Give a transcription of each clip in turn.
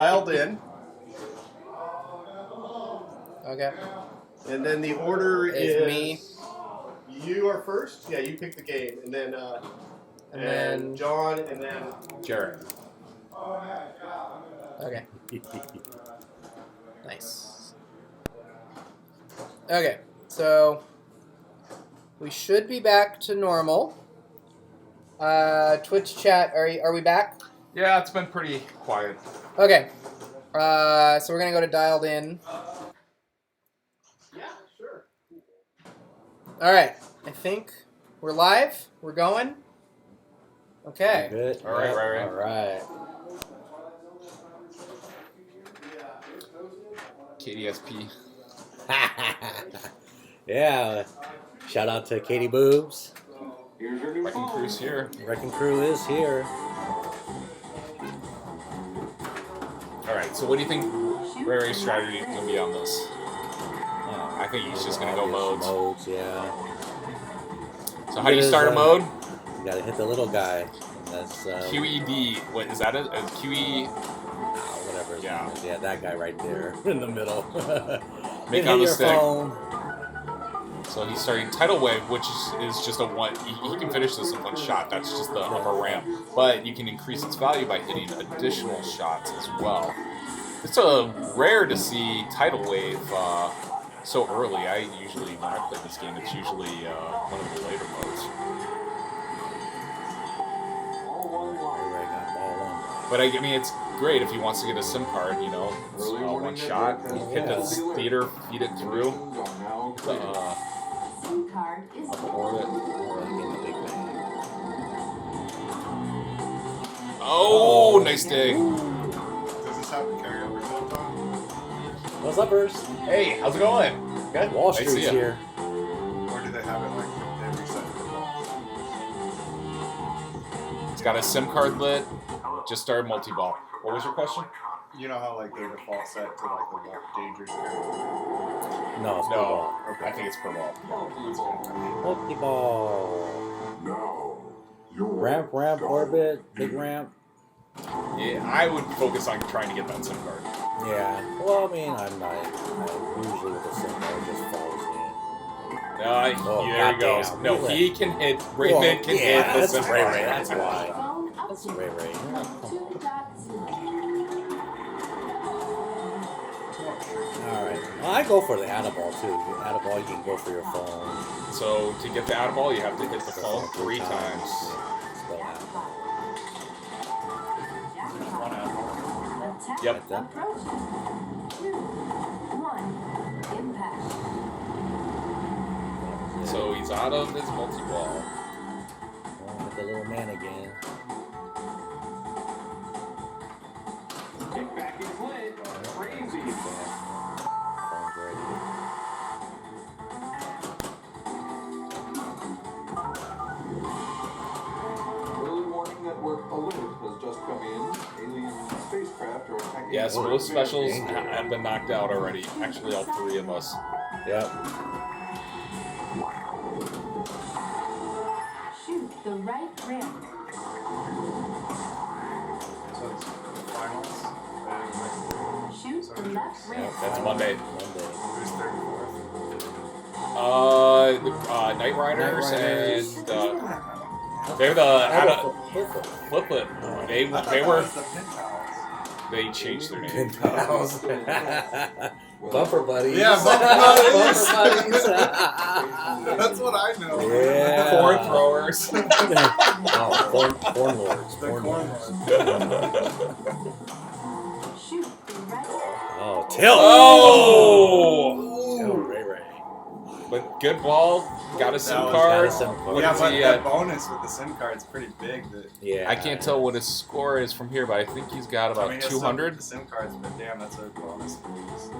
dialed in. Okay. And then the order Is is me. You are first. Yeah, you pick the game, and then And then John, and then Jared. Okay. Nice. Okay, so we should be back to normal. Twitch chat, are we back? Yeah, it's been pretty quiet. Okay. So we're gonna go to dialed in. yeah, sure. All right. I think we're live. We're going. Okay. Good. All right, right. All right. KDSP. Yeah. Shout out to Katie Boobs. Wrecking Crew's here. Wrecking Crew is here. All right, so what do you think Ray Ray's strategy is going to be on this? I think he's just going to go modes. Modes, yeah. So how do you start a mode? You gotta hit the little guy. That's QED. What is that? QE. Whatever. His Yeah. name is. Yeah, that guy right there in the middle. Make Hit on the your stick. phone. So he's starting Tidal Wave, which is just a one. He can finish this in one shot. That's just the upper ramp. But you can increase its value by hitting additional shots as well. It's rare to see Tidal Wave so early. When I play this game, it's usually one of the later modes. But I mean, it's great if he wants to get a SIM card, it's one shot. You hit the theater, feed it through. Card is Up orbit. Oh, nice dig. Does this have to carry over sometime? What's up, Bruce? Hey, how's it going? Good. Wall Nice to see Street's ya. here. Or do they have it like they reset the ball? It's got a SIM card lit. Just started multi-ball. What was your question? You know how like their default set to like the dangerous area? No, it's No, football. I think it's per ball. Pokeball. Ramp, orbit, big ramp. Yeah, I would focus on trying to get that SIM card. Yeah. Well, I mean, I'm usually with the sim card just falls in. No, there he goes. goddamn. No, he can hit. Rayman can hit the that's SIM Ray card. Ray. That's why. phone That's update Ray Ray. 2.0. All right. Well, I go for the Add-a-Ball too. Add-a-Ball, you can go for your phone. So to get the out ball, you have to hit the phone 3 times. Spell out. Attack Yep. approaching. 2, 1, impact. So he's out of his multi-ball. With the little man again. Get back in play. Crazy. Phone's ready. Early warning network alert has just come in. Alien spacecraft are attacking. Yes, both specials have been knocked out already. Actually, all 3 of us. Yep. Shoot the right ramp. So it's finals. Shoot the left ramp. That's Monday. Monday. Who's third and fourth? Night Riders Night Riders. and they're the Flip It. They I thought that were was the Pin Pals. they changed their name. Bumper buddies. Yeah, Bumper Buddies. Bumper buddies. That's what I know. Yeah. Corn throwers. Oh, corn lords. The Corn corn lords. Shoot the right ramp. Oh, Till. Oh! Till Ray Ray. But good ball. Got a SIM That was- card. got a SIM card. What Yeah, is but he that at? bonus with the SIM card's pretty big. Yeah. I can't tell what his score is from here, but I think he's got about his 200. The SIM cards, but damn, that's a bonus to use.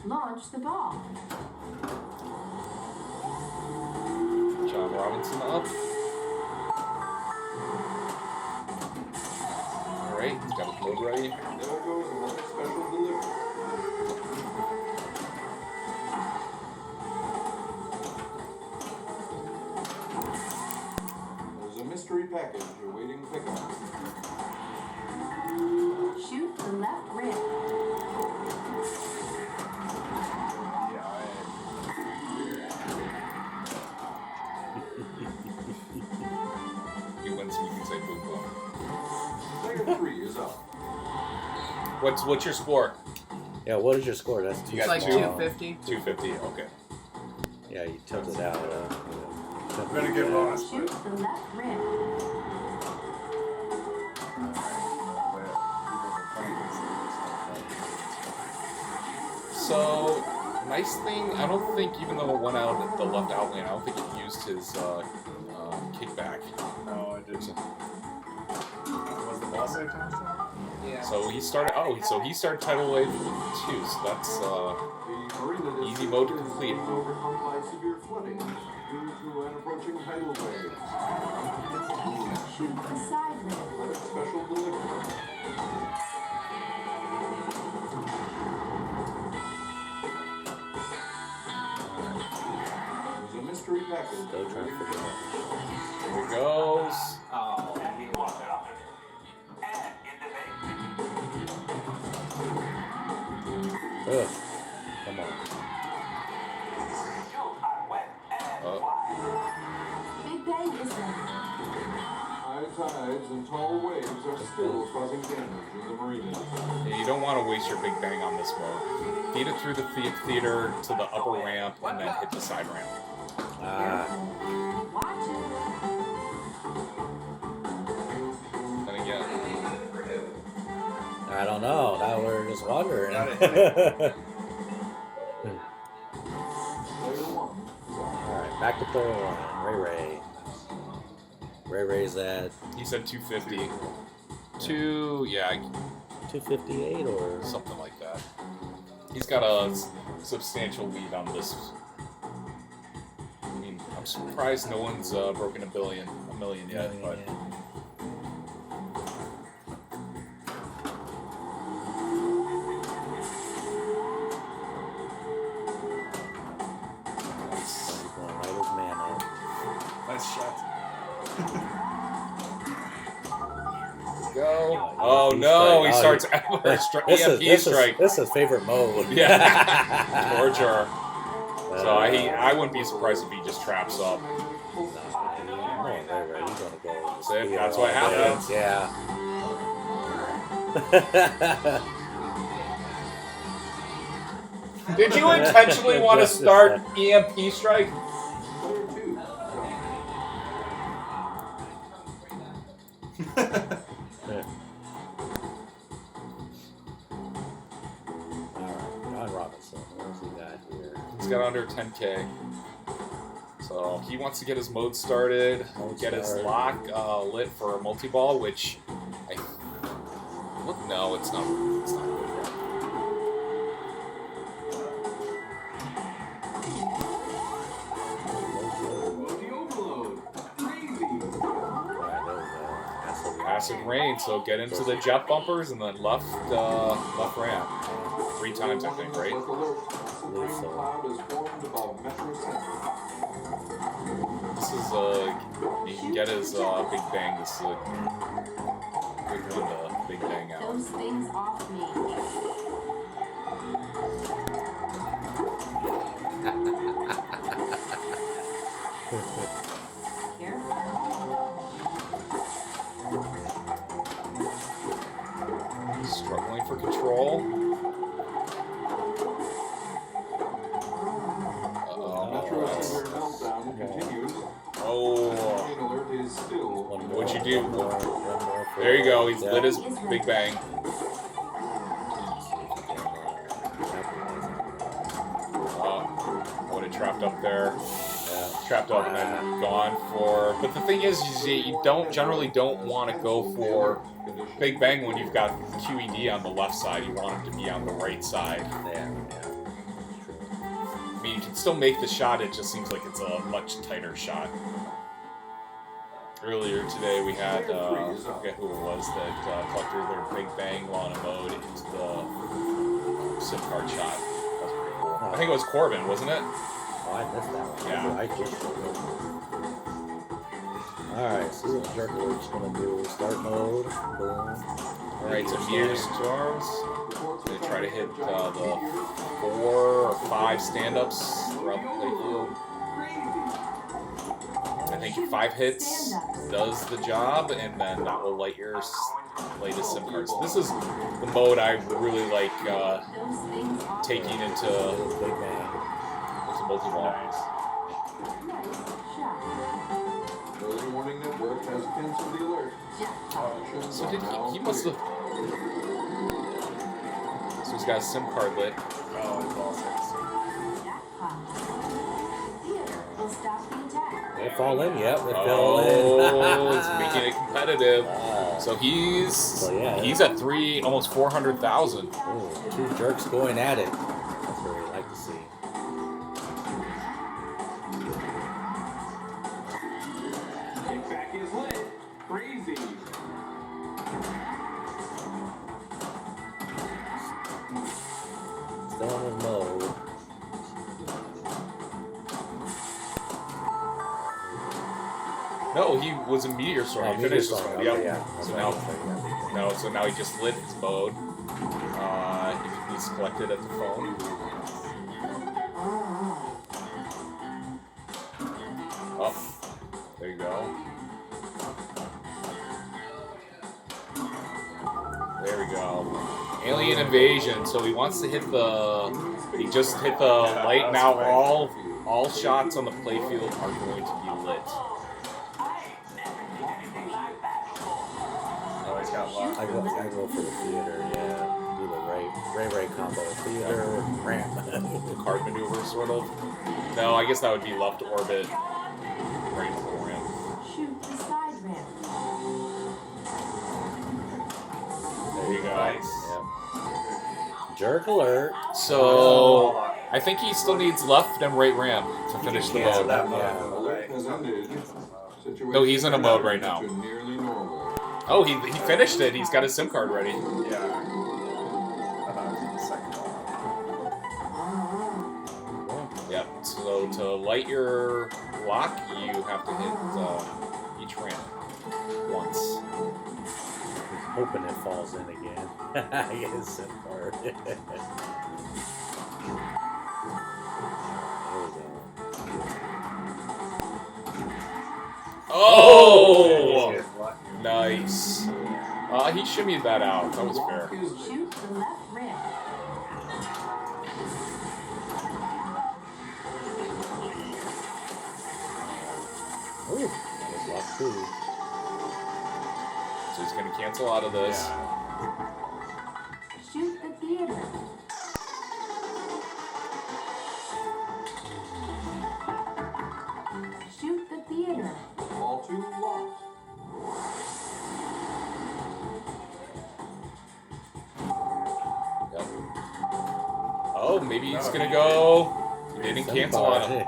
Launch the ball. John Robinson up. Alright, he's got his load ready. There goes another special delivery. package awaiting pickup. Shoot the left rim. He wins, we can say boom boom. Player 3 is up. What's your score? Yeah, what is your score? That's You It's got like two. 250. 250. Okay. Yeah, you tilted out. I'm gonna get bonus. Shoot the left rim. So, nice thing, I don't think, even though it went out at the left out lane, I don't think he used his kickback. No, I didn't. Was the ball save time still? Yeah. So he started, he started tidal wave 2, so that's The marina easy mode to is complete. overcome by severe flooding due to an approaching tidal wave. Shoot the side rim. Let a special delivery. There's a mystery package. Still trying to figure it out. Here it goes. Ugh. Come on. Big Bang is ready. High tides and tall waves are still causing damage in the marina. Yeah, you don't want to waste your big bang on this mode. Feed it through the theater to the upper ramp and then hit the side ramp. Ah. Watch it. Then again, I don't know. Now we're just wondering. Gotta hit it. Player 1 is up. Alright, back to player 1. Ray. Ray's at he said 250. Yeah, 258 or something like that. He's got a substantial lead on this. I mean, I'm surprised no one's broken a million yet, but He's going to light his man up. Nice shot. go. Oh, Oh EMP no, he strike. starts This EMP is strike. this is favorite mode. Yeah, torture. So I wouldn't be surprised if he just traps up. No, Ray, he's gonna go. See, speed that's all what day. happens. Yeah. Did you intentionally want to start EMP strike? Player 2 is up. Alright, John Robinson. What's he got here? He's got under 10k. So he wants to get his mode started, get his lock lit for a multi-ball, which no, it's not good yet. The overload. Crazy. Alright, there we go. Acid rain, so get into the jet bumpers and then left ramp. 3 times, I think, right? Alert. Rain cloud is formed above Metro Center. This is you can get his big bang. This is a good one to big bang out. Those things off me. Struggling for control. Metro Center meltdown continues. Oh, Rain alert is still. what'd you do? One more for- There you go. He's Yeah. lit his big bang. Would have trapped up there. Yeah. Trapped up and then gone for. But the thing is you generally don't want to go for big bang when you've got QED on the left side. You want it to be on the right side. Yeah. I mean, you can still make the shot. It just seems like it's a much tighter shot. Earlier today, we had I forget who it was that collected their big bang while in a mode into the SIM card shot. That's pretty cool. I think it was Corbin, wasn't it? Oh, I missed that one. Yeah. I just showed it. Alright, so this is Jerk Alert's gonna do start mode. Boom. Alright, so Meteor Storms. They try to hit the 4 or 5 stand-ups throughout the playfield. I think 5 hits does the job, and then that will light your latest SIM cards. This is the mode I really like taking into Big bang. multi-ball. Early Warning Network has canceled the alert. So did he must have... So he's got a SIM card lit. Oh, it's all six. Jackpot. Theater will stop the attack. They fall in, yep, they fell in. Oh, it's making it competitive. Wow. So he's yeah. he's at almost 400,000. Ooh, 2 jerks going at it. That's what we like to see. Kickback is lit. Crazy. Still in his mode. No, he was a Meteor Storm. He Meteor finished this Storm, one. okay, Yep. yeah. That's So what I now, was thinking, yeah. no, so now he just lit his mode. He's collected at the phone. Oh, there you go. There we go. Alien invasion. So he wants to hit the. He just hit the light. Now all shots on the playfield are going to be lit. Oh, he's got luck. I go for the theater, yeah. Do the Ray combo. Theater, ramp. Card maneuver, sort of. No, I guess that would be left orbit. Right for him. Shoot the side ramp. There you go. Nice. Yep. Jerk alert. So I think he still needs left and right ramp to finish the Cancel mode. that mode. Yeah. Alert has ended. No, he's in a mode right now. To nearly normal. Oh, he finished it. He's got his SIM card ready. Yeah. I thought it was in the second one. Yep. So to light your lock, you have to hit each ramp once. He's hoping it falls in again. I get his SIM card. There we go. Oh! Shit, luck. Nice. He shimmied that out. That was fair. Shoot the left ramp. Ooh, that was luck too. So he's going to cancel out of this. Yeah. Shoot the theater. Shoot the theater. All too locked. Yep. Oh, maybe he's going to go. They didn't cancel on him.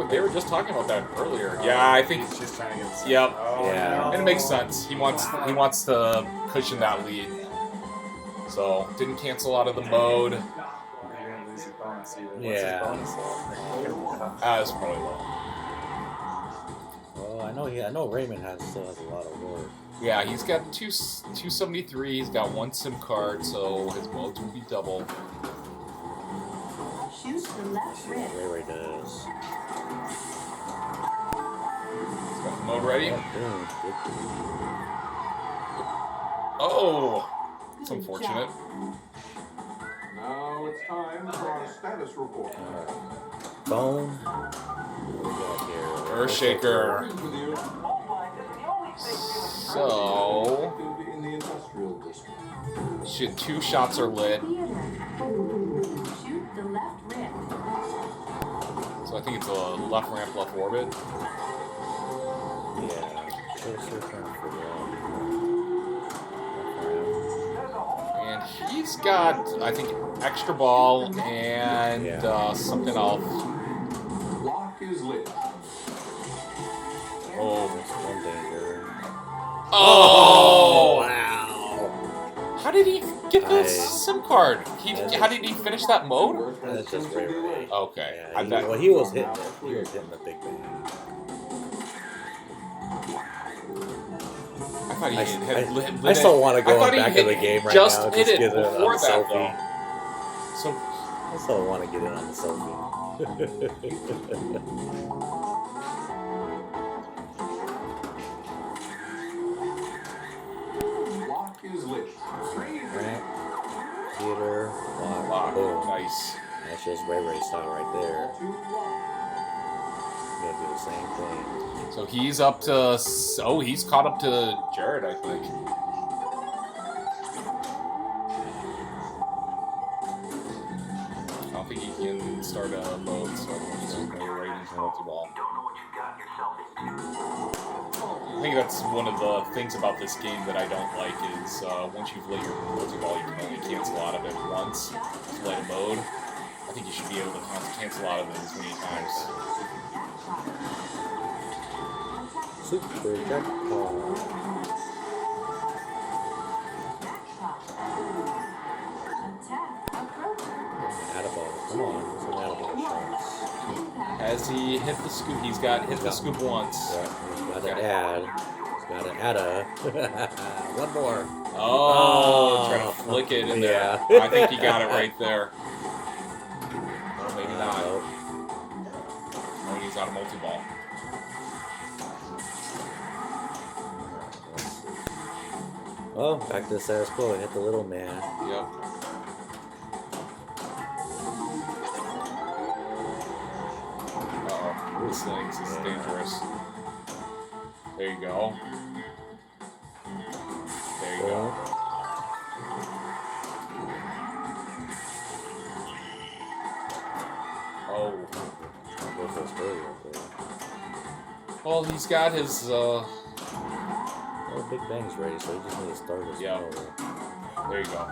They were just talking about that earlier. Yeah, I think. He's just trying to get. Yep. Oh, Yeah. no. And it makes sense. He wants to cushion that lead. So didn't cancel out of the mode. You're gonna lose your bonus even. What's Yeah. his bonus? That's probably low. Well, I know Raymond still has a lot of work. Yeah, he's got 273. He's got 1 SIM card, so his modes will be double. Shoot the left ramp. Ray does. He's got the mode ready. Boom. Good. Oh, it's Good unfortunate. job. Now it's time for our status report. Phone. What do we got here? Earthshaker. With you. So, Active in the industrial district. shit, 2 shots are lit. Theater. Shoot the left ramp. So I think it's a left ramp, left orbit. Yeah. Sure, for And he's got, I think, extra ball and Yeah. something else. Lock is lit. Oh. That's one danger. Oh! Wow. How did he get the I- SIM card? How did he finish that mode? Network has That's just canceled the Ray. alert. Okay. Yeah, I bet. he was hitting it. He was hitting the big bang. thought he had I still want to go thought he back in the game right just now. hit Just it get before on the that, selfie. though. So I still want to get in on the selfie. Lock is lit. Ramp, theater, lock, lock. boom. Nice. That's just Ray Ray style right there. I'm gonna do the same thing. So he's up to. Oh, he's caught up to Jared, I think. I don't think he can start a mode, so he's just going right into multi-ball. I think that's one of the things about this game that I don't like is once you've lit your multi-ball, you can only cancel out of it once to light a mode. I think you should be able to cancel out of it as many times. Super jackpot. Attaboll. Come on, it's an attaboll shot. Has he hit the scoop? He's got hit the scoop once. Yeah, he's got to add. He's got to add a. One more. Oh, trying to flick it in there. Yeah. I think he got it right there. Or maybe not. Nope. Oh, he's out of multi-ball. Well, back to the status quo. Hit the little man. Yep. Uh-oh. This thing's is dangerous. There you go. There you go. Oh. Go for his bird right there. Well, he's got his, Well, Big Bang's ready, so he just needs to start his Yeah. motor. there you go.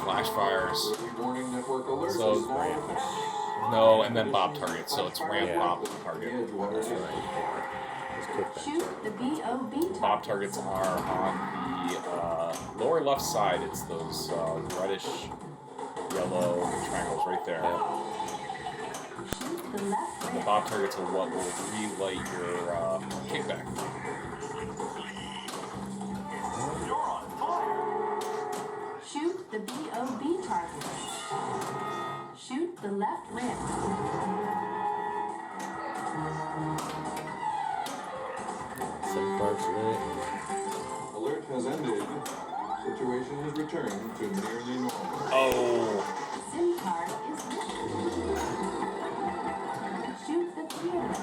Flash fires. Warning network alert. So- is now- No, and then Bob target, so it's ramp Yeah. Bob The target. Edgewater That's is right. His kickback. Shoot the BOB target. Bob targets are on the lower left side. It's those reddish yellow triangles right there. Shoot the left The rim. Bob targets are what will relight your kickback. Shoot the BOB target. Shoot the left rim. Some parts lit. Alert has ended. Situation has returned to nearly normal. Oh, SIM card is lit. Shoot the theater.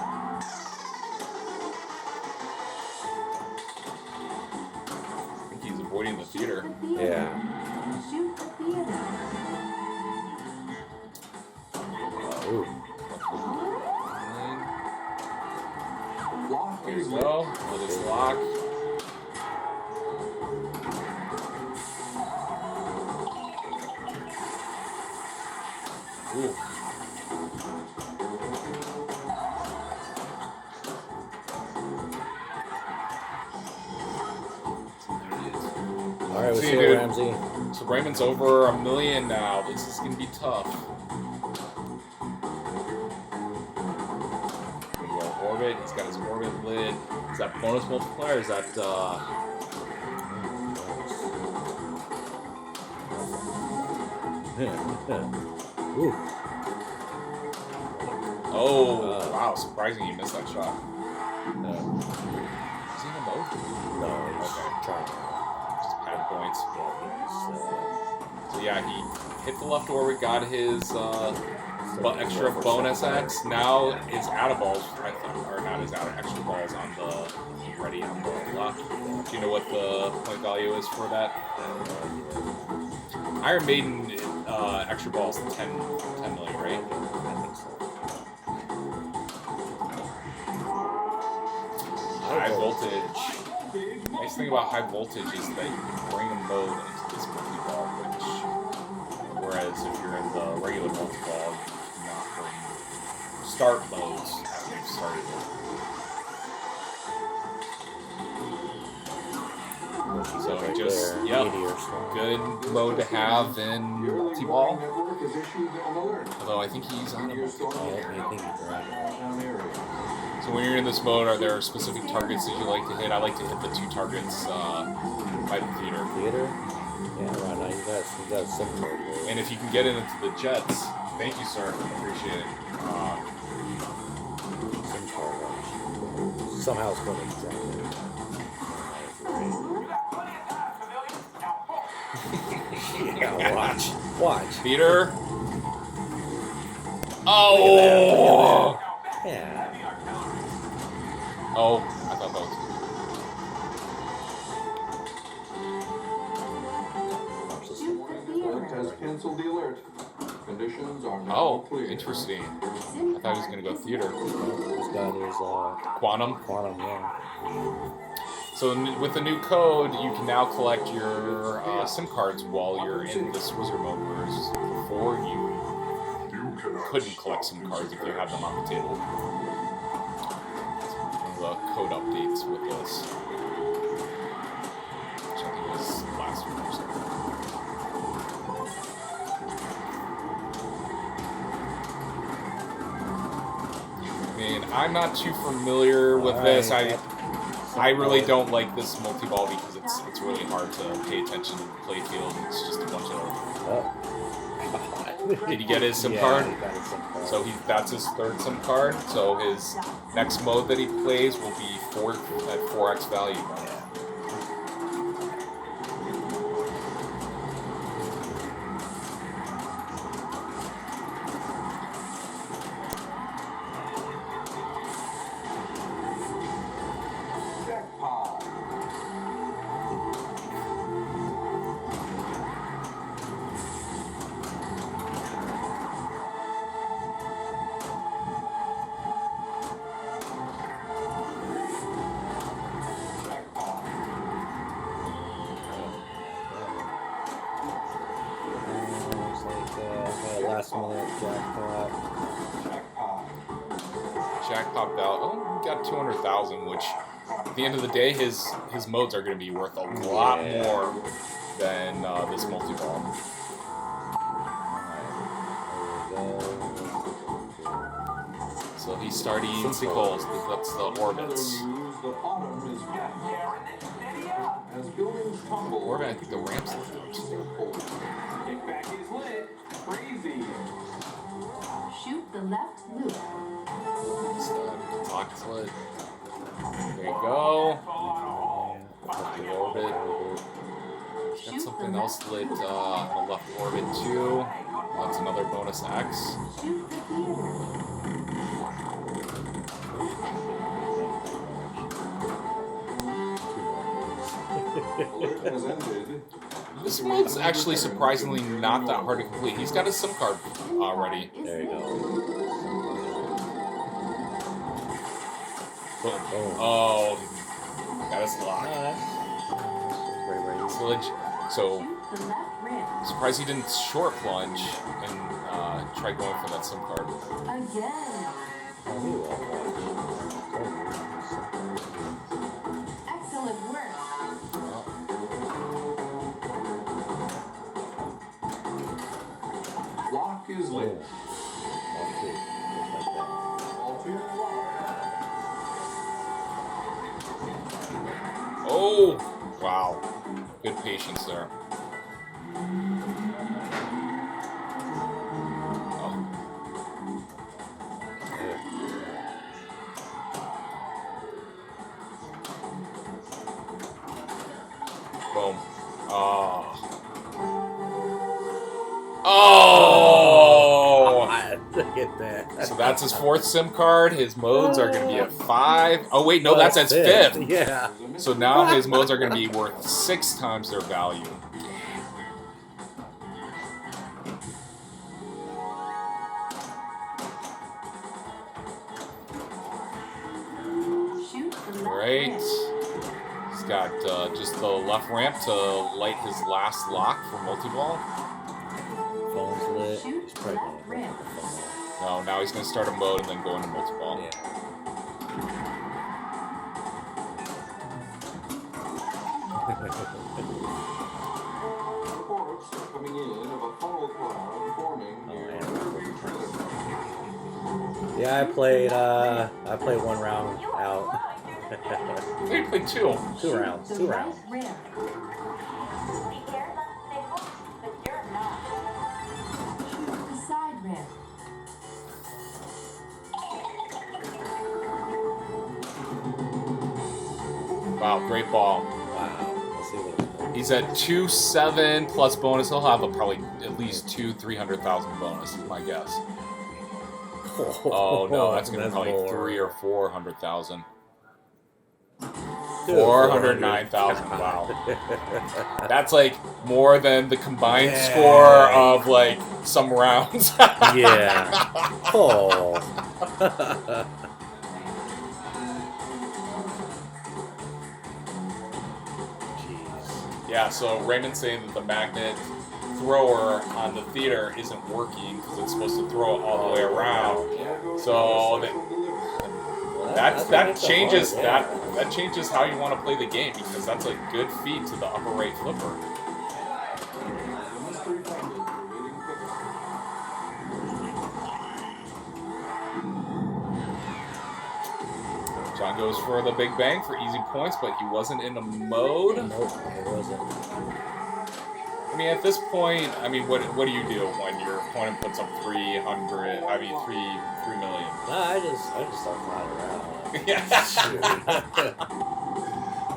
I think he's avoiding the theater. The theater. Yeah. Shoot the theater. Ooh. Lock There is you lit. go. With his lock. Ooh. All right, we'll See, see you, dude. Ramsey. So Raymond's over 1 million now. This is gonna be tough. Here we go, orbit. He's got his orbit lit. Is that bonus multiplier? Is that Ooh. Oh, wow, surprising you missed that shot. No, Is he in a mode? no, he's Okay. trying. Just pad points. Yeah, So yeah, he hit the left orbit, got his extra bonus X. Now his out of balls, I think, or not his out of extra balls on the ready on the left. Do you know what the point value is for that? Iron Maiden extra balls 10 million, right? I think so. High voltage. Nice thing about high voltage is that you can bring a mode into this multi-ball, which, whereas if you're in the regular multi-ball, you cannot bring start modes after you've started it. So Right just, there, yep, meteor storm. good mode to have in Your multi-ball. warning network has issued an alert. Although I think he's on a Meteor storm Oh, near I think he's right. downtown area. So when you're in this mode, are there specific targets that you like to hit? I like to hit the 2 targets by the theater. Theater? Yeah, right now you got some card there. And if you can get into the jets, thank you, sir. Appreciate it. Some card rush. Somehow it's going to exactly. Yeah, watch. Theater. Oh! Yeah. Oh, I thought that was Shoot the Alert theater. has canceled the alert. Conditions are now Oh, clear. interesting. SIM I thought he was gonna go theater. This guy is Quantum. quantum, yeah. So with the new code, you can now collect your SIM cards while you're in this wizard mode, whereas before you couldn't collect SIM cards if you had them on the table. The code updates with this, which I think was last week or something. I mean, I'm not too familiar with this. I really don't like this multi-ball because it's really hard to pay attention to the play field. It's just a bunch of. Oh. Did he get his SIM Yeah, card? he got his SIM card. So that's his 3rd SIM card. So his next mode that he plays will be at 4x value. Jackpot. It's like last minute jackpot. Jackpot value. Oh, we got 200,000, which at the end of the day, his modes are going to be worth a lot more than this multi-ball. So he's starting sinkholes. That's the orbits. The bottom is flat. As buildings tumble. Orbit, I think the ramps. Kickback is lit. Crazy. Shoot the left loop. Lock slit. There you go. The orbit. Got something else lit on the left orbit too. That's another bonus X. Shoot the theater. Alert has ended. This one's actually surprisingly not that hard to complete. He's got his SIM card already. There you go. Boom. Oh, got us locked. So, Shoot the left rim. surprised he didn't short plunge and try going for that SIM card. Again. Excellent work. Lock is lit. All to your lock. Oh, wow. Good patience there. Oh. Boom. Oh. Oh! Look at that. So that's his 4th SIM card. His modes are going to be at 5. Oh, wait, no, that's his 5th. Yeah. So now his modes are going to be worth 6 times their value. Shoot the left Right. rim. He's got just the left ramp to light his last lock for multi-ball. Phone's lit. Shoot He's the probably left going rim. No, now he's going to start a mode and then go into multi-ball. Yeah. Reports are coming in of a funnel cloud forming near yeah. Derby Trailer Park. Yeah, I played one round out. They played 2. 2 rounds. The 2 right rounds. rim. Choose the side rim. Wow, great ball. Wow. Let's see what it's He's at 2.7 plus bonus. He'll have probably at least 300,000 bonus, is my guess. Oh no, that's gonna be probably more. 300,000 or 400,000. Dude, 409,000. Wow, that's like more than the combined Yeah. score of like some rounds. Yeah. Oh. Jeez. Yeah, so Raymond's saying that the magnet thrower on the theater isn't working because it's supposed to throw it all the way around. So that changes that changes how you want to play the game because that's a good feed to the upper right flipper. John goes for the big bang for easy points, but he wasn't in a mode. Nope, it wasn't. I mean, at this point, I mean, what do you do when your opponent puts up 300? I mean, 3 million. Nah, I just start flying around. Yeah. Shoot.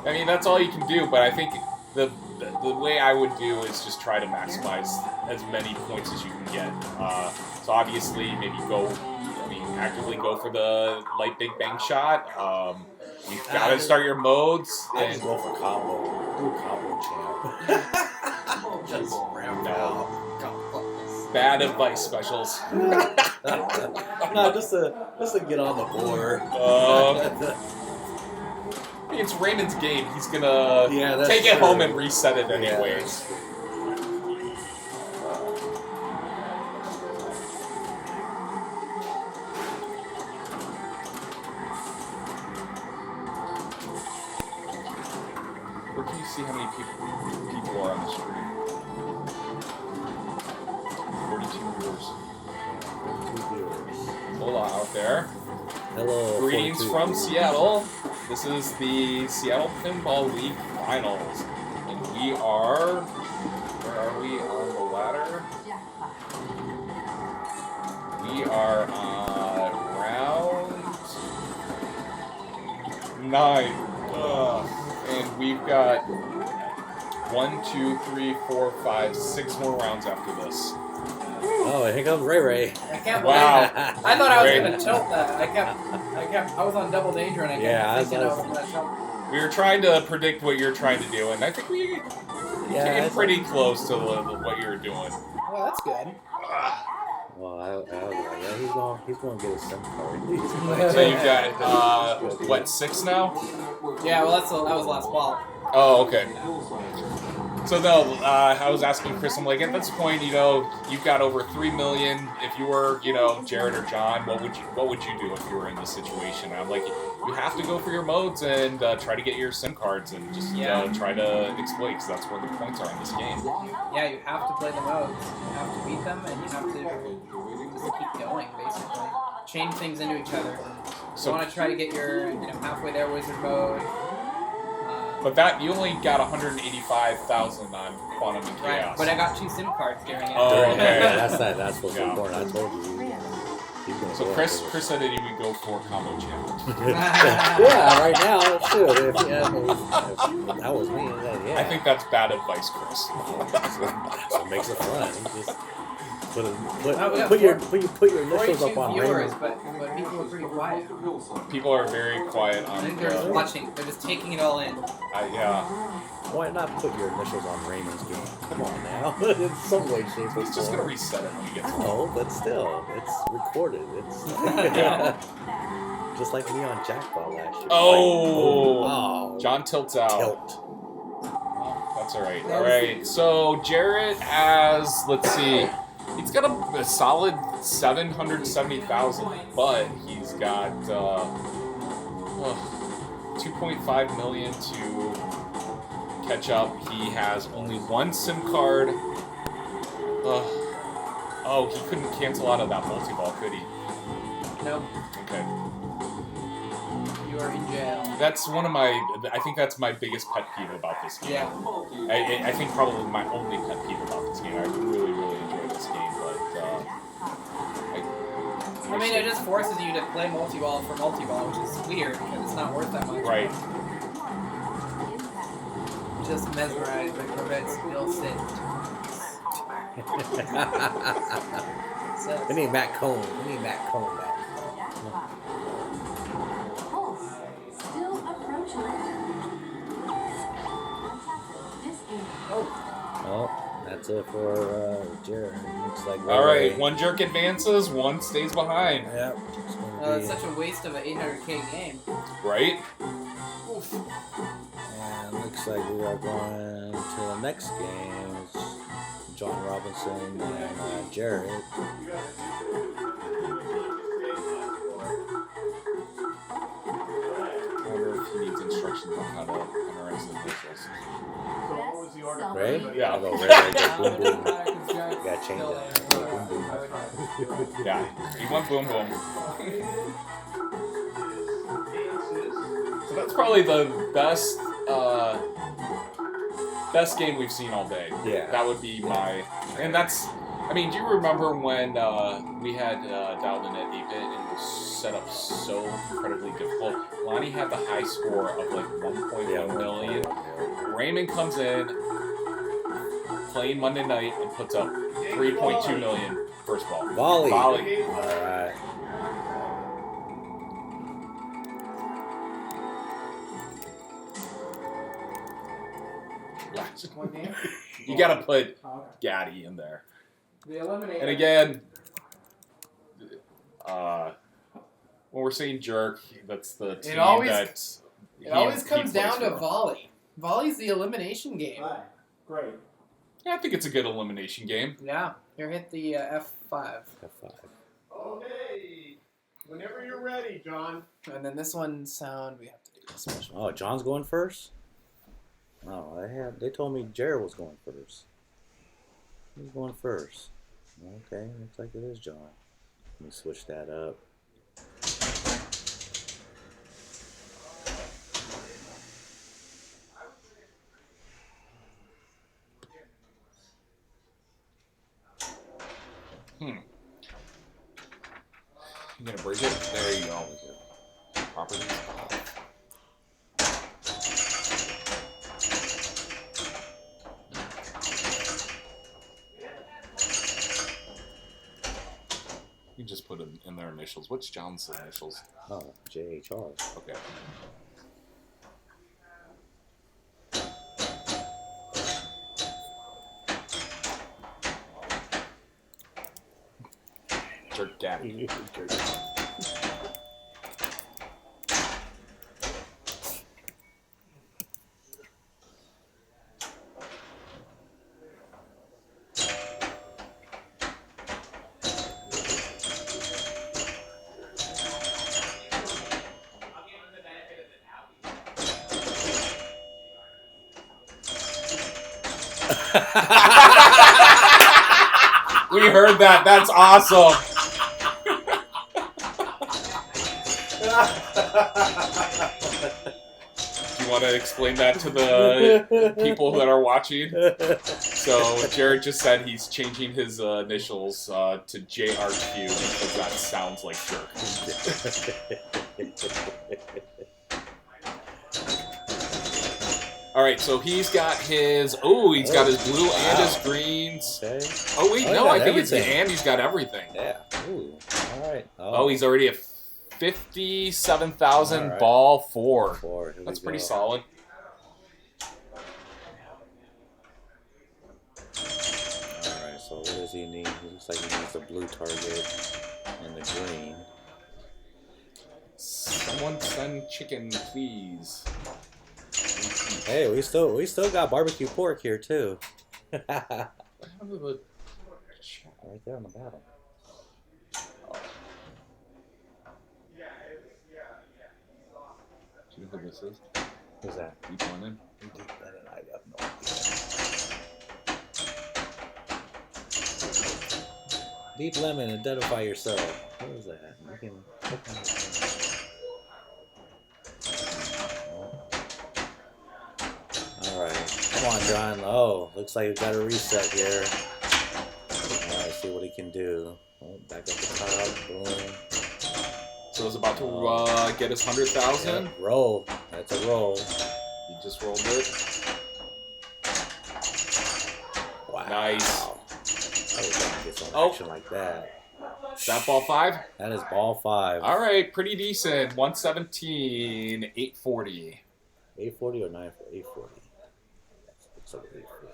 I mean, that's all you can do. But I think the way I would do is just try to maximize as many points as you can get. So obviously, maybe actively go for the light big bang shot. You've got to start your modes. I And just go for combo. Do combo champ. Just round out. Combos. bad advice specials. No, just to get on the board. It's Raymond's game. He's gonna Yeah, take it true. home and reset it Yeah, anyways. that's true. Where can you see how many people are on the stream? 42 viewers. Hola out there. Hello. Greetings 42. from Seattle. This is the Seattle Pinball League Finals. And we are... Where are we on the ladder? We are on round 9. And we've got 1, 2, 3, 4, 5, 6 more rounds after this. Oh, here comes Ray Ray. I can't Wow. believe it. I thought I was Great. going to tilt that. I was on double danger and I kept Yeah, thinking I was going to tilt. We were trying to predict what you're trying to do, and I think we came pretty close to what you were doing. Well, that's good. Well, I was like, yeah, he's going to get a SIM card. So you've got, 6 now? Yeah, well, that was last fall. Oh, okay. So no, I was asking Chris, I'm like, at this point, you've got over 3 million. If you were, Jared or John, what would you do if you were in this situation? And I'm like, you have to go for your modes and try to get your SIM cards and just try to exploit, because that's where the points are in this game. Yeah, you have to play the modes. You have to beat them, and you have to just keep going, basically. Chain things into each other. So- You want to try to get your, halfway there wizard mode. But that you only got 185,000 on Quantum and Right, Chaos. but I got 2 SIM cards during it. Oh, okay. Yeah, that's what's Yeah. important. I told you. He's gonna So go Chris after said that he would go for combo champ. yeah, right now, shoot. If that was me, then yeah. I think that's bad advice, Chris. That's what makes it fun. Just put we got your initials 42 up on viewers, Raymond. but people are pretty quiet. People are very quiet I on think they're just watching. They're just taking it all in. yeah. Why not put your initials on Raymond's game? Come on now. In some way, shape, or He's just form. gonna reset it when he gets home. No, but still, it's recorded. It's just like me on Jackpot last year. Oh, Like, John tilts out. tilt. That's all right. All right. So Jarrett has, let's see, he's got a solid 770,000, but he's got 2.5 million to catch up. He has only 1 SIM card. Oh, he couldn't cancel out of that multi-ball, could he? No, Okay. you are in jail. That's one of my. I think that's my biggest pet peeve about this game. Yeah. I think probably my only pet peeve about this game. I really, really enjoy this game, but I mean, it just forces you to play multi-ball for multi-ball, which is weird because it's not worth that much. right. Just mesmerize like Corvette's ill sit. We need Matt Cohn. We need Matt Cohn back. Pulse. Still approaching. Oh, that's it for Jared. Looks like. All right, one jerk advances, one stays behind. Yep. It's such a waste of an 800K game. Right? Oof. And looks like we are going to the next game. It's John Robinson and Jared. I wonder if he needs instructions on how to memorize his initials. So what was the order? Ray? Yeah. I'll go Ray. Like boom boom. Gotta change that. Boom boom. Yeah, he went boom boom. So that's probably the best game we've seen all day. Yeah. That would be my, and that's. I mean, do you remember when we had dialed in at 8-bit and it was set up so incredibly difficult? Lonnie had the high score of like 1.1 million. Raymond comes in, playing Monday night, and puts up 3.2 million first ball. Volley. Volley. All right. One game? You gotta put Oh, okay. Gaddy in there. The eliminator. And again, when we're saying jerk, that's the team that... It always comes down to volley. Volley's the elimination game. Great. Yeah, I think it's a good elimination game. Yeah. Here, hit the F5. F5. Okay. Whenever you're ready, John. And then this one sound, we have to do a special. Oh, John's going first? Oh, they told me Jared was going first. Who's going first? Okay, looks like it is John. Let me switch that up. You gonna break it? There you go. Properties off. You just put in their initials. What's John's initials? Oh, JHR. Okay. Jerk Gaddy. We heard that. That's awesome. Do you want to explain that to the people that are watching? So Jared just said he's changing his initials to JRQ because that sounds like jerk. All right, so he's got his. Oh, he's got his blue and his greens. Okay. Oh wait, Oh, no, he I got think it's everything. and he's got everything. Yeah. Ooh. All right. Oh, he's already at 57,000 All right. ball 4. Four. Here That's we pretty go. solid. Alright, so what does he need? He looks like he needs the blue target and the green. Someone send chicken, please. Hey, we still got barbecue pork here too. Right What happened to the chat? there on the bottom. Do you know who this is? Who's that? Deep London? I have no idea. Deep Lemon, identify yourself. What is that? You can click on it. Alright. Come on, John. Oh, looks like we got a reset here. Alright, see what he can do. Oh, back up the top. Boom. So it's about to get his 100,000. Yep, roll. That's a roll. He just rolled it. Wow. Nice. I was going to get some action like that. Is that ball 5? That is ball 5. All right, pretty decent. 117, 840. 840 or 940? 840. Looks like 840.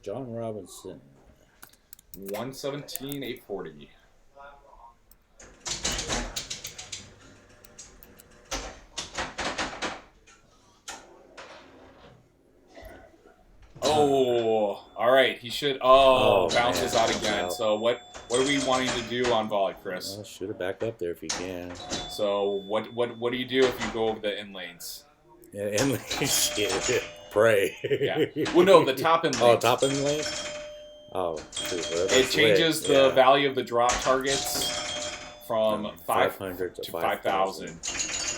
John Robinson. 117, 840. Oh, all right. He should. Oh, bounces man, out again. out. So what are we wanting to do on volley, Chris? Well, shoot it back up there if you can. So what do you do if you go over the in lanes? Yeah, and shit. Pray. Yeah. Well, no, the top in lanes. Oh, top in lane? Oh, shoot, It changes the value of the drop targets from 500 to 5,000,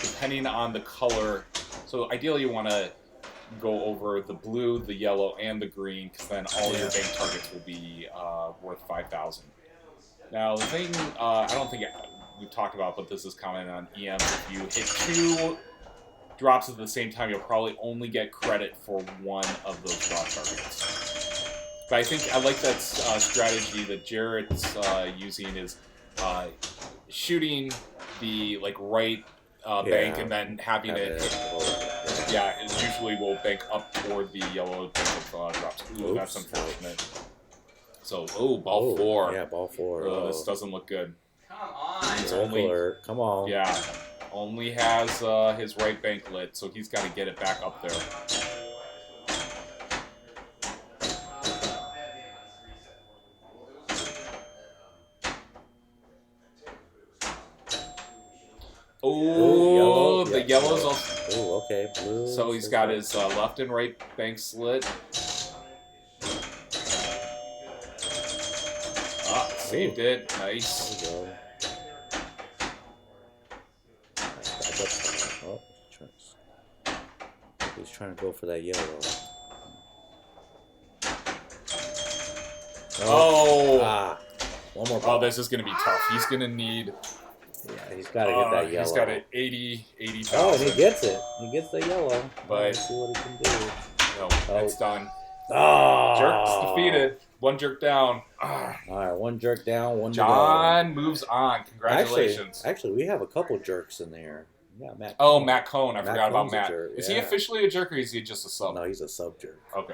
depending on the color. So ideally, you want to go over the blue, the yellow, and the green, because then all your bank targets will be worth 5,000. Now, the thing I don't think we've talked about, but this is common on EM. If you hit 2 drops at the same time, you'll probably only get credit for 1 of those drop targets. But I think I like that strategy that Jarrett's using is shooting the right bank and then having it. Yeah, it usually will bank up toward the yellow drops. Ooh, that's unfortunate. So, ball 4. Yeah, ball 4. This doesn't look good. Come on. He's only, come on. Yeah, only has his right bank lit, so he's got to get it back up there. Oh, the yellow's off. Oh, okay, blue. So he's got his left and right bank slit. Ah, saved it. Nice. There we go. Oh, he's trying to go for that yellow. Oh. One more ball. Oh, this is going to be tough. He's going to need... Yeah, he's got to get that yellow. He's got an 80,000. Oh, and he gets it. He gets the yellow. But let's see what he can do. No, it's done. Oh. Jerk's defeated. 1 jerk down. All right, 1 jerk down, 1 John moves on. Congratulations. Actually, we have a couple jerks in there. Yeah, Matt. Oh, Matt Cohn. I forgot about Cohn's a Matt. jerk, Is he yeah. officially a jerk or is he just a sub? No, he's a sub jerk. Okay.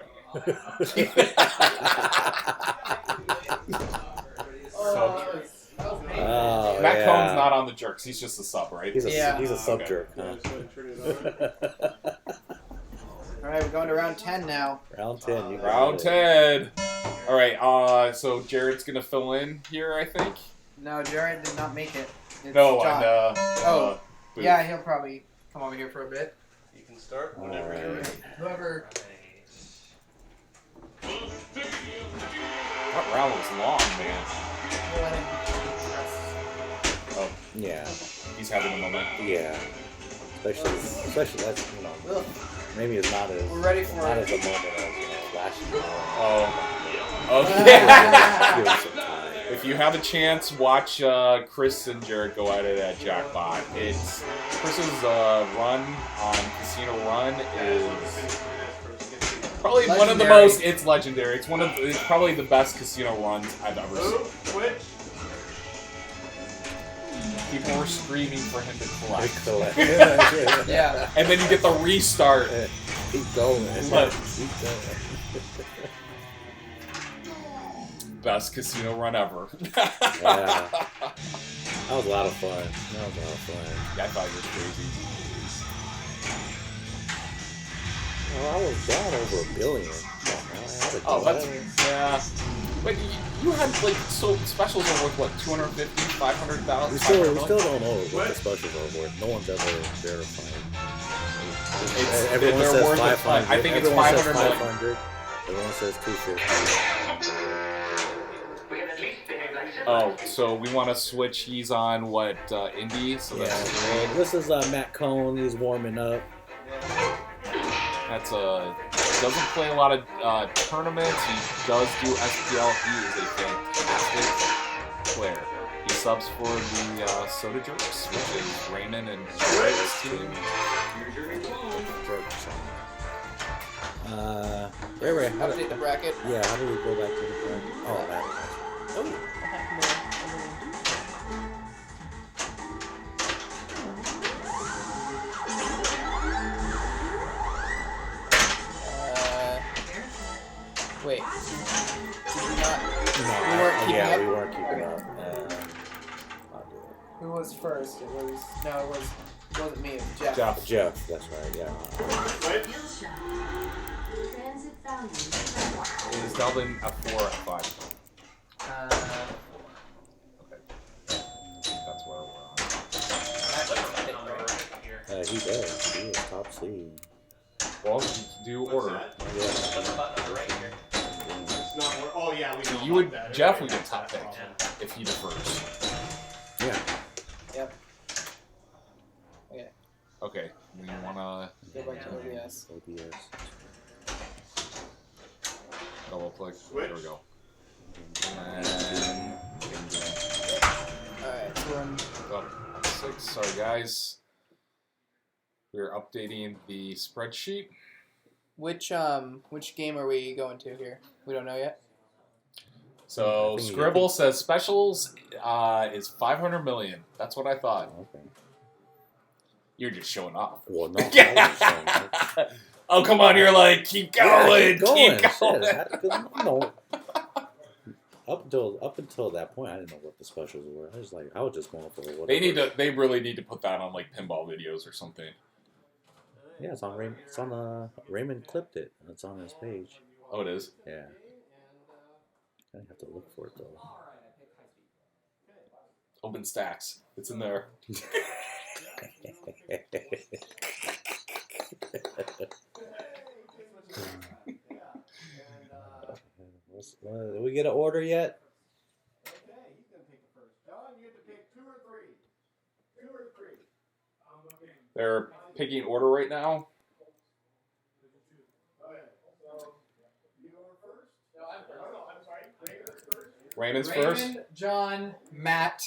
Oh, Matt yeah. Cohn's not on the jerks. He's just a sub, right? He's a sub Okay. jerk. Huh? All right, we're going to round 10 now. Round 10. You got Round it. 10. All right. So Jared's gonna fill in here, I think. No, Jared did not make it. It's No, John. and Booth. Yeah, he'll probably come over here for a bit. You can start All whenever you're right. ready. Whoever. That round was long, man. We'll let him. Oh, Yeah. he's having a moment. Yeah. Especially that's Ugh. maybe it's not as We're ready for not it. as a moment as last year. Oh. Okay. Give it some time. If you have a chance, watch Chris and Jared go at it at Jackpot. It's Chris's run on Casino Run is probably one of the Legendary. most. It's legendary. It's probably the best casino runs I've ever seen. Switch. People were screaming for him to collect, Yeah. and then you get the restart. Keep going. But- Keep going. Best casino run ever. Yeah. That was a lot of fun. Yeah, I thought you were crazy. Well, I was down over $1 billion. Oh, that's yeah. But you had like specials are worth what 250, 500,000. We still don't know what the specials are worth. No one's ever verified. Everyone they're says worth 500. I think it's Everyone says 500 million. 500. Everyone says 250. Oh, so we want to switch. He's on what indie? So Yeah. that's Well, this is Matt Cohn. He's warming up. That's doesn't play a lot of tournaments. He does do SPL. He is a fantastic player. He subs for the Soda Jerks, which is Raymond and Jared's team. Ray, how Update the bracket. yeah, how do we go back to the bracket? Oh, that. Oh, what happened there? Wait. Did we not? No, We weren't keeping up? we weren't keeping up. I'll do Who was first? It wasn't me. It was Jeff. Jeff. it. Jeff, that's right. Yeah. Transit value. It is Dublin F4 F5. Okay. That's where we're on. He does. He is top seed. Well, you can do order. Oh yeah, we So know you would, about that. Jeff Okay, would get that's top not a pick problem. if he defers. Yeah. Yep. Okay. Okay, we wanna Go back to OBS. OBS. double click. There we go. And Alright, so we're in. oh, 6. Sorry guys. We're updating the spreadsheet. Which game are we going to here? We don't know yet. So I think- Scribble says specials is 500 million. That's what I thought. Okay. You're just showing off. Well, no. I Oh come on! You're like keep going, keep going. No. Up until that point, I didn't know what the specials were. I was just going for whatever. They really need to put that on like pinball videos or something. Yeah, it's on Raymond. It's on Raymond clipped it. It's on his page. Oh, it is. Yeah. I have to look for it though. Open stacks. It's in there. Did we get an order yet? They're picking order right now. Raymond's first. Raymond, John, Matt,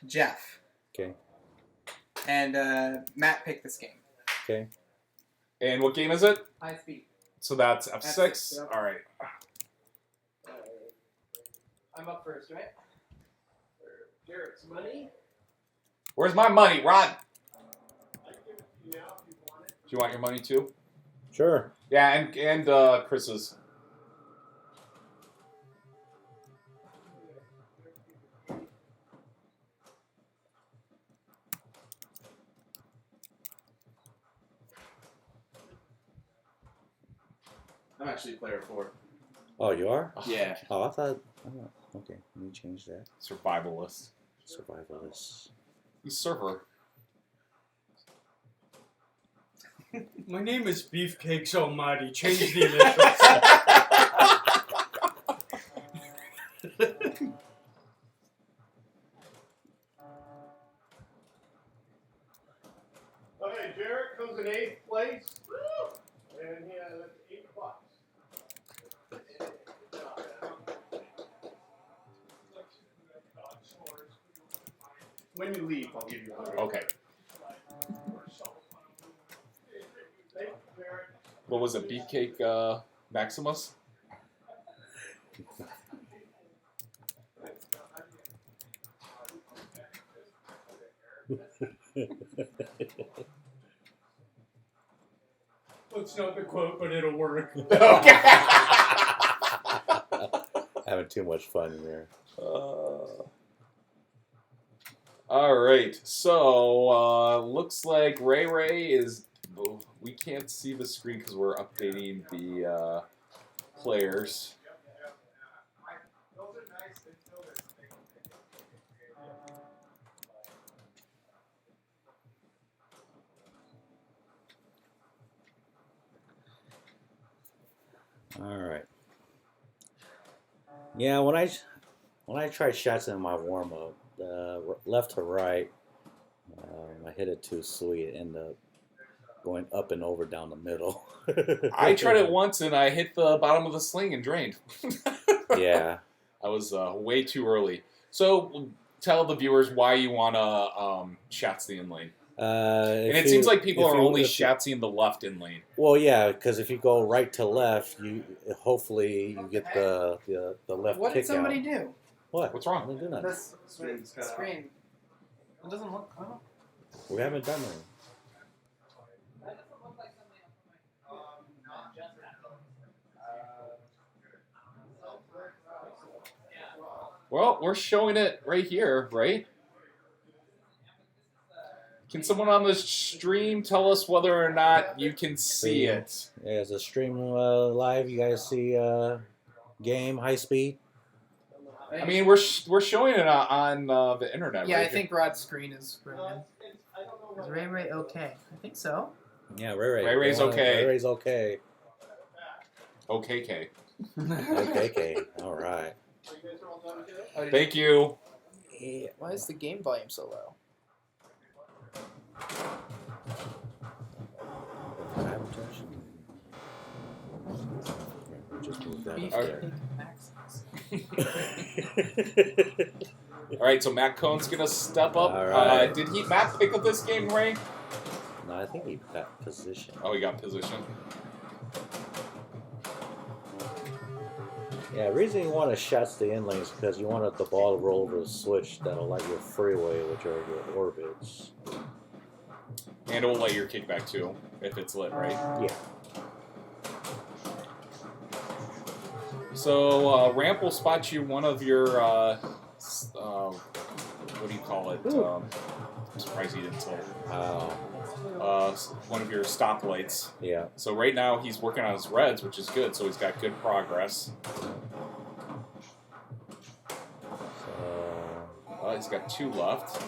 Jeff. Okay. And Matt picked this game. Okay. And what game is it? High speed. So that's F6. F6, yep. All right. I'm up first, right? Garrett's money. Where's my money, Rod? Do you want your money too? Sure. Yeah, and Chris's. I'm actually player 4. Oh, you are? Yeah. Oh, I thought. Oh, okay, let me change that. Survivalist. Survivalist. He's server. My name is Beefcakes Almighty. Change the initials. Okay, Jarrett comes in 8th place. And he has $8. When you leave, I'll give you $100. Okay. What was it? Beefcake Maximus? That's not the quote, but it'll work. Okay. Having too much fun in there. All right. So looks like Ray is. We can't see the screen because we're updating the players. All right. Yeah, when I tried shots in my warm up, left to right, I hit it too sweet. It ended up going up and over down the middle. I tried it once and I hit the bottom of the sling and drained. Yeah. I was way too early. So tell the viewers why you want to shots the in lane. And it seems like people are only shatsiing the left in lane. Well, yeah, because if you go right to left, hopefully you get the left What kick did somebody out. do? What? What's wrong? I didn't do nothing. This screen. It doesn't look. Oh. We haven't done anything. Well, we're showing it right here, right? Can someone on the stream tell us whether or not you can see it? Yeah, it's a stream live. You guys see game high speed? I mean, we're showing it on the internet. Yeah, right I think Rod's screen is broken. Is Ray Ray okay? I think so. Yeah, Ray Ray's okay. Ray Ray's okay. OKK. Okay. All right. Thank you. Yeah. Why is the game volume so low? Just move that Beef up there. All right, so Matt Cohn's gonna step up. All right. Did Matt pick up this game, Ray? No, I think he got position. Oh, he got position. Yeah, the reason you want to shots the in lane is because you want the ball to roll over the switch that'll light your freeway, which are your orbits. And it will light your kickback too, if it's lit, right? Yeah. So Ramp will spot you one of your, what do you call it? I'm surprised he didn't tell. One of your stoplights. Yeah. So right now he's working on his reds, which is good. So he's got good progress. He's got 2 left.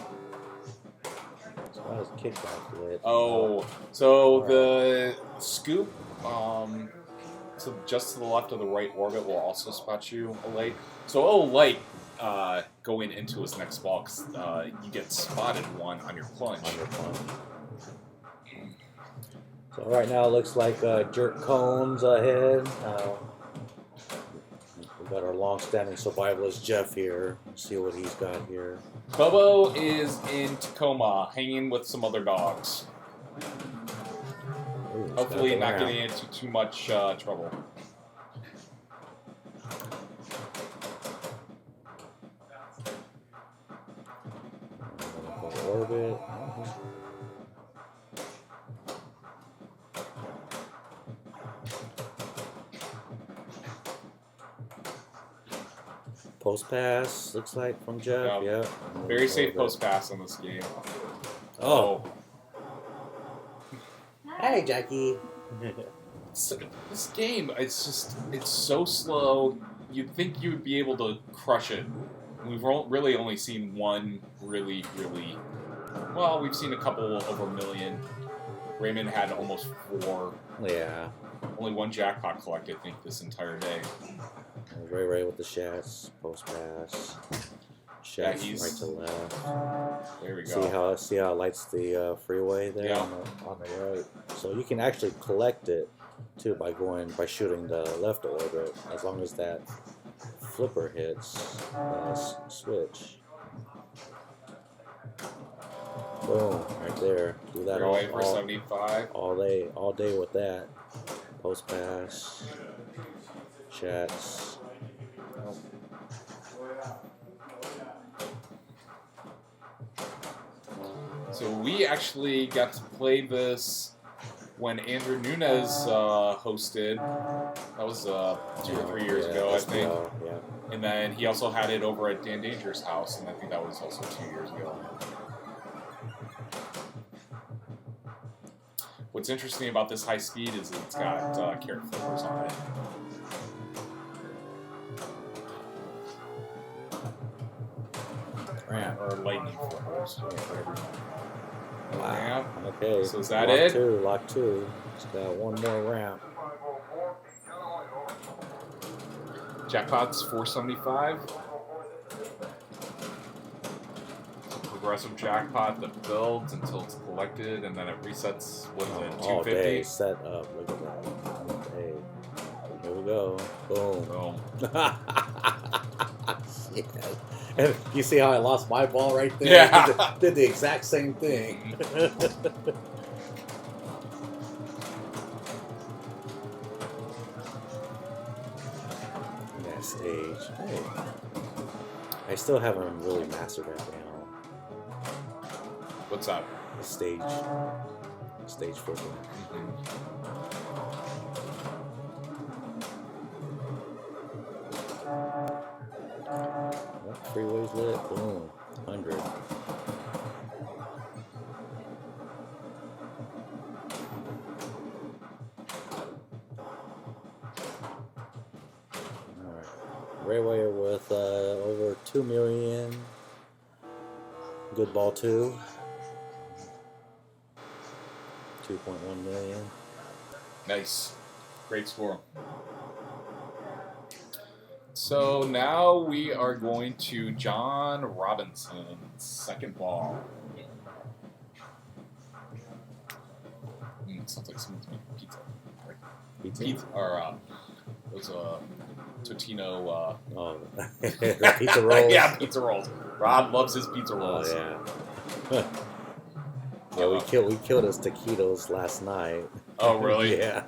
Why is kickback lit? Oh, so the scoop, so just to the left of the right orbit will also spot you a light. So it'll light going into his next ball because you get spotted one on your plunge. So right now it looks like Jerk Cohn's ahead. We've got our long-standing survivalist Jeff here. Let's see what he's got here. Bobo is in Tacoma, hanging with some other dogs. Ooh, Hopefully not getting into too much trouble. Orbit. Post pass, looks like, from Jeff. Yeah. Very safe post pass in this game. Oh. Hey, Jackie. So, this game, it's so slow. You'd think you would be able to crush it. We've really only seen one really, well, we've seen a couple over a million. Raymond had almost 4. Yeah. Only 1 jackpot collect, I think, this entire day. Ray with the shots, post pass. Shots he's- right to left. There we go. See how it lights the freeway there Yeah. on the right. So you can actually collect it too by shooting the left orbit as long as that flipper hits the switch. Boom, right there. Do that They're away for 75. all day with that. Post pass, shots. So we actually got to play this when Andrew Nunes hosted. That was 2 or 3 years ago, I think. Yeah. And then he also had it over at Dan Danger's house, and I think that was also 2 years ago. What's interesting about this high speed is it's got carrot flippers on it. Ramp. Or lightning flippers. Wow. Ramp. Okay. So is that it? Lock 2. It's got one more ramp. Jackpot's 475. Progressive jackpot that builds until it's collected, and then it resets. What is it? 250. All day set up. Look at that. Hey, here we go. Boom. Boom. Yes. And you see how I lost my ball right there? Yeah. Did the exact same thing. That stage. Hey. I still haven't really mastered that now. What's up? The stage flipping. Yep, freeway's lit. Boom. 100. Alright. Railway with over 2 million. Good ball 2. 2.1 million. Nice. Great score. So now we are going to John Robinson's second ball. Sounds like someone's making pizza. Right? Pizza? Or, it was a Totino. Oh, the pizza rolls. Yeah, pizza rolls. Rob loves his pizza rolls. Oh, yeah. Yeah, we killed his taquitos last night. Oh, really? Yeah.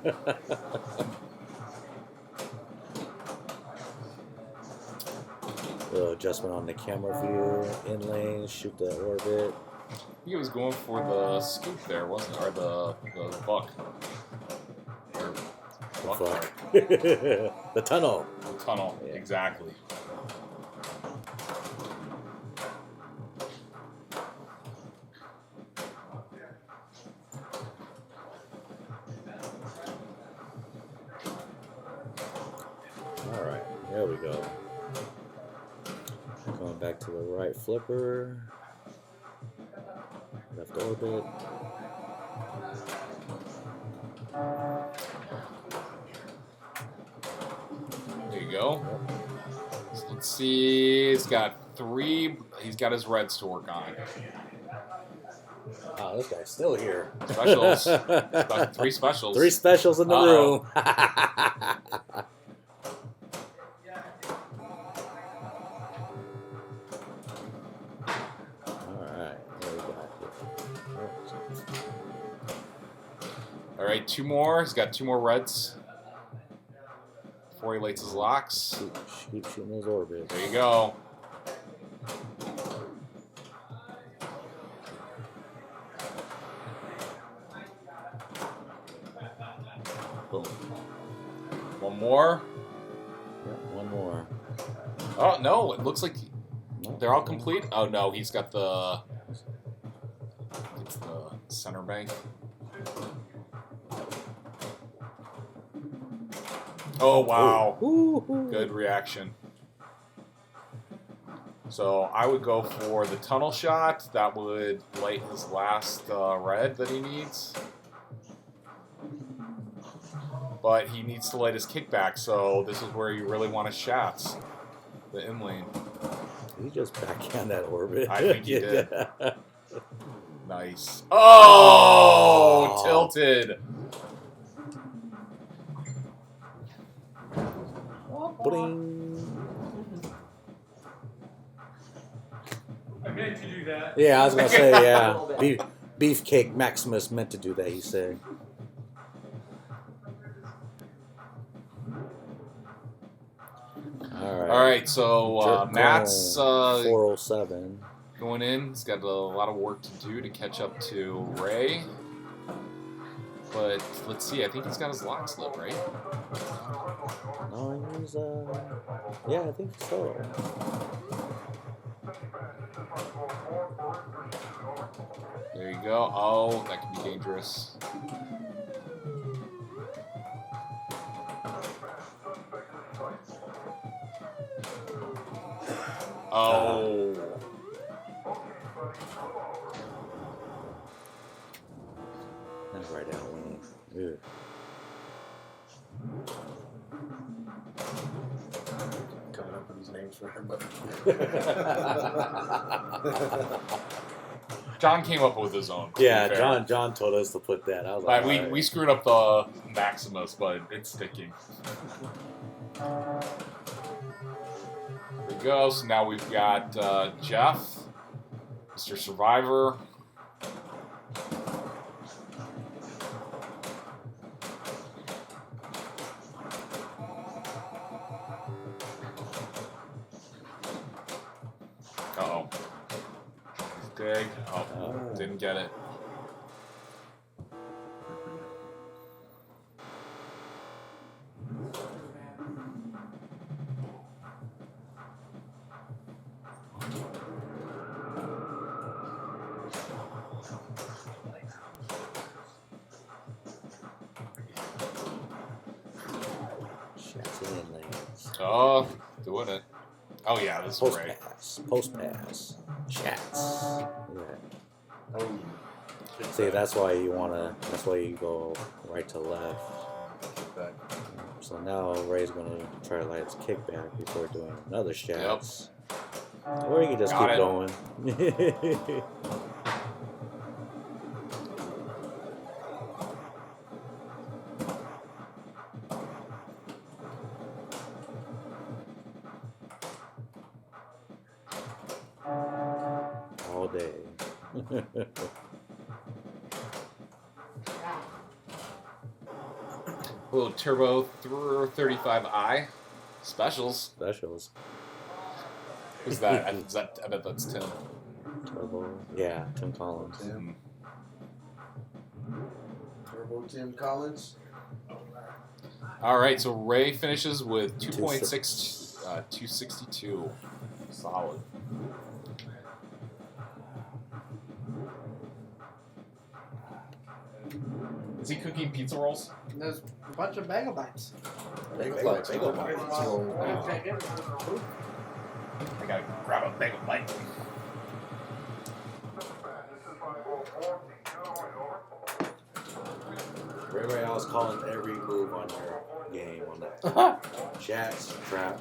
Little adjustment on the camera view, in lane, shoot the orbit. I think he was going for the scoop there, wasn't it? Or the buck. Or buck. Fuck. The tunnel. The tunnel, Yeah. exactly. Alright, there we go. Going back to the right flipper. Left orbit. There you go. So let's see. He's got his reds to work on. Oh, this guy's still here. Specials. About 3 specials. 3 specials in the room. Alright, what we got here? Alright, 2 more. He's got 2 more reds. Before he lights his locks. Shooting those orbits. There you go. Boom. 1 more. Yep, 1 more. Oh, no. It looks like No. they're all complete. Oh, no. He's got the... It's the center bank. Oh, wow. Ooh. Good reaction. So I would go for the tunnel shot. That would light his last red that he needs. But he needs to light his kickback, so this is where you really want his shots. The in lane. Did he just backhand that orbit? I think he did. Nice. Oh, tilted. Bling. I meant to do that. Yeah, I was gonna say, yeah. Beefcake Maximus meant to do that, he said. Alright, so Matt's 407. going in. He's got a lot of work to do to catch up to Ray. But let's see, I think he's got his lock slip, right? No, he's yeah, I think so. There you go. Oh, that could be dangerous. Oh. That's right out winning. Ew. for him, but John came up with his own. to be Yeah, fair. John told us to put that. I was But like, we, all right. we screwed up the Maximus, but it's sticking. There we go. So now we've got Jeff, Mr. Survivor. Uh-oh. Dig. Oh, didn't get it. Shots in lanes. Oh, doing it. Oh yeah, this is Post great. pass. Post pass. Shots. Yeah. oh, See, that's why you wanna. That's why you go right to left. back. So now Ray's gonna try to light his kickback before doing another shots. Or you can just Got keep it. going. All day. Little Turbo 35i specials. Specials. Who's that? I bet that's Tim. Turbo. Yeah, Tim Collins. Tim. Turbo Tim Collins. All right, so Ray finishes with 2.6, 262. Solid. Is he cooking pizza rolls? There's a bunch of bagel bites. Bagel bites. Bagel bites. So, I gotta grab a bagel bite. Ray I was calling every move on your game on that. Chats, trap,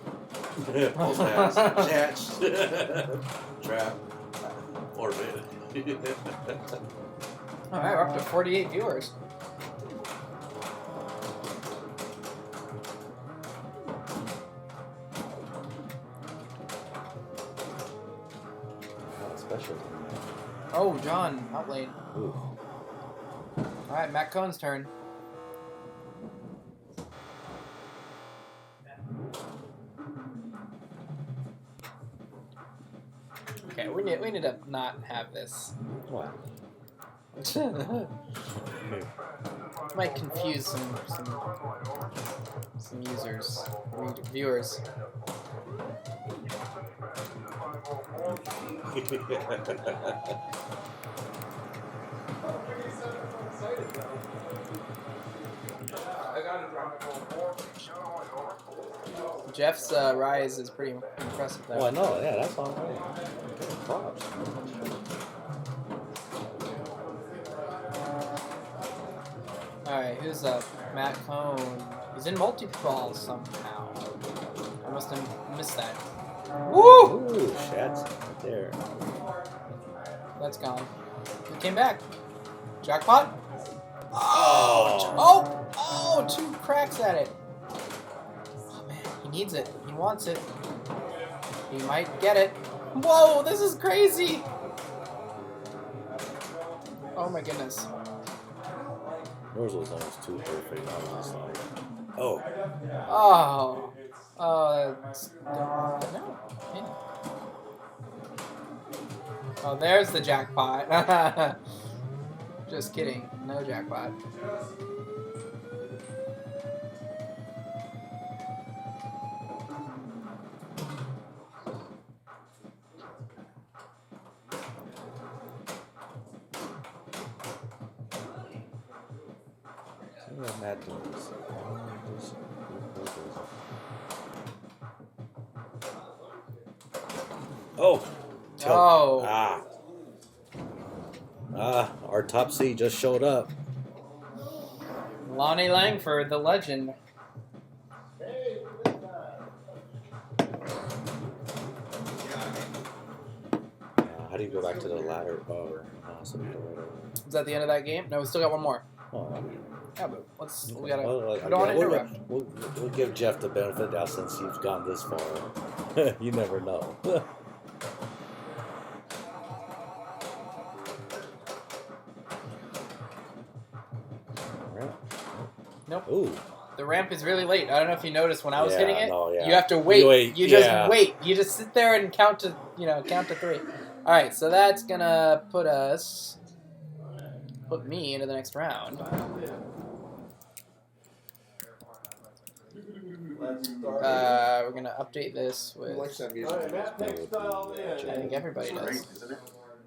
post pass, chats, trap, orbit. All right, we're up to 48 viewers. Special. Oh, John, out late. Ooh. All right, Matt Cohen's turn. Okay, we need to not have this. Wow. Might confuse some users, viewers. Jeff's rise is pretty impressive there. Oh, I know. Yeah, that's all right. Props. Alright, who's up? Matt Cohn. He's in multi-ball somehow. I must have missed that. Woo! Ooh, shots right there. That's gone. He came back. Jackpot? Oh! Oh, 2 cracks at it. Oh man, he needs it. He wants it. He might get it. Whoa, this is crazy! Oh my goodness. Yours was almost too perfect. I was just like, oh. Oh. Oh, that's gone. No. Yeah. Oh, there's the jackpot. Just kidding. No jackpot. See what Matt does. Oh! Oh. Our top seed just showed up. Lonnie Langford, the legend. how do you go back to the ladder? Oh, so we go right over. Is that the end of that game? No, we still got one more. Oh, Yeah, but we gotta. well, I don't want to interrupt. we'll give Jeff the benefit of the doubt since he's gone this far. You never know. Nope. Ooh. The ramp is really late. I don't know if you noticed when I was Yeah, hitting it. no, yeah. You have to wait. You just yeah. wait. You just sit there and count to 3. All right, so that's gonna put me into the next round. We're gonna update this Who with. likes that music? I think everybody It's great, does. isn't it?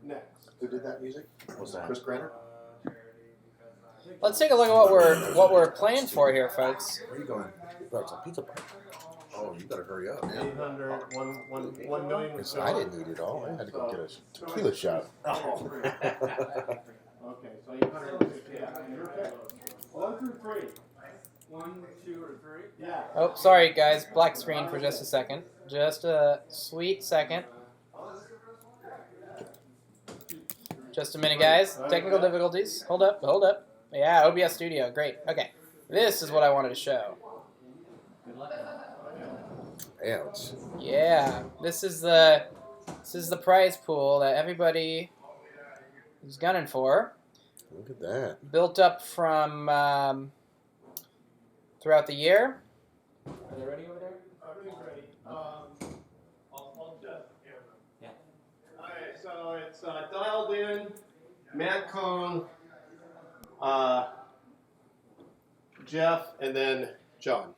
Next. Who did that music? What's that? Chris Granner? Let's take a look at what we're playing for here, folks. Where are you going? Brought some pizza pie. Oh, you better hurry up, man. 800, 1 million. Because I didn't eat it all. I had to go get a tequila shot. Oh. Okay, so 850. Yeah, you're okay. 1 through 3. 1, 2, or 3? Yeah. Oh, sorry guys, black screen for just a second. Just a sweet second. Just a minute, guys. Technical difficulties. Hold up, hold up. Yeah, OBS Studio, great. Okay, this is what I wanted to show. Ouch. Yeah, this is the prize pool that everybody is gunning for. Look at that. Built up from throughout the year. Are they ready over there? Everything's ready. I'll just. Yeah. Alright, so it's dialed in. Matt Cohn, Jeff, and then John.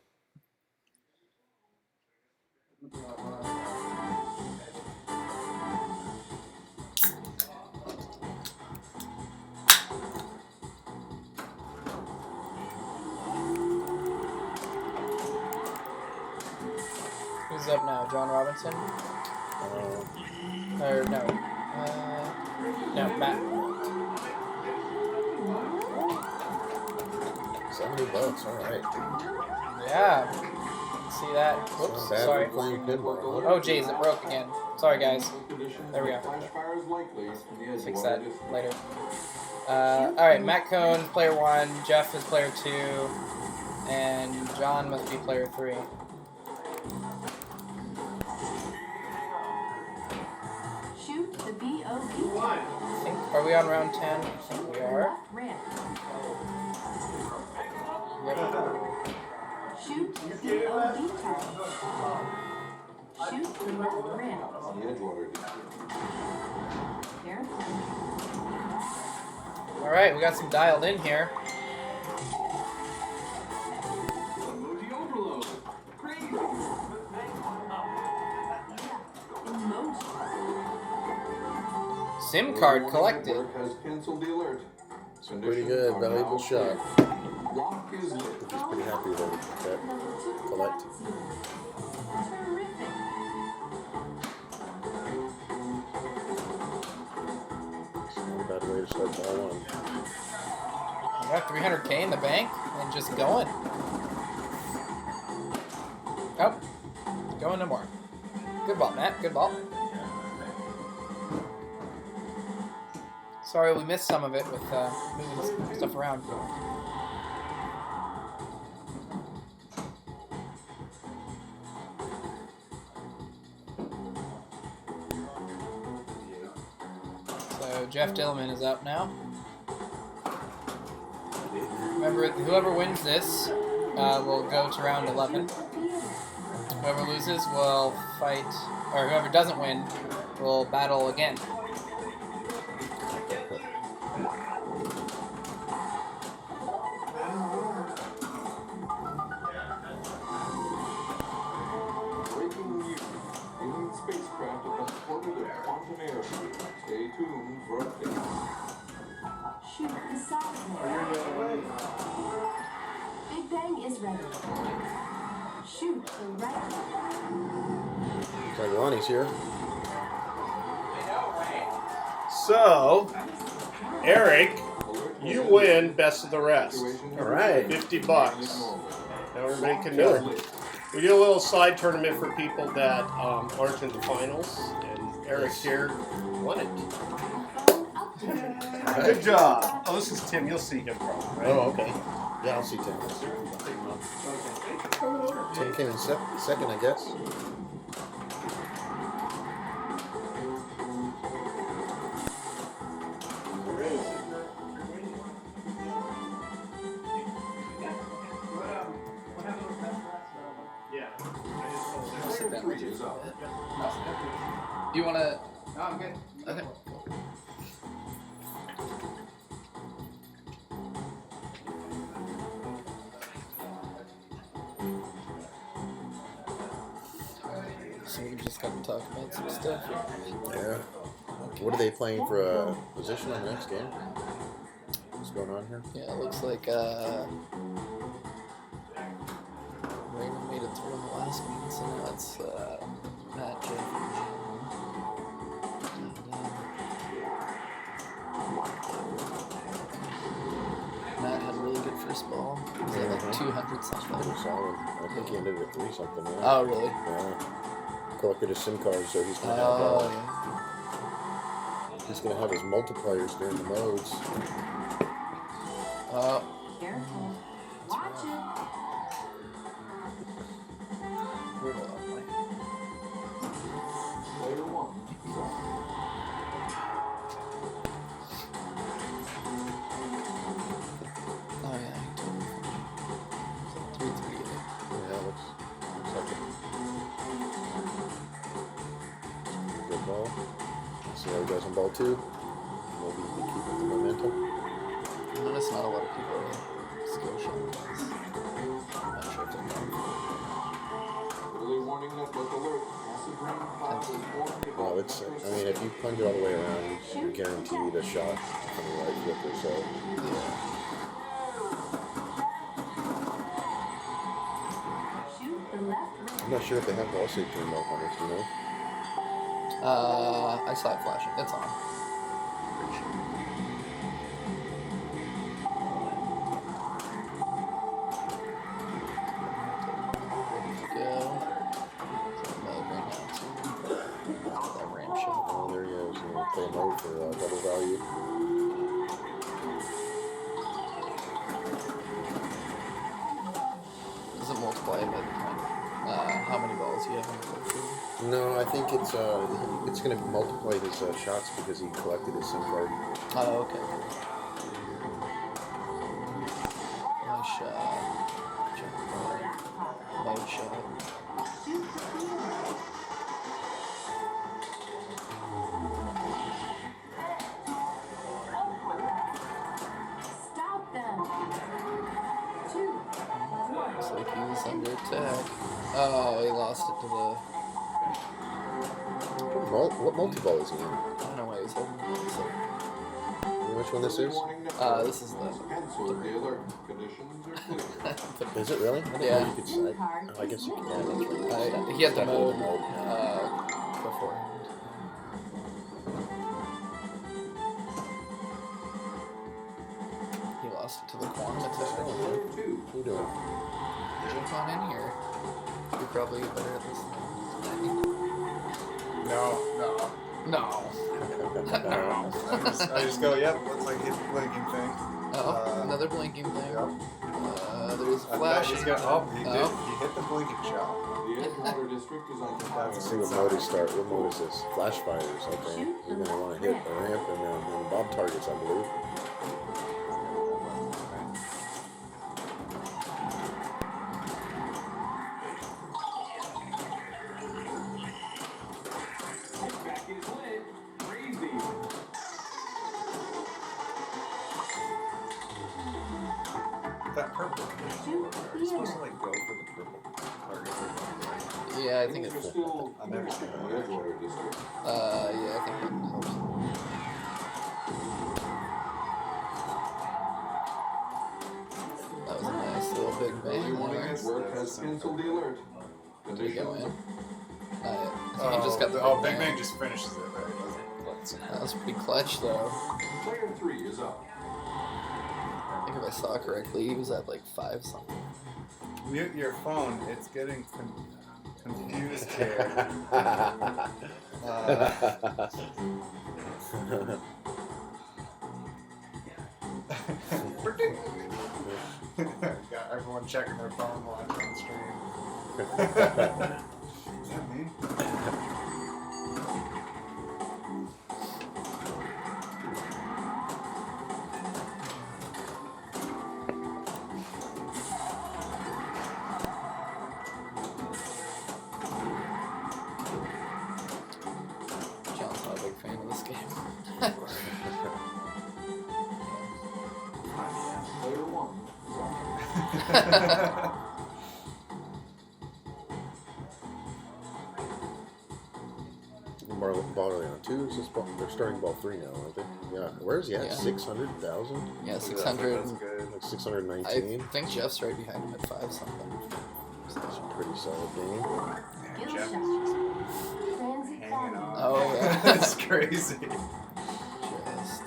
Who's up now? John Robinson? Or no? No, Matt. $70, all right. Yeah. See that? Whoops, Not bad sorry. for playing pinball. Oh, geez, it broke again. Sorry, guys. There we go. Flash fire is likely in the edge Fix of that our district. later. Alright, Matt Cohn, player 1, Jeff is player 2, and John must be player 3. Shoot the BOB. I think, are we on round 10? I think we are. Ramp. Yep. Shoot the BOB target. Shoot the left ramp. On the Edgewater district. Verify. Alright, we got some dialed in here. Emoji. SIM card collected. Network has canceled the alert. Pretty good, valuable shot. Lock is lit. He's pretty happy with that Number 2. collect. Terrific. Not a bad way to start ball one. We got 300K in the bank and just going. Oh, going no more. Good ball, Matt. Good ball. Sorry, we missed some of it with moving stuff around. So Jeff Dillman is up now. Remember, whoever wins this will go to round 11. Whoever loses will fight, or whoever doesn't win will battle again. Breaking news. Alien spacecraft has orbited a quantum airfield. Stay tuned for updates. Shoot the satellite. Big Bang is ready. Shoot the right. Looks like Lonnie's here. So, Eric, you win best of the rest. All right. $50. Now everybody can know. We do a little side tournament for people that aren't in the finals, and Eric here won it. Good job. Oh, this is Tim. You'll see him probably, right? Oh, okay. Yeah, I'll see Tim. Tim came in second, I guess. Sit down. You wanna? No, I'm good. Okay. So we just got to talk about some stuff. Yeah. What are they playing for a position on the next game? What's going on here? Yeah, it looks like Raymond made it through in the last one, so now it's Matt, Jeff, and Matt had a really good first ball. He had like 200 something. Pretty solid. I think he ended at 3 something. Yeah. Oh, really? Yeah. Collected his SIM card, so he's gonna Oh, have yeah. he's gonna have his multipliers during the modes. Oh, Careful. Watch it. we're all like, Player 1. oh yeah. 3-3. Yeah, looks like a good ball. Let's see how he does on ball 2. Maybe he can keep up the momentum. I noticed not a lot of people are skill shot guys. I'm not sure if they're known. Early warning network alert. Acid rain clouds is warning Well, it's, I mean, if you plunge it all the way around, you're guaranteed a shot from the right flipper, so. Shoot the left rim. I'm not sure if they have ball safety remote on this, you know? I saw it flashing. It's on. Pretty sure. Ready to go. So mode right now too. That ramp shot. Oh, there he is. You know, play mode for double value. Does it multiply by the time? How many balls you have on the board? No, I think it's going to multiply his shots because he collected his SIM card. Oh, okay. Nice shot. Jump ball. Mode shot. Shoot the clear. Stop them. 2. Looks like he was under attack. Oh, he lost it to the. What multi-ball is he in? I don't know why he was holding it. So, You know which one this is? warning network. this is the. Cancel the alert. Conditions are clear. Is it really? I didn't Yeah. know you could I guess you can. Yeah, that's right. He had the Definitely mode beforehand. He lost it to the quantum attack. Player 2. Who doing? Jump on in here. You're probably better at this than me. No. No. I just go, yep, looks like hit the blinking thing. Oh, another blinking thing. There's I bet flashing. he's got, he did. He hit the blinking shot. The Edgewater district is on fire. Let's see what mode he starts. What mode is this? Flash fires. Okay. You're going to want to hit the ramp and then bob targets, I believe. Back is lit. Crazy. That purple. Shoot You're supposed to clear. like go for the purple target. Yeah, I think Things it's. are still I've never seen in that the Edgewater district. Yeah, I think that helps. That was a nice little big Early bang warning there. network has canceled the alert. Did he go in? Conditions I think he just got the Big Bang just finishes it, right? That was pretty clutch, though. Player 3 is up. I think if I saw correctly, he was at like 5 something. Mute your phone. It's getting Confused chair. Got everyone checking their phone watching the stream. Is that me? John's not a big fan of this game. Player one. Ball on 2 is this ball? They're starting ball 3 now, aren't they? Yeah. Where's he at? Yeah. 600,000? Yeah, That's 600. good. Like I 619? think Jeff's right behind him at 5 something. That's a pretty solid game. Yeah, Skill Jeff shot. is just Transit hanging value. on. Oh, yeah. That's crazy. Just.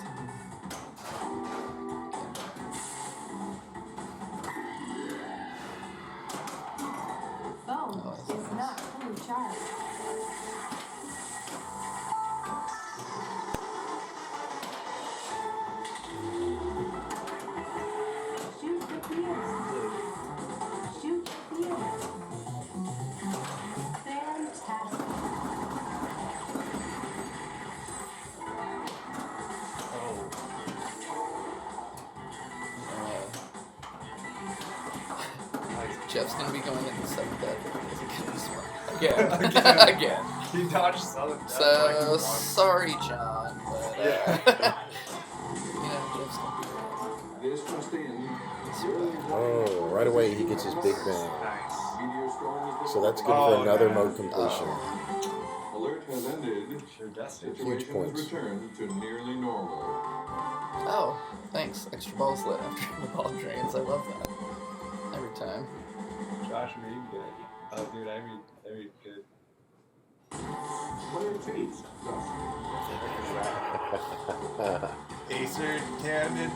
Phone is not fully charged. Shoot the field. Shoot the field. Fantastic. Jeff's gonna be going in the 7th bedroom. Again. Again. Again. He dodged sudden death So like once. sorry, John, but Yeah. Jeff's gonna This just in. be Oh, right away he gets his big bang. Nice. Meteor storm is So that's good Oh, for another man. mode completion. Alert has ended. Sure dusted. Huge Situation has points. returned to nearly normal. Oh, thanks. Extra balls lit after the ball drains. I love that. Every time. Josh, read good. Oh, dude, I read good. Player two. Acer candid.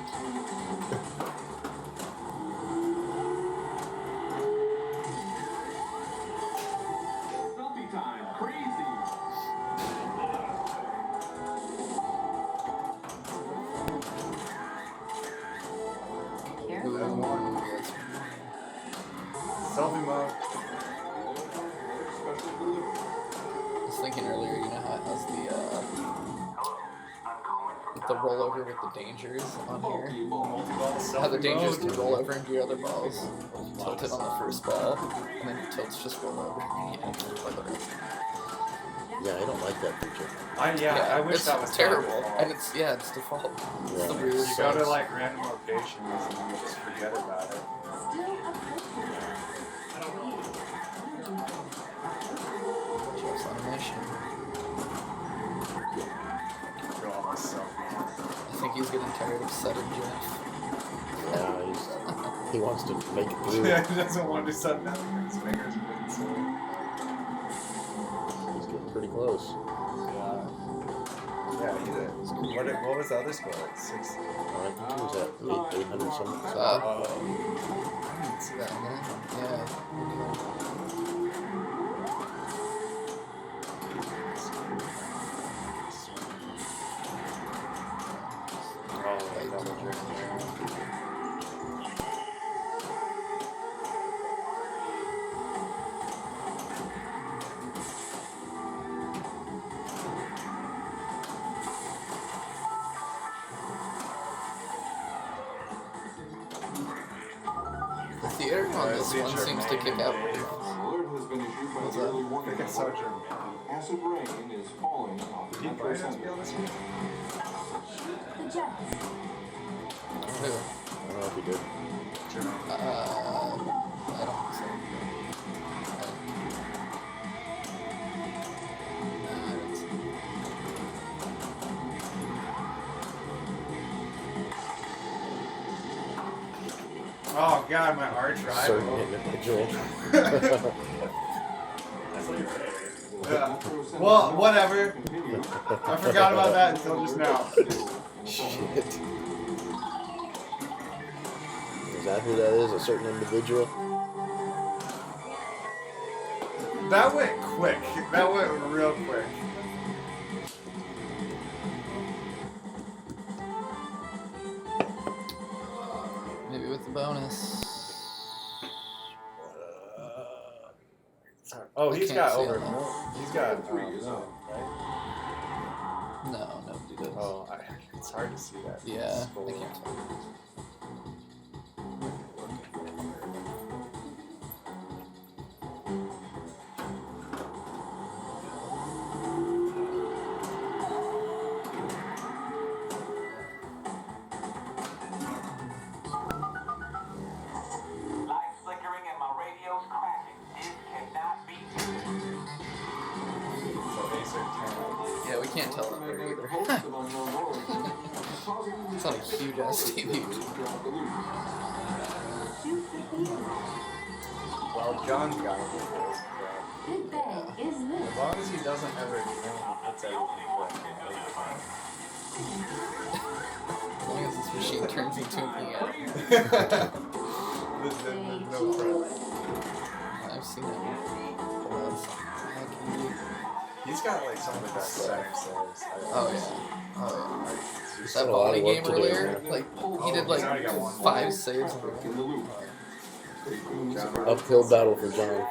Selfie time. Crazy. Careful. There's more. Selfie mode. Special delivery. I was thinking earlier, you know how it has the rollover with the dangers on here? Pokeball. How the dangers can roll over into your other balls. Tilt it on the first ball, and then tilts just roll over. Yeah, for the rest. Yeah, I don't like that feature. I wish it's that was terrible, default. and it's default. It's the Yeah. weirdest. You go to like random locations and you just forget about it. Still a person. Jeff's on a mission. Go on myself. I think he's getting tired of setting Jeff. Yeah, he wants to make it through. Yeah, he doesn't want to do something else. His fingers are getting sore. He's getting pretty close. Yeah, what was the other score? Like 6. I think he was at 800 something. I didn't see that one. Yeah. The theater on this one seems to kick out. Alert has been issued by What's the that? early I warning think it's so network. German. Acid rain is falling off the Did metro Players center. feel this one? The jet. Who? I don't know if he did. German. I don't think so. Oh god, my arch Certain rival. individual. Yeah. Well, whatever. I forgot about that until just now. Shit. Is that who that is? A certain individual? That went quick. That went real quick. Maybe with the bonus. Oh, I he's can't got see over. on that. He's got Three is no, up. right? No, nobody does. Oh, it's hard to see that. Yeah, Scroll. I can't tell. Lights flickering and my radio's crashing. It cannot be So ace or 10. Yeah, we can't tell that very either. It's not a huge ass TV. Shoot the theater. Well, John's got it. Big Bang is As this. long as he doesn't ever puts everything like it. As long as this machine turns into a piano. There's no prep. I've seen it. He's got like some of the best settings there. Oh yeah. Oh yeah. He's That got a lot volley of work game to do, earlier, man. like he Oh, did he's like already got one. 5 saves in a row. In the loop. Uphill battle for John.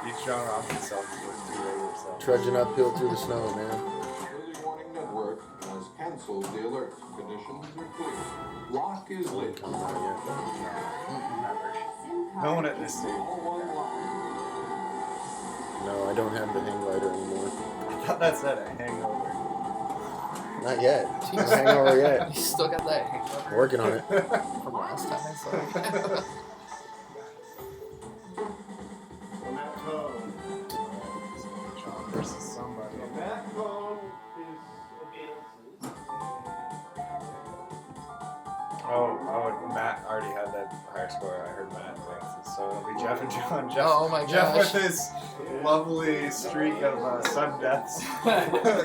Each John off himself with 2 regular cells. Trudging uphill through the snow, man. Early warning network has canceled the alert. Conditions are clear. Lock is lit. Come on, yeah. No one at this stage. All one line. No, I don't have the hang glider anymore. I thought that said a hangover. Not yet. No hangover yet. You still got that hangover Working on it. from last time I saw you. Matt Cone. John versus somebody. Matt Cone is Oh, Matt already had that higher score. I heard Matt advances. So it'll be Jeff and John. Jeff, Oh my Jeff gosh. with his lovely streak of sudden deaths.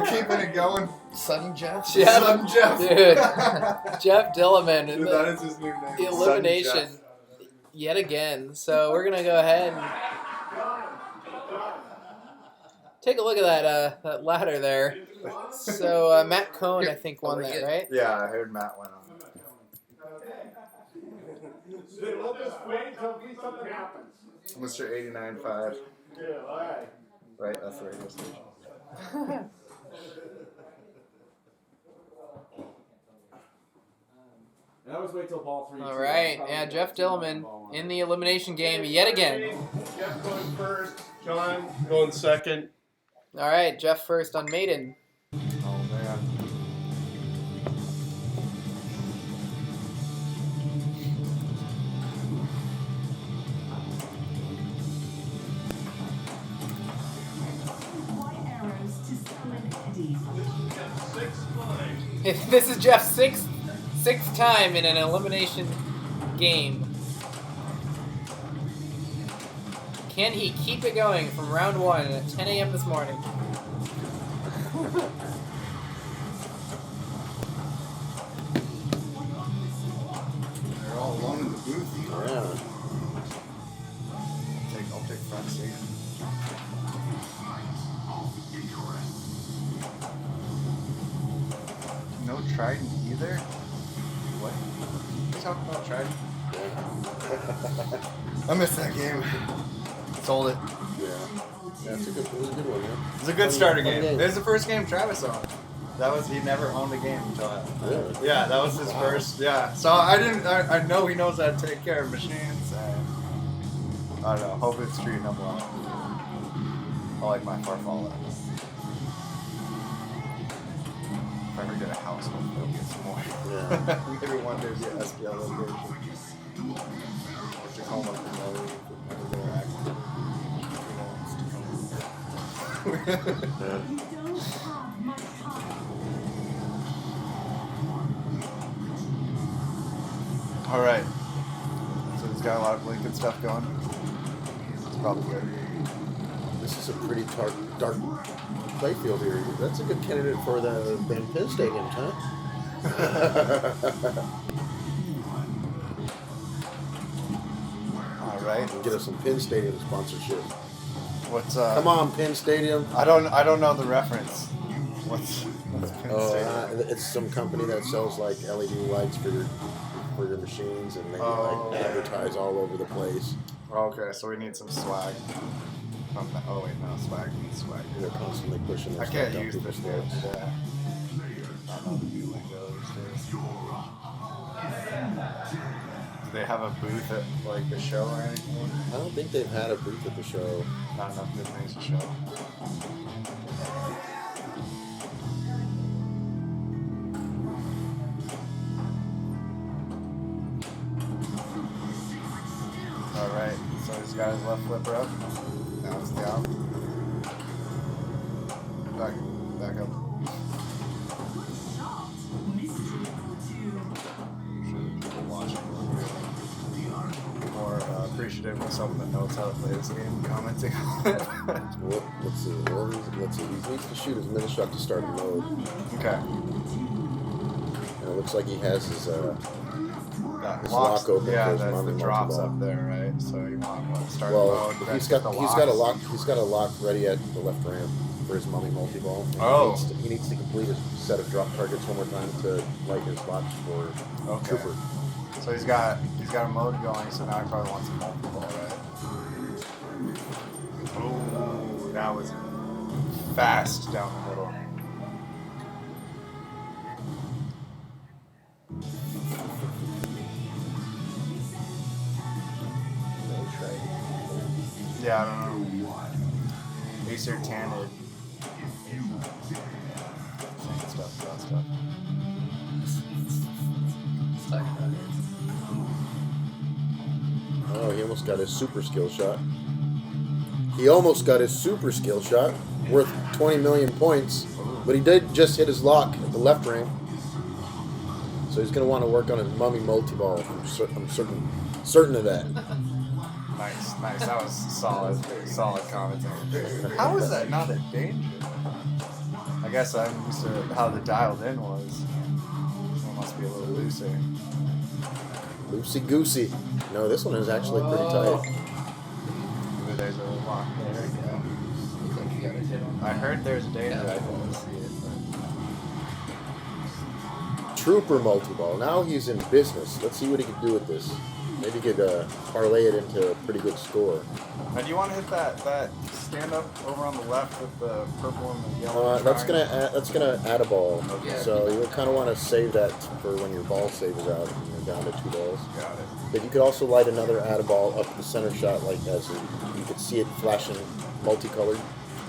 Keeping it going. Sudden Jeff? Son Jeff. Dude. Jeff Dillaman in Dude, that the is his new name. elimination Son Jeff. yet again. So we're going to go ahead and take a look at that ladder there. So Matt Cohn, I think, won that, right? Yeah, I heard Matt went on. We'll just wait until something happens. Mr. 89.5. Yeah, all right. Right, that's the radio station. And I always wait till ball 3. All right. Yeah, Jeff Dillaman in the elimination game yet again. Jeff going first. John going second. All right, Jeff first on Maiden. Oh, man. White arrows to summon Eddie. This is Jeff's sixth time in an elimination game. Can he keep it going from round 1 at 10 a.m. this morning? They're all alone in the booth. Yeah. I'll take front seat. No Trident either? What? You talking about Trident? I missed that game. Sold it. Yeah. That's a good, it was a good one, man. It's a good starter Fun game. game. There's the first game Travis owned. That was, he never owned a game until that. Really? Yeah, that was his Wow. first. Yeah. So I know he knows how to take care of machines. And I don't know. Hope it's treating him well. I like my Farfalla. If I ever get a house, hopefully I'll get some more. Yeah. Maybe one day be an SPL location. Or Tacoma for no reason. Never get an accident. Who wants Tacoma? Yeah. You don't have much time. All right. So he's got a lot of Lincoln stuff going. It's probably good. This is a pretty dark playfield here. That's a good candidate for the Ben Penn Stadium, huh? All right. Get us some Penn Stadium sponsorship. What's Come on, Pin Stadium. I don't know the reference. What's Pin Oh, Stadium? it's some company that sells like LED lights for your machines, and they like advertise all over the place. Okay, so we need some swag. Oh wait, no, swag means swag. They're constantly pushing I their can't stuff down use people's this throats. dude. I don't know the new lingo these days. Do they have a booth at like the show or anything? I don't think they've had a booth at the show. Not enough good things to show. Alright, so he's got his left flipper up. Now it's down. Back up. Should people watching more appreciative of someone that knows how to play this game commenting on it? Well, let's see. Let's see. He needs to shoot his mini shot to start the mode. Okay. And it looks like he has his That lock open yeah, for his that's mommy the drops multi-ball. up there, right? So you want to start Well, the mode. he's got a lock. he's got a lock ready at the left ramp for his mummy multi-ball. And Oh. he needs to complete his set of drop targets one more time to light his locks for Okay. Trooper. So he's got a mode going. So now he probably wants a multi-ball, right? Oh, that was fast down the middle. Yeah, I don't know. Acer Tanid. Saying stuff about stuff. Oh, he almost got his super skill shot. He almost got his super skill shot, worth 20 million points, but he did just hit his lock at the left ramp. So he's going to want to work on his mummy multi-ball. I'm certain of that. Nice. That was solid commentary. How is that not a danger? I guess I'm used to how the dialed in was. It must be a little looser. Loosey goosey. No, this one is actually pretty tight. Maybe there's a lock there. Yeah. I heard there's a danger. I didn't see it. Trooper multi-ball. Now he's in business. Let's see what he can do with this. Maybe he could parlay it into a pretty good score. Now, do you want to hit that stand up over on the left with the purple and the yellow? That's gonna add a ball. Okay. So you'll kind of want to save that for when your ball save is out and you're down to 2 balls. Got it. But you could also light another add a ball up the center shot, like as you could see it flashing multicolored.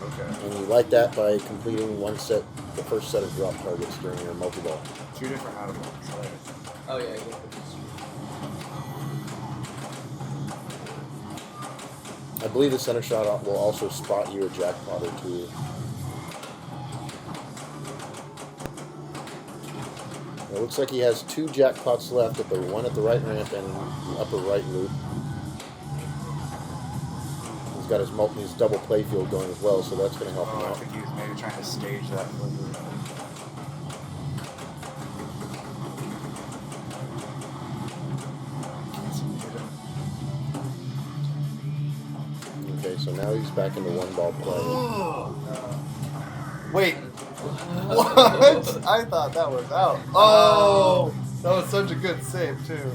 Okay. And you light that by completing the first set of drop targets during your multi-ball. 2 different out of ones. Right. Oh yeah. I believe the center shot will also spot you a jackpot or two. It looks like he has 2 jackpots left, one at the right ramp and the upper right loop. He's got his double playfield going as well, so that's going to help him I out. think he was maybe trying to stage that flipper. Okay, so now he's back into 1-ball play. Wait. What? I thought that was out. Oh, that was such a good save too.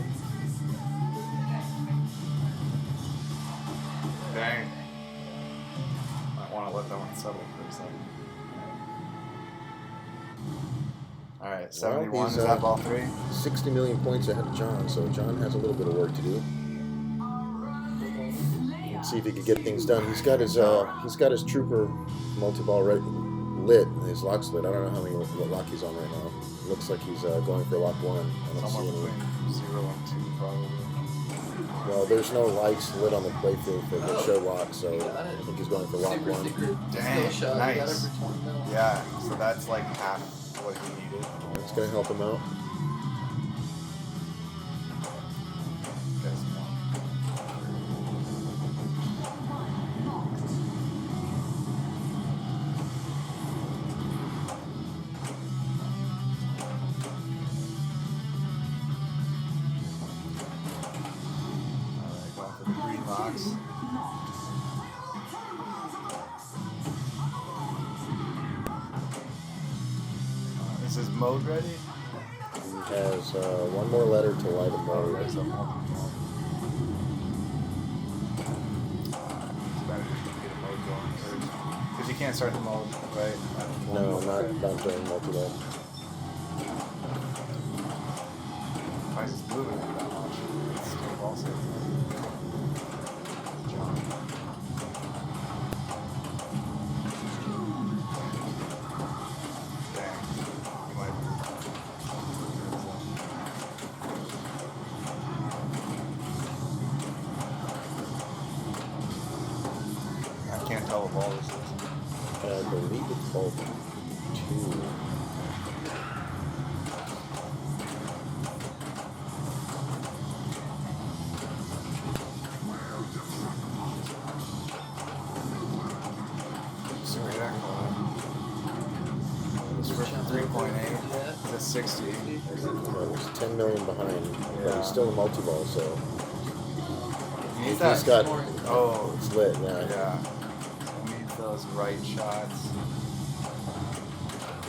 Dang. Might want to let that one settle for a second. All right, 71 he's, is that ball 3? 60 million points ahead of John, so John has a little bit of work to do. Let's see if he could get things done. He's got his Trooper multi-ball lit. His lock's lit. I don't know what lock he's on right now. Looks like he's going for lock 1. I don't Somewhere see any. between 0 and 2 probably. Well, there's no lights lit on the playfield for the show lock, so I think he's going for lock 1. Dang, nice. Yeah, so that's like half what he needed. That's going to help him out. Guess one. Alright, going for the green box. Is his mode ready? He has one more letter to light a mode. There's a multi-mode. It's better just to get a mode going first. Because you can't start the mode, right? No, not during multi-mode. Why is this moving like that much? It's still ball safe. John. Dang. You might be. I can't tell what ball this is. I believe it's called 2. Sorry, that it's for 3.8 to 60. He's 10 million behind, but Yeah. he's still a multi-ball, so You need he's that. got Oh, it's lit. Yeah. yeah. You need those right shots.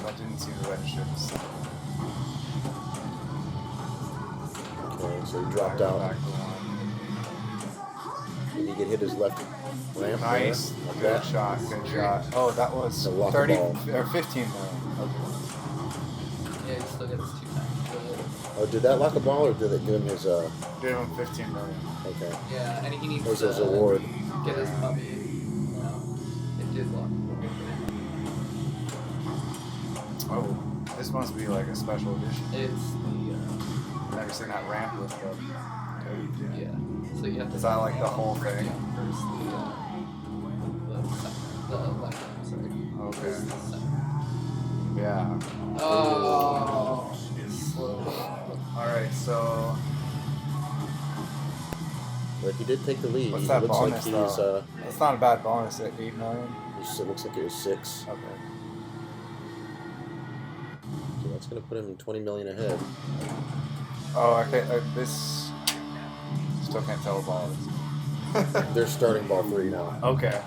That didn't seem to register. Okay, so he dropped Back out. to one. Did he get hit his left ramp? Nice. there? Like Good that? shot. Good shot. Oh, that was The lock 30 ball. or 15 million. Yeah, he still gets 2 times. Oh, did that lock a ball or did it give him his Give him 15 million. okay. Yeah, and he needs This to was award. get his puppy. It did lock. Oh, this must be like a special edition. It's the Never seen that ramp with the. yeah. So you have to. Is that like the whole thing? First the left arm, sorry. Okay. First the center. Yeah. Oh, slow. Alright, so. But he did take the lead. What's He that looks bonus like he's though? That's not a bad bonus at 8 million. it looks like it was 6. Okay. So that's gonna put him in 20 million ahead. Oh, okay. This. Still can't tell what ball it is. They're starting ball 3 now. Okay.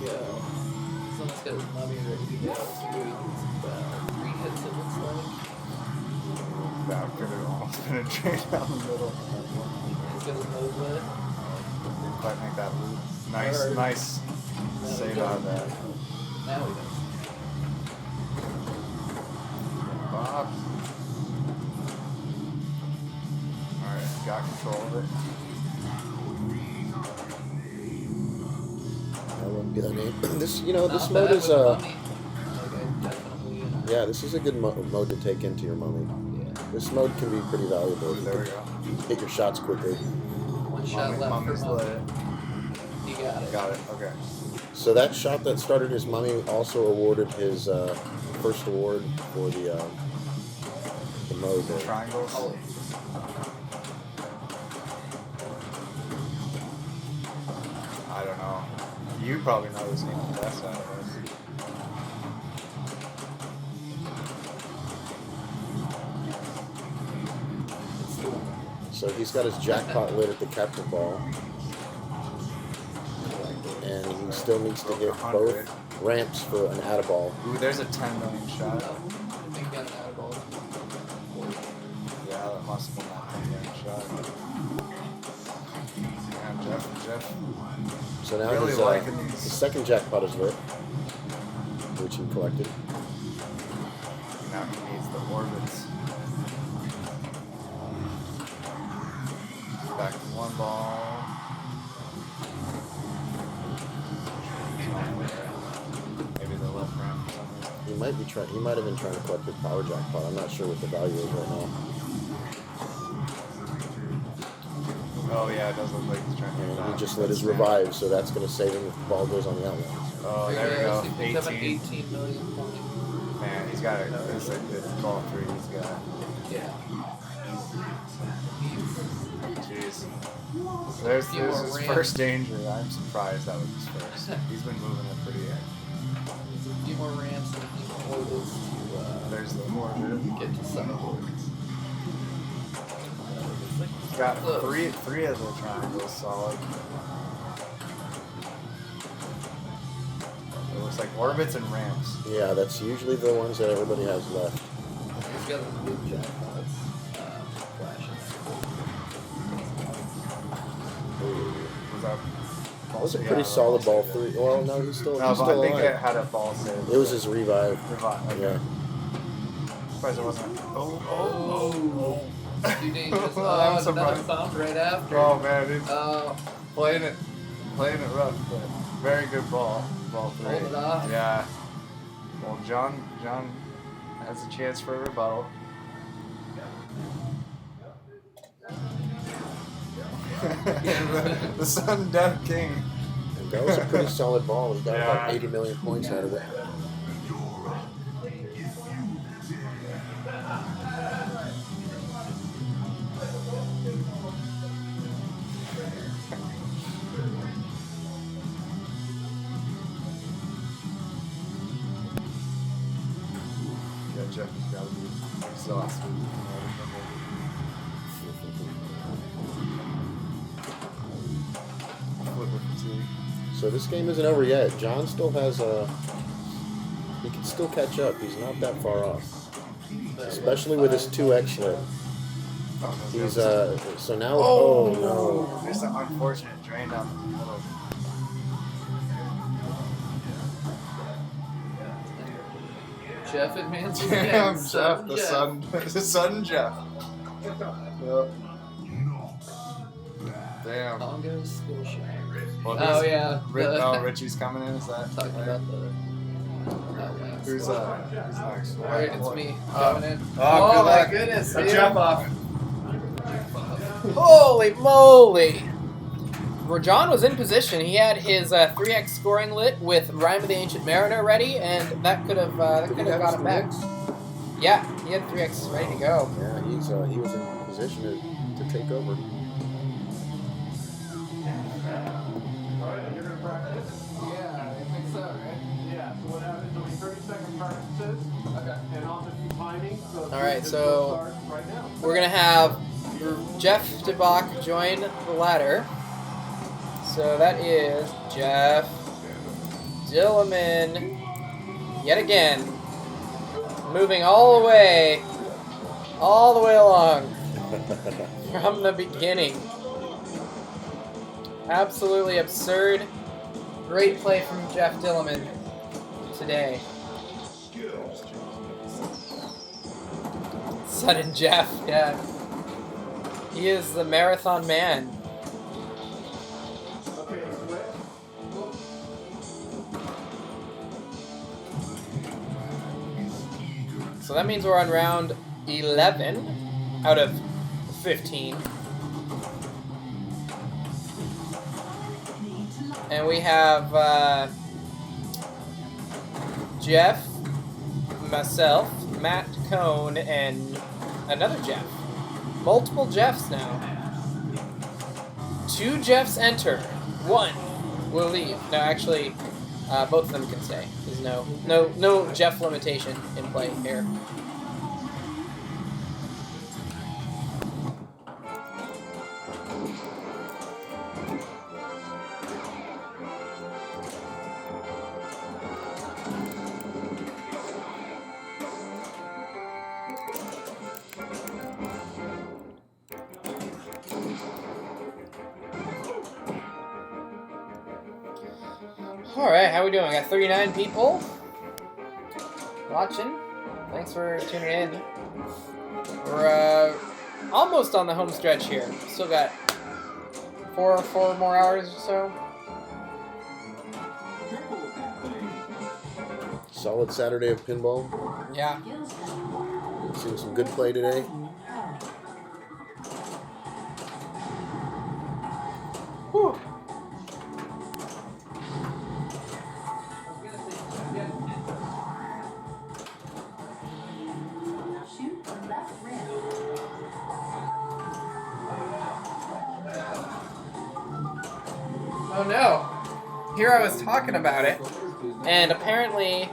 Yeah. Someone's got his money ready to go. So he needs 3 hits, it looks like. That could have almost been a trade down the middle. He's got his nose lit. Didn't quite make that loop. Nice, Or- nice No, save he on doesn't. that. Now he does. Bob. Alright, got control of it. I won't get that name. This, you know, this Not mode bad is with money. Okay, definitely. yeah, this is a good mode to take into your mummy. Yeah. This mode can be pretty valuable. You There we can go. hit your shots quickly. One shot left Mummy's for lit. Mummy. You got it. Got it, okay. So that shot that started his mummy also awarded his first award for the mode there. Triangles. Oh, I don't know. You probably know this game the best out of us. So he's got his jackpot lit at the capture ball. And he still needs to hit both ramps for an add ball. Ooh, there's a 10 million shot. I think he got an out ball. Yeah, that must have been that 10 million shot. Yeah, Jeff. So now Really his, liking his these. second jackpot is lit, which he collected. Now he needs the orbits. Back to one ball. Maybe the left ramp or something. He might be trying. He might have been trying to collect his power jackpot. I'm not sure what the value is right now. Oh yeah, it does look like he's trying to do And he that. just lit his revive, so that's going to save him if the ball goes on the outlines. Oh, there we go. So he picks up an 18. 18 million point. Man, he's got it. It's ball 3 he's got. Yeah. Jeez. There's Few more his ramps. first danger. I'm surprised that was his first. He's been moving it pretty. There's a few more ramps and a few more orbits to There's the orbit. get to sideboards. He's got three of the triangles solid. Looks like orbits and ramps. Yeah, that's usually the ones that everybody has left. He's got the blue jackpots flashing. Was that? That was a pretty solid ball 3. Well, no, he's still, No, he's but still I think it alive. had a ball save. It was his revive. Okay. Yeah. Surprised it wasn't. Oh. Too dangerous. I'm Another surprised. bump right after. Oh man, dude. Oh, Playing it rough, but very good ball. Ball 3. hold it off. Yeah. Well, John has a chance for a rebuttal. the Sun Death King. That was a pretty solid ball. He got Yeah. about 80 million points out of it. Yeah, Jeff has got to be exhausted. Flipper fatigue. So this game isn't over yet. John still has a. He can still catch up. He's not that far off, especially with his 2x slip. He's so now. Oh, no! There's an unfortunate drain down the middle. Jeff advances Damn, again. Jeff, the sun Jeff. Yep. Damn. Congo skill shot. Well, Oh yeah. Richie's coming in. Is that Talking right? about the. Who's next? All right, it's me Oh. coming in. Oh, good my luck. goodness, A dude. jump off. Holy moly! Where John was in position, he had his 3x scoring lit with Rhyme of the Ancient Mariner ready, and that could have got him back. Yeah, he had 3x ready to go. Yeah, he was in position to take over. You're gonna practice? Yeah, I think so, right? Yeah. So what happens? There'll be 30-second practices, Okay. and I'll just be timing. So All right, this so will start right now. we're gonna have Jeff DeBach join the ladder. So that is Jeff Dillerman yet again, moving all the way along from the beginning. Absolutely absurd. Great play from Jeff Dillerman today. Sudden Jeff, yeah. He is the marathon man. Okay, switch. So that means we're on round 11 out of 15. And we have Jeff, myself, Matt Cohn, and another Jeff. Multiple Jeffs now. 2 Jeffs enter. 1 will leave. No, actually, both of them can stay. There's no Jeff limitation in play here. Alright, how we doing? I got 39 people watching. Thanks for tuning in. We're almost on the home stretch here. Still got four more hours or so. Solid Saturday of pinball. Yeah. Seeing some good play today. Whew. Shoot the left rim. Oh no. Here I was talking about it, and apparently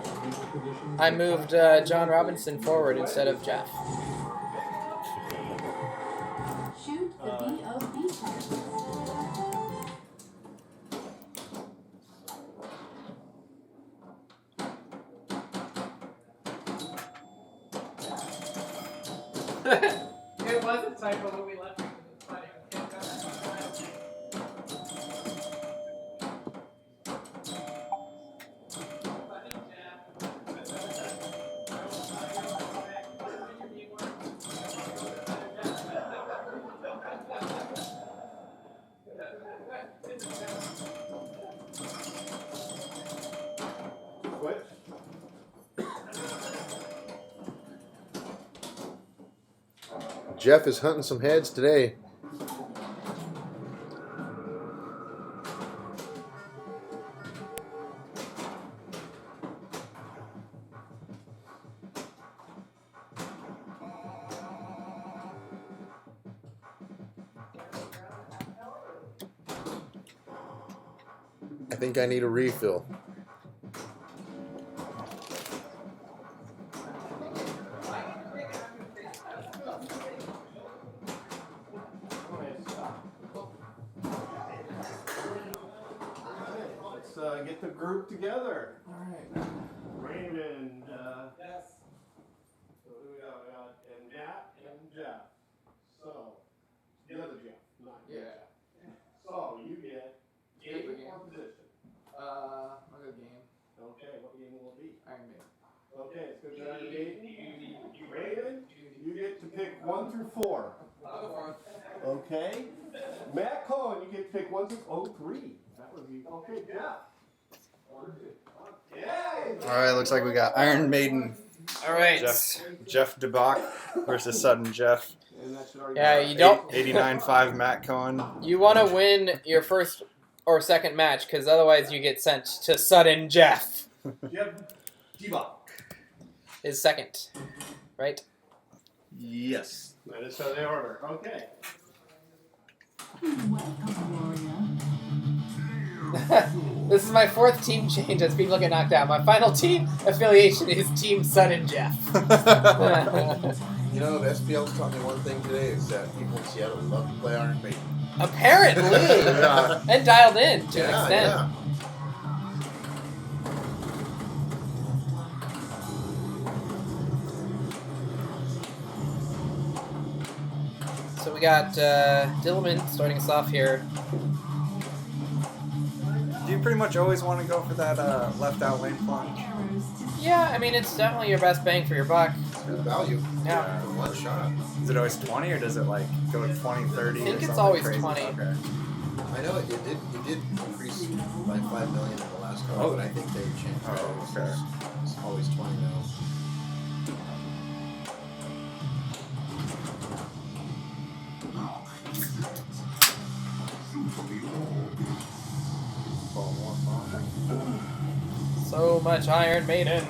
I moved John Robinson forward instead of Jeff. Shoot the BOB test. It was a typo when we left. It's funny. Switch. Jeff is hunting some heads today. I think I need a refill. Let's get the group together. Alright. Raymond, yes. So who we got? We got and Matt and Jeff. So the other Jeff, not your Jeff. So you get game or position. I'll go game. Okay, what game will it be? Iron Maiden. Okay, it's going to be Iron Maiden. Raymond, you get to pick 1 through 4. I'll go for it. Okay. Matt Cohen, you get to pick 1 through 3. That would be okay, Jeff. Yay! Alright, looks like we got Iron Maiden. Alright. Jeff DeBach versus Sudden Jeff. And that should already Yeah, be you don't. 89.5 Matt Cohen. You want to win your first or second match, because otherwise you get sent to Sudden Jeff. Jeff DeBach. Is second, right? Yes. That is how they order. Okay. This is my fourth team change as people get knocked out. My final team affiliation is Team Sudden Jeff. You know, the SPL's taught me one thing today is that people in Seattle love to play Iron Maiden. Apparently. Yeah. And dialed in to an Yeah, extent. yeah. So we got Dillman starting us off here. Do you pretty much always want to go for that left out lane plunge? Yeah, I mean, it's definitely your best bang for your buck. Good value. Yeah. For one shot. Is it always 20 or does it like go to 20, 30? I think or it's something always crazy? 20. Okay. I know it did increase by 5 million in the last card, Oh. but I think they changed it. Oh, okay. It's always 20 now. So much Iron Maiden.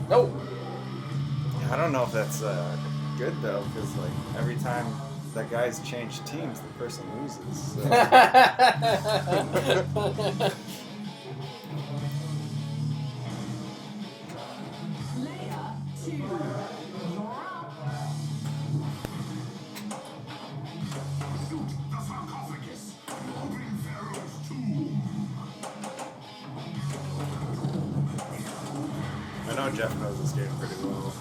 No. I don't know if that's good though, because like every time that guy's changed teams, the person loses. So. I know Jeff knows this game pretty well.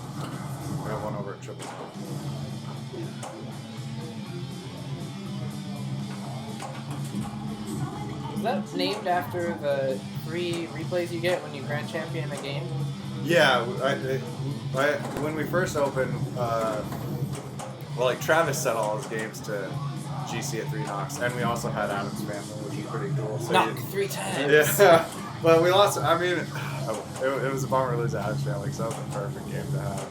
We have one over at Triple. Is that named after the free replays you get when you grand champion a game? Yeah, when we first opened, well, like Travis set all his games to GC at 3 knocks, and we also had Adam's family, which is pretty cool. So Knock 3 times. Yeah, but we lost. I mean, it was a bummer to lose Adam's family, so that was a perfect game to have.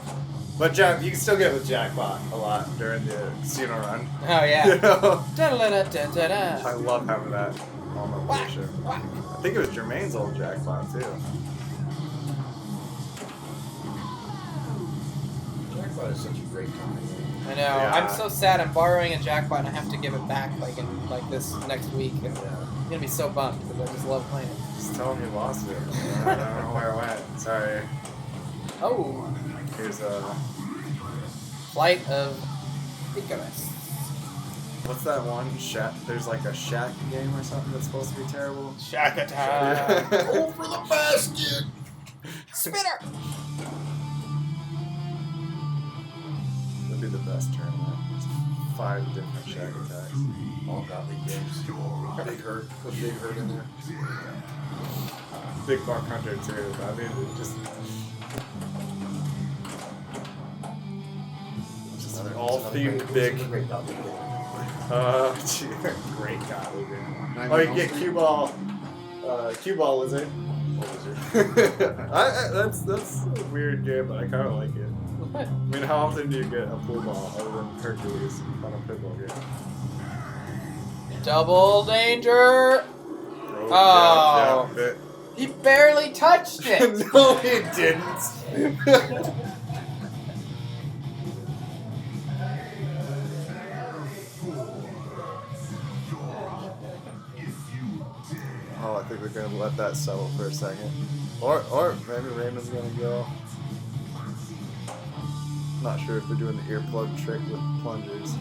But Jack, you can still get with Jackpot a lot during the casino run. Oh yeah. You know? Da-da-da-da-da-da. I love having that on location. Whack. I think it was Jermaine's old Jackpot too. Jackpot is such a great company. I know. Yeah. I'm so sad. I'm borrowing a Jackpot and I have to give it back like in this next week. And I'm gonna be so bummed because I just love playing it. Just tell him you lost it. I don't know where it went. Sorry. Oh, Here's Flight of Icarus. What's that one? Shack. There's like a Shack game or something that's supposed to be terrible. Shack attack. Go for the basket! Spinner. That'd be the best tournament. Just 5 different Shack attacks. All godly games. Big hurt. Put big hurt in there. Big Buck Hunter too. I mean, it just all themed big. Great godly game. Great godly game. Oh, you can get cue ball. Cue ball wizard. That's a weird game, but I kind of like it. I mean, how often do you get a pool ball other than Hercules on a pinball game? Double danger. Oh. Yeah, He barely touched it. no, he didn't. Oh, I think we're gonna let that settle for a second. Or maybe Raymond's gonna go. Not sure if they're doing the earplug trick with plungers.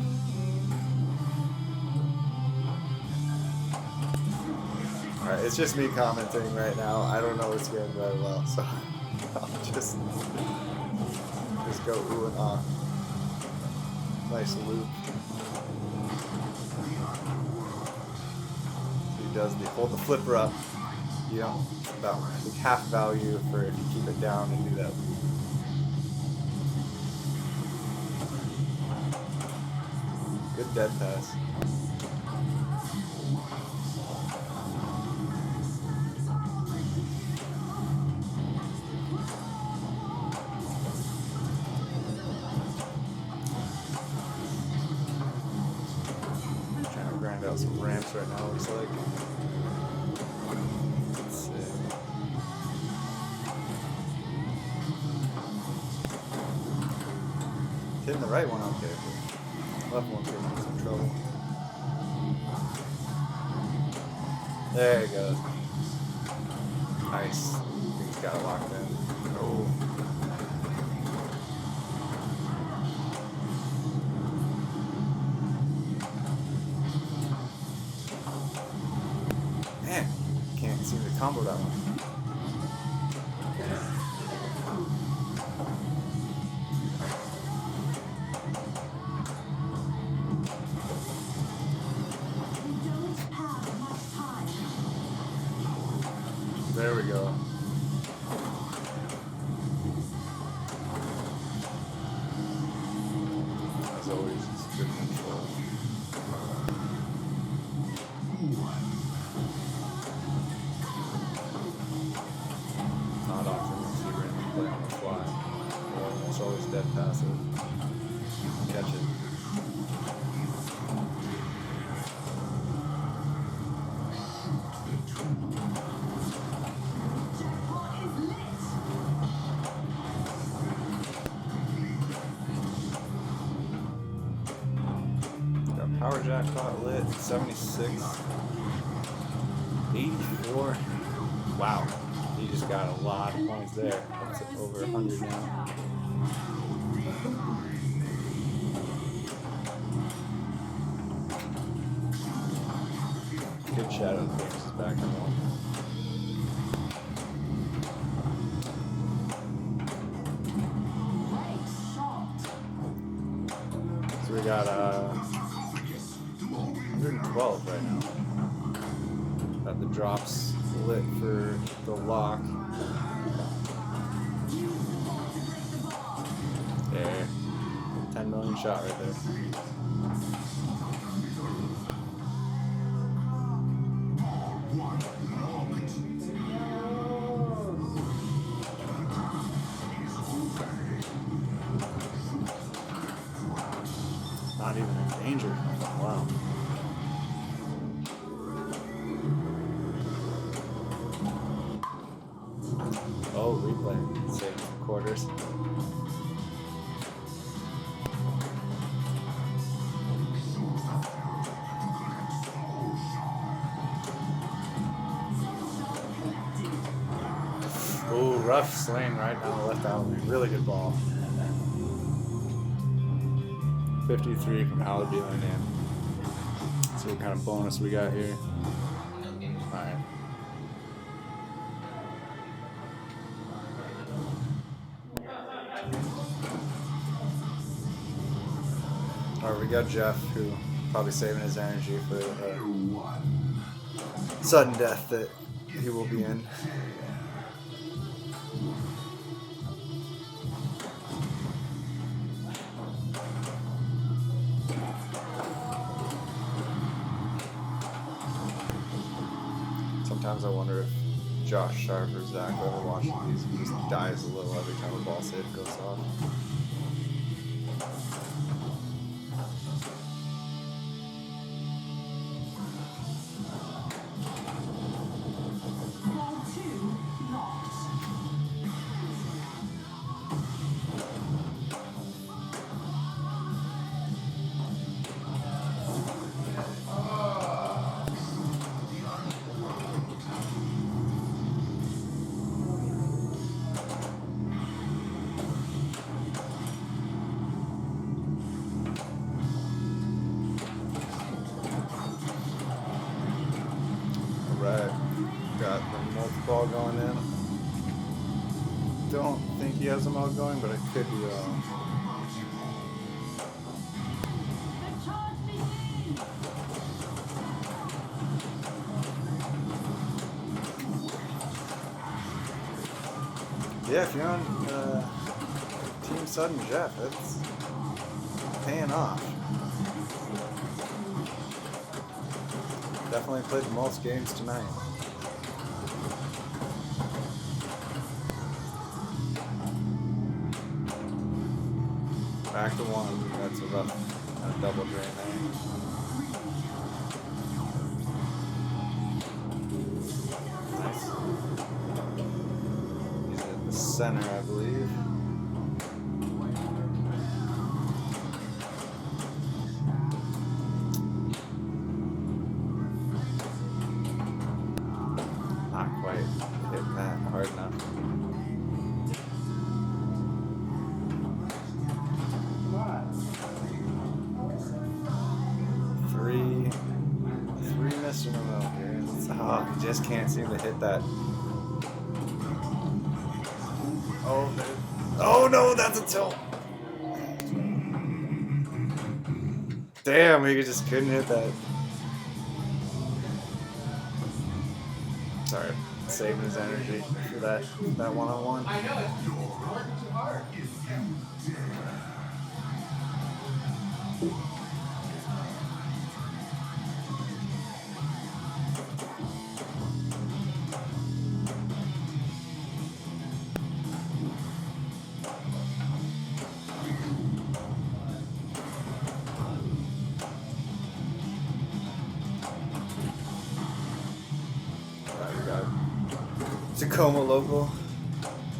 Alright, it's just me commenting right now. I don't know this game very well, so I'll just go ooh and ah. Nice loop. He does hold the flipper up. You know, about like half value for if you keep it down and do that loop. Good dead pass. Trying to grind out some ramps right now, looks like. Let's see. Hitting the right one, okay. Left one giving me some trouble. There he goes. Nice. He's got it locked in. Oh. Man, can't seem to combo that one. There we go. As always, it's good control. Not often you see Raymond play on the fly. It's always dead passive. Catch it. Power jackpot lit, 76, 84. Wow, he just got a lot of points there. That's over 100 now. Good shadow things is back on. So we got 112 right now. Got the drops lit for the lock. There. 10 million shot right there. Not even in danger. Wow. Oh, replay. Saving some quarters. Ooh, rough swing right down the left alley. Really good ball. 53 from Howard dealing in. See what kind of bonus we got here. Alright. Alright, we got Jeff, who probably saving his energy for sudden death that he will be in. Sometimes I wonder if Josh Sharp or Zach, whoever watching these, just dies a little every time a ball save goes off. Ball 2 locked. Alright, got the multi-ball going in. Don't think he has them all going, but I could be wrong. The charge begins. Yeah, if you're on Team Sudden Jeff, it's paying off. Definitely played the most games tonight. Back to one. That's a rough kind of double drain there. Nice. He's in the center, I believe. Not quite hitting that hard enough. Three missed in a row here. Oh, he just can't seem to hit that. Oh no, that's a tilt. Damn, he just couldn't hit that. Sorry, saving his energy for that one-on-one. I know, it's working too hard. Alright, we got Tacoma local,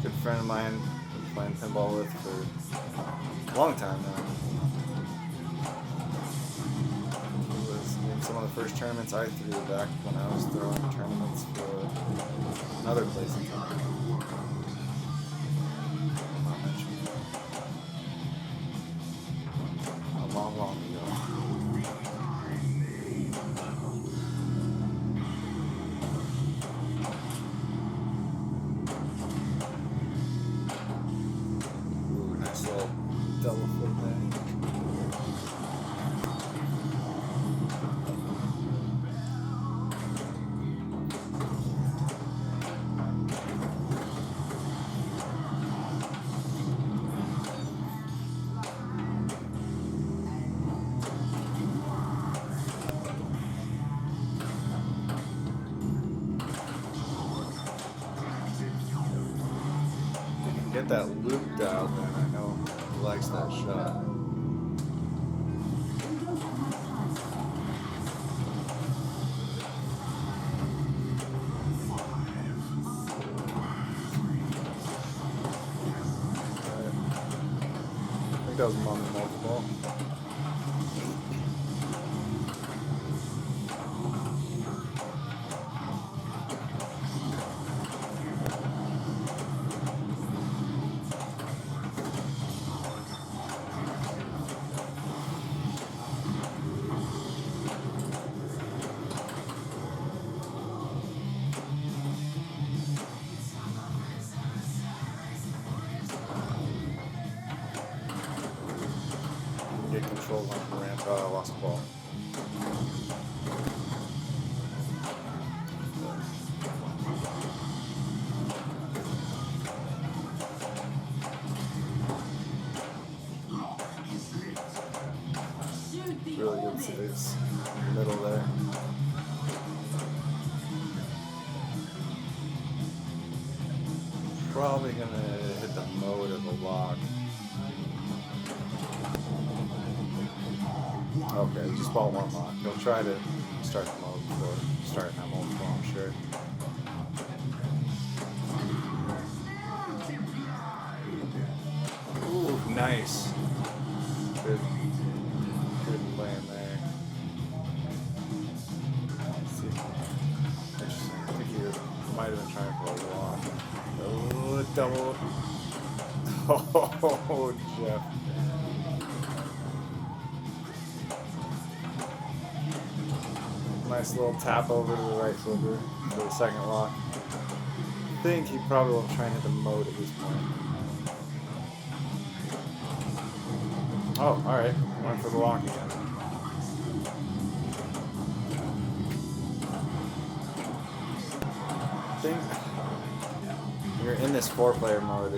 good friend of mine, been playing pinball with for a long time now. He was in some of the first tournaments I threw back when I was throwing tournaments for another place in town. Not mentioned. A long ago. Ooh, nice little double flip there. Get that loop dialed in. I know he likes that shot. I think that was among the multiple. get control on the ramp. Oh, I lost the ball. Really good saves in the middle there. Probably gonna hit the mode of the lock. Okay, just ball one lock. He'll try to start the mode before starting that multiple, I'm sure. Ooh, nice. Good plan there. Let's see. Interesting. I think he might have been trying for a lock. Oh, double. Oh, Jeff. Nice little tap over to the right flipper for the second lock. I think he probably will try and hit the mode at this point. Oh, alright. Went for the lock again. I think when you're in this 4-player mode,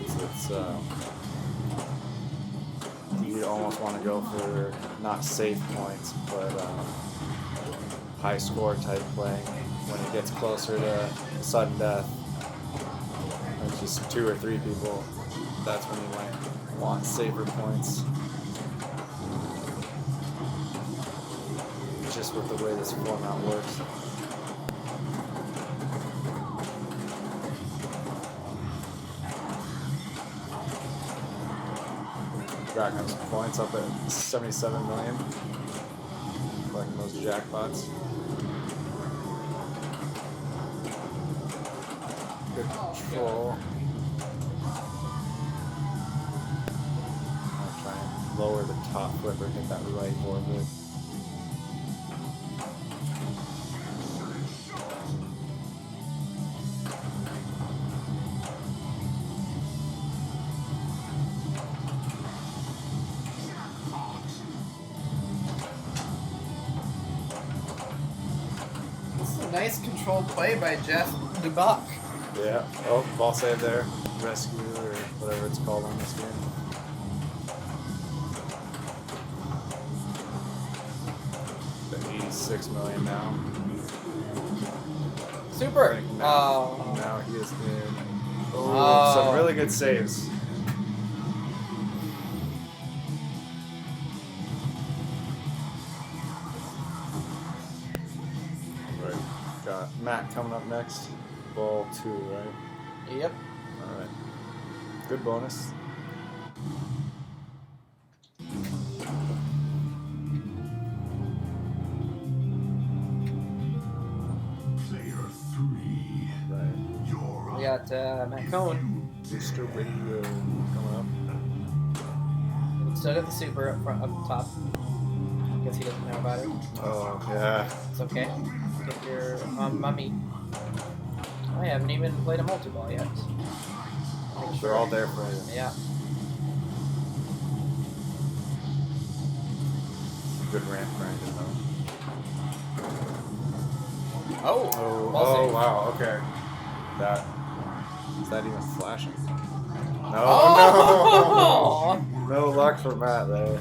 you almost want to go for not safe points, but high score type playing. When it gets closer to sudden death, it's just 2 or 3 people, that's when you might want safer points. Just with the way this format works. Back on some points, up at 77 million. Collecting those jackpots. Good control. I'll try and lower the top flipper, hit that right orbit. Nice controlled play by Jeff Dubuck. Yeah. Oh, ball save there. Rescue or whatever it's called on this game. The 86 million now. Super. Now he is in. Oh, some really good saves. Got Matt coming up next. Ball 2, right? Yep. Alright. Good bonus. Player 3. Right. We got Matt Cohn. Booster Radio coming up. Instead of the super up front, up top. Guess he doesn't know about it. Oh, yeah. It's okay. Get your mummy. I haven't even played a multi-ball yet. They're all there for you. Yeah. Good ramp grinding though. Oh, ball oh save. wow, okay. Is that even flashing? No, Oh! no. No luck for Matt there.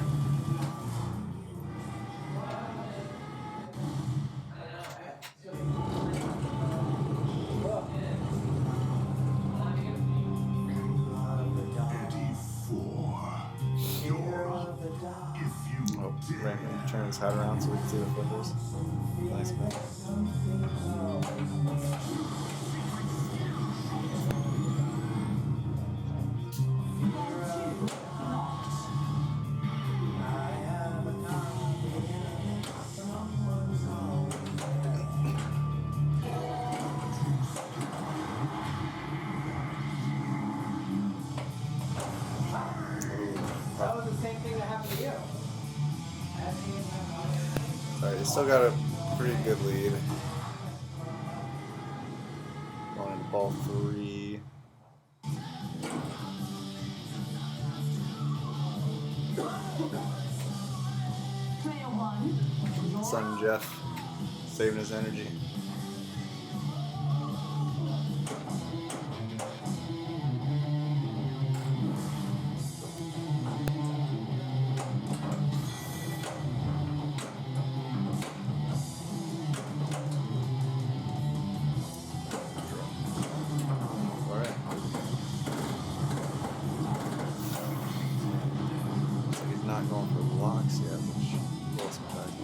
Rankin turn his head around so we can see the flippers. Nice man. That was the same thing that happened to you. Alright, he's still got a pretty good lead. Going into ball 3. Son Jeff saving his energy. Alright. So he's not going for blocks yet, which will surprise me.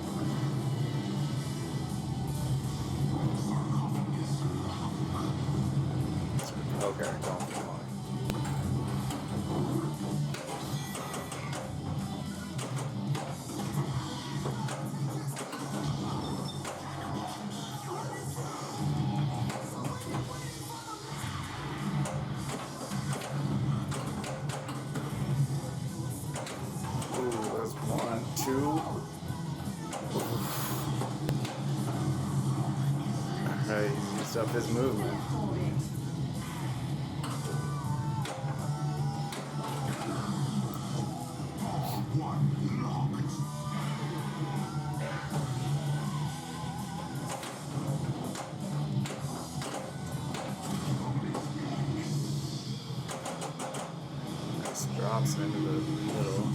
Okay, going for block. Ooh, there's 1, 2. Alright, he used up his movement. Nice drops into the middle.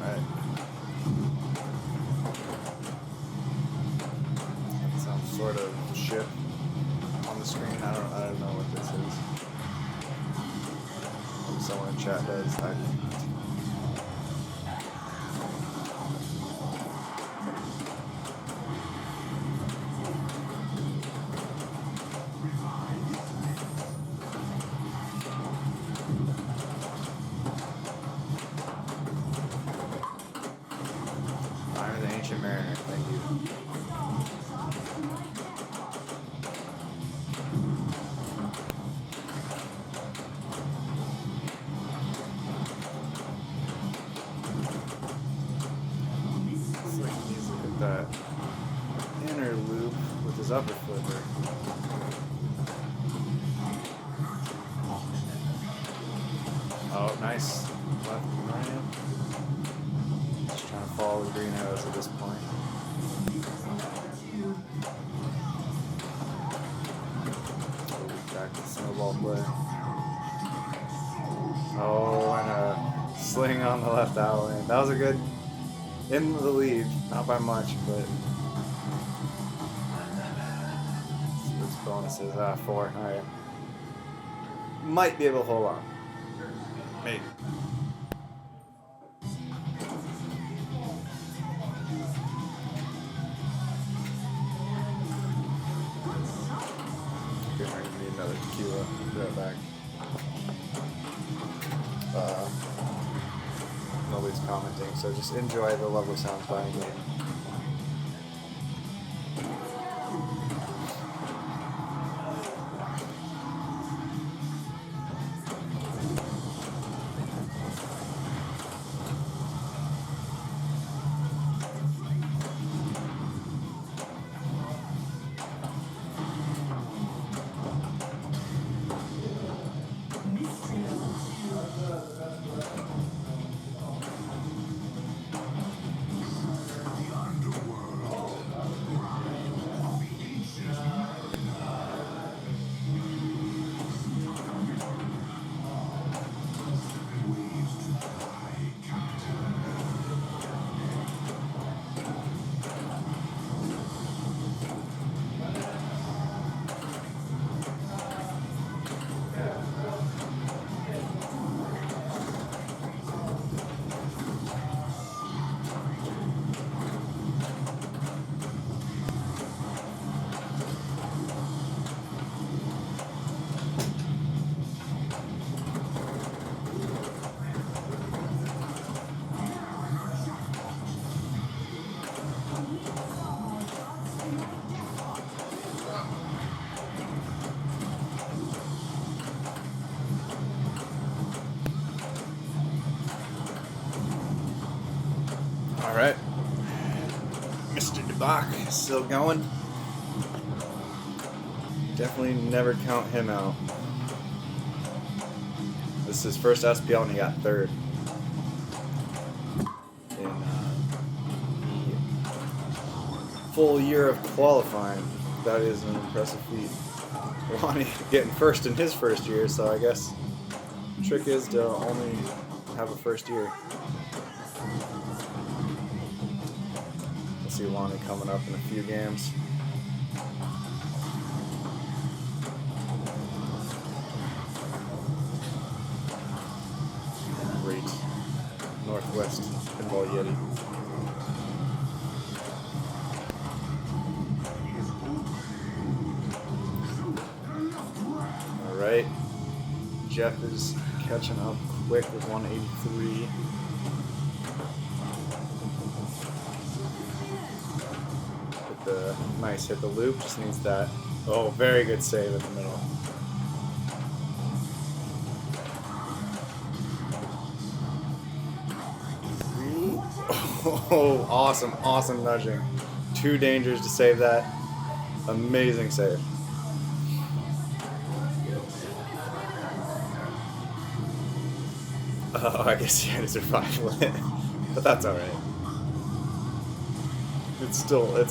Alright. Some sort of ship on the screen. I don't know what this is. Maybe someone in chat does. I'm the Ancient Mariner, thank you. Looks like he needs to hit that inner loop with his upper flipper. Oh, nice. Left and right. Just trying to follow the green arrows at this point. Back to snowball play. Oh, and a sling on the left out lane. That was a good in the lead, not by much, but it's bonuses. 4. All right, might be able to hold on. Maybe. Okay, I need another tequila. Be right back. Nobody's commenting, so just enjoy the lovely sounds behind me. Mr. DeBach is still going. Definitely never count him out. This is his first SPL and he got third. In the full year of qualifying. That is an impressive feat. Lonnie getting first in his first year, so I guess the trick is to only have a first year. We'll see Lonnie coming up in a few games. Great Northwest Pinball Yeti. Alright, Jeff is catching up quick with 183. Nice, hit the loop, just needs that. Oh, very good save in the middle. Oh, awesome, awesome nudging. Too dangerous to save that. Amazing save. Oh, I guess he had to survive with it. But that's alright. It's still lit.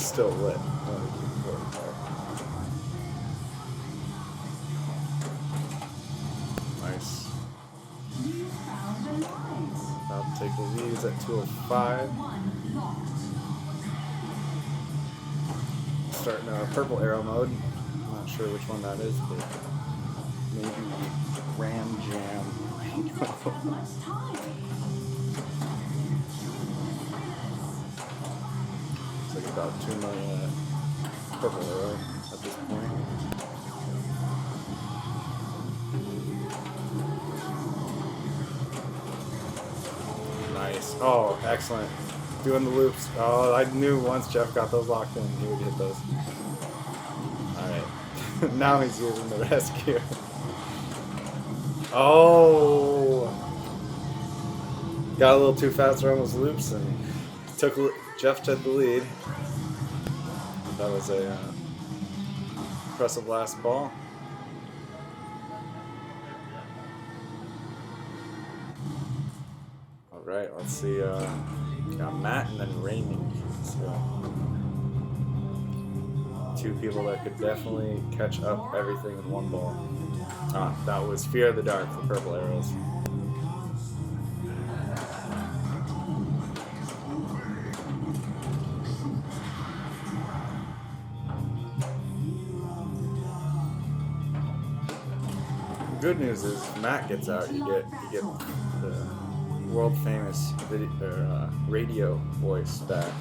Nice. About to take the lead. He's at 205. Starting a purple arrow mode. I'm not sure which one that is, but maybe Ram Jam. It's like about 2 million purple arrow at this point. Nice. Oh, excellent. Doing the loops. Oh, I knew once Jeff got those locked in, he would hit those. Alright. Now he's using the rescue. Oh! Got a little too fast around those loops and Jeff took the lead. That was a impressive last ball. Alright, let's see. Got Matt and then Raymond. So, two people that could definitely catch up everything in one ball. Ah, that was Fear of the Dark for purple arrows. The good news is, if Matt gets out, you get the world famous radio voice back.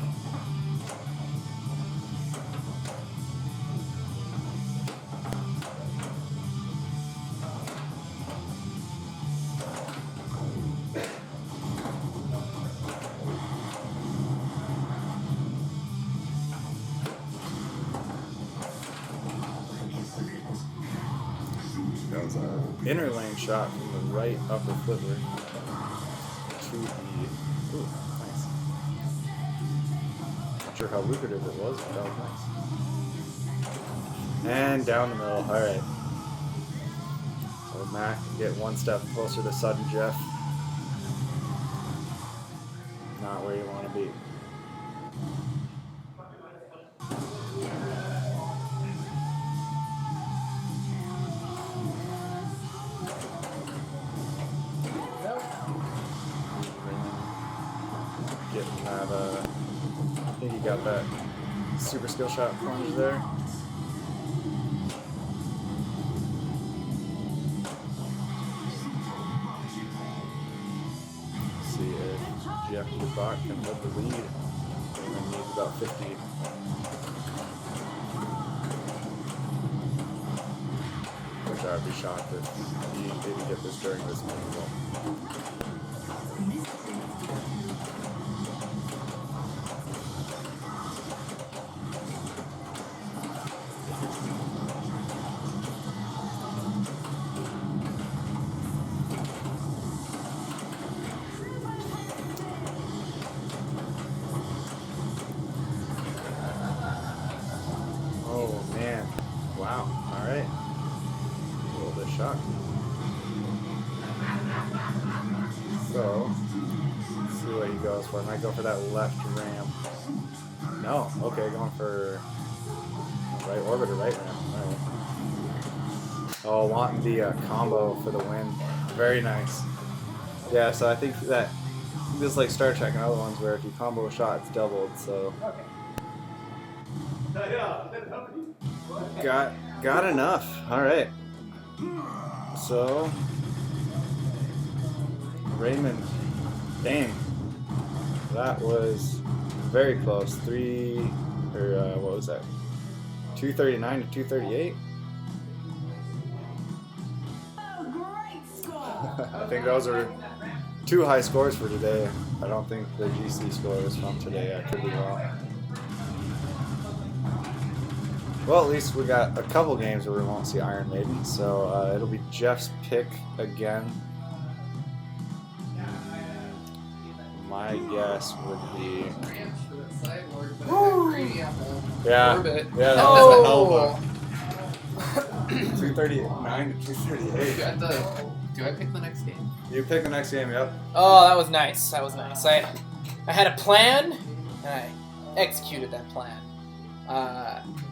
That was an inner lane shot from the right upper flipper to the. Ooh, nice. Not sure how lucrative it was, but that was nice. And down the middle. Alright. So Matt can get one step closer to sudden Jeff. Not where you want to be. Getting that, I think he got that super skill shot plunge there. See if Jeff DeBach can hold the lead. And then needs about 50. Which I would be shocked if he didn't get this during this interval. shot. So, let's see what he goes for. I might go for that left ramp. No, okay, going for right orbiter, right ramp. All right. Oh, wanting the combo for the win. Very nice. Yeah, so I think that this is like Star Trek and other ones where if you combo a shot, it's doubled. So got enough. All right. So Raymond, dang, that was very close. What was that? 239 to 238. I think those are two high scores for today. I don't think the GC score was from today. I could be wrong. Well, at least we got a couple games where we won't see Iron Maiden, so it'll be Jeff's pick again. My guess would be. Yeah. Yeah. Oh! 239 to 238. Do I pick the next game? You pick the next game, yep. Oh, that was nice. That was nice. I had a plan, and I executed that plan.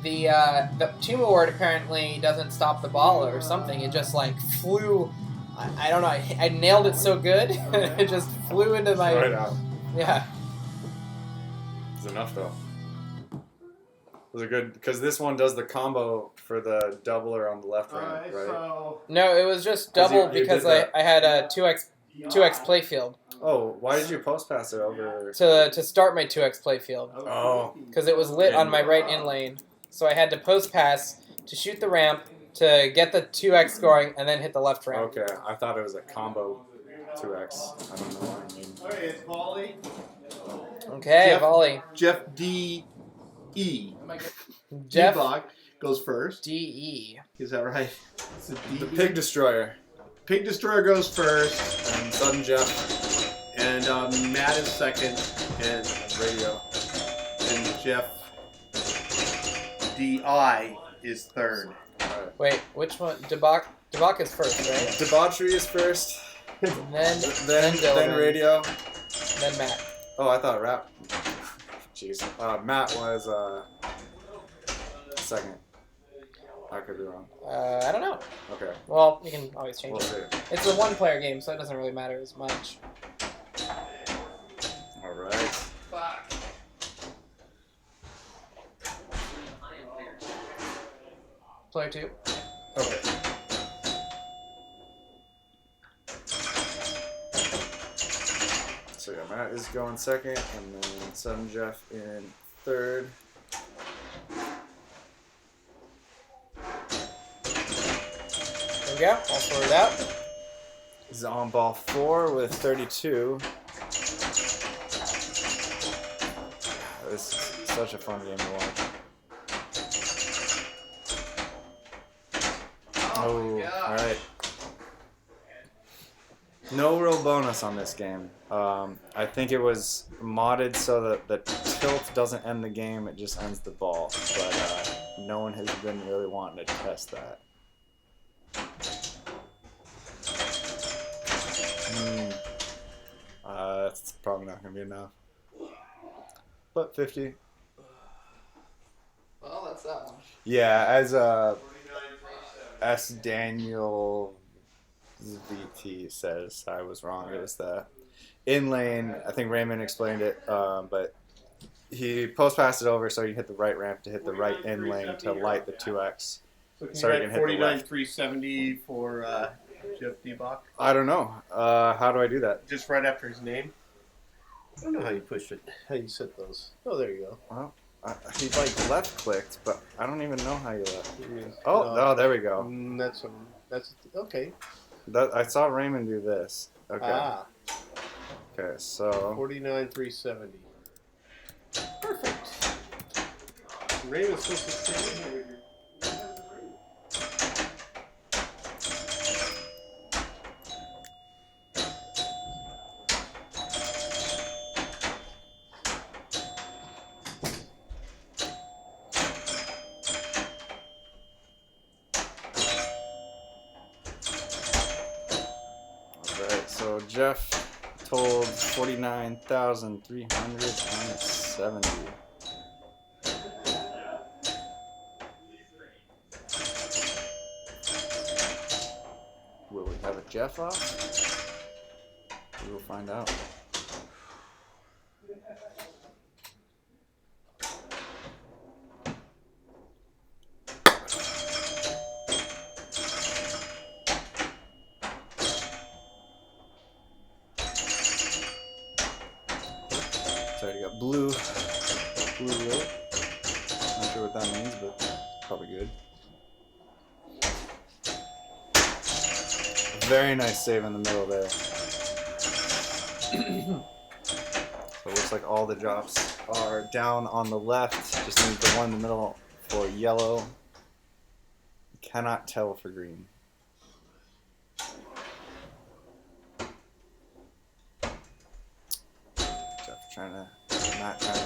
The Tomb Award apparently doesn't stop the ball or something. It just like flew. I don't know. I nailed it so good. It just flew into my. Right out. Yeah. It's enough though. Was it good? Because this one does the combo for the doubler on the left ramp, Alright, right? so No, it was just 'Cause double you because did I had a 2x playfield Oh, why did you post pass it over? to start my 2x playfield Oh. because it was lit on my right in lane. So I had to post pass to shoot the ramp to get the 2x scoring and then hit the left ramp. Okay, I thought it was a combo 2x. I don't know what I mean. okay, it's volley. Okay, Jeff- volley. Jeff D.E. Jeff D-Bach goes first. D.E. Is that right? Is it The D.E.? Pig Destroyer Pig Destroyer goes first, and Sudden Jeff and Matt is second, and Radio. Jeff D.I. is third. Alright. Wait, which one? Debach is first, right? Debauchery is first. And then Then Dylan. Radio. Then Matt. Oh, I thought rap. Jeez. Matt was second. I could be wrong. I don't know. Okay. Well, you can always change We'll it. see. It's a one-player game, so it doesn't really matter as much. Alright. Player 2. Okay. So yeah, Matt is going second, and then Sudden Jeff in third. There we go. All sorted out. He's on ball 4 with 32. This is such a fun game to watch. Oh, alright. No real bonus on this game. I think it was modded so that the tilt doesn't end the game, it just ends the ball. But no one has been really wanting to test that. That's probably not going to be enough. But 50. Well, that's that one. Yeah, as S. Daniel VT says, I was wrong. It was the in lane. I think Raymond explained it, but he post passed it over so you hit the right ramp to hit the right in lane to light the 2x. So you can hit the left. 49,370 for Jeff D.Bach. I don't know. How do I do that? Just right after his name. I don't know how you push it. How you set those. Oh, there you go. Well, he like left clicked, but I don't even know how you left. Oh, there we go. That's okay. I saw Raymond do this. Okay. Ah, Okay, so 49,370. Perfect. Raymond's supposed to stay in here. Jeff told 49,370. Will we have a Jeff off? We will find out. Sorry, you got blue lit. Not sure what that means, but probably good. Very nice save in the middle there. So it looks like all the drops are down on the left. Just need the one in the middle for yellow. Cannot tell for green. Not trying to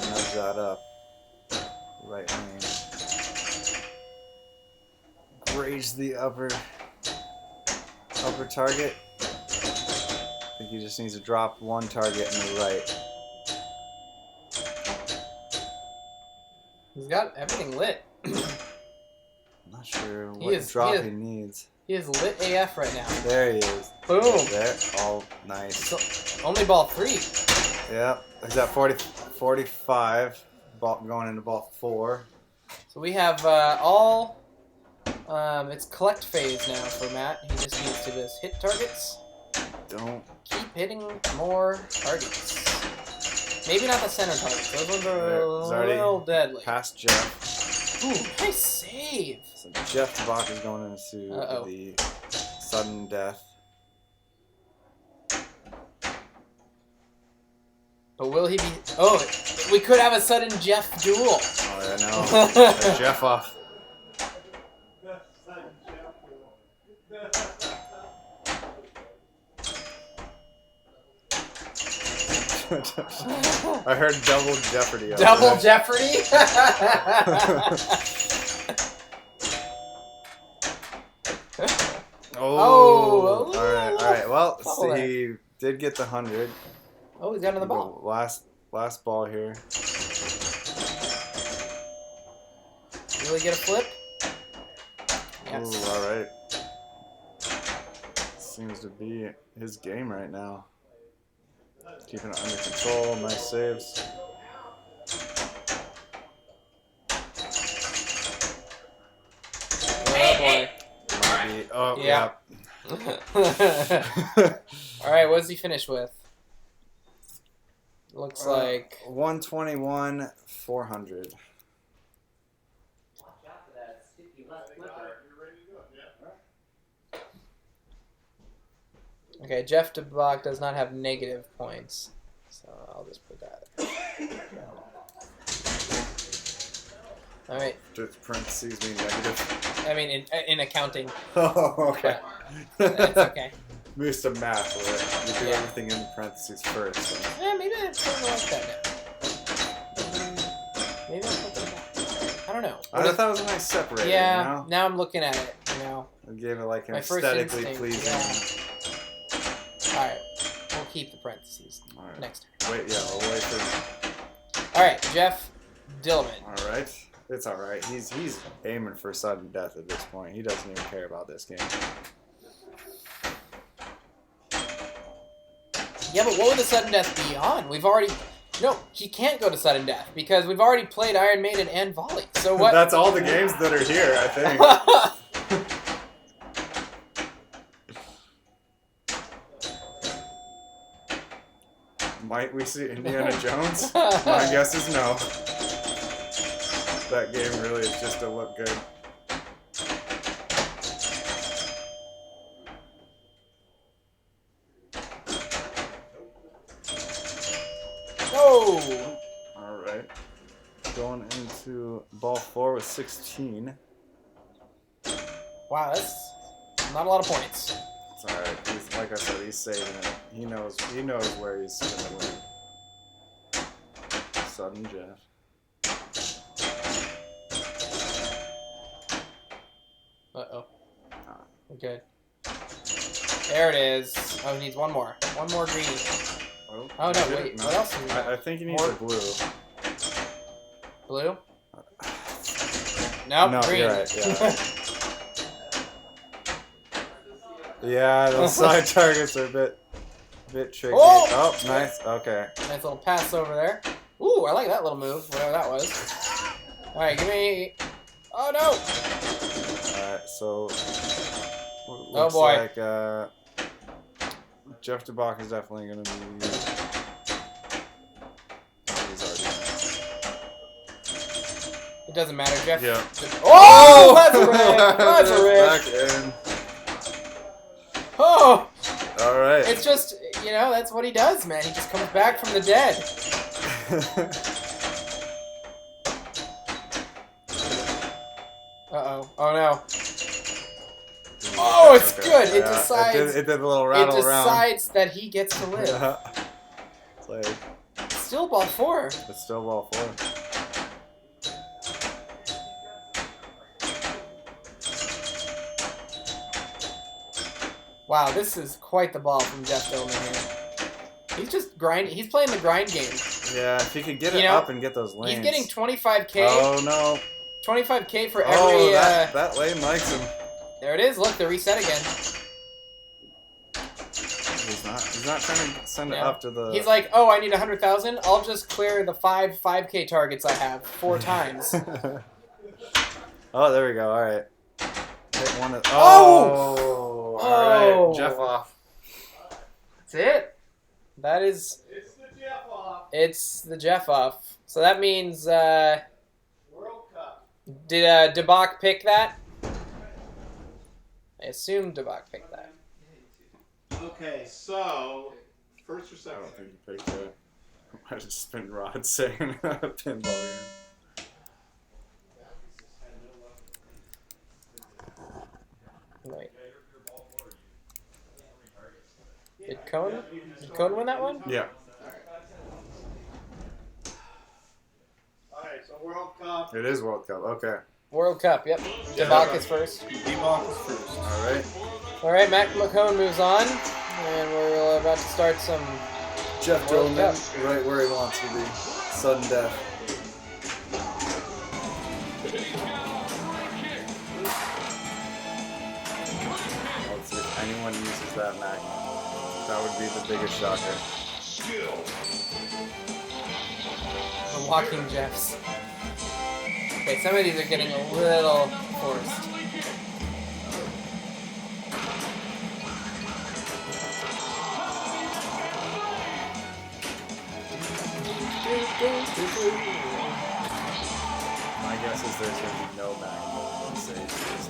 nudge that up. Right lane. Raise the upper target. I think he just needs to drop one target in the right. He's got everything lit. I'm not sure what drop he needs. He is lit AF right now. There he is. Boom. There. All nice. So, only ball 3. Yep. He's at 45. Ball going into ball 4. So we have it's collect phase now for Matt. He just needs to just hit targets. Don't Keep hitting more targets. Maybe not the center targets. Those ones are a little deadly. Past Jeff. Ooh, nice save. So Jeff Tabak is going into the sudden death. But will he be... Oh, we could have a sudden Jeff duel. Oh, yeah, no. Jeff off. I heard double Jeopardy. Double Jeopardy? Oh. All right. Well, he did get the 100. Oh, he's got another ball. Last ball here. Will he get a flip? Yes. Ooh, all right. Seems to be his game right now. Keeping it under control. Nice saves. Oh boy. Oh yeah. All right. What does he finish with? Looks like 121, 400. Okay, Jeff DeBach does not have negative points, so I'll just put that. All right. Just parentheses mean negative. I mean, in accounting. Oh, okay. It's okay. Maybe some math where you do everything in parentheses first. So. Yeah, maybe I don't like that now. Maybe I'll put that back. I don't know. I thought it was a nice separator. Yeah. You know? Now I'm looking at it. You know. I gave it like an My first aesthetically instinct, pleasing. yeah. All right. We'll keep the parentheses next time. Wait, yeah, we'll wait for. All right, Jeff Dillman. All right. It's all right. He's aiming for sudden death at this point. He doesn't even care about this game. Yeah, but what would the sudden death be on? We've already... No, he can't go to sudden death because we've already played Iron Maiden and Volley. So what? That's all the games that are here, I think. Might we see Indiana Jones? My guess is no. That game really is just to look good. Oh! Alright. Going into ball 4 with 16. Wow, that's not a lot of points. It's alright. Like I said, he's saving it. He knows where he's gonna win. Sudden Jeff. Uh-oh. Okay. There it is. Oh, he needs one more. One more greenie. Well, Oh, no, wait. What else? Do we I think he needs More- a blue. Blue? Nope, No, green. you're right. Yeah. Yeah, those side targets are a bit tricky. Oh! Oh, nice. Okay. Nice little pass over there. Ooh, I like that little move, whatever that was. Alright, give me... Oh, no! Alright, so... Oh, Looks boy. like Jeff DeBach is definitely going to be... He's already... It doesn't matter, Jeff. Yeah. Oh! That's a rip! That's a rip! Back in. Oh! Alright. It's just, you know, that's what he does, man. He just comes back from the dead. Uh-oh. Oh, no. Oh, it's Okay. good. It Yeah, decides... It did a little rattle It around. decides that he gets to live. Yeah. It's like, Still ball 4. it's still ball 4. Wow, this is quite the ball from Jeff Dillman here. He's just grinding. He's playing the grind game. Yeah, if he could get You it know, up and get those lanes. He's getting 25K. Oh, no. 25K for every... Oh, that lane likes him. There it is. Look, the reset again. He's not trying to send it Yeah. up to the... He's like, oh, I need 100,000. I'll just clear the 5K targets I have 4 times. Oh, there we go. All right. Hit one of... Oh! All right. Oh! Jeff off. That's it. That is... It's the Jeff off. It's the Jeff off. So that means... World Cup. Did DeBach pick that? I assume DeBach picked that. Okay, so first or I second? don't think he picked it. I just been Rod saying pinball game. Wait. Did Cone win that one? Yeah. All right, so World Cup. It is World Cup. Okay. World Cup, yep. DeBach is first. D-Ball is first. All right. Alright, Mac McCone moves on. And we're about to start some... Jeff World Cup. Dillman, right where he wants to be. Sudden death. Let's see if anyone uses that Mac. That would be the biggest shocker. The walking Jeffs. Okay, some of these are getting a little forced. My guess is there's going to be no Mac saves.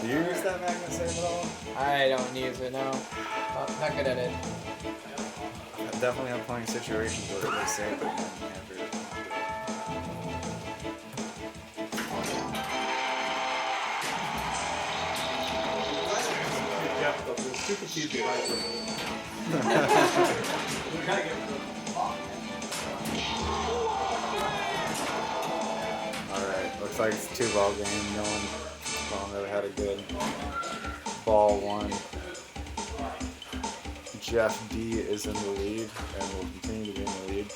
Do you use that magnet save at all? I don't use it, no. Oh, not good at it. I definitely have plenty of situations where they save it and after it. Jeff, though, there's super cheap right there. We gotta get rid of the clock. Alright, looks like it's a 2-ball game. No one really had a good ball one. Jeff D is in the lead and will continue to be in the lead.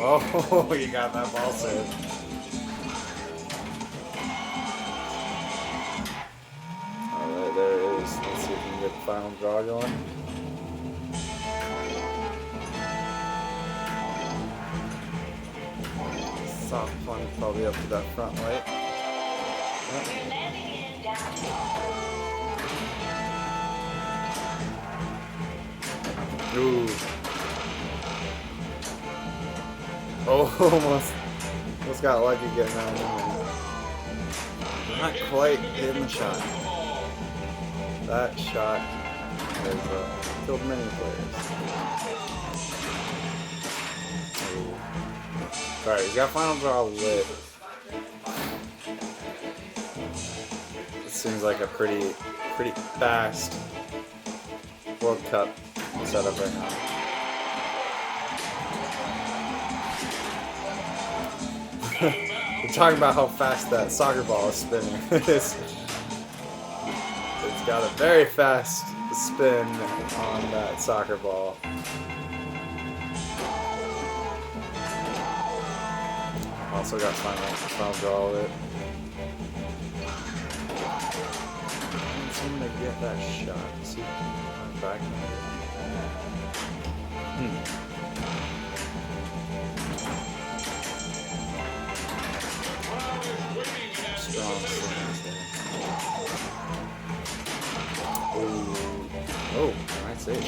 Oh, you got that ball saved. Alright, there it is. Let's see if we can get the final draw going. Soft punch probably up to that front light. Yep. Ooh. Oh, almost got lucky getting that one. Not quite hitting the shot. That shot has killed many players. Alright, we got final draw lit. seems like a pretty fast World Cup setup right now. We're talking about how fast that soccer ball is spinning. It's got a very fast spin on that soccer ball. Also got final draw of it. I'm gonna get that shot. See if I'm back. Strong swings there. Oh, nice save.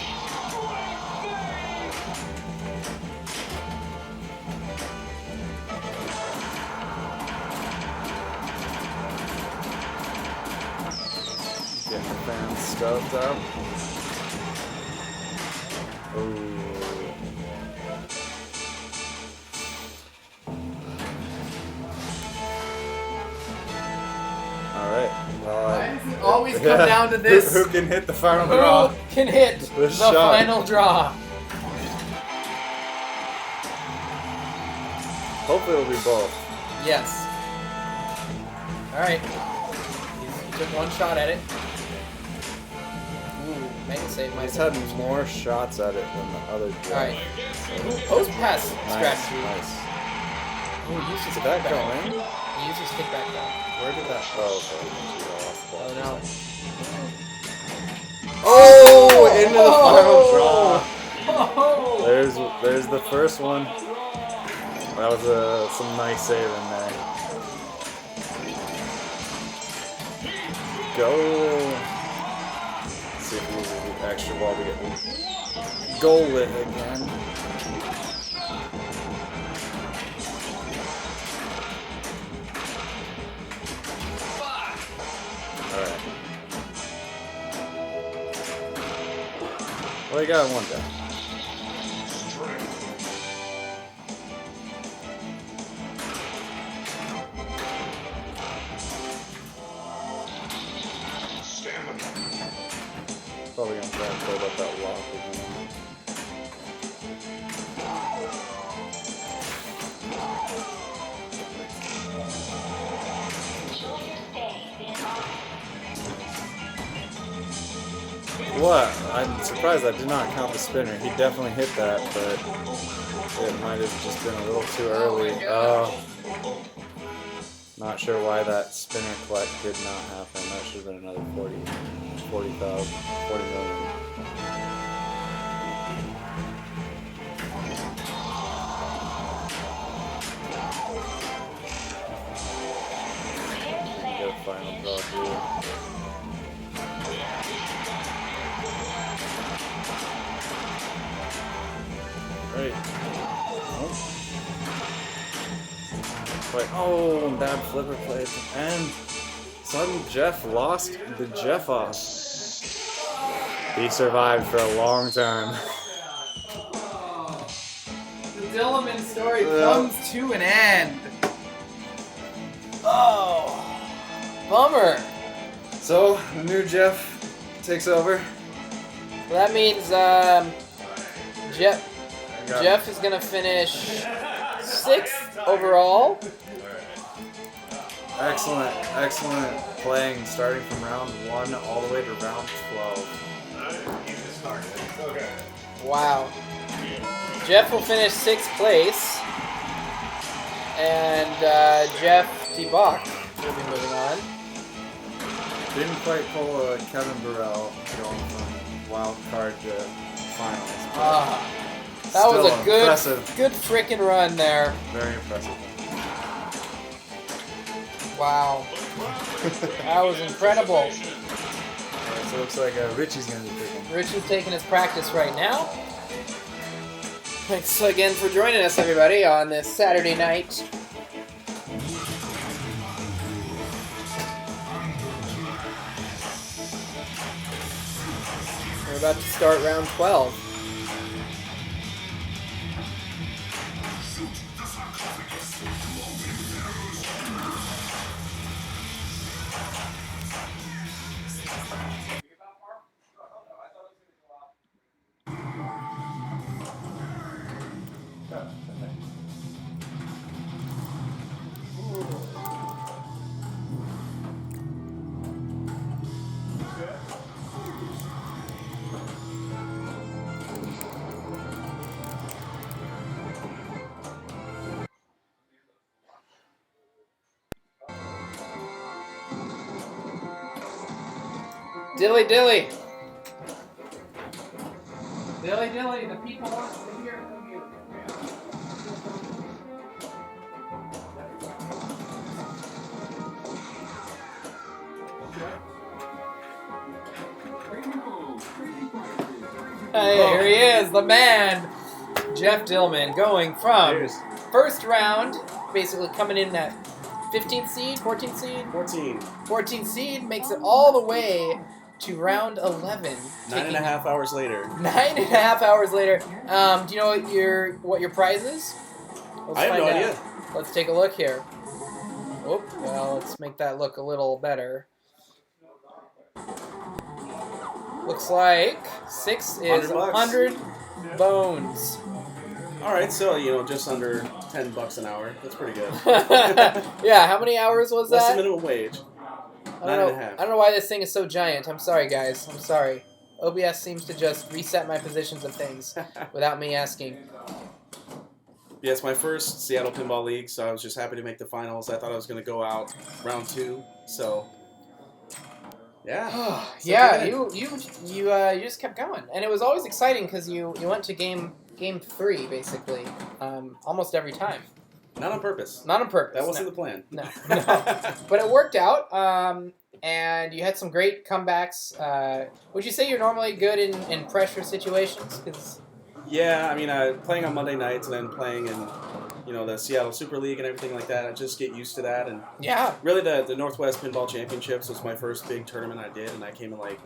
Getting the fans stoked up. Alright. Why does it always come down to this? Who can hit the final draw? Who can hit the shot. final draw? Hopefully it'll be both. Yes. Alright. He took one shot at it. Ooh, mega save. He's had more shots at it than the other guy. Alright. Post pass strategy. Nice. Ooh, use his Did that kickback. go in? He used his kickback though. Where did that? Oh, okay. Oh no. Oh, into the final draw. Oh. There's the first one. That was some nice save in there. Go. Let's see if we use the extra ball to get the goal lit again. Alright. Well, you got one down. Probably gonna try and build up that lock again. What? I'm surprised I did not count the spinner. He definitely hit that, but it might have just been a little too early. Oh. Not sure why that spinner collect did not happen. That should have been another 40 million. Get a final draw here. Right. Oh, bad flipper play at the end. Sudden Jeff lost the Jeff off. He survived for a long time. The Dillerman story comes to an end. Oh, bummer. So, the new Jeff takes over. Well, that means Jeff is gonna finish 6th overall. Excellent playing, starting from round 1 all the way to round 12. Wow. Jeff will finish 6th place, and Jeff DeBach will be moving on. Didn't quite pull a Kevin Burrell going from wild card to finals. That was a impressive. good freaking run there. Very impressive. Wow. That was incredible. Alright, so it looks like Richie's going to be picking. Richie's taking his practice right now. Thanks again for joining us, everybody, on this Saturday night. We're about to start round 12. Dilly dilly. Dilly dilly, the people want to hear from you. Hey, here he is, the man, Jeff Dillman, going from first round, basically coming in at 15th seed, 14th seed? 14th seed, makes it all the way to round 11. 9.5 hours later. 9.5 hours later. Do you know what your prize is? Let's I have find no out. idea. Let's take a look here. Oh, well, let's make that look a little better. Looks like 6 is 100 bones. All right, so just under $10 an hour. That's pretty good. Yeah, how many hours was Less that? than minimum wage. I don't know why this thing is so giant. I'm sorry, guys. I'm sorry. OBS seems to just reset my positions of things without me asking. Yeah, it's my first Seattle Pinball League, so I was just happy to make the finals. I thought I was going to go out round 2, so yeah. Yeah, you just kept going, and it was always exciting because you went to game 3 basically, almost every time. Not on purpose. Not on purpose. That wasn't the plan. No. But it worked out, and you had some great comebacks. Would you say you're normally good in pressure situations? 'Cause Yeah, I mean, playing on Monday nights and then playing in, the Seattle Super League and everything like that, I just get used to that. And yeah, really, the Northwest Pinball Championships was my first big tournament I did, and I came in like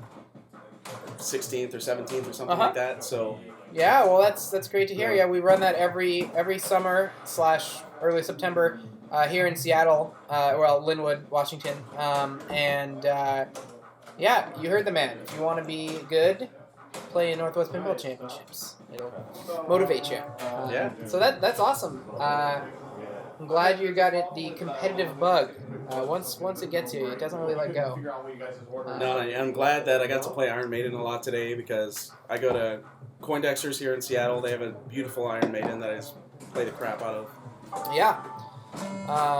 16th or 17th or something like that. So yeah, well, that's great to hear. Yeah, we run that every summer / early September here in Seattle, Linwood, Washington, and yeah, you heard the man. If you want to be good, play in Northwest Pinball Championships. It'll motivate you. Yeah. So that's awesome. I'm glad you got the competitive bug. Once it gets you, it doesn't really let go. No, I'm glad that I got to play Iron Maiden a lot today because I go to Coindexter's here in Seattle. They have a beautiful Iron Maiden that I just play the crap out of. Yeah.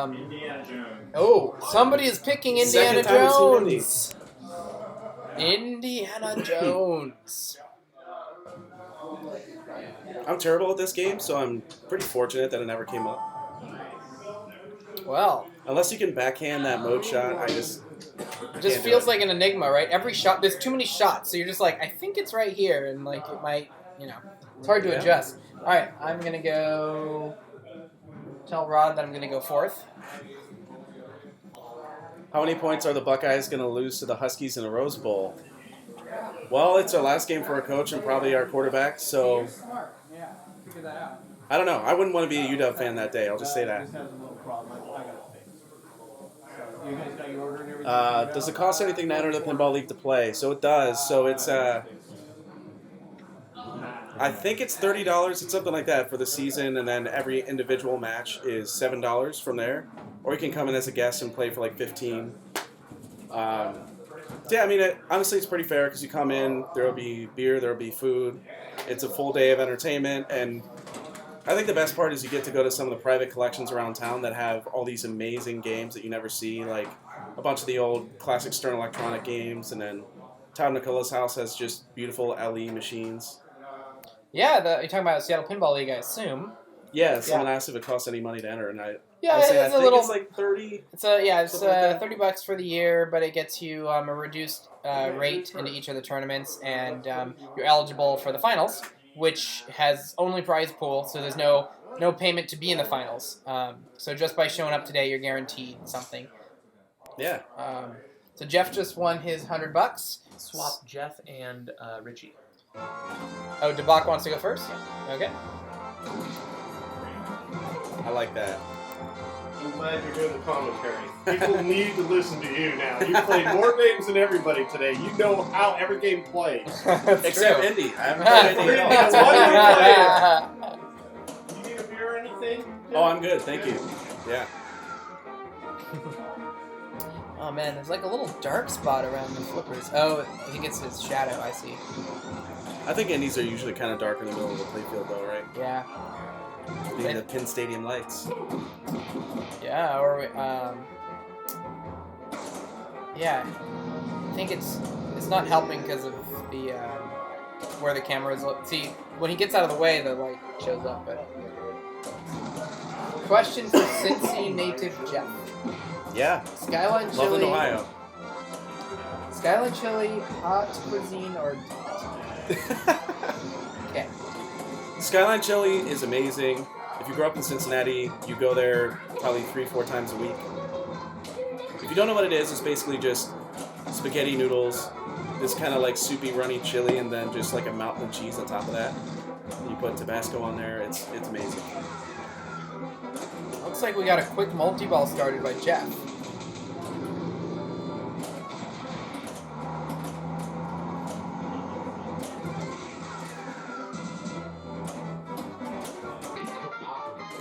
Indiana Jones. Oh, somebody is picking Indiana Second time it's seen Indy. Jones. Indiana Jones. I'm terrible at this game, so I'm pretty fortunate that it never came up. Well, Unless you can backhand that mode shot, I just it just feels like an enigma, right? Every shot, there's too many shots, so you're just like, I think it's right here, and like it might, it's hard to adjust. All right, I'm gonna go. Tell Rod that I'm gonna go 4th. How many points are the Buckeyes going to lose to the Huskies in a Rose Bowl? Well, it's our last game for our coach and probably our quarterback, so Yeah, figure that out. I don't know. I wouldn't want to be a UW fan that day. I'll just say that. Does it cost anything to enter the Pinball League to play? So it does. So it's, I think it's $30. It's something like that for the season, and then every individual match is $7 from there. Or you can come in as a guest and play for like $15. Yeah, I mean, honestly, it's pretty fair because you come in, there will be beer, there will be food. It's a full day of entertainment, and I think the best part is you get to go to some of the private collections around town that have all these amazing games that you never see, like a bunch of the old classic Stern Electronic games, and then Todd McCullough's house has just beautiful LE machines. Yeah, you're talking about Seattle Pinball League, I assume. Yeah, someone asked if it costs any money to enter, and I Yeah, say, it's I a think little. it's like 30. It's $30 like for the year, but it gets you a reduced rate into each of the tournaments, and you're eligible for the finals, which has only prize pool, so there's no payment to be in the finals. So just by showing up today, you're guaranteed something. Yeah. So Jeff just won his $100. Swap Jeff and Richie. Oh, DeBach wants to go first? Okay. I like that. I'm glad you're doing the commentary. People need to listen to you now. You played more games than everybody today. You know how every game plays. Except Indy. I haven't played Indy at all. What do you play? You need a beer or anything? Oh, I'm good. Thank you. Yeah. Oh man, there's like a little dark spot around the flippers. Oh, I think it's his shadow, I see. I think Indies are usually kind of dark in the middle of the playfield, though, right? Yeah. Being the Penn Stadium lights. Yeah, or yeah. I think it's It's not helping because of the where the camera is. See, when he gets out of the way, the light shows up. But question for Cincy native Jeff. Yeah. Skyline chili. Love in Ohio. Skyline chili, hot cuisine, or okay. Skyline chili is amazing. If you grew up in Cincinnati, you go there probably 3-4 times a week. If you don't know what it is, it's basically just spaghetti noodles, this kind of like soupy, runny chili, and then just like a mountain of cheese on top of that. You put Tabasco on there. It's amazing. Looks like we got a quick multi-ball started by Jeff.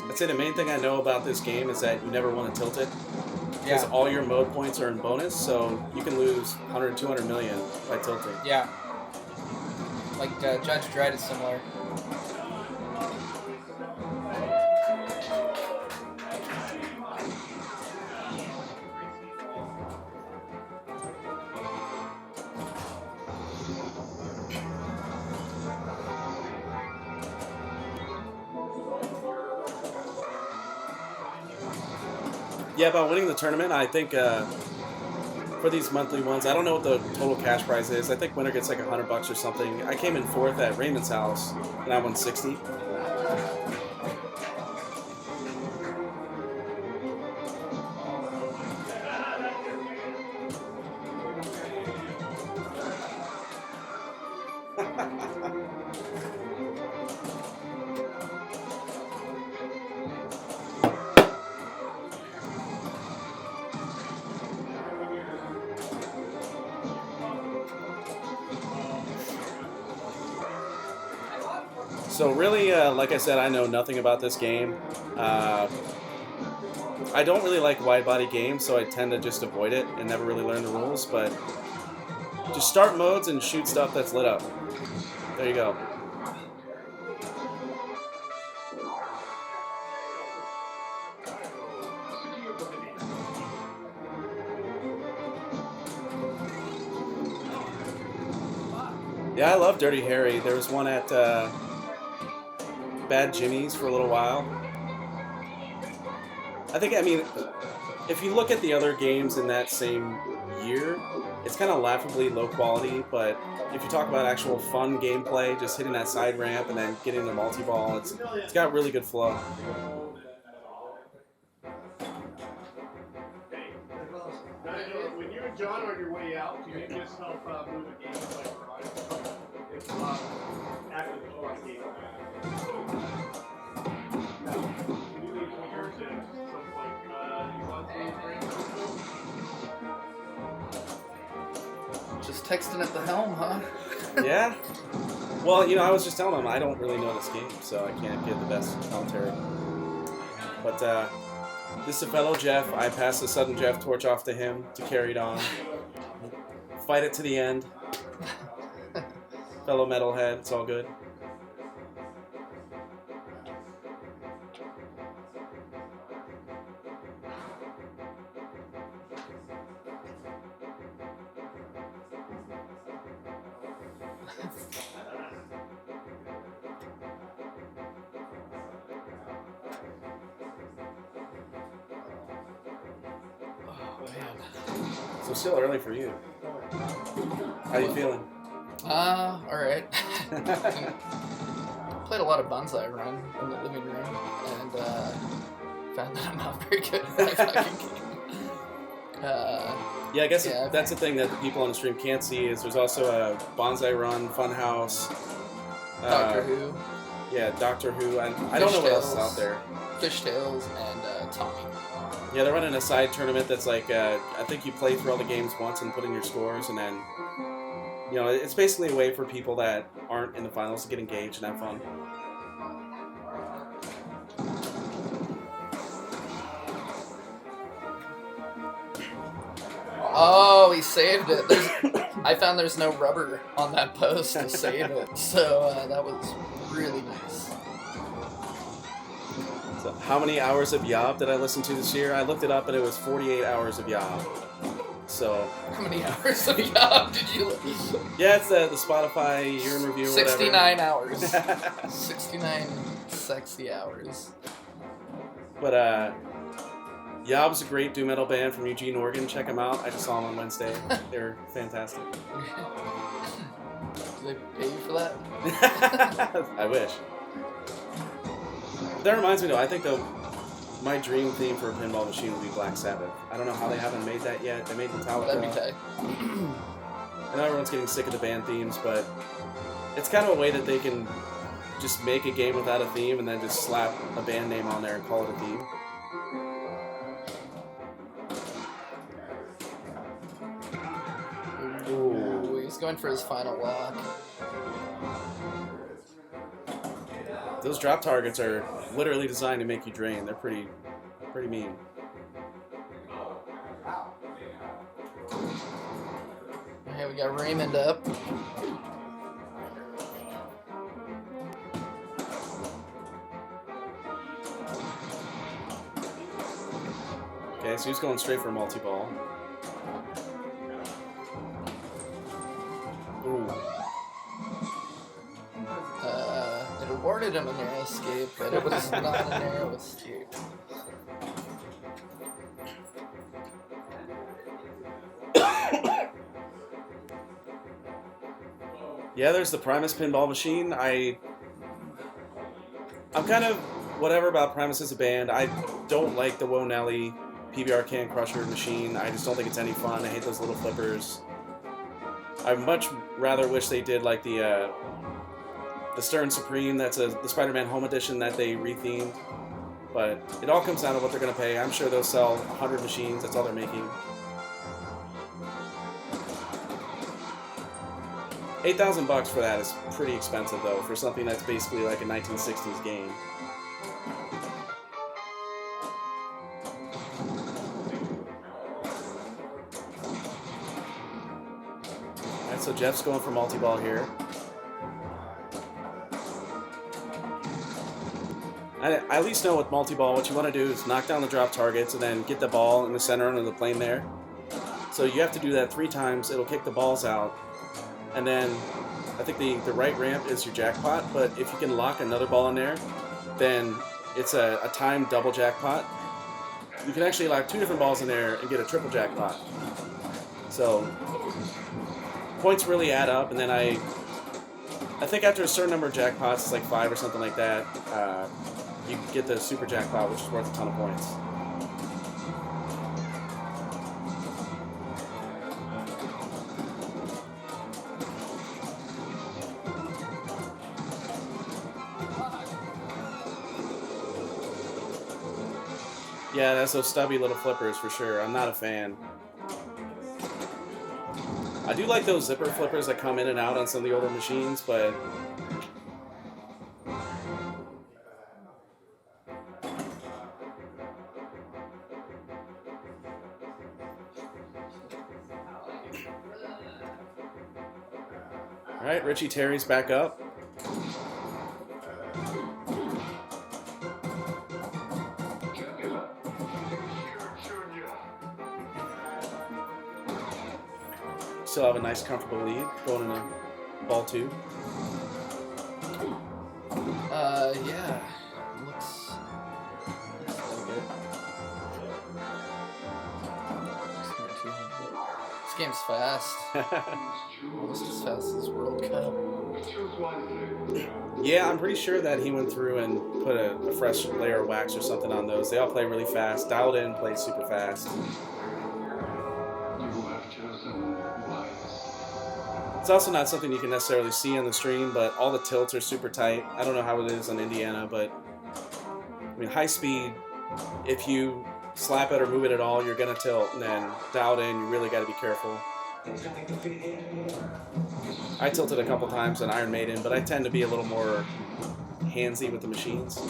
I'd say the main thing I know about this game is that you never want to tilt it. Because all your mode points are in bonus, so you can lose 100, 200 million by tilting. Yeah. Like Judge Dredd is similar. Yeah, about winning the tournament, I think for these monthly ones, I don't know what the total cash prize is. I think winner gets like $100 or something. I came in 4th at Raymond's house, and I won 60. So really, like I said, I know nothing about this game. I don't really like wide-body games, so I tend to just avoid it and never really learn the rules, but just start modes and shoot stuff that's lit up. There you go. Yeah, I love Dirty Harry. There was one at Bad Jimmy's for a little while. I mean, if you look at the other games in that same year, it's kind of laughably low quality, but if you talk about actual fun gameplay, just hitting that side ramp and then getting the multi-ball, it's got really good flow. When you and John are on your way out, can you just help move the game like it's active game. Just texting at the helm, huh? Yeah. Well, you know, I was just telling him I don't really know this game, so I can't give the best commentary. But this is a fellow Jeff. I pass the sudden Jeff torch off to him to carry it on. Fight it to the end. Fellow metalhead, it's all good. So still early for you. How you feeling? Alright. Played a lot of Bonsai Run in the living room, and found that I'm not very good at that fucking game. Yeah, I guess that's the thing that the people on the stream can't see is there's also a Bonsai Run, Funhouse. Doctor Who. Yeah, Doctor Who. I don't know what else is out there. Fishtails and Tommy. Yeah, they're running a side tournament that's like, I think you play through all the games once and put in your scores, and then, you know, it's basically a way for people that aren't in the finals to get engaged and have fun. Oh, he saved it. I found there's no rubber on that post to save it, so that was really nice. So how many hours of Yob did I listen to this year? I looked it up and it was 48 hours of Yob. So How many hours of Yob did you? yeah, it's the Spotify year in review. Or 69 hours. 69 sexy hours. But Yob's a great doom metal band from Eugene, Oregon. Check them out. I just saw them on Wednesday. They're fantastic. Do they pay you for that? I wish. That reminds me though, I think my dream theme for a pinball machine would be Black Sabbath. I don't know how they haven't made that yet. They made Metallica. That'd be tight. I know everyone's getting sick of the band themes, but it's kind of a way that they can just make a game without a theme and then just slap a band name on there and call it a theme. Ooh, he's going for his final walk. Those drop targets are literally designed to make you drain. They're pretty mean. Okay, we got Raymond up. Okay, so he's going straight for multi-ball. Ooh. It awarded him a narrow escape, but it was not a narrow escape. Yeah, there's the Primus pinball machine. I'm kind of whatever about Primus as a band. I don't like the Woe Nelly PBR Can Crusher machine. I just don't think it's any fun. I hate those little flippers. I much rather wish they did like the Stern Supreme. That's the Spider-Man Home Edition that they rethemed. But it all comes down to what they're going to pay. I'm sure they'll sell 100 machines. That's all they're making. $8,000 for that is pretty expensive, though, for something that's basically like a 1960s game. Alright, so Jeff's going for multi-ball here. I at least know with multi-ball what you want to do is knock down the drop targets and then get the ball in the center under the plane there. So you have to do that 3 times. It'll kick the balls out. And then I think the right ramp is your jackpot, but if you can lock another ball in there, then it's a timed double jackpot. You can actually lock 2 different balls in there and get a triple jackpot. So points really add up, and then I think after a certain number of jackpots, it's like 5 or something like that, you get the super jackpot, which is worth a ton of points. Yeah, that's those stubby little flippers for sure. I'm not a fan. I do like those zipper flippers that come in and out on some of the older machines, but alright, Richie Terry's back up. Still have a nice comfortable lead going into ball 2. Yeah. Looks so good. This game's fast. Almost as fast as World Cup. Yeah, I'm pretty sure that he went through and put a fresh layer of wax or something on those. They all play really fast. Dialed in plays super fast. It's also not something you can necessarily see on the stream, but all the tilts are super tight. I don't know how it is on Indiana, but I mean, high speed, if you slap it or move it at all, you're going to tilt, and then dialed in, you really got to be careful. I tilted a couple times on Iron Maiden, but I tend to be a little more handsy with the machines.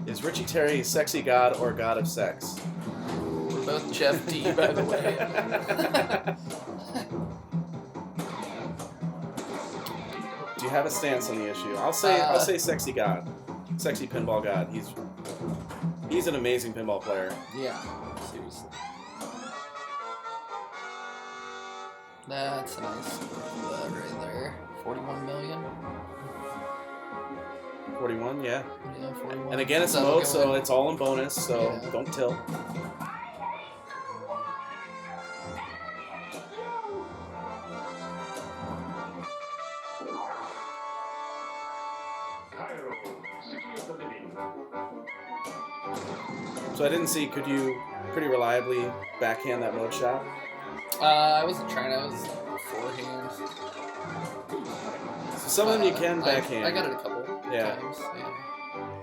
Is Richie Terry sexy god or god of sex? We're both Jeff D, by the way. you have a stance on the issue. I'll say Sexy God. Sexy Pinball God. He's an amazing pinball player. Yeah, seriously. That's a nice right there. 41 million. 41, yeah. Yeah, 41. And again, it's So mode, so going- it's all in bonus, so Yeah. don't tilt. So I didn't see, could you pretty reliably backhand that mode shot? I wasn't trying. I was forehand. So some of them you can backhand. I got it a couple Yeah. times. Yeah.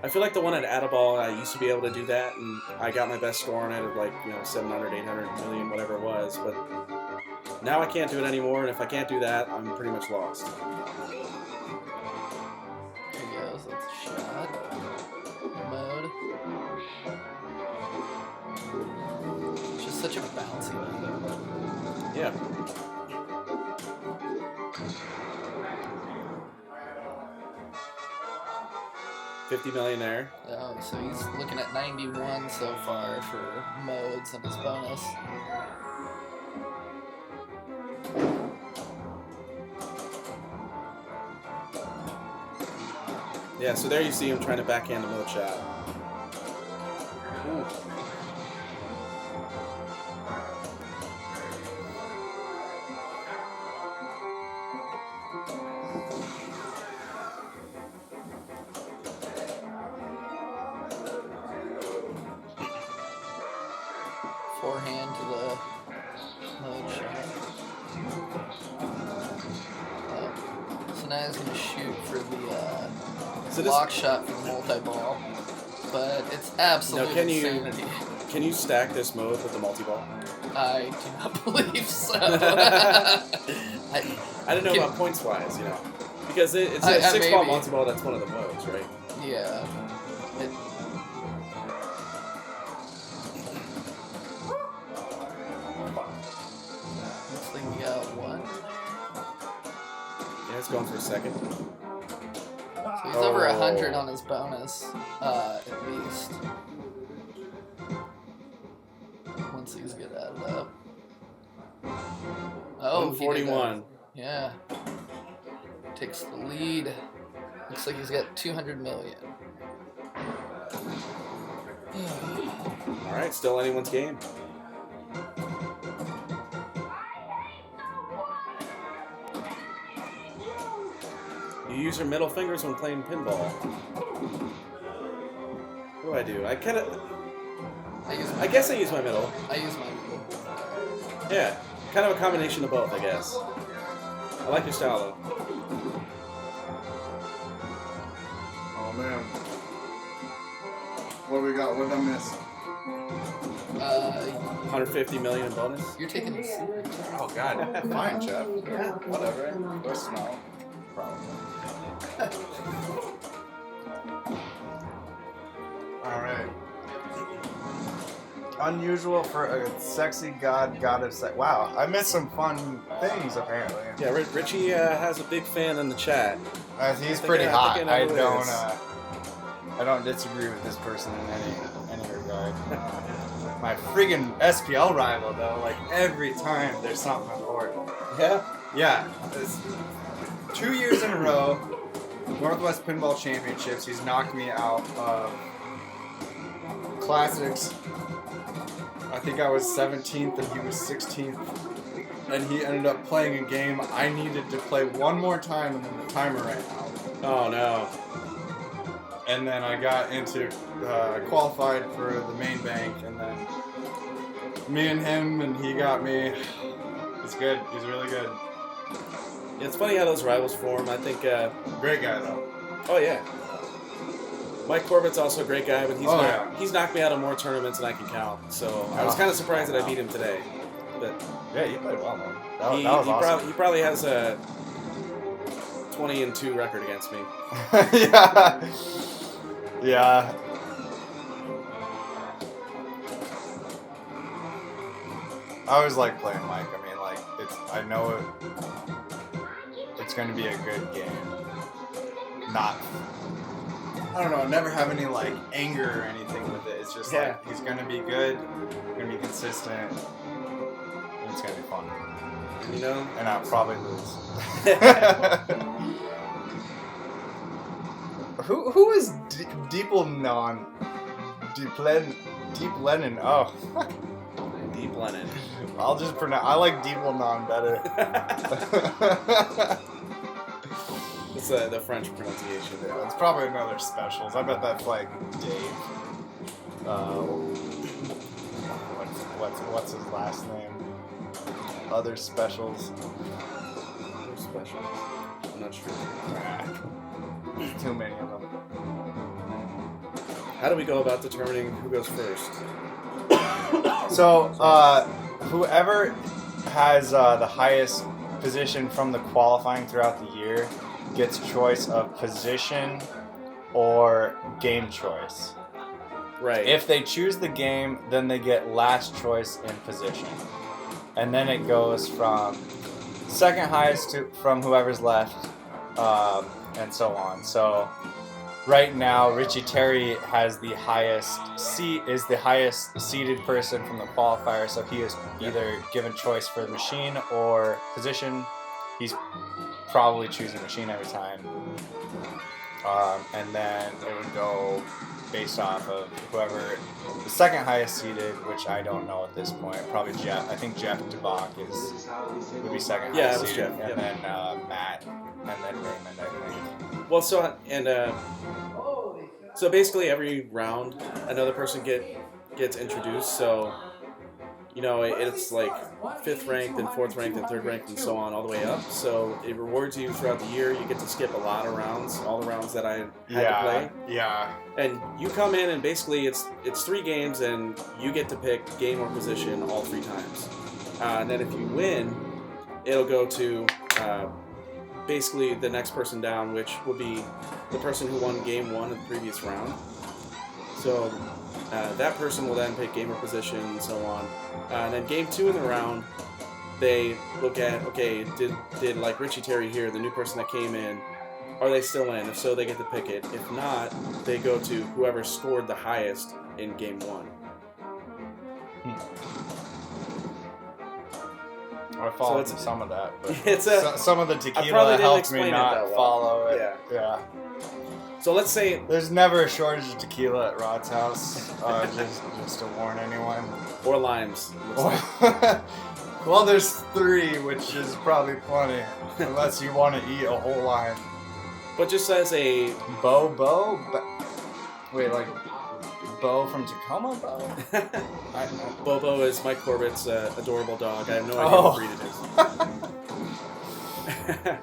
I feel like the one at Addaball, I used to be able to do that, and I got my best score on it of like, 700, 800 million, whatever it was, but now I can't do it anymore, and if I can't do that, I'm pretty much lost. There he goes. That's a shot. Mode. It's just such a bouncy one. Yeah. $50 million there. Oh, so he's looking at 91 so far for modes and his bonus. Yeah, so there you see him trying to backhand the mode shot. Ooh. Forehand to the mode shot. Oh. So now he's going to shoot for the block shot for the multi-ball. But it's absolute insanity. Can you stack this mode with the multi-ball? I do not believe so. I didn't know about points-wise, Because it's a 6-ball maybe. multi-ball, that's one of the modes, right? Yeah. Looks like we got one. Yeah, it's going for a second. So he's over 100 on his bonus, at least. Once these get added up. Oh, 141. Yeah. Takes the lead. Looks like he's got 200 million. Alright, still anyone's game. You use your middle fingers when playing pinball. What do I do? I guess I use my middle. I use my middle. Yeah, kind of a combination of both, I guess. I like your style, though. Oh, man. What do we got? What did I miss? 150 million in bonus. You're taking the super. Oh, God. Fine, Jeff. Yeah, whatever. Go smell. Alright. Unusual for a sexy goddess. Wow, I missed some fun things apparently. Yeah, Richie has a big fan in the chat. He's pretty hot. I don't. I don't disagree with this person in any regard. My friggin' SPL rival though, like every time there's something important. Yeah. Yeah. It's 2 years in a row, Northwest Pinball Championships. He's knocked me out of classics. I think I was 17th and he was 16th. And he ended up playing a game I needed to play one more time and then the timer ran out. Oh no. And then I got into, qualified for the main bank and then me and him and he got me. He's good. He's really good. Yeah, it's funny how those rivals form. I think. Great guy though. Oh yeah. Mike Corbett's also a great guy, but he's knocked me out of more tournaments than I can count. So I was kind of surprised that I beat him today. But yeah, you played well, man. That was awesome. He probably has a 20-2 record against me. Yeah. Yeah. I always like playing Mike. I mean, like I know it's going to be a good game. not. I don't know, never have any like anger or anything with it. It's just like he's gonna be good, gonna be consistent, and it's gonna be fun. You know? And I'll probably lose. Who is Deep Lennon? Oh. Deep Lennon. I'll just pronounce. I like Deep Non better. It's the French pronunciation. Yeah, it's probably another specials. I bet that's like Dave. What's his last name? Other specials. Other specials. I'm not sure. Too many of them. How do we go about determining who goes first? So, whoever has the highest position from the qualifying throughout the year gets choice of position or game choice. Right. If they choose the game, then they get last choice in position. And then it goes from second highest to from whoever's left, and so on. So right now, Richie Terry has the highest is the highest seeded person from the qualifier. So he is either given choice for the machine or position. He's probably choosing machine every time. And then it would go based off of whoever the second highest seeded, which I don't know at this point. Probably Jeff. I think Jeff DeBach would be second highest seeded, Jeff, and then Matt, and then Raymond, I think. Well, so basically every round another person gets introduced. So you know it's like 5th ranked and 4th ranked and 3rd ranked and so on all the way up. So it rewards you throughout the year. You get to skip a lot of rounds, all the rounds that I had to play. Yeah. And you come in and basically it's 3 games and you get to pick game or position all 3 times. And then if you win, it'll go to basically the next person down, which will be the person who won game 1 of the previous round. So that person will then pick game or position and so on. And then game 2 in the round, they look at, okay, did like Richie Terry here, the new person that came in, are they still in? If so, they get to pick it. If not, they go to whoever scored the highest in game 1. I followed some of that, but some of the I tequila probably didn't helped explain me it not that well. follow it. Yeah. So let's say there's never a shortage of tequila at Rod's house. Just to warn anyone. Or limes. Well, there's 3, which is probably plenty, unless you want to eat a whole lime. But just as a wait, like Bo from Tacoma, Bo? Bobo is Mike Corbett's adorable dog. I have no idea what breed it is.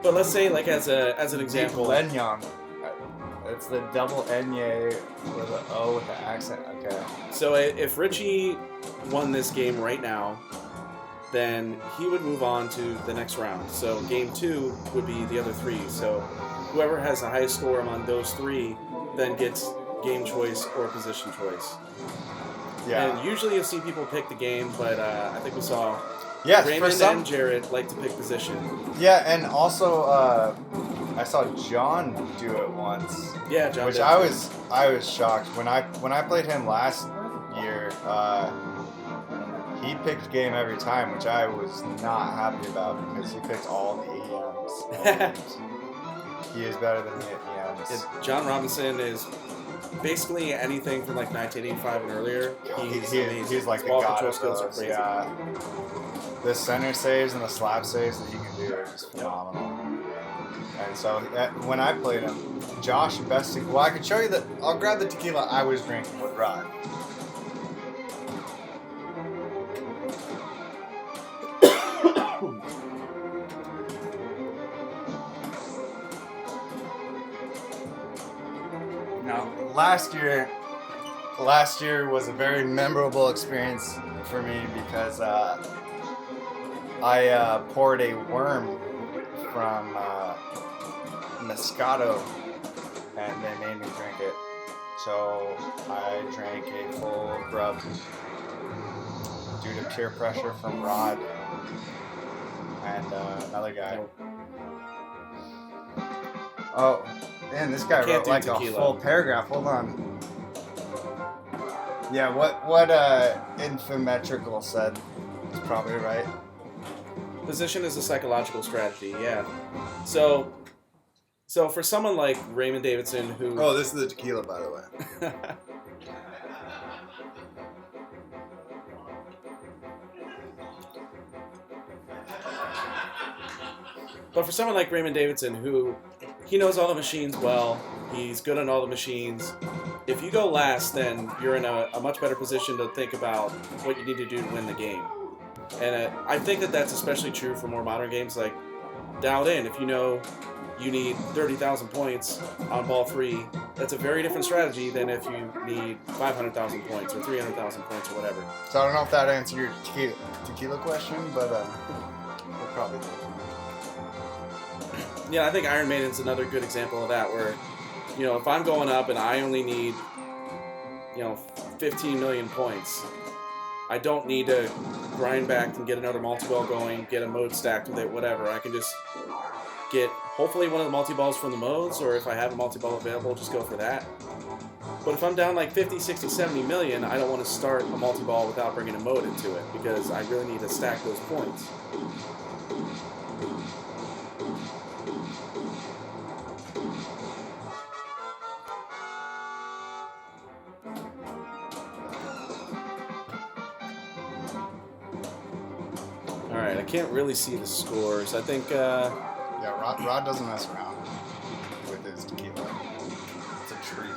But let's say, like as an example, Lenyang. It's the double Enye with an O with an accent. Okay. So if Richie won this game right now, then he would move on to the next round. So game 2 would be the other 3. So whoever has the highest score among those 3 then gets game choice or position choice. Yeah. And usually you'll see people pick the game, but I think we saw Raymond and Jared like to pick position. Yeah, and also I saw John do it once. Yeah, John. Which I was shocked when I played him last year. He picked game every time, which I was not happy about because he picked all the EMs. He is better than me at EMs. John Robinson is basically anything from like 1985 and earlier. He's like the god of those. Yeah. The center saves and the slap saves that he can do are just phenomenal. And so when I played him, Josh, well, I could show you that. I'll grab the tequila I was drinking with Rod. Now, last year was a very memorable experience for me because I poured a worm from Moscato, and they made me drink it. So I drank a full grub due to peer pressure from Rod and another guy. Oh, man, this guy Can't wrote do like tequila. a full paragraph. Hold on. Yeah, what Infometrical said is probably right. Position is a psychological strategy, yeah. So for someone like Raymond Davidson, who Oh, this is the tequila, by the way. But for someone like Raymond Davidson, who he knows all the machines well, he's good on all the machines. If you go last, then you're in a much better position to think about what you need to do to win the game. And I think that that's especially true for more modern games like Dialed In. If you know you need 30,000 points on ball 3, that's a very different strategy than if you need 500,000 points or 300,000 points or whatever. So I don't know if that answered your tequila question, but we'll probably do. Yeah, I think Iron Maiden's another good example of that, where, you know, if I'm going up and I only need, 15 million points, I don't need to grind back and get another multi-ball going, get a mode stacked with it, whatever. I can just get, hopefully, one of the multi-balls from the modes, or if I have a multi-ball available, just go for that. But if I'm down like 50, 60, 70 million, I don't want to start a multi-ball without bringing a mode into it, because I really need to stack those points. Alright, I can't really see the scores. I think, Yeah, Rod doesn't mess around with his tequila. It's a treat.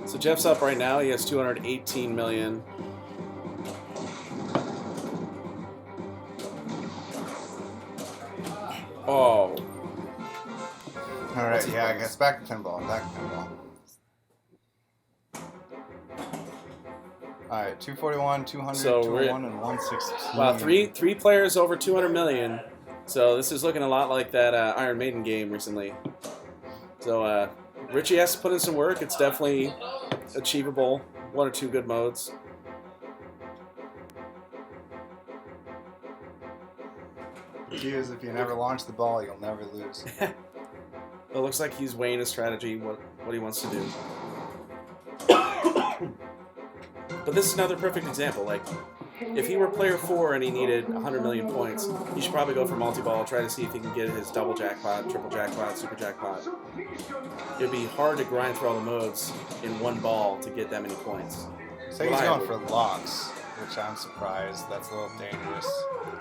so Jeff's up right now. He has 218 million. Oh. Alright, yeah, I guess back to pinball. Alright, 241, 200, So 201, and 116. Wow, three players over 200 million. So this is looking a lot like that Iron Maiden game recently. So Richie has to put in some work. It's definitely achievable. One or two good modes. The key is if you never launch the ball, you'll never lose. It looks like he's weighing his strategy, what he wants to do. But this is another perfect example. Like, if he were player 4 and he needed 100 million points, he should probably go for multi-ball, try to see if he can get his double jackpot, triple jackpot, super jackpot. It'd be hard to grind through all the modes in one ball to get that many points. So he's going for locks, which I'm surprised. That's a little dangerous.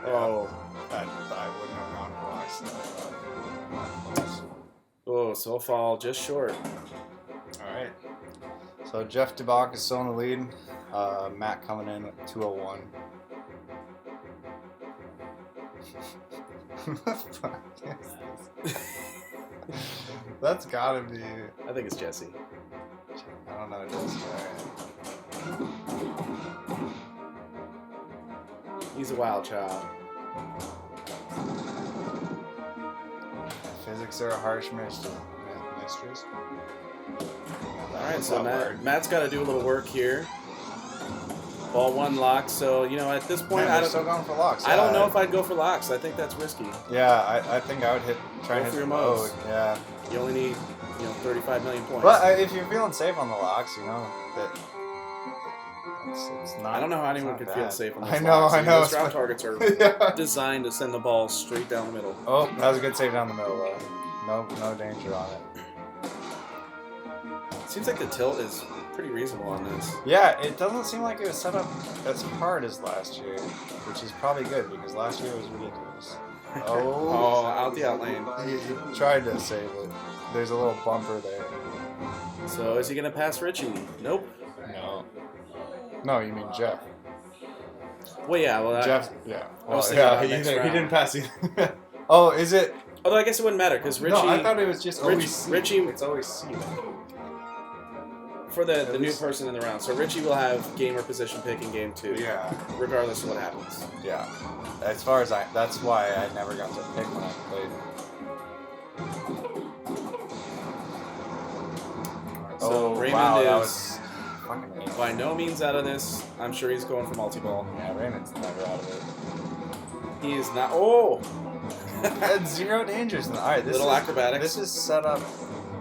Oh. I wouldn't have gone for locks. Oh, so fall just short. Alright. So Jeff DeBach is still in the lead. Matt coming in at 201. What the fuck is this? That's gotta be... I think it's Jesse. I don't know Jesse. He's a wild child. Physics are a harsh mistress. Alright, so Matt's got to do a little work here. Ball 1 lock, so, at this point, Man, still going for locks. I don't know if I'd go for locks. I think that's risky. Yeah, I think I would try and hit for your mode. modes. Yeah. You only need, 35 million points. But if you're feeling safe on the locks, that it's not. I don't know how anyone could feel safe on those I know. Those ground targets are designed to send the ball straight down the middle. Oh, that was a good save down the middle, though. No danger on it. Seems like the tilt is pretty reasonable on this. Yeah, it doesn't seem like it was set up as hard as last year, which is probably good because last year was ridiculous. Oh, out the out lane. He tried to save it. There's a little bumper there. So is he gonna pass Richie? Nope. No, you mean Jeff. Well, yeah. Well, Jeff. Yeah. He didn't pass either. Oh, is it? Although I guess it wouldn't matter because Richie. No, I thought it was just Richie. It's always C. For the new person in the round. So Richie will have gamer position pick in game 2. Yeah. Regardless of what happens. Yeah. As far as that's why I never got to pick when I played. So Raymond wow, is that was fucking game. By no means out of this. I'm sure he's going for multi-ball. Yeah, Raymond's never out of it. He is not. Oh! Had 0 dangers. Alright, this Little is, acrobatics. This is set up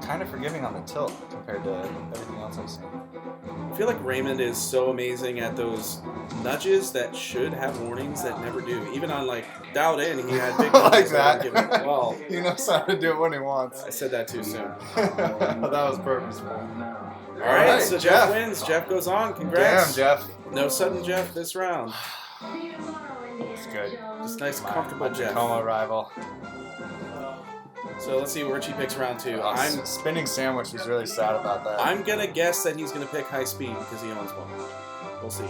kind of forgiving on the tilt compared to everything else I've seen. I feel like Raymond is so amazing at those nudges that should have warnings that never do. Even on like dialed in, he had big Like nudges that. were given. Well, He knows how to do it when he wants. I said that too soon. That was purposeful. All right, so Jeff wins. Jeff goes on. Congrats. Damn, Jeff. No sudden Jeff this round. It's good. Just nice, comfortable Jeff. Tacoma rival. So let's see where Richie picks round 2. I'm Spinning Sandwich was really sad about that. I'm gonna guess that he's gonna pick high speed because he owns one. We'll see.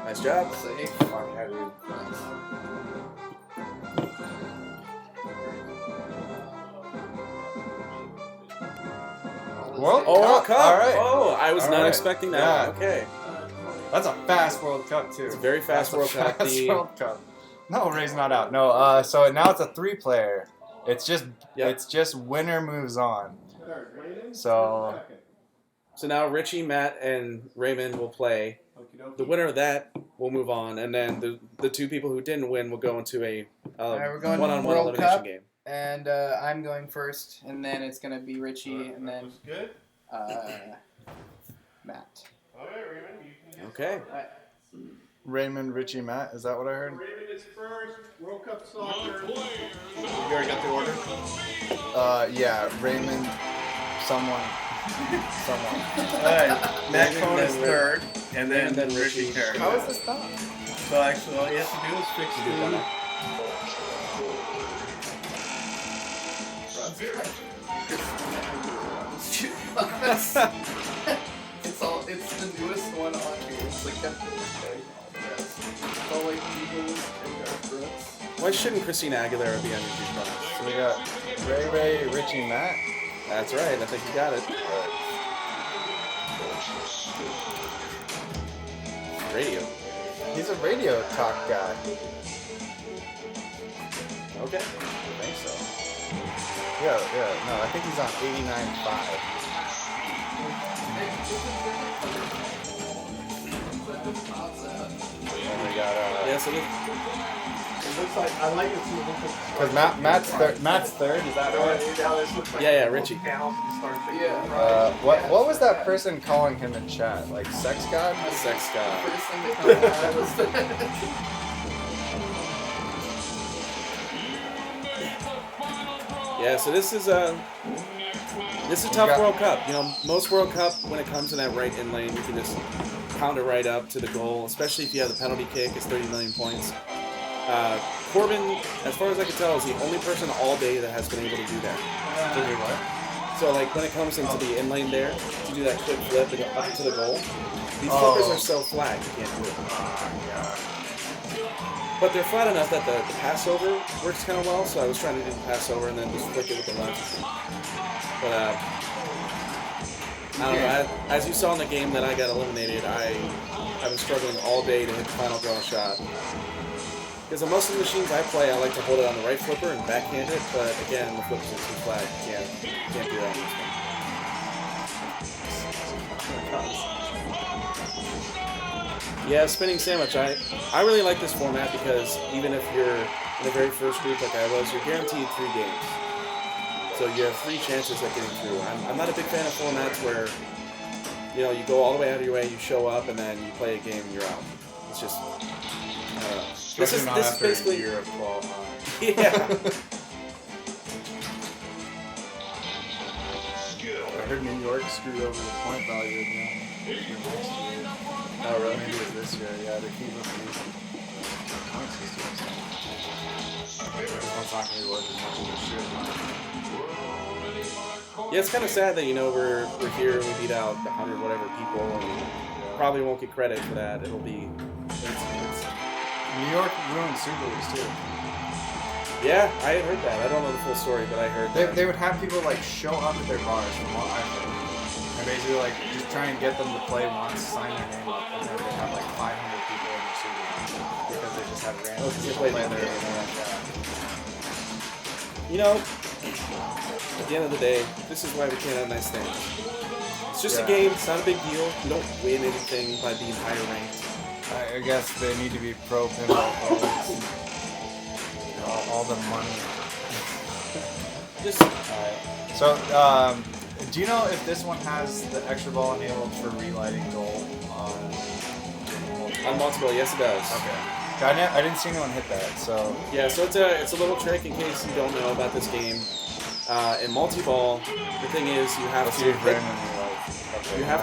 Nice job. Fuck, yeah, dude. World World Cup. Cup. All right. Oh, I was All not right. expecting that. Yeah. Okay. That's a fast World Cup too. It's a very fast World Cup. Fast The- World Cup. No, Ray's not out. No. So now it's a 3-player. It's just winner moves on. So So now Richie, Matt, and Raymond will play. The winner of that will move on, and then the 2 people who didn't win will go into a We're going one-on-one World elimination Cup, game. and I'm going first, and then it's gonna be Richie, and then Matt. Okay. Raymond, Richie, Matt. Is that what I heard? Raymond is first. World Cup soccer. You already got the order? Yeah. Raymond. Someone. Alright, Matt Cohn is third, and then Richie Carey. How is this done? So actually, all you have to do is fix It's the newest one on here. It's like it's all like Eagles and Garth Brooks. Why shouldn't Christina Aguilera be on your jukebox? So we got Ray, Richie, Matt. That's right. I think you got it. Radio. He's a radio talk guy. Okay. I think so. Yeah. No, I think he's on 89.5. And we got Yeah, so It looks like I like it. because Matt's third. Is that right? yeah, Richie. What was that person calling him in chat? Like sex god? Sex god. First thing that comes out was Yeah, so this is a tough got- World Cup. You know, most World Cup when it comes to that right in lane, you can just pound it right up to the goal. Especially if you have the penalty kick, it's 30 million points. Corbin, as far as I can tell, is the only person all day that has been able to do that. To do what? So like when it comes into the in lane there, to do that quick flip to go up to the goal, these flippers are so flat you can't do it. But they're flat enough that the passover works kind of well, so I was trying to do the passover and then just flick it with the left. But I don't know, as you saw in the game that I got eliminated, I've been struggling all day to hit the final draw shot. Because on most of the machines I play, I like to hold it on the right flipper and backhand it, but again, the flippers are too flat. You can't do that on this one. Yeah, spinning sandwich. I really like this format because even if you're in the very first group like I was, you're guaranteed 3 games. So you have 3 chances at getting through. I'm not a big fan of formats where, you know, you go all the way out of your way, you show up, and then you play a game and you're out. It's just, I don't know. This is basically a year of qualifying. Yeah. I heard New York screwed over the point value again. Oh, really? Maybe it was this year. Yeah, they keep up the point systems. This one's not going to be worth as much as it should. Yeah, it's kind of sad that, you know, we're here and we beat out 100 whatever people and probably won't get credit for that. It'll be... New York ruined Super Leagues too. Yeah, I had heard that. I don't know the full story, but I heard that. They would have people like show up at their bars from what I've heard. And basically like just try and get them to play once, sign their name up, and then they have like 500 people in the Super League because they just have random people play there. You know, At the end of the day, this is why we can't have nice things. It's just a game. It's not a big deal. You don't win anything by being higher ranked. I guess they need to be pro pinball pros. All the money. Just So, do you know if this one has the extra ball enabled for relighting gold on multiple? Yes, it does. Okay. I didn't see anyone hit that, so Yeah, so it's a little trick in case you don't know about this game. In multi-ball, the thing is you have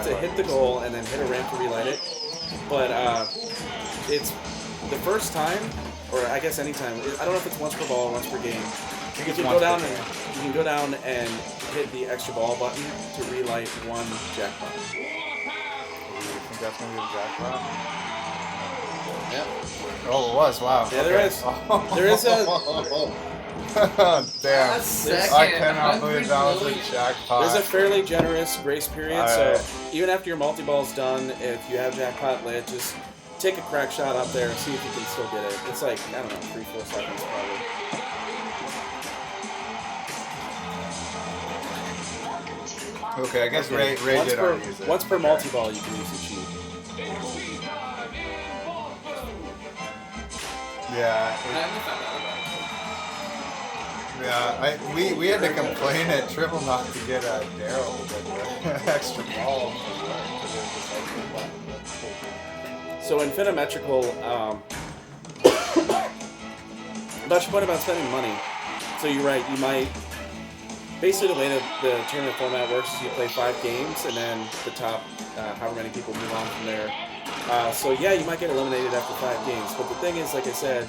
to hit the goal and then hit a ramp to relight it. But it's the first time, or I guess any time. I don't know if it's once per ball or once per game. You can go down and hit the extra ball button to relight one jackpot. you think that's gonna be the jackpot? Yep. Oh, it was. Wow. Yeah, there is. There is a. Damn. I cannot believe that was a jackpot. There's a fairly generous grace period, Alright. so even after your multi-ball's done, if you have jackpot lit, just take a crack shot up there and see if you can still get it. It's like, I don't know, 3-4 seconds probably. Okay, I guess Ray did already use it. Once per multi-ball, you can use the cheat. Yeah. Yeah, we had to complain at Triple Knock to get Daryl with the extra ball. So in Phenometrical, that's your point about spending money. So you're right, you might. Basically, the way the tournament format works is you play 5 games, and then the top, however many people move on from there. So yeah, you might get eliminated after 5 games. But the thing is, like I said,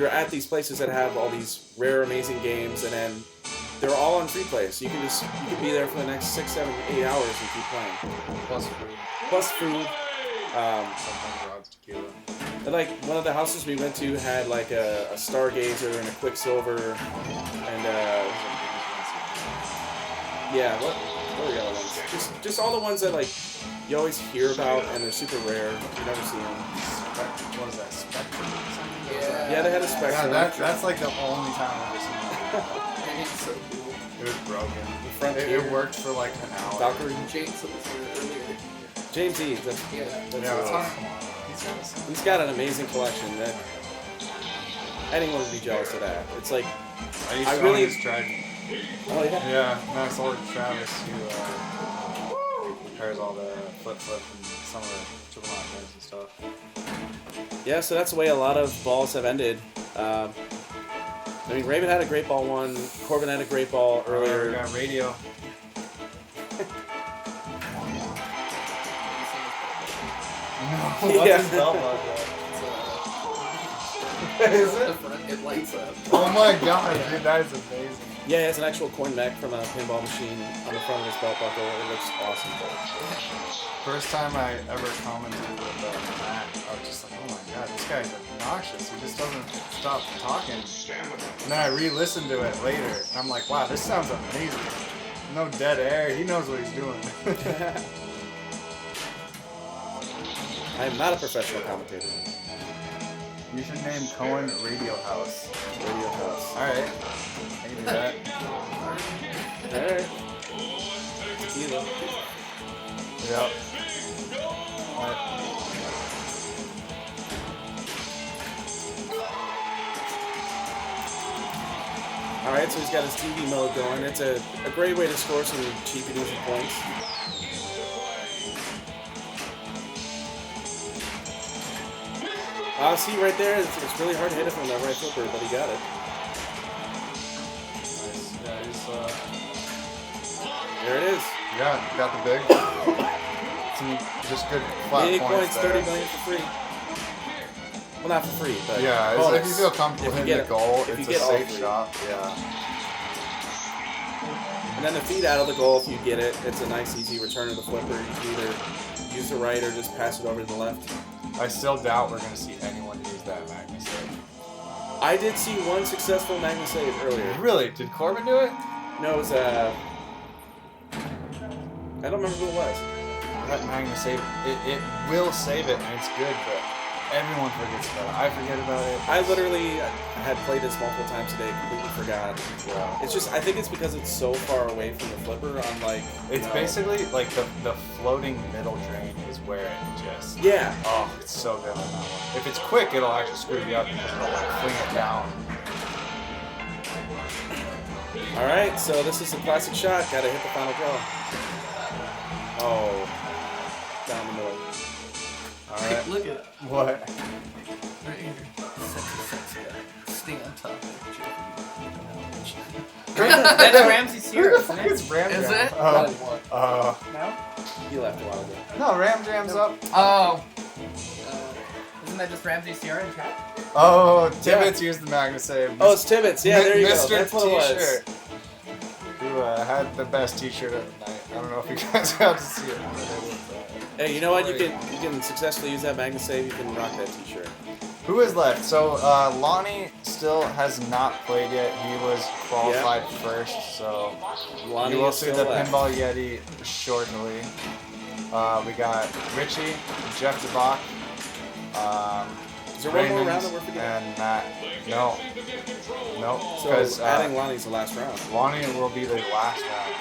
you're at these places that have all these rare, amazing games, and then they're all on free play. So you can be there for the next 6, 7, 8 hours and keep playing. Plus food. Plus food. Sometimes Rod's tequila. And like one of the houses we went to had like a Stargazer and a Quicksilver, and yeah, what were the other ones? Just all the ones that like you always hear about and they're super rare. You never see them. What is that? Spectrum? Yeah, they had a Spectrum. Yeah, that's like the only time I've ever seen that. It's so cool. It was broken. Frontier. It worked for like an hour. Valkyrie. James was here earlier. James Eve. That's he's got an amazing collection that anyone would be jealous of that. It's like I used to really own his Trident. Oh yeah. Yeah, no, I sold it to Travis who repairs all the flip and some of the triple knot games and stuff. Yeah, so that's the way a lot of balls have ended. I mean, Raven had a great ball one. Corbin had a great ball earlier. We got radio. What's Yeah. his bell bug? Is it? It lights up. Oh my god, dude, that is amazing. Yeah, it has an actual coin mech from a pinball machine on the front of his belt buckle. It looks awesome. First time I ever commented with Matt, I was just like, oh my god, this guy's obnoxious. He just doesn't stop talking. And then I re-listened to it later, and I'm like, wow, this sounds amazing. No dead air. He knows what he's doing. I am not a professional commentator. You should name Cohen Radio House. Radio House. Alright. I can do that. Alright. Tequila. Yep. Alright, so he's got his TV mode going. It's a great way to score some cheap and easy points. See right there, it's really hard to hit it from that right flipper, but he got it. Nice. Yeah, he's, There it is. yeah, got the big. Some just good flat Big points points, there. 30 million for free. Well, not for free, but Yeah, it's, bonus. if you feel comfortable If you hitting get the goal, if you it's a get all safe three. shot. Yeah. And then the feed out of the goal, if you get it, it's a nice, easy return of the flipper. You can either use the right or just pass it over to the left. I still doubt we're going to see anyone use that Magnus save. I did see one successful Magnus save earlier. Really? Did Corbin do it? No, it was I don't remember who it was. That Magnus save, it will save it and it's good, but Everyone forgets about it. I forget about it. I literally had played this multiple times today, completely forgot. Yeah. It's just, I think it's because it's so far away from the flipper. I'm like, It's basically like the floating middle drain is where it just. Yeah. Oh, it's so good on that one. If it's quick, it'll actually screw you up because it'll like fling it down. All right, so this is a classic shot. Got to hit the final draw. Oh, down the middle. All right. Look at What? right here. Sexy guy. Stay on top of That's Ramsey Sierra, isn't it? It's Ram Is Jam. it? No? He left a while ago. No, Ram Jam's up. Oh. Isn't that just Ramsey Sierra in chat? Oh, Tibbetts used the Magna Save. Oh, it's Tibbetts. Yeah, there you Mr. go. That's what it was. T-shirt. Who had the best T-shirt of the night. I don't know if you guys got to see it. But it was, Hey, you know what? You can successfully use that Magna Save. You can rock that T-shirt. Who is left? So Lonnie still has not played yet. He was qualified first, so Lonnie you will is see still the left. Pinball Yeti shortly. We got Richie, Jeff DeBach, Is there one more Raymond, round that we're forgetting? and Matt. No, So because adding Lonnie's the last round. Lonnie will be the last round.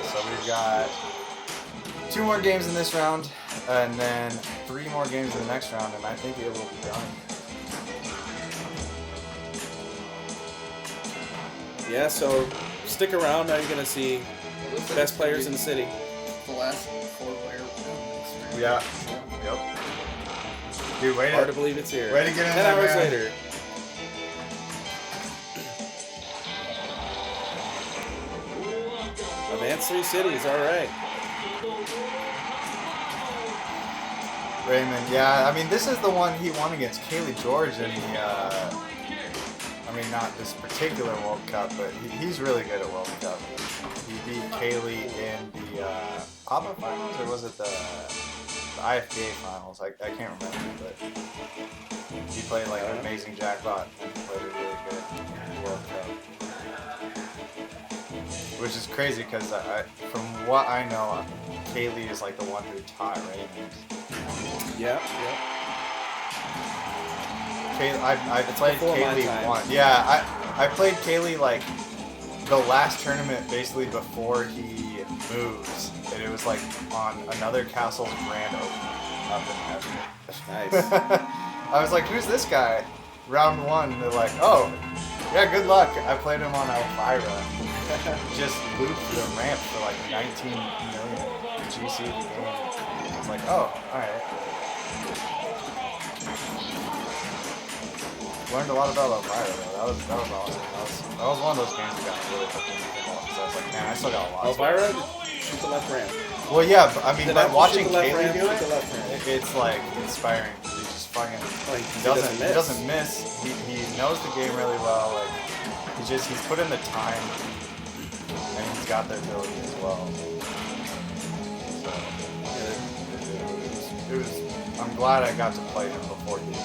So we've got 2 more games in this round, and then 3 more games in the next round, and I think it will be done. Yeah, so stick around. Now you're going to see the best players in the city. The last 4-player round. Yeah. Yep. Dude, wait. Hard to believe it's here. Way to get in 10 there, hours man. later. Advanced 3 cities, all right. Raymond, yeah. I mean, this is the one he won against Kaylee George in the. I mean, not this particular World Cup, but he's really good at World Cup. He beat Kaylee in the Papa finals, or was it the IFBA finals? I can't remember, but he played like an amazing jackpot and played it really good in the World Cup. Which is crazy because from what I know, Kaylee is like the one who taught Raymond. Yeah. I played before my Kaylee time. once. Yeah, I played Kaylee like the last tournament basically before he moves, and it was like on another castle's grand opening up in heaven. Nice. I was like, who's this guy? Round 1, they're like, oh, yeah, good luck. I played him on Elvira. Just looped the ramp for like 19 million GC the game. I was like, oh, alright. Learned a lot about Elvira though. That was awesome. That was one of those games that got me really hooked into pinball because I was like, man, I still got a lot. Elvira, shoot the left ramp. Well, yeah, but I mean, Did by I shoot watching the left Kaylee ramp, do shoot it, the left ramp. it's like inspiring. He just fucking He he doesn't miss. He knows the game really well. Like he's put in the time, and he's got the ability as well. So it was. I'm glad I got to play him before he did.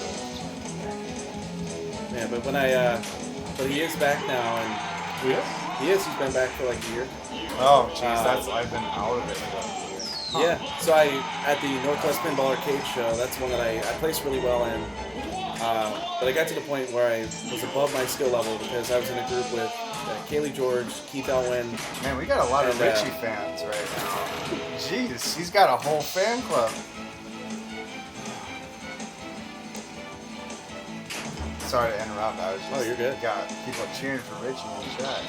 Yeah, but but he is back now, and He is? he is. He's been back for like a year. Oh, jeez, I've been out of it for like a year. Huh. Yeah, so at the Northwest Pinball Arcade Show, that's one that I placed really well in. But I got to the point where I was above my skill level because I was in a group with Kaylee George, Keith Elwin. Man, we got a lot of Richie fans right now. Jeez, he's got a whole fan club. Sorry to interrupt. I was just you're good. Got people cheering for Richie in the chat.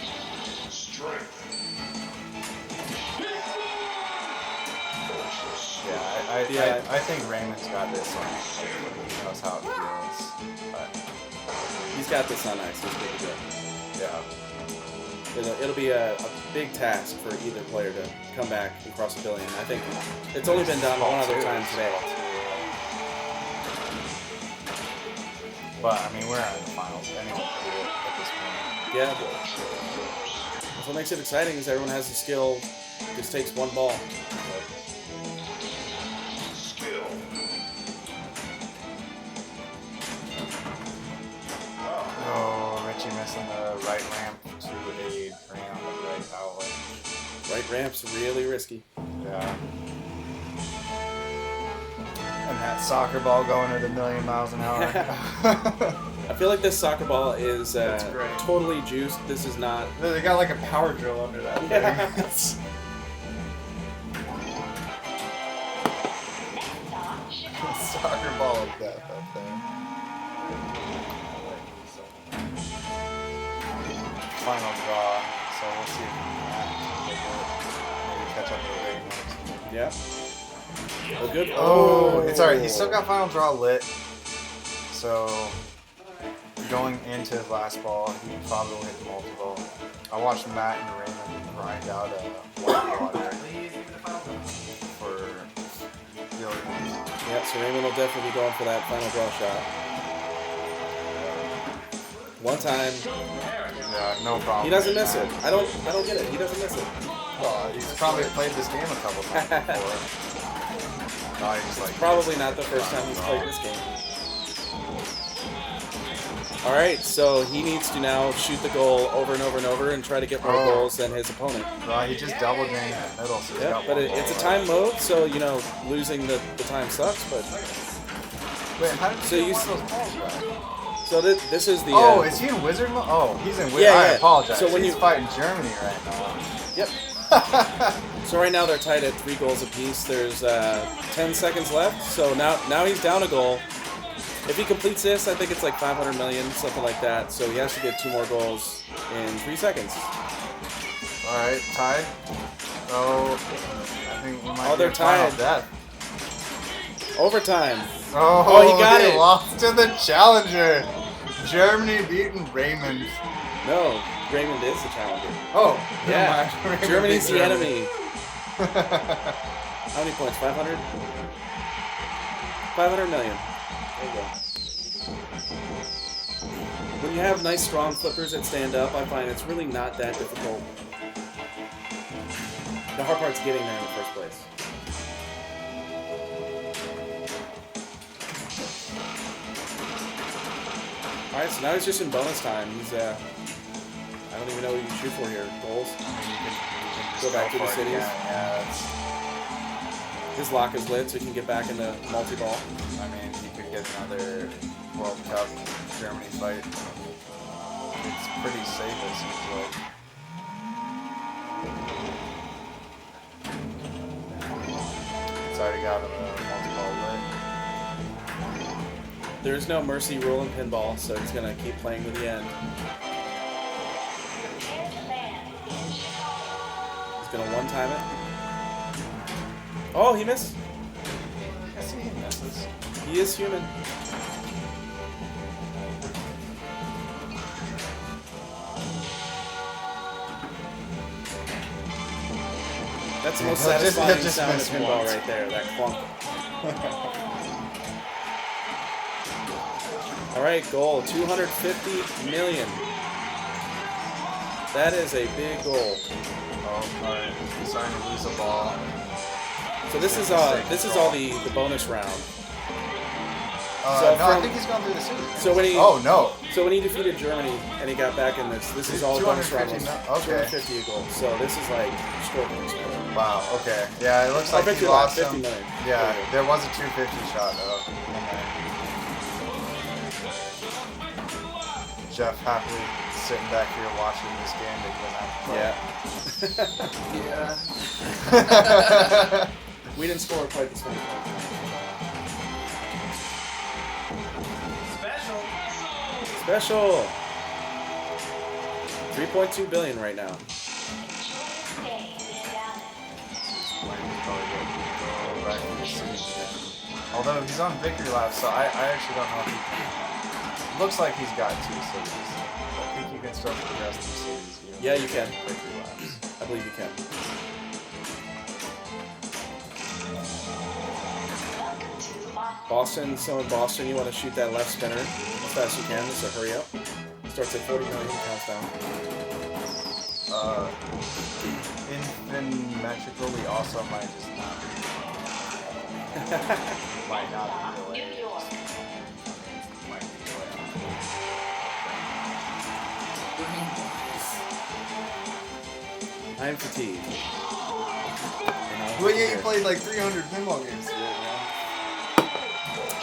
Yeah, I think Raymond's got this one. He knows how it feels. But He's got this on ice. He's pretty good. yeah. It'll be a big task for either player to come back and cross $1 billion. I think it's only been done one other time today. But I mean, we're in the finals. Anyone can do it at this point. Yeah, but that's what makes it exciting is everyone has the skill. Just takes one ball. Oh, Richie missing the right ramp to a drain on the right outlet. Right ramp's really risky. Yeah. And that soccer ball going at 1,000,000 miles an hour. I feel like this soccer ball is That's great. totally juiced. This is not. They got like a power drill under that thing. Soccer ball of death up there. Final draw, so we'll see if we can maybe catch up to the rating. Yeah. A good. Oh, it's alright. He's still got final draw lit. So going into his last ball, he probably will hit the multiple. I watched Matt and Raymond grind out a white water for billions. Yeah, so Raymond will definitely be going for that final draw shot. One time. Yeah, no problem. He doesn't miss it. I don't get it. He doesn't miss it. Well, he's probably played this game a couple times before. No, he's just like, Probably not the first time he's played this game. Alright, so he needs to now shoot the goal over and over and over and try to get more goals than his opponent. Well, he just double drained in the middle, so he's got But one it's a goal. time mode, so, you know, losing the time sucks, but... Wait, how did So you you get one of those balls back? So this is the... Oh, is he in Wizard mode? Oh, he's in Wizard. Yeah, I yeah. apologize. So when he's you- fighting Germany right now. Yep. So right now they're tied at 3 goals apiece. There's 10 seconds left, so now he's down a goal. If he completes this, I think it's like 500 million, something like that. So he has to get 2 more goals in 3 seconds. Alright, tied. Oh, I think we might Oh, be they're in final tied. death. Overtime. Oh, he got they it. lost to the challenger. Germany beating Raymond. No, Raymond is the challenger. Oh, Yeah, never mind. Germany's the Germany. enemy. How many points? 500? 500 million. There you go. When you have nice strong flippers that stand up, I find it's really not that difficult. The hard part's getting there in the first place. Alright, so now he's just in bonus time. He's, I don't even know what you can shoot for here. Goals? Go back to the cities. Yeah, His lock is lit, so he can get back into multi-ball. I mean, he could get another World Cup Germany fight. It's pretty safe, it seems like. It's already got a multi-ball lit. There's no mercy rule in pinball, so he's gonna keep playing to the end. He's gonna one-time it. Oh, he missed. I see he misses. He is human. That's the most He'll satisfying just sound of miss pinball once. right there, that clunk. Alright, goal, 250 million. That is a big goal. Oh, alright. He's starting to lose the ball. So this is all the bonus round. So No, I from- think he's gone through the series. So when he Oh, no. So when he defeated Germany and he got back in this is all bonus round. 250 okay. 250 a goal. So this is like scorpion score. Wow, okay. Yeah, it looks Oh, like he 50 lost 50 him. million. Yeah, there was a 250 shot though. Jeff happily sitting back here watching this game that he didn't have to play. Yeah. We didn't score quite this many points. Special. 3.2 billion right now. Although he's on victory lap, so I actually don't know if he can. Looks like he's got 2 cities. I think you can still progress through cities. Yeah, you can. Victory laps. I believe you can. Boston, so in Boston, you want to shoot that left spinner as fast as you can, so hurry up. Starts at 40 million, counts down. Infinmetrically also might just not be. Might not be delayed. Might be delayed. I'm fatigued. Well, yeah, you played like 300 pinball games today, man.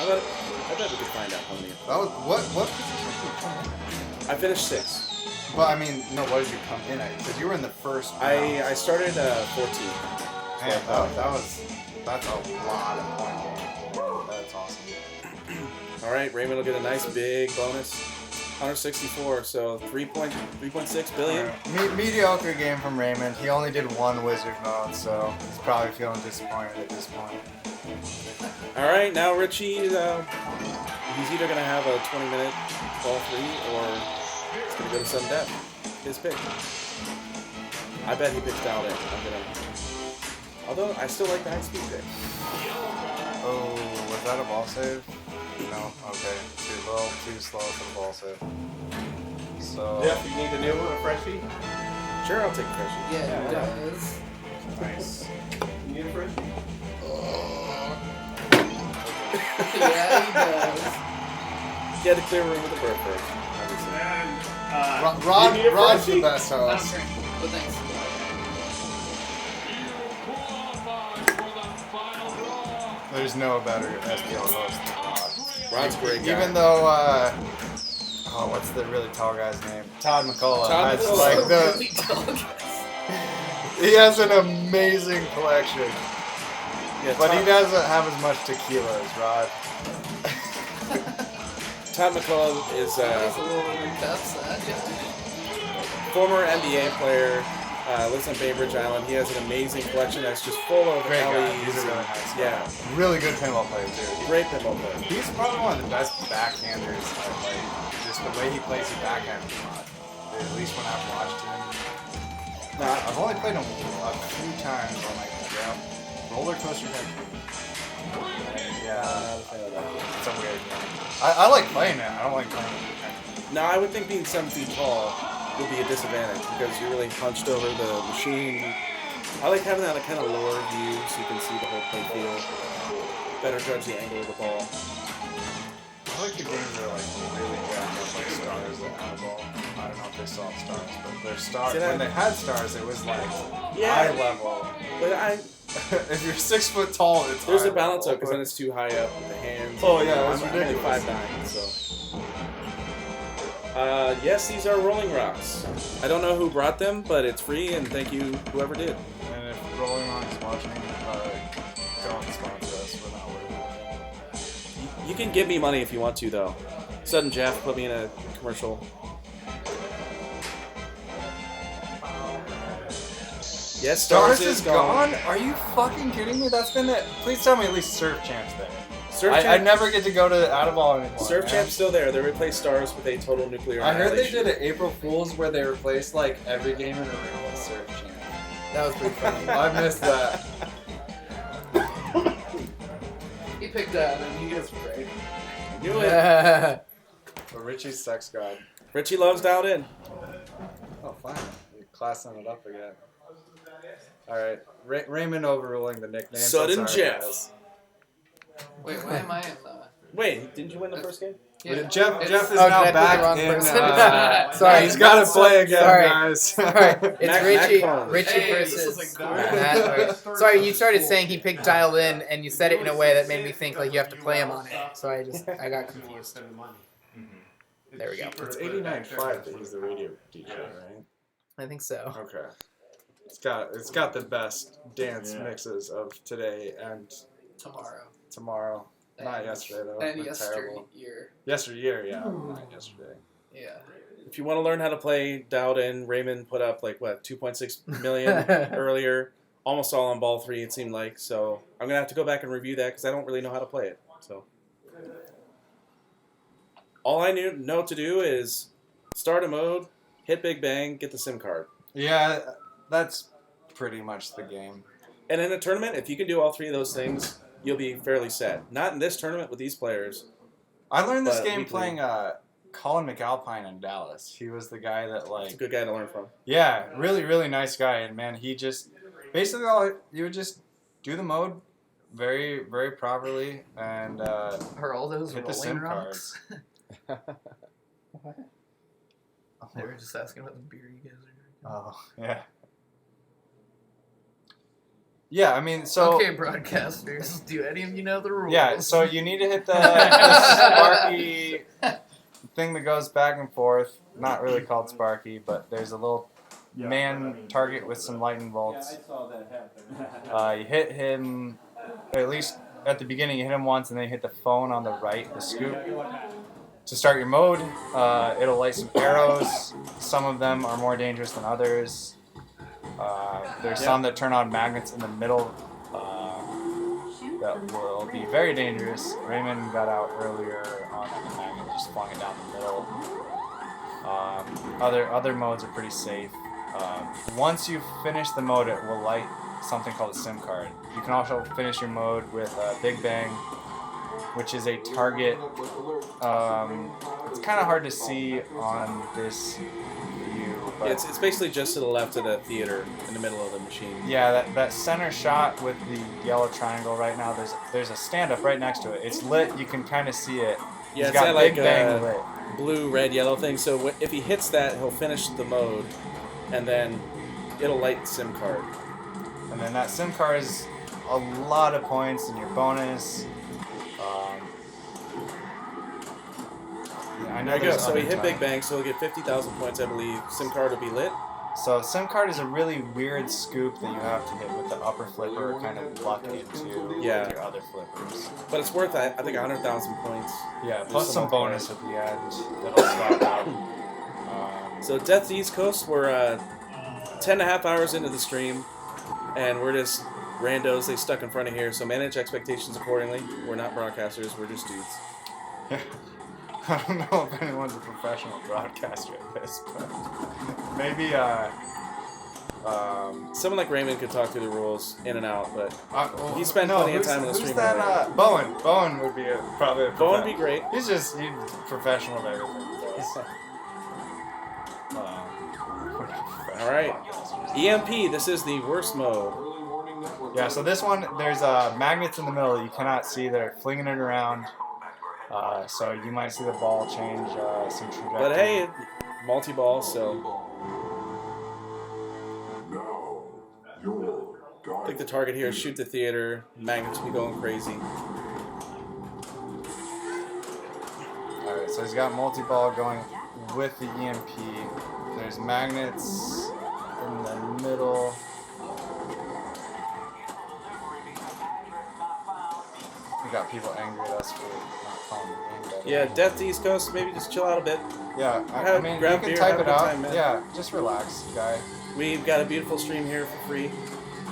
I bet we could find out how many. That was what position? I finished 6th. But I mean, no. What did you come in at? Because you were in the first. I started 14th. Man, that's a lot of point gain. That's awesome. All right, Raymond will get a nice big bonus. 164, so 3.6 billion. Right. Mediocre game from Raymond. He only did one wizard mode, so he's probably feeling disappointed at this point. All right, now Richie, he's either gonna have a 20-minute ball 3 or it's gonna go to sudden death. His pick. I bet he picks Dowd in. Although I still like the high speed pick. Oh, was that a ball save? No. Okay. Too slow for the ball save. So. Jeff, you need a new one, a freshie? Sure, I'll take a freshie. Yeah, it does. Nice. You need a freshie? Yeah, he does. He had to clear room with the bird first. And, Rod's the best I don't host. drink, but thanks. There's no better SPL host than Rod. Rod's a great guy. Even though, what's the really tall guy's name? Todd McCullough. Todd has, McCullough. like, the, Really tall guys. he has an amazing collection, Yeah, but he Todd- doesn't have as much tequila as Rod. Todd McCullough is He's a little tough, that guy. former NBA player, lives on Bainbridge Island. He has an amazing collection that's just full of Great guy. LEs. He's a really nice guy. Yeah, Really good pinball player too. great pinball player. He's probably one of the best backhanders. Like, just the way he plays his backhand. At least when I've watched him. Nah, I've only played him a few times on like roller coaster type. Yeah, it's a weird game. I like playing it. I don't like playing it. no, I would think being 7 feet tall would be a disadvantage because you're really hunched over the machine. I like having that kind of lower view so you can see the whole play field. Better judge the angle of the ball. I like the games that are like really jacked up, like Stars at Pinball. I don't know if they saw Stars, but their stars. See that? When they had Stars, it was like Yeah. eye level. But If you're 6 foot tall, it's there's eye a balance level, though because then it's too high up with the hands. Oh, yeah, I'm that's only ridiculous. 5'9", so. Yes, these are rolling rocks. I don't know who brought them, but it's free, and thank you whoever did. And if Rolling Rock is watching, don't sponsor us. We're not worried about it. You can give me money if you want to, though. Sudden Jeff put me in a commercial. Yes, Stars is gone? Are you fucking kidding me? That's been it. Please tell me at least Surf Champ's there. Surf I Champ, never get to go to Out of Ball anymore. Surf man. Champ's still there. They replaced Stars with a total nuclear I heard they annihilation. did an April Fool's where they replaced like every game in a room with Surf Champ. That was pretty funny. I missed that. He picked up and he was great. Knew it. But Richie's sex god. Richie loves Dialed In. Oh, fine. You're classing it up again. Alright. Raymond overruling the nickname. Sudden Sorry, Jeff. guys. Wait, why am I in Wait, didn't you win the first game? Jeff is did now I pick the back wrong in. person? Sorry, he's got to play again, Sorry. guys. Sorry, it's Mac Richie. Collins. Richie Hey, this versus. is a Matt. good- Sorry, you started saying he picked Dialed In, and you said it in a way that made me think like you have to play him on it. So I got confused. There we go. It's 89.5 that he's the radio DJ, right? I think so. Okay. It's got the best dance mixes of today and tomorrow. Not yesterday though. And They're terrible. yesteryear. Yesteryear, yeah. Not yesterday. Yeah. If you want to learn how to play Dialed In, Raymond put up like what 2.6 million earlier, almost all on ball 3 it seemed like. So I'm gonna have to go back and review that because I don't really know how to play it. So all I know to do is start a mode, hit Big Bang, get the SIM card. Yeah, that's pretty much the game. And in a tournament, if you can do all 3 of those things, you'll be fairly set. Not in this tournament with these players. I learned this But game weekly. playing Colin McAlpine in Dallas. He was the guy that It's a good guy to learn from. yeah, really, really nice guy. And man, he just basically you would just do the mode very, very properly and Hurl those hit the rolling SIM rocks. cards. They were just asking about the beer you guys are drinking. Oh yeah. Yeah, I mean, so Okay, broadcasters, do any of you know the rules? yeah, so you need to hit the sparky thing that goes back and forth. Not really called sparky, but there's a little man target with some lightning bolts. I saw that happen. You hit him, or at least at the beginning, you hit him once, and then you hit the phone on the right, the scoop. To start your mode, it'll light some arrows. Some of them are more dangerous than others. There's some that turn on magnets in the middle that will be very dangerous. Raymond got out earlier on the magnet, just flung it down the middle. Other modes are pretty safe. Once you finish the mode, it will light something called a SIM card. You can also finish your mode with Big Bang, which is a target. It's kind of hard to see on this view, but It's basically just to the left of the theater in the middle of the machine. yeah, that center shot with the yellow triangle right now. There's a stand up right next to it. It's lit. You can kind of see it. Yeah, He's it's got that like Big Bang lit. blue, red, yellow thing. So if he hits that, he'll finish the mode, and then it'll light the SIM card. And then that SIM card is a lot of points in your bonus. I know There you go. there's So he other hit Big times. Bang, so he'll get 50,000 points, I believe. SIM card will be lit. So SIM card is a really weird scoop that you have to hit with the upper flipper or kind of luck into Yeah. with your other flippers. But it's worth, I think, 100,000 points. Yeah, There's plus some more bonus points. at the end that'll swap out. So Death to East Coast, we're 10.5 hours into the stream, and we're just randos. They stuck in front of here, so manage expectations accordingly. We're not broadcasters, we're just dudes. I don't know if anyone's a professional broadcaster at this, but maybe Someone like Raymond could talk through the rules in and out, but he he's spent plenty of time in the stream. Who's that? Bowen. Bowen would be probably a Bowen would be great. He's professional at everything he does. All right. EMP, this is the worst mode. Yeah, so this one, there's magnets in the middle that you cannot see. They're flinging it around. So you might see the ball change some trajectory. But hey, multi-ball, so I think the target here is shoot the theater. Magnets will be going crazy. Alright, so he's got multi-ball going with the EMP. There's magnets in the middle. We got people angry at us for not calling the game better. Yeah, Death to East Coast, maybe just chill out a bit. Yeah, I Have- mean, grab you can beer, type have a it good out. time, man. Yeah, just relax, guy. We've got a beautiful stream here for free,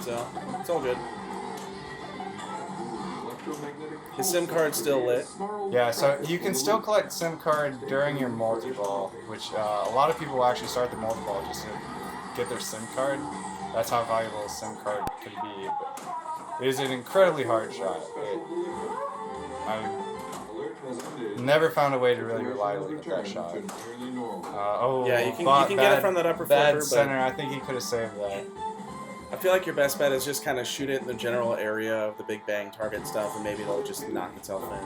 so it's all good. His SIM card's still lit. Yeah, so you can still collect SIM card during your multi-ball, which a lot of people actually start the multi-ball just to get their SIM card. That's how valuable a SIM card can be. But it is an incredibly hard shot. I've never found a way to really reliably get that shot. Yeah, you can get it from that upper bad flipper, center. but I think he could have saved that. I feel like your best bet is just kind of shoot it in the general area of the Big Bang target stuff, and maybe it'll just knock itself in.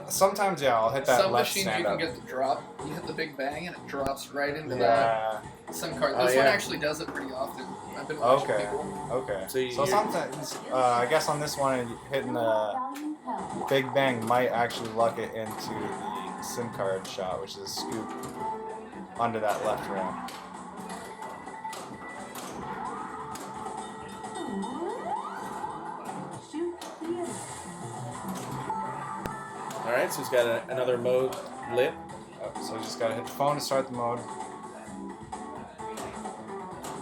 Sometimes, yeah, I'll hit that Some left machines stand you can up. get the drop. You hit the Big Bang and it drops right into Yeah. the SIM card. Oh, This one yeah. actually does it pretty often. I've been watching Okay. people. Okay. So you- sometimes, I guess on this one, hitting the Big Bang might actually luck it into the SIM card shot, which is a scoop onto that left rim. All right, so he's got another mode lit. So you just gotta hit the phone to start the mode.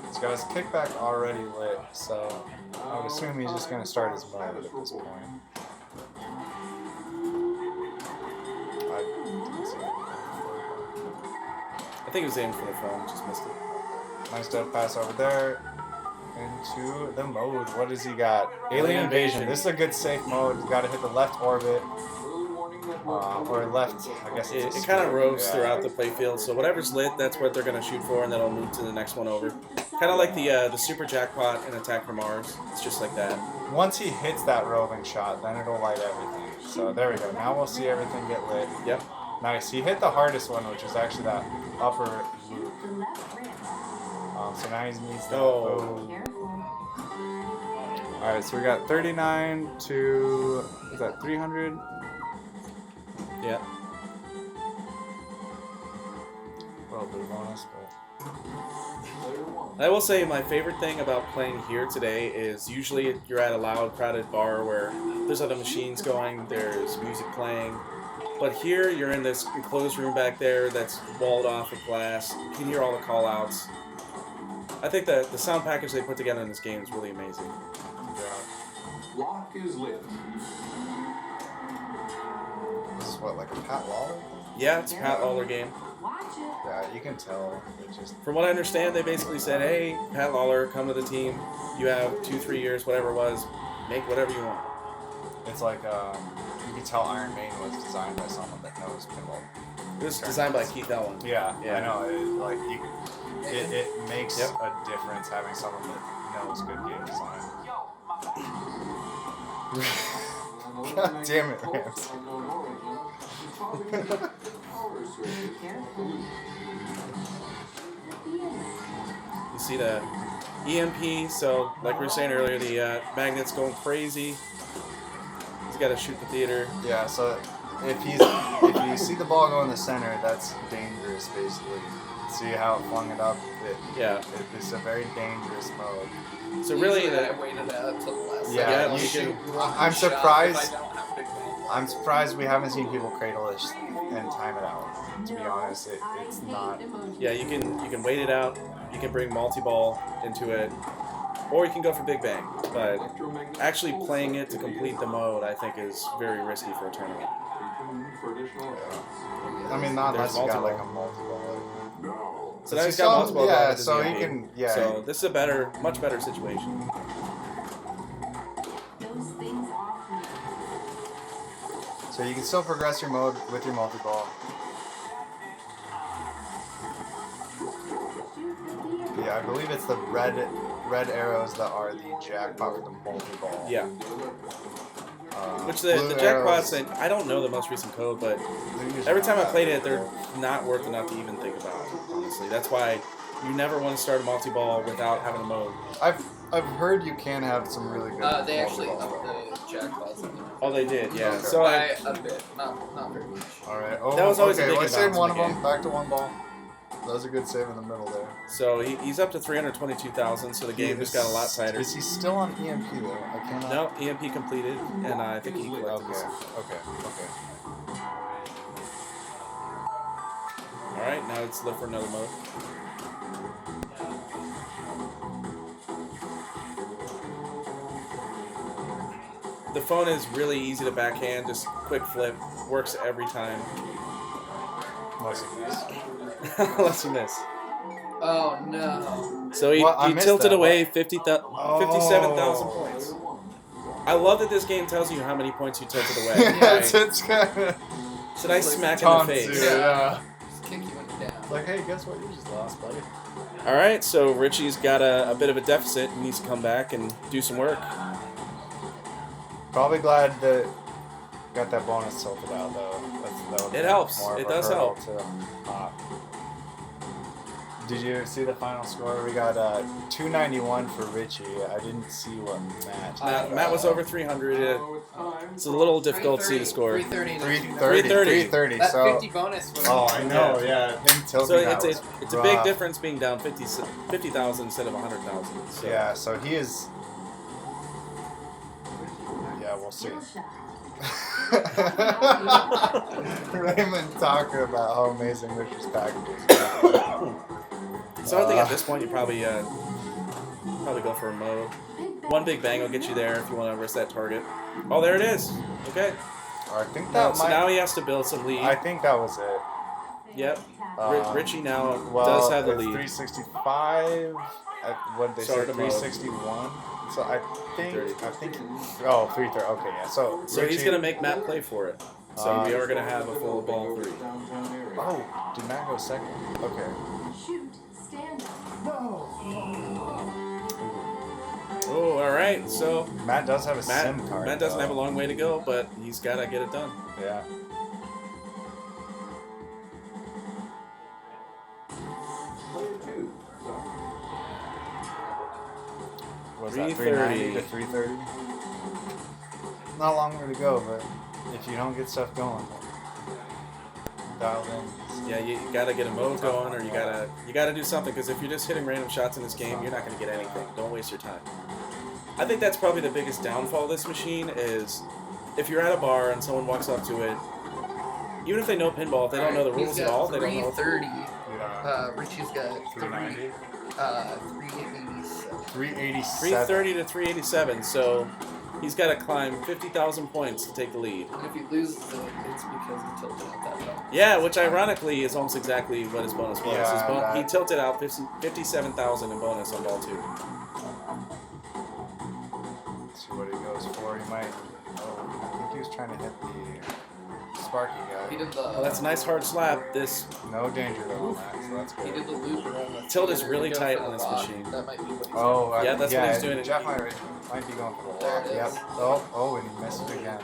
He's got his kickback already lit, so I would assume he's just gonna start his mode at this point. I think he was aiming for the phone, just missed it. Nice dead pass over there. Into the mode. What does he got? Alien Invasion. This is a good safe mode. You gotta hit the left orbit. Or left, I guess it's It kind of roves throughout the playfield, so whatever's lit, that's what they're going to shoot for, and then it'll move to the next one over. Kind of like the Super Jackpot in Attack from Mars. It's just like that. Once he hits that roving shot, then it'll light everything. So there we go. Now we'll see everything get lit. Yep. Nice. He hit the hardest one, which is actually that upper loop. So now he needs that. Oh. Careful. Alright, so we got 39 to, is that 300? Yeah. Well, the bonus, but... I will say my favorite thing about playing here today is usually you're at a loud, crowded bar where there's other machines going, there's music playing. But here you're in this enclosed room back there that's walled off with glass. You can hear all the call-outs. I think the sound package they put together in this game is really amazing. Lock is lit. This is what, like a Pat Lawler? Yeah, it's a Pat Lawler game. Watch it. Yeah, you can tell. It just... From what I understand, they basically said, hey, Pat Lawler, come to the team. You have 2-3 years, whatever it was. Make whatever you want. It's like, you can tell Iron Maiden was designed by someone that knows pinball. It was designed by Keith Ellen. Yeah, Yeah. I know. It makes a difference having someone that knows good game design. God damn it, Rams. You see the EMP, so like we were saying earlier, the magnet's going crazy. He's got to shoot the theater. Yeah, so if you see the ball go in the center, that's dangerous, basically. See how it flung it up? It's a very dangerous mode. So really, Usually I waited out till the last Yeah, second. you should. One I'm shot surprised. if I don't have big bang. I'm surprised we haven't seen people cradle it and time it out. To be honest, it's not. Yeah, you can wait it out. You can bring multi-ball into it, or you can go for Big Bang. But actually playing it to complete the mode, I think, is very risky for a tournament. I mean, not There's unless you got multi-ball. like a multi-ball. So now he's got multiple. Yeah, so he can. Yeah. So this is a much better situation. Those things off me. So you can still progress your mode with your multi-ball. Yeah, I believe it's the red arrows that are the jackpot with the multi-ball. Yeah. Which the blue jackpots, arrows- I don't know the most recent code, but every time I played it, they're not worth enough to even think about, honestly. That's why you never want to start a multi-ball without having a mode. I've heard you can have some really good. They actually multi-balls. upped the jackpots. Oh, they did, yeah. So by a bit, not very much. All right. Oh, That was always a okay. big Let's save advance one in of the them. Back to one ball. That was a good save in the middle there. So he's up to 322,000. So the game just got a lot tighter. Is he still on EMP though? I cannot. No, EMP completed, and I think he collected Okay. this. Okay. All right, now let's look for another mode. The phone is really easy to backhand, just quick flip, works every time. Unless you miss. Unless you miss. Oh no. So he missed tilted that. away 57,000 points. I love that this game tells you how many points you tilted away. It's kind of. It's a nice smack in the taunts face. you, yeah. Just kick you when you're down. Like, hey, guess what? You just lost, buddy. All right, so Richie's got a bit of a deficit. He needs to come back and do some work. Probably glad that got that bonus tilted out though. That would It be helps. more of It a does hurdle help. to pop. Did you see the final score? We got 291 for Richie. I didn't see what Matt. Matt was over 300. It's a little difficult to see the score. 330. 330. That So. 50 bonus was. Oh, I know. Yeah, him tilting So that it's was a big rough. difference being down 50,000 instead of 100,000. So. Yeah, so he is. Yeah, we'll see. Raymond talking about how amazing Richard's package is. So I think at this point you probably go for a mode. One big bang will get you there if you want to risk that target. Oh, there it is. Okay. I think that So now he has to build some lead. I think that was it. Yep. Richie now Well, does have the it's lead. 365. What did they say? Start the mode. 361. So I think. 330. Oh, 330. Okay, yeah. So So he's Richie- gonna make Matt play for it. So we are gonna have a full ball 3. Oh, did Matt go second? Okay. Shoot, stand up. Oh, all right. So Matt does have a SIM card. Matt doesn't though. have a long way to go, but he's gotta get it done. Yeah. that? 390 to 330. Not long way to go, but if you don't get stuff going, dialed in. Yeah, you gotta get a mode going, or you gotta do something. Because if you're just hitting random shots in this game, you're not gonna get anything. Don't waste your time. I think that's probably the biggest downfall of this machine is if you're at a bar and someone walks up to it, even if they know pinball, if they don't know the rules at all, they don't know. 330. Richie's got 390. 387. 387. 330 to 387. So he's got to climb 50,000 points to take the lead. And if he loses it, it's because he tilted out that ball. Yeah, which ironically is almost exactly what his bonus was. Yeah, he tilted out 57,000 in bonus on ball 2. See what he goes for. He might. Oh, I think he was trying to hit the Sparky guy. He did the. Oh, that's a nice hard slap. This No danger though on that, so that's good. He did the loop around the tilt is theater really to go tight for on the this lock. machine. That might be what he's Oh, Yeah, that's what he's doing. Jeff might be going for the There lock. it is. Yep. Oh, and he missed it again.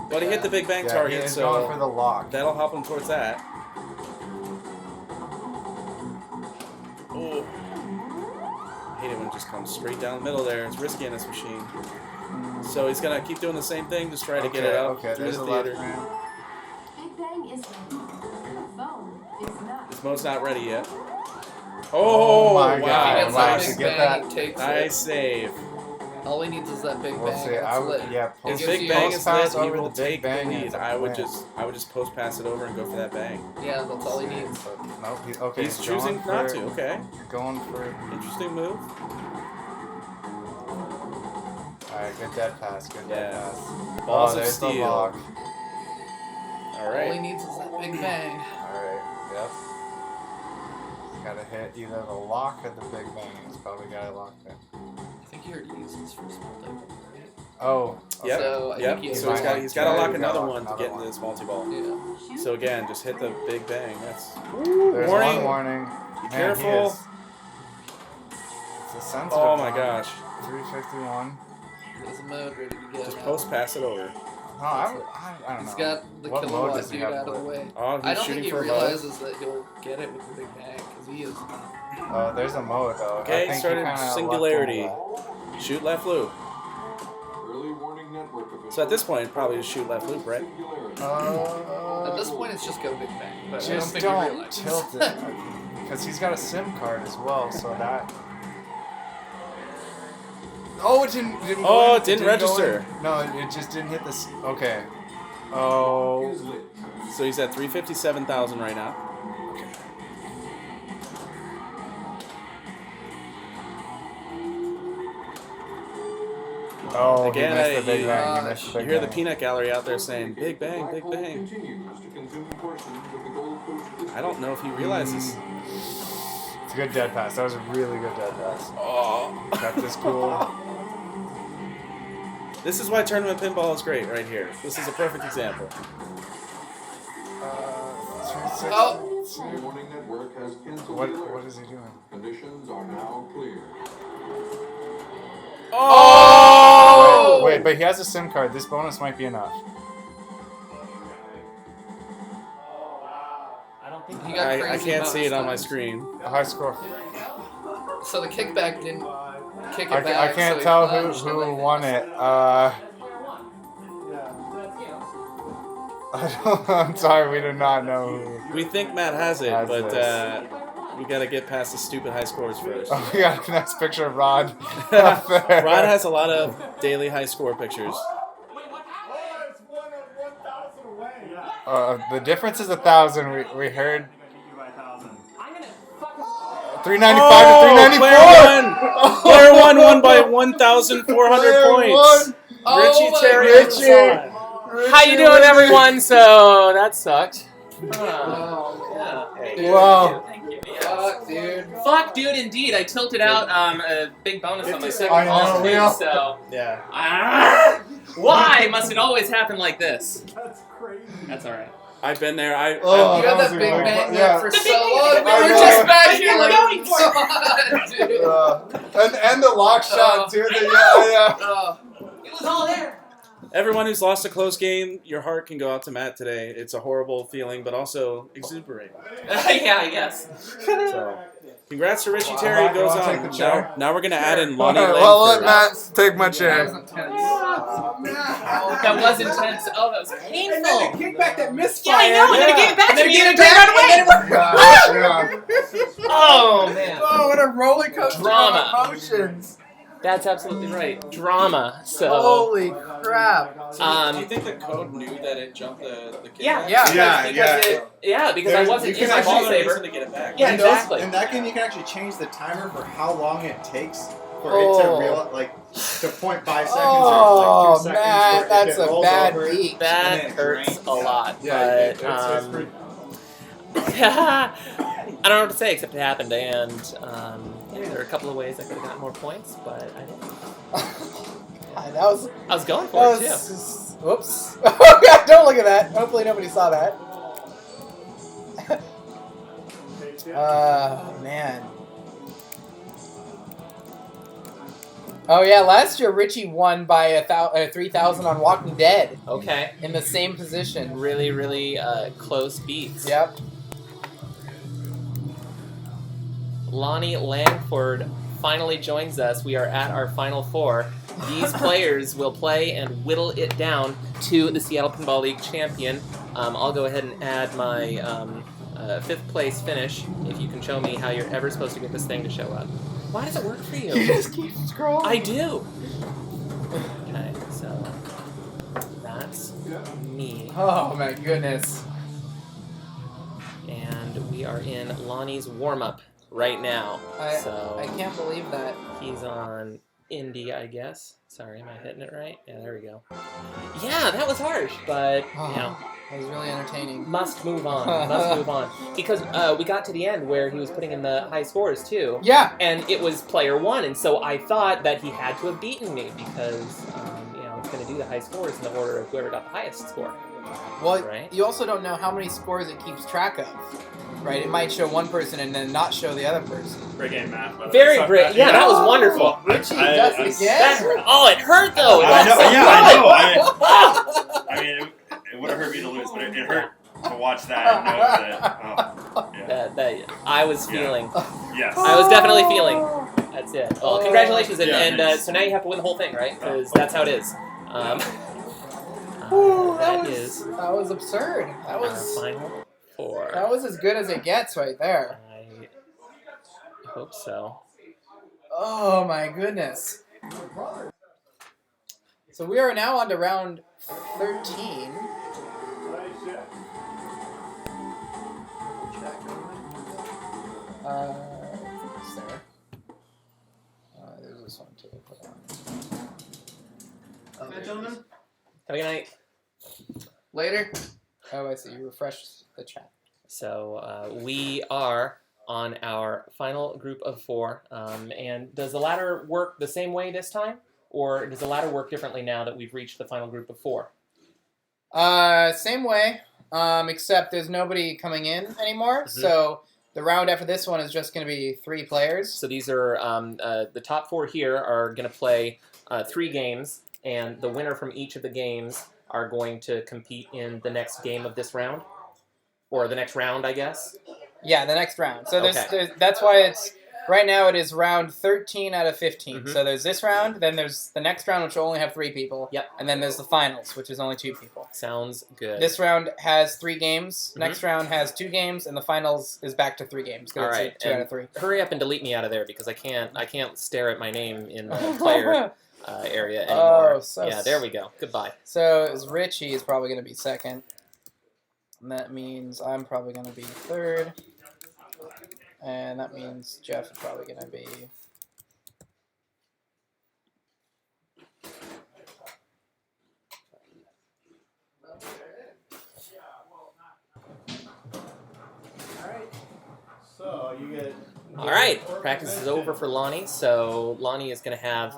But he hit the big bang Yeah, target, he is so going for the lock. that'll help him towards that. Oh. I hate it when it just comes straight down the middle there. It's risky in this machine. So he's going to keep doing the same thing, just try to get it up through there's the a left theater. ramp. Big Bang is ready. Phone is not. This mode's not ready yet. Oh, my wow. God. He gets Wow, that to big get bang, that- he takes Nice it. save. All he needs is that big We'll bang. see. That's I would, lit. yeah, His post, gives big you- bang post is pass lit, he over will the big take the bang and lead. it's a I would win. just post pass it over and go for that bang. Yeah, that's all he needs. Nope. Okay. He's choosing going not for- to, okay. Going for. Interesting move. Alright, good dead pass. Good dead Yeah. pass. Balls of there's the steel. lock. All All he right. needs is that big bang. Alright. Yep. He's gotta hit either the lock or the big bang. He's probably got it locked in. I think he already used his first multi-ball, right? Oh. Yep. So I Yep. think he So he's has got to Yeah, lock he's another gotta one lock to get another into this multi-ball. Yeah. So again, just hit the big bang. That's There's warning. one warning. Be Man, careful. It's a sensitive Oh my one. gosh. 351. There's a mode ready to go. Just now. post pass it over. No, I don't know. He's got the What mode kilowatt does he dude have out of the lit? way. Oh, he's I don't shooting think he for a realizes that he'll get it with the big bang because he is not. There's a mode though. Okay, I think started he kinda singularity. lucked into Shoot left loop. Early warning network So at this point, probably just shoot left loop, right? that. At this point, it's just go big bang. But I don't Just think don't he realizes. tilt it. Because he's got a SIM card as well, so that. Oh, it didn't Oh, go in. it didn't go register. in. No, it just didn't hit this. Okay. Oh. So he's at 357,000 right now. Oh, Again, he missed the big you- bang. He missed the You big hear the bang. peanut gallery out there saying, big bang, big bang. I don't know if he realizes. It's a good dead pass. That was a really good dead pass. Oh. Kept this cool. This is why tournament pinball is great right here. This is a perfect example. Warning network has canceled What the alert. is he doing? Conditions are now clear. Oh! Wait, but he has a SIM card. This bonus might be enough. He got I crazy can't amount see of it on my times. screen. A high score. So the kickback didn't kick it I back. can't so tell he punched and who then won it. I'm sorry, we do not know who. We think Matt has it, Has but this. we gotta get past the stupid high scores first. Oh, we got a nice picture of Rod. Up there. Rod has a lot of daily high score pictures. The difference is 1,000. We heard 395 to 394. Player one won by 1,400 points. Oh my Richie. How you doing, everyone? So that sucked. Wow. Fuck, dude. Fuck, dude. Indeed, I tilted out a big bonus on my second I know, ball we too. all- So Yeah. why must it always happen like this? That's crazy. That's all right. I've been there. Oh, You had was that a big good bang one. there Yeah. for The so big long. We I were know. just back I here kept like, going for dude. And the lock shot too. Yeah. It was all there. Everyone who's lost a close game, your heart can go out to Matt today. It's a horrible feeling, but also exuberating. Yeah, I guess. So, congrats to Richie Wow. Terry. You Goes wanna take on. the chair? Now we're gonna add in Lonnie Well, let Langford. Matt take my That was chair. intense. That was intense. Oh, that was painful. And then the kickback that misfired. Yeah, I know. And then he gave it back And to then me he and gave it it turned back, right away. Oh, man. Oh, what a roller coaster Drama. of emotions. That's absolutely right. Drama. So. Holy crap. So do you think the code knew that it jumped the kickback? Yeah, because I wasn't in my ball saver. To get it back. Yeah, exactly. In that game, you can actually change the timer for how long it takes for it to realize, like, to 0.5 seconds or like 2 seconds. man, where that's it a rolls bad over. beat. That And it hurts drains. a lot. Yeah, but, it's pretty. I don't know what to say except it happened, and there were a couple of ways I could have gotten more points, but I didn't. I was going for it too. Whoops. Oh god, don't look at that. Hopefully nobody saw that. Man. Oh yeah, last year Richie won by 3,000 on Walking Dead. Okay. In the same position. Really, really close beats. Yep. Lonnie Langford finally joins us. We are at our final four. These players will play and whittle it down to the Seattle Pinball League champion. I'll go ahead and add my 5th place finish if you can show me how you're ever supposed to get this thing to show up. Why does it work for you? You just keep scrolling. I do. Okay, so that's me. Oh my goodness. And we are in Lonnie's warm-up right now. I can't believe that. He's on Indy, I guess. Sorry, am I hitting it right? Yeah, there we go. Yeah, that was harsh, but, you know. It was really entertaining. Must move on. Must move on. Because we got to the end where he was putting in the high scores, too. Yeah. And it was player one, and so I thought that he had to have beaten me because, you know, it's going to do the high scores in the order of whoever got the highest score. Well, right? You also don't know how many scores it keeps track of. Right? It might show one person and then not show the other person. Great game, Matt. Very great. Yeah, that was wonderful. Richie does it again. Oh, it hurt, though. I know. I mean, it would have hurt me to lose, but it hurt to watch that and know that. That I was feeling. Yes. I was definitely feeling. That's it. Well, congratulations, and so now you have to win the whole thing, right? Because that's how it is. That was absurd. That was final four. That was as good as it gets right there. I hope so. Oh my goodness. So we are now on to round 13. What's there? There's this one too. Put on. Okay, gentlemen. Have a good night. Later. Oh, I see. You refreshed the chat. So we are on our final group of four. And does the ladder work the same way this time? Or does the ladder work differently now that we've reached the final group of four? Same way, except there's nobody coming in anymore. Mm-hmm. So the round after this one is just going to be 3 players. So these are, the top four here are going to play 3 games, and the winner from each of the games are going to compete in the next game of this round. Or the next round, I guess? Yeah, the next round. So Okay. that's why it's... Right now it is round 13 out of 15. Mm-hmm. So there's this round, then there's the next round, which will only have 3 people. Yep. And then there's the finals, which is only 2 people. Sounds good. This round has 3 games. Mm-hmm. Next round has 2 games, and the finals is back to 3 games. All right. 2 out of 3. Hurry up and delete me out of there because I can't stare at my name in the player area anymore. Oh, so yeah, there we go. Goodbye. So is Richie is probably going to be second. And that means I'm probably going to be third. And that means Jeff is probably going to be... Alright. So, you get... All right. Practice is over for Lonnie. So Lonnie is going to have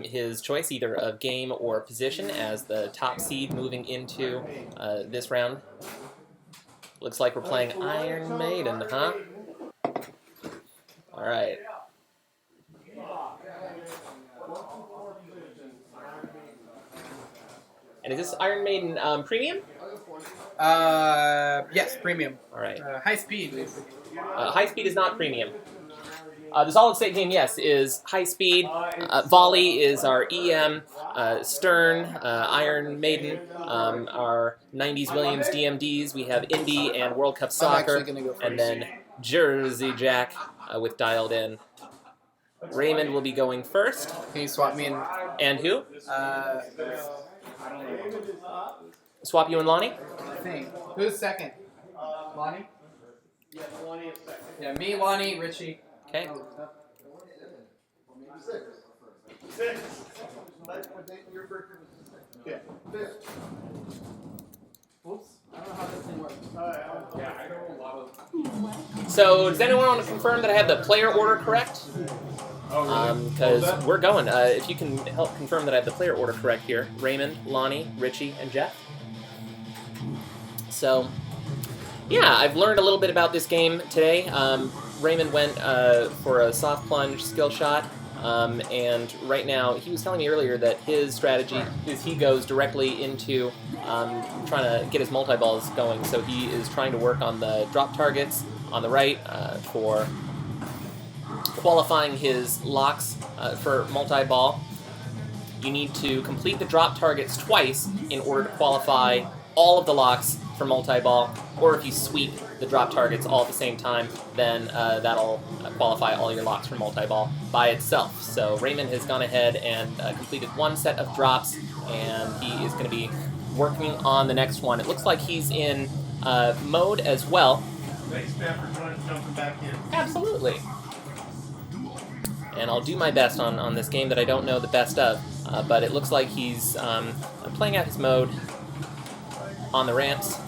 his choice either of game or position as the top seed moving into this round. Looks like we're playing Iron Maiden, huh? All right. And is this Iron Maiden premium? Yes, premium. All right. High speed. High speed is not premium. The solid state game, yes, is high speed. Volley is our EM. Stern, Iron Maiden, our 90s Williams DMDs. We have Indy and World Cup Soccer. Gonna go And then Jersey Jack with dialed in. Raymond will be going first. Can you swap me in? And who? I Swap you and Lonnie? think. Who's second? Lonnie? Yeah, Lonnie is second. Yeah, me, Lonnie, Richie. Okay. Six. Yeah. Oops. I don't know how this thing works. Yeah, I know a lot of. So, does anyone want to confirm that I have the player order correct? Because we're going. If you can help confirm that I have the player order correct here. Raymond, Lonnie, Richie, and Jeff. So, yeah, I've learned a little bit about this game today. Raymond went for a soft plunge skill shot, and right now, he was telling me earlier that his strategy is he goes directly into trying to get his multi-balls going, so he is trying to work on the drop targets on the right for qualifying his locks for multi-ball. You need to complete the drop targets twice in order to qualify all of the locks for multi-ball, or if you sweep the drop targets all at the same time, then that'll qualify all your locks for multi-ball by itself. So Raymond has gone ahead and completed one set of drops, and he is going to be working on the next one. It looks like he's in mode as well. Thanks, Matt, for jumping back in. Absolutely. And I'll do my best on this game that I don't know the best of, but it looks like he's playing out his mode on the ramps.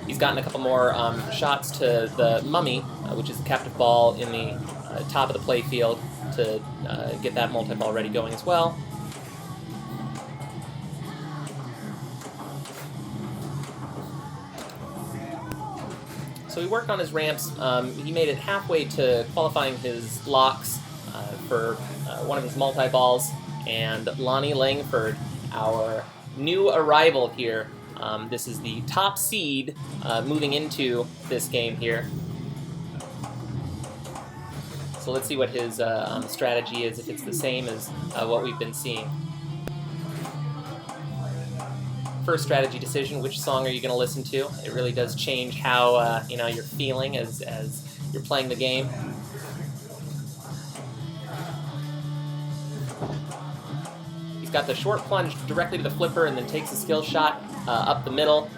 He's gotten a couple more shots to the mummy, which is the captive ball in the top of the play field, to get that multi-ball ready going as well. So he worked on his ramps. He made it halfway to qualifying his locks for one of his multi-balls, and Lonnie Langford, our new arrival here. This is the top seed moving into this game here. So let's see what his strategy is, if it's the same as what we've been seeing. First strategy decision, which song are you going to listen to? It really does change how you're feeling as you're playing the game. He's got the short plunge directly to the flipper and then takes a skill shot up the middle.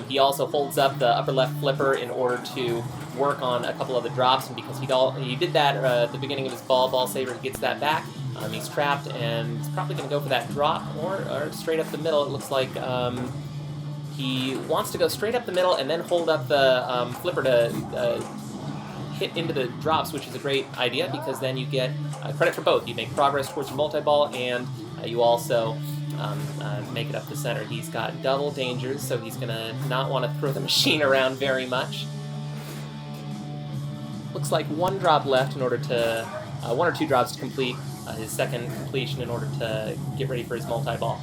He also holds up the upper left flipper in order to work on a couple of the drops, and because he did that at the beginning of his ball saver, he gets that back. He's trapped, and he's probably going to go for that drop or straight up the middle. It looks like he wants to go straight up the middle and then hold up the flipper to hit into the drops, which is a great idea because then you get credit for both. You make progress towards your multi-ball, and you also make it up the center. He's got double dangers, so he's going to not want to throw the machine around very much. Looks like one drop left in order to, one or two drops to complete his second completion in order to get ready for his multi-ball.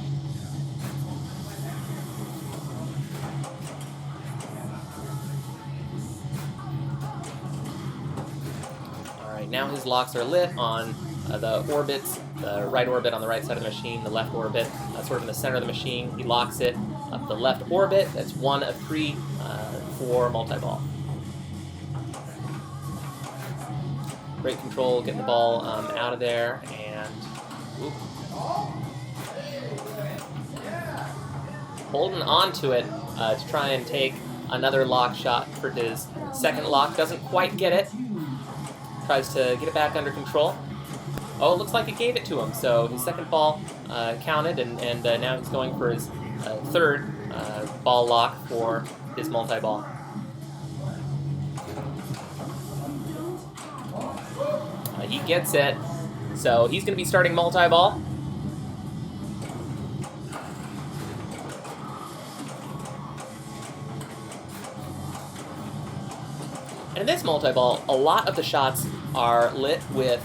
Alright, now his locks are lit on the orbits, the right orbit on the right side of the machine, the left orbit sort of in the center of the machine. He locks it up the left orbit. That's one of three for multi-ball. Great control, getting the ball out of there, and holding on to it to try and take another lock shot for his second lock. Doesn't quite get it. Tries to get it back under control. Oh, it looks like it gave it to him. So his second ball counted, and now he's going for his third ball lock for his multi-ball. He gets it, so he's going to be starting multi-ball. And in this multi-ball, a lot of the shots are lit with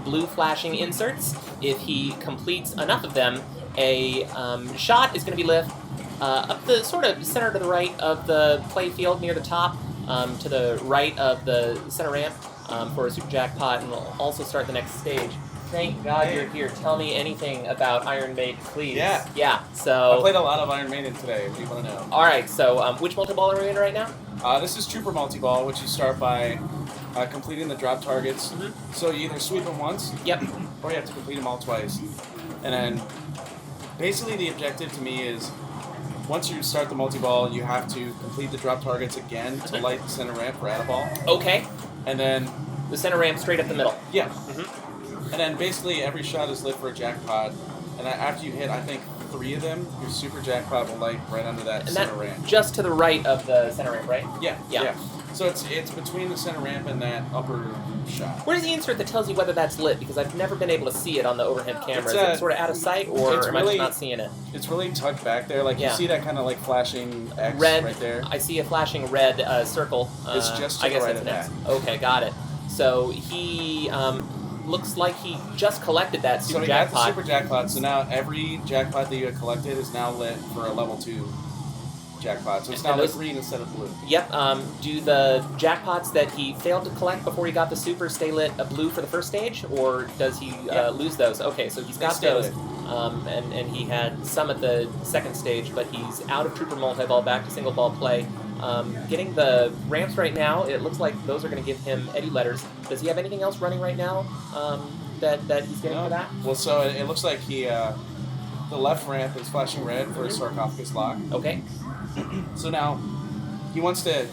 blue flashing inserts. If he completes enough of them, a shot is going to be lit up the sort of center to the right of the play field near the top, to the right of the center ramp for a super jackpot, and we'll also start the next stage. Thank God you're here. Tell me anything about Iron Maiden, please. Yeah. So I played a lot of Iron Maiden today, if you want to know. All right. So which multi-ball are we in right now? This is Trooper multi-ball, which you start by completing the drop targets. Mm-hmm. So you either sweep them once, or you have to complete them all twice. And then, basically, the objective to me is, once you start the multi-ball, you have to complete the drop targets again to light the center ramp for add a ball. Okay. And then the center ramp straight up the middle. Yeah. Mm-hmm. And then basically every shot is lit for a jackpot. And then after you hit, I think, 3 of them, your super jackpot will light right under that And center that ramp. just to the right of the center ramp, right? Yeah. So it's between the center ramp and that upper shot. Where's the insert that tells you whether that's lit? Because I've never been able to see it on the overhead camera. It's, Is it sort of out of sight, or am I just not seeing it? It's really tucked back there. Like, you see that kind of like flashing X red, right there? I see a flashing red circle. It's just to the right of that. Okay, got it. So he looks like he just collected that super so jackpot. got the super jackpot, so now every jackpot that you had collected is now lit for a level 2 jackpot. So it's now like green instead of blue. Yep. Do the jackpots that he failed to collect before he got the super stay lit blue for the first stage, or does he lose those? Okay, so he's got those, and he had some at the second stage, but he's out of Trooper multi-ball, back to single ball play. Getting the ramps right now, it looks like those are going to give him Eddie letters. Does he have anything else running right now that he's getting for that? Well, so it looks like he the left ramp is flashing red for a sarcophagus lock. Okay. So now he wants to.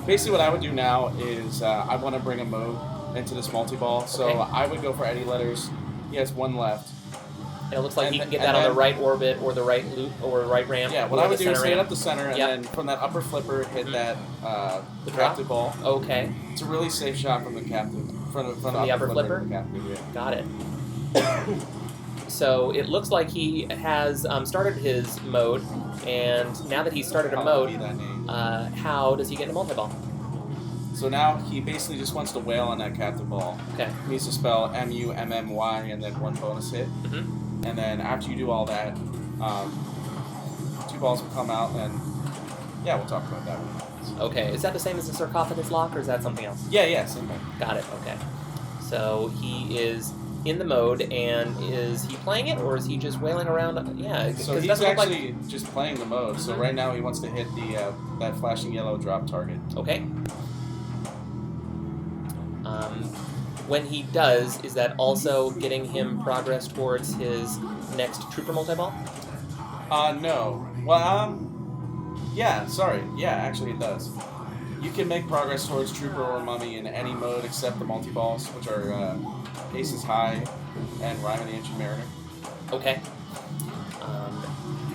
Basically, what I would do now is I want to bring a mode into this multi-ball. So I would go for Eddie letters. He has 1 left. And it looks like he can get that on the right orbit or the right loop or right ramp. Yeah, what I would do is hit up the center and Yep. then from that upper flipper hit that the captive ball. Okay. It's a really safe shot from the captive. From the upper flipper? to the captive, yeah. Got it. So it looks like he has started his mode, and now that he's started a mode, how does he get into multi-ball? So now he basically just wants to wail on that captive ball. Okay. He needs to spell M-U-M-M-Y and then 1 bonus hit. Mm-hmm. And then after you do all that, 2 balls will come out, and yeah, we'll talk about that one. Okay, is that the same as the sarcophagus lock, or is that something else? Yeah, same thing. Got it, okay. So he is in the mode, and is he playing it, or is he just wailing around? Yeah, so he's actually just playing the mode. So right now he wants to hit the that flashing yellow drop target. Okay. When he does, is that also getting him progress towards his next Trooper multi-ball? No. Well, yeah, sorry. Yeah, actually it does. You can make progress towards Trooper or Mummy in any mode except the multi-balls, which are Aces High and Rhyme of the Ancient Mariner. Okay.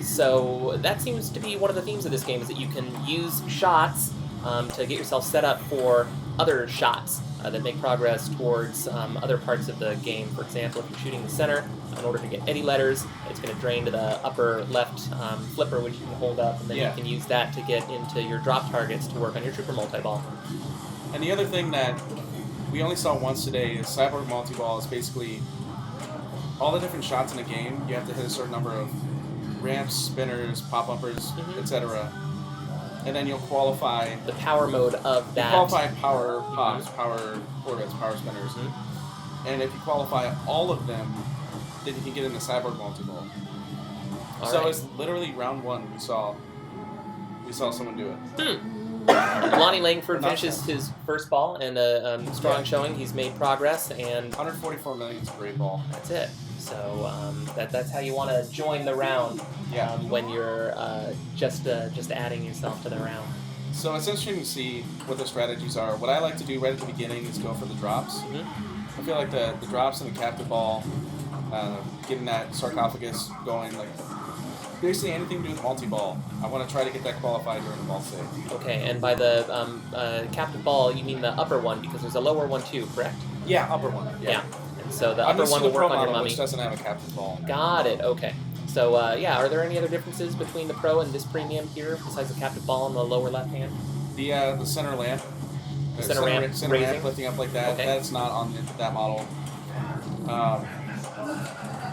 So that seems to be one of the themes of this game, is that you can use shots to get yourself set up for other shots that make progress towards other parts of the game. For example, if you're shooting the center, in order to get Eddie letters, it's going to drain to the upper left flipper, which you can hold up, and then you can use that to get into your drop targets to work on your Trooper multi-ball. And the other thing that we only saw once today is Cyborg multi-ball is basically all the different shots in the game. You have to hit a certain number of ramps, spinners, pop-uppers, etc. And then you'll qualify the power mode of that. You qualify power pops, power orbits, power spinners. And if you qualify all of them, then you can get into Cyborg multi-ball. So it's literally round 1 we saw someone do it. Lonnie Langford finishes his first ball, and a strong showing. He's made progress, and 144 million is a great ball. That's it. So that's how you want to join the round when you're just adding yourself to the round. So it's interesting to see what the strategies are. What I like to do right at the beginning is go for the drops. I feel like the drops and the captive ball, getting that sarcophagus going, like basically anything to do with multi-ball. I want to try to get that qualified during the ball save. Okay, and by the captive ball, you mean the upper one, because there's a lower one too, correct? Yeah, upper one. Yeah. And so the upper one will work on your mummy. Which doesn't have a captive ball. Got it. Okay. So are there any other differences between the Pro and this premium here, besides the captive ball on the lower left hand? The center lamp Center ramp raising? lifting up like that. Okay. That's not on that model.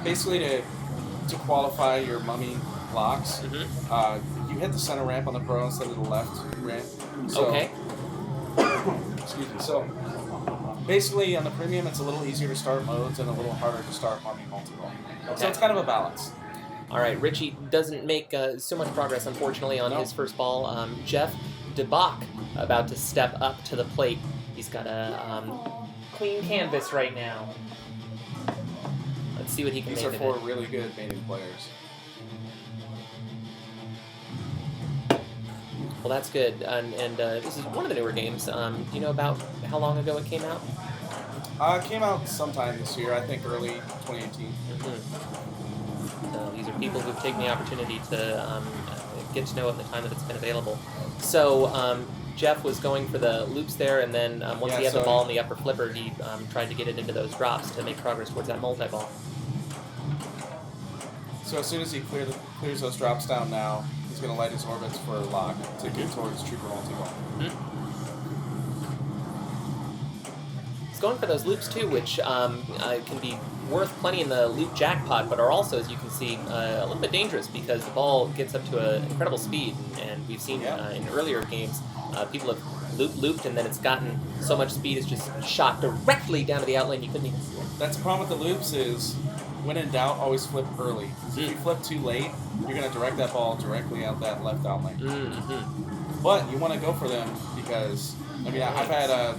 Basically, to qualify your mummy locks, you hit the center ramp on the Pro instead of the left ramp. So, Okay. Excuse me. So, basically, on the Premium, it's a little easier to start modes and a little harder to start mummy multi-ball. Okay. So it's kind of a balance. All right, Richie doesn't make so much progress, unfortunately, on his first ball. Jeff DeBach about to step up to the plate. He's got a clean canvas right now. Let's see what he can These make are of four it. really good mating players. Well, that's good. And this is one of the newer games. Do you know about how long ago it came out? It came out sometime this year, I think early 2018. So these are people who've taken the opportunity to get to know it in the time that it's been available. So Jeff was going for the loops there, and then once he had the ball in the upper flipper, he tried to get it into those drops to make progress towards that multi-ball. So as soon as he clears those drops down now, he's going to light his orbits for lock to get towards Trooper multi-ball. He's going for those loops too, which can be worth plenty in the loop jackpot, but are also, as you can see, a little bit dangerous because the ball gets up to an incredible speed, and we've seen in earlier games people have looped and then it's gotten so much speed it's just shot directly down to the outlane you couldn't even see it. That's the problem with the loops is, when in doubt, always flip early. So if you flip too late, you're going to direct that ball directly out that left outlane. But you want to go for them because, I mean, I've had a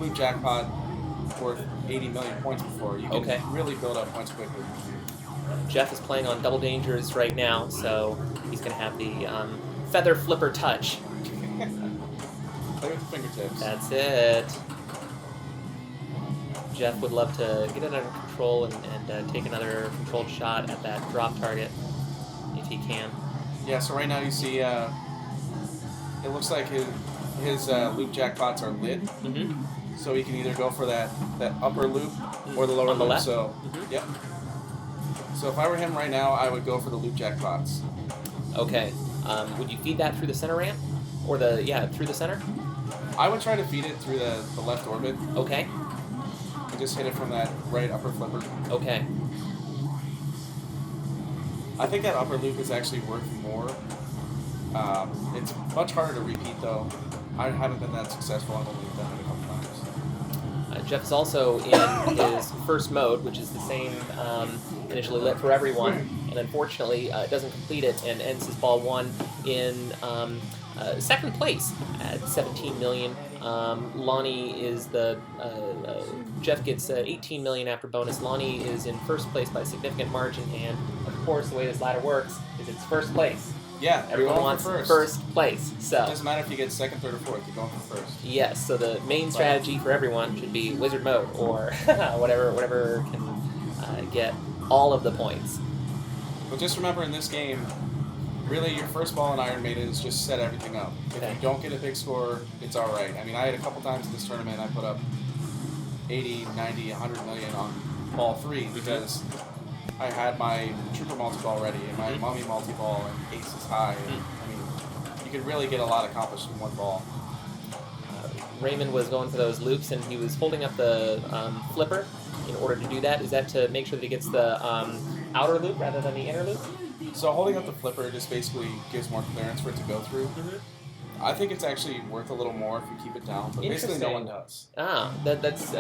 loop jackpot worth 80 million points before. You can really build up points quickly. Jeff is playing on double dangers right now, so he's going to have the feather flipper touch. Play with the fingertips. That's it. Jeff would love to get it under control and take another controlled shot at that drop target if he can. Yeah, so right now you see it looks like his loop jackpots are lit. So he can either go for that upper loop or the lower On the loop. left? So, yep. So if I were him right now, I would go for the loop jackpots. Okay. Would you feed that through the center ramp? Or through the center? I would try to feed it through the left orbit. Okay. And just hit it from that right upper flipper. Okay. I think that upper loop is actually worth more. It's much harder to repeat though. I haven't been that successful. I've only done it a couple times. Jeff is also in his first mode, which is the same initially lit for everyone, and unfortunately doesn't complete it and ends his ball one in second place at 17 million. Lonnie is Jeff gets 18 million after bonus. Lonnie is in first place by a significant margin, and of course the way this ladder works is it's first place. Yeah, everyone wants first place. So it doesn't matter if you get second, third, or fourth. You're going for first. Yes. So the main strategy for everyone should be wizard mode or whatever can get all of the points. But just remember, in this game, really your first ball in Iron Maiden is just set everything up. If you don't get a big score, it's all right. I mean, I had a couple times in this tournament I put up 80, 90, 100 million on ball 3 because I had my Trooper multi-ball ready and my Mummy multi-ball and aces high. And, I mean, you could really get a lot accomplished in one ball. Raymond was going for those loops and he was holding up the flipper in order to do that. Is that to make sure that he gets the outer loop rather than the inner loop? So holding up the flipper just basically gives more clearance for it to go through. I think it's actually worth a little more if you keep it down, but basically no one does. That's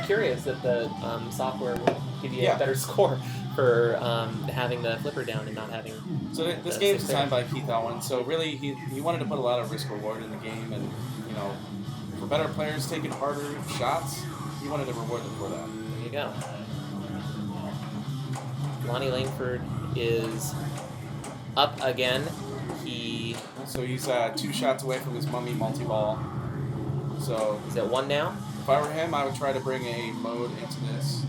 curious that the software will give you a better score for having the flipper down and not having. So this game is designed by Keith Owen. So really, he wanted to put a lot of risk reward in the game, and you know, for better players taking harder shots, he wanted to reward them for that. There you go. Lonnie Langford is up again. So he's 2 shots away from his Mummy multi-ball. So is it 1 now? If I were him, I would try to bring a mode into this.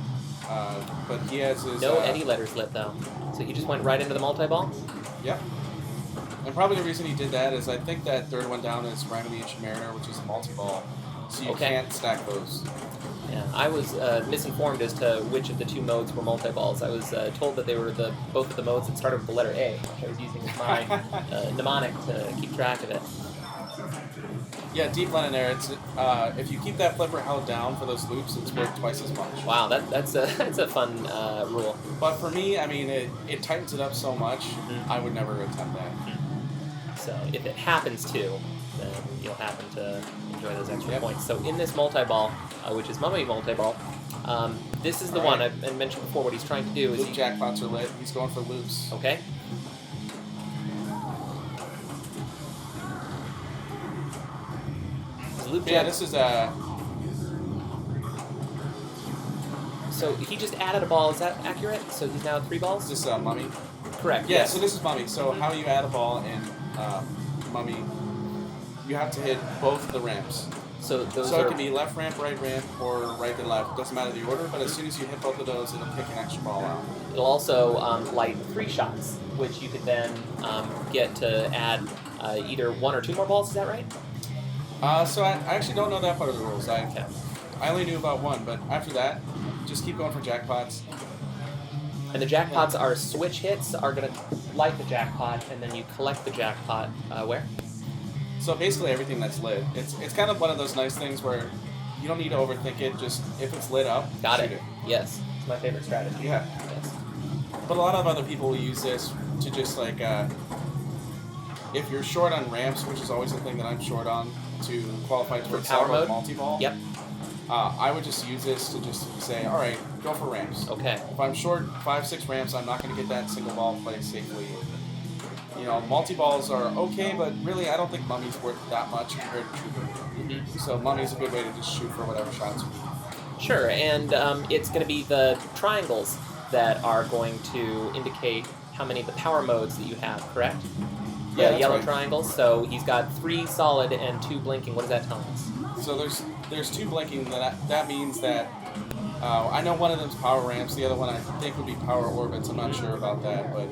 But he has his... No Eddie letters lit, though. So he just went right into the multi-ball? Yep. And probably the reason he did that is I think that third one down is Rhyme of the Ancient Mariner, which is a multi-ball. So you can't stack those. Yeah, I was misinformed as to which of the 2 modes were multi-balls. I was told that they were both of the modes that started with the letter A, which I was using as my mnemonic to keep track of it. Yeah, deep line in there. It's if you keep that flipper held down for those loops, it's worth twice as much. Wow, that's a fun rule. But for me, I mean, it tightens it up so much. I would never attempt that. So if it happens to, then you'll happen to enjoy those extra points. So in this multi-ball, which is Mummy multi-ball, this is the one I mentioned before. What he's trying to do is Loop jackpots are lit. He's going for loops. Okay. Loop yeah, this is So he just added a ball. Is that accurate? So he's now at 3 balls. Is this Mummy? Correct. Yeah. Yes. So this is Mummy. So how you add a ball in Mummy? You have to hit both the ramps. So those it are can be left ramp, or right to left. Doesn't matter the order, but as soon as you hit both of those, it'll pick an extra ball out. It'll also light 3 shots, which you could then get to add either 1 or 2 more balls. Is that right? So I actually don't know that part of the rules. I only knew about 1, but after that, just keep going for jackpots. And the jackpots are switch hits, are going to light the jackpot, and then you collect the jackpot where? So basically everything that's lit. It's kind of one of those nice things where you don't need to overthink it. Just if it's lit up, Got shoot it. Yes. It's my favorite strategy. Yeah. Yes. But a lot of other people will use this to just like, if you're short on ramps, which is always the thing that I'm short on, to qualify towards power mode? multi-ball. Yep. I would just use this to just say, all right, go for ramps. Okay. If I'm short 5-6 ramps, I'm not going to get that single ball play safely. You know, multi-balls are okay, but really I don't think Mummy's worth that much compared to Trooper. So Mummy's a good way to just shoot for whatever shots you need. Sure, and it's going to be the triangles that are going to indicate how many of the power modes that you have, correct? Yeah, The yellow right. triangles. So he's got 3 solid and 2 blinking. What does that tell us? So there's 2 blinking. That means that I know one of them's power ramps. The other one I think would be power orbits. I'm not sure about that, but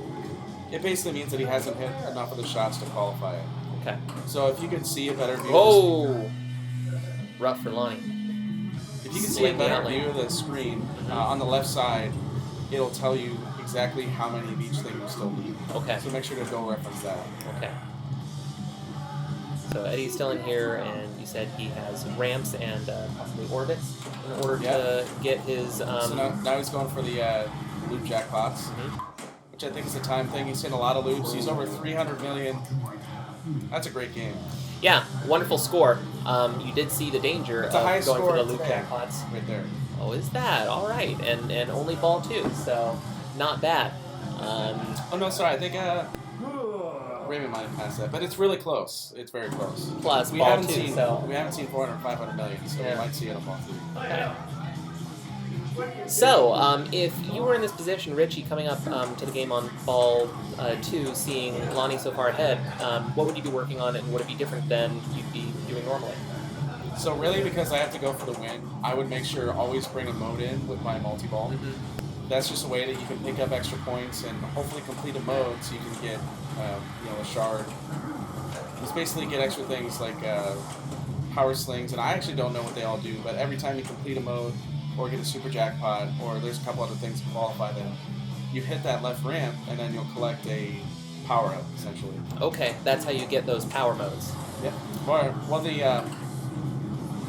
it basically means that he hasn't hit enough of the shots to qualify it. Okay. So if you can see a better view. Oh, rough for Lonnie. If you can see a better view of the screen on the left side, it'll tell you exactly how many of each thing you still need. Okay. So make sure to go reference that. Okay. So Eddie's still in here, and you said he has ramps and possibly orbits in order to get his. So now he's going for the loop jackpots, which I think is a time thing. He's hitting a lot of loops. He's over 300 million. That's a great game. Yeah, wonderful score. You did see the danger It's the of highest going for score the of loop today. jackpots. Right there. Oh, is that? All right, and only ball 2, so not bad. Oh no, sorry. I think Raymond might have passed that, but it's really close. It's very close. Plus we ball haven't 2, seen so we haven't seen 400 or 500 million, so Yeah. we might see it on ball 3. Okay. So, if you were in this position, Richie, coming up to the game on ball 2, seeing Lonnie so far ahead, what would you be working on, and would it be different than you'd be doing normally? So really, because I have to go for the win, I would make sure to always bring a mode in with my multi-ball. That's just a way that you can pick up extra points and hopefully complete a mode so you can get, a shard. Just basically get extra things like power slings, and I actually don't know what they all do, but every time you complete a mode or get a super jackpot, or there's a couple other things to qualify them, you hit that left ramp and then you'll collect a power-up, essentially. Okay, that's how you get those power modes. Yep.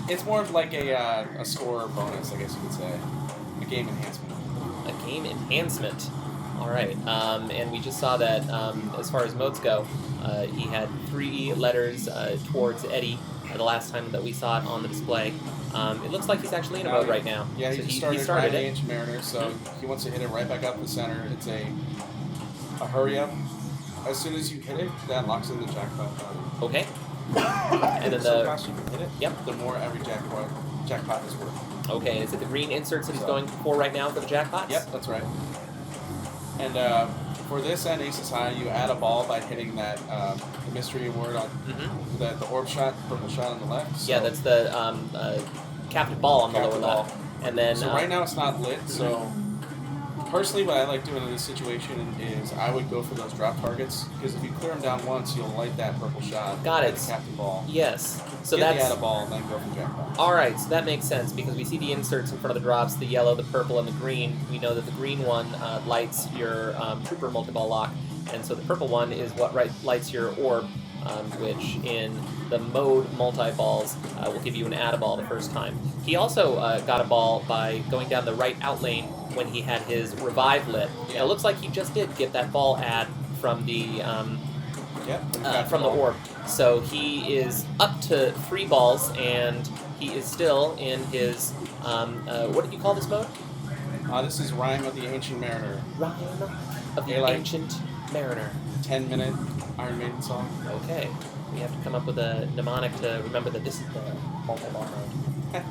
It's more of like a score bonus, I guess you could say. A game enhancement. A game enhancement. All right, and we just saw that as far as modes go, he had 3 letters towards Eddie the last time that we saw it on the display. It looks like he's actually in a mode right now. Yeah, so he started started it. Ancient Mariner, so he wants to hit it right back up the center. It's a hurry up. As soon as you hit it, that locks in the jackpot. Okay. And then so the faster you hit it, Yep. the more every jackpot is worth. Okay, is it the green inserts that he's going for right now for the jackpots? Yep, that's right. And for this and Aces High, you add a ball by hitting that the mystery award on the orb shot, purple shot on the left. So Yeah, that's the captive ball on the Captive lower ball. left. And then So right now it's not lit, so personally what I like doing in this situation is I would go for those drop targets, because if you clear them down once, you'll light that purple shot. Got it. The captain ball. Yes. So Get that's the add a ball and then go for jackpot. all right. So that makes sense because we see the inserts in front of the drops: the yellow, the purple, and the green. We know that the green one lights your trooper multi-ball lock, and so the purple one is what lights your orb which in the mode multi-balls will give you an add a ball the first time. He also got a ball by going down the right out lane when he had his revive lit. Yeah. It looks like he just did get that ball add from the from the orb. So he is up to 3 balls, and he is still in his what did you call this mode? This is Rhyme of the Ancient Mariner. Rhyme of the Ancient Mariner. 10-minute Iron Maiden song. Okay. We have to come up with a mnemonic to remember that this is the multi-ball mode.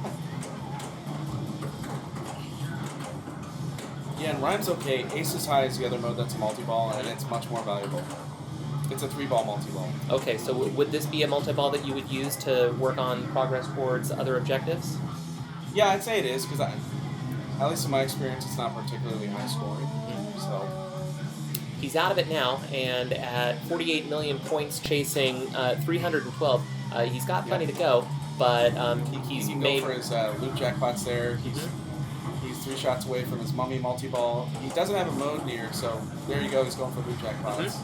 Yeah, and Rhyme's okay. Ace is High is the other mode that's a multi-ball, and it's much more valuable. It's a 3-ball multi-ball. Okay, so would this be a multi-ball that you would use to work on progress towards other objectives? Yeah, I'd say it is, because at least in my experience, it's not particularly high scoring. So he's out of it now, and at 48 million points, chasing 312. He's got plenty to go, but he's he can made go for his loot jackpots there. He's 3 shots away from his mummy multi-ball. He doesn't have a mode near, so there you go. He's going for loot jackpots.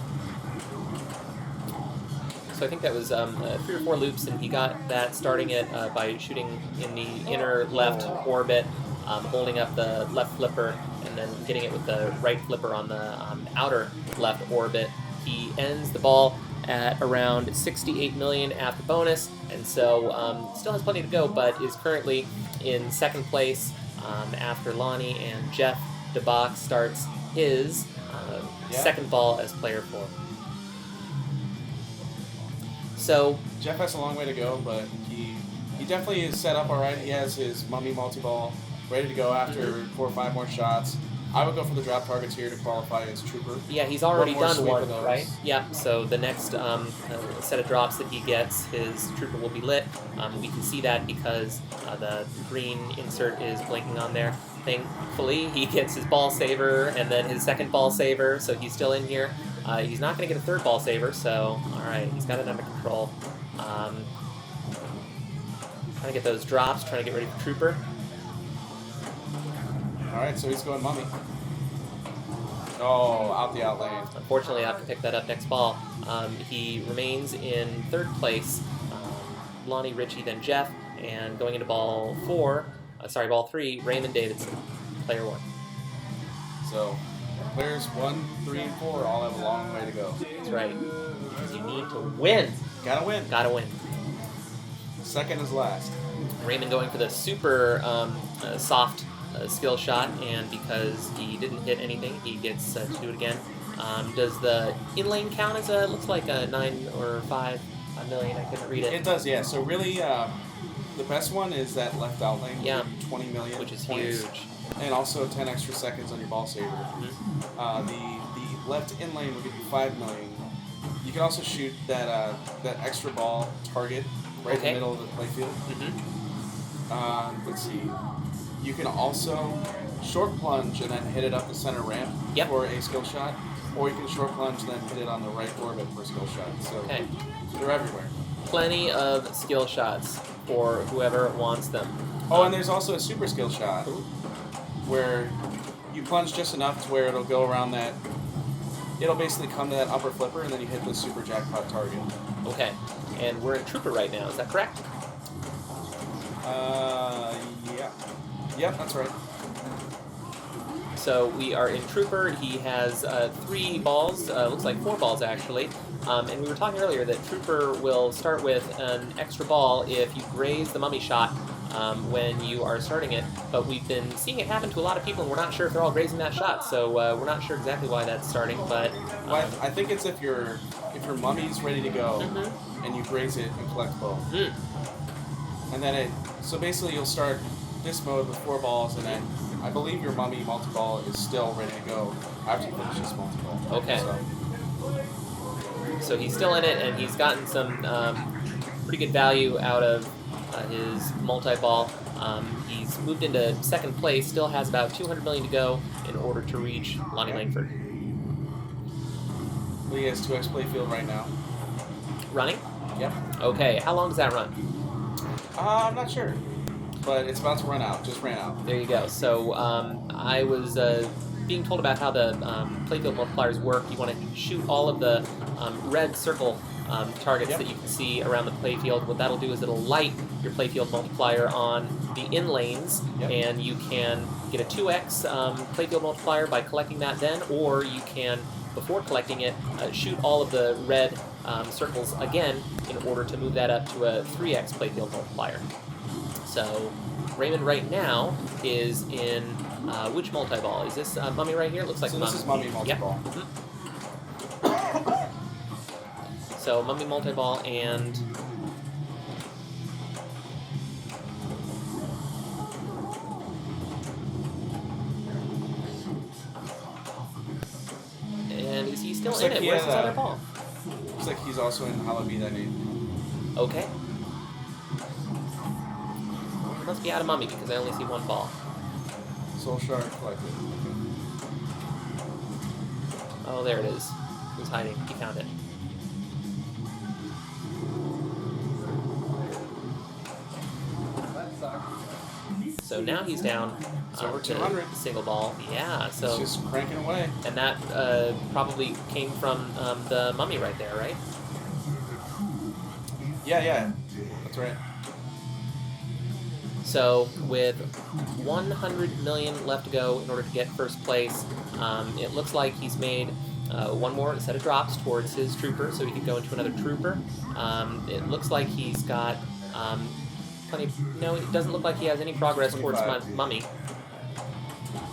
So I think that was 3 or 4 loops, and he got that starting it by shooting in the inner left orbit, holding up the left flipper, and then hitting it with the right flipper on the outer left orbit. He ends the ball at around 68 million after bonus, and so still has plenty to go, but is currently in second place after Lonnie, and Jeff DeBach starts his second ball as player 4. So Jeff has a long way to go, but he definitely is set up all right. He has his mummy multi-ball ready to go after 4 or 5 more shots. I would go for the drop targets here to qualify as trooper. Yeah, he's already done one, of those. right? Yeah, so the next set of drops that he gets, his trooper will be lit. We can see that because the green insert is blinking on there. Thankfully, he gets his ball saver and then his second ball saver, so he's still in here. He's not going to get a third ball saver, so alright, he's got it under control. Trying to get those drops, trying to get ready for trooper. Alright, so he's going mummy. Oh, out the out lane. Unfortunately, I have to pick that up next ball. He remains in third place. Lonnie, Richie, then Jeff, and going into ball 3, Raymond Davidson, player 1. So, players 1, 3, and 4 all have a long way to go. That's right. Because you need to win. Gotta win. Gotta win. Second is last. Raymond going for the super soft skill shot, and because he didn't hit anything, he gets to do it again. Does the in-lane count as looks like a 9 or 5 million? I couldn't read it. It does, yeah. So really, the best one is that left out lane. Yeah. 20 million. Which is points. huge. And also 10 extra seconds on your ball saver. The left in lane will give you 5 million. You can also shoot that extra ball target right in the middle of the playfield. Let's see. You can also short plunge and then hit it up the center ramp for a skill shot, or you can short plunge and then hit it on the right orbit for a skill shot. So they're everywhere. Plenty of skill shots for whoever wants them. Oh, and there's also a super skill shot where you plunge just enough to where it'll go around that. It'll basically come to that upper flipper, and then you hit the super jackpot target. Okay, and we're in trooper right now. Is that correct? Yeah. Yep, that's right. So we are in trooper. He has 3 balls, looks like 4 balls actually. And we were talking earlier that trooper will start with an extra ball if you graze the mummy shot when you are starting it. But we've been seeing it happen to a lot of people, and we're not sure if they're all grazing that shot. So we're not sure exactly why that's starting. But I think it's if your mummy's ready to go and you graze it and collect both. And then so basically you'll start this mode with 4 balls, and then I believe your mummy multi-ball is still ready to go after you finish this multi-ball. Okay. So he's still in it, and he's gotten some pretty good value out of his multi-ball. He's moved into second place, still has about 200 million to go in order to reach Lonnie Langford. He has 2x playfield right now. Running? Yep. Okay, how long does that run? I'm not sure, but it's about to run out. Just ran out. There you go. So I was being told about how the playfield multipliers work. You want to shoot all of the red circle targets that you can see around the playfield. What that'll do is it'll light your playfield multiplier on the in lanes, and you can get a 2x playfield multiplier by collecting that then, or you can, before collecting it, shoot all of the red circles again in order to move that up to a 3x playfield multiplier. So Raymond right now is in which multi-ball? Is this Mummy right here? It looks like so Mummy. This is Mummy multi-ball. Yep. So Mummy multi-ball and is he still Looks in like it? he Where's had, his other ball? Looks like he's also in Hollow Be Thy Name. Okay. Well, it must be out of Mummy because I only see one ball. Soul Shard collected. Oh, there it is. Who's hiding? He found it. So now he's down over to 200. Single ball. Yeah, so It's just cranking away. And that probably came from the Mummy right there, right? Yeah. That's right. So with 100 million left to go in order to get first place, it looks like he's made one more set of drops towards his trooper, so he could go into another trooper. It looks like he's got plenty. No, it doesn't look like he has any progress towards Mummy.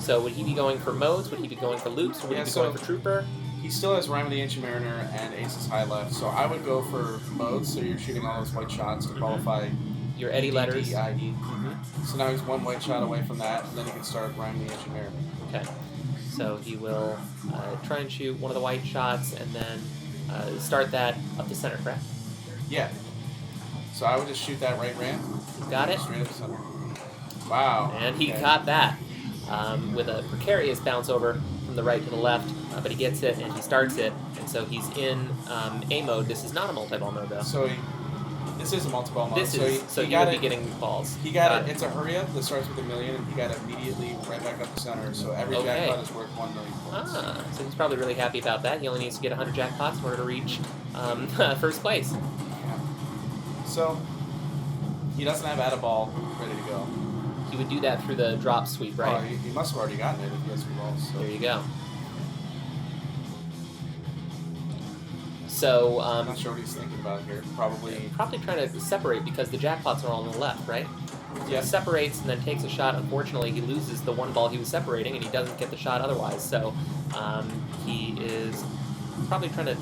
So would he be going for modes? Would he be going for loops? Or would he be going for trooper? He still has Rhyme of the Ancient Mariner and Aces High left, so I would go for modes, so you're shooting all those white shots to qualify your Eddie letters. D-I-E. So now he's one white shot away from that, and then he can start Rhyme of the Ancient Mariner. Okay. So he will try and shoot one of the white shots and then start that up the center, correct? Yeah. So I would just shoot that right ramp. Got it. Straight up the center. Wow. And he got that with a precarious bounce over from the right to the left, but he gets it and he starts it, and so he's in A mode. This is not a multi-ball mode, though. So this is a multi-ball mode. So he would be getting balls. He got it. It's a hurry up that starts with $1 million, and he got it immediately right back up the center. So every jackpot is worth 1 million points. So he's probably really happy about that. He only needs to get 100 jackpots in order to reach first place. Yeah. So he doesn't have a ball ready to go. He would do that through the drop sweep, right? Oh, he must have already gotten it if he has 3 balls. So. There you go. So I'm not sure what he's thinking about here. Probably trying to separate because the jackpots are all on the left, right? Yeah. He separates and then takes a shot. Unfortunately, he loses the one ball he was separating, and he doesn't get the shot otherwise. So he is probably trying to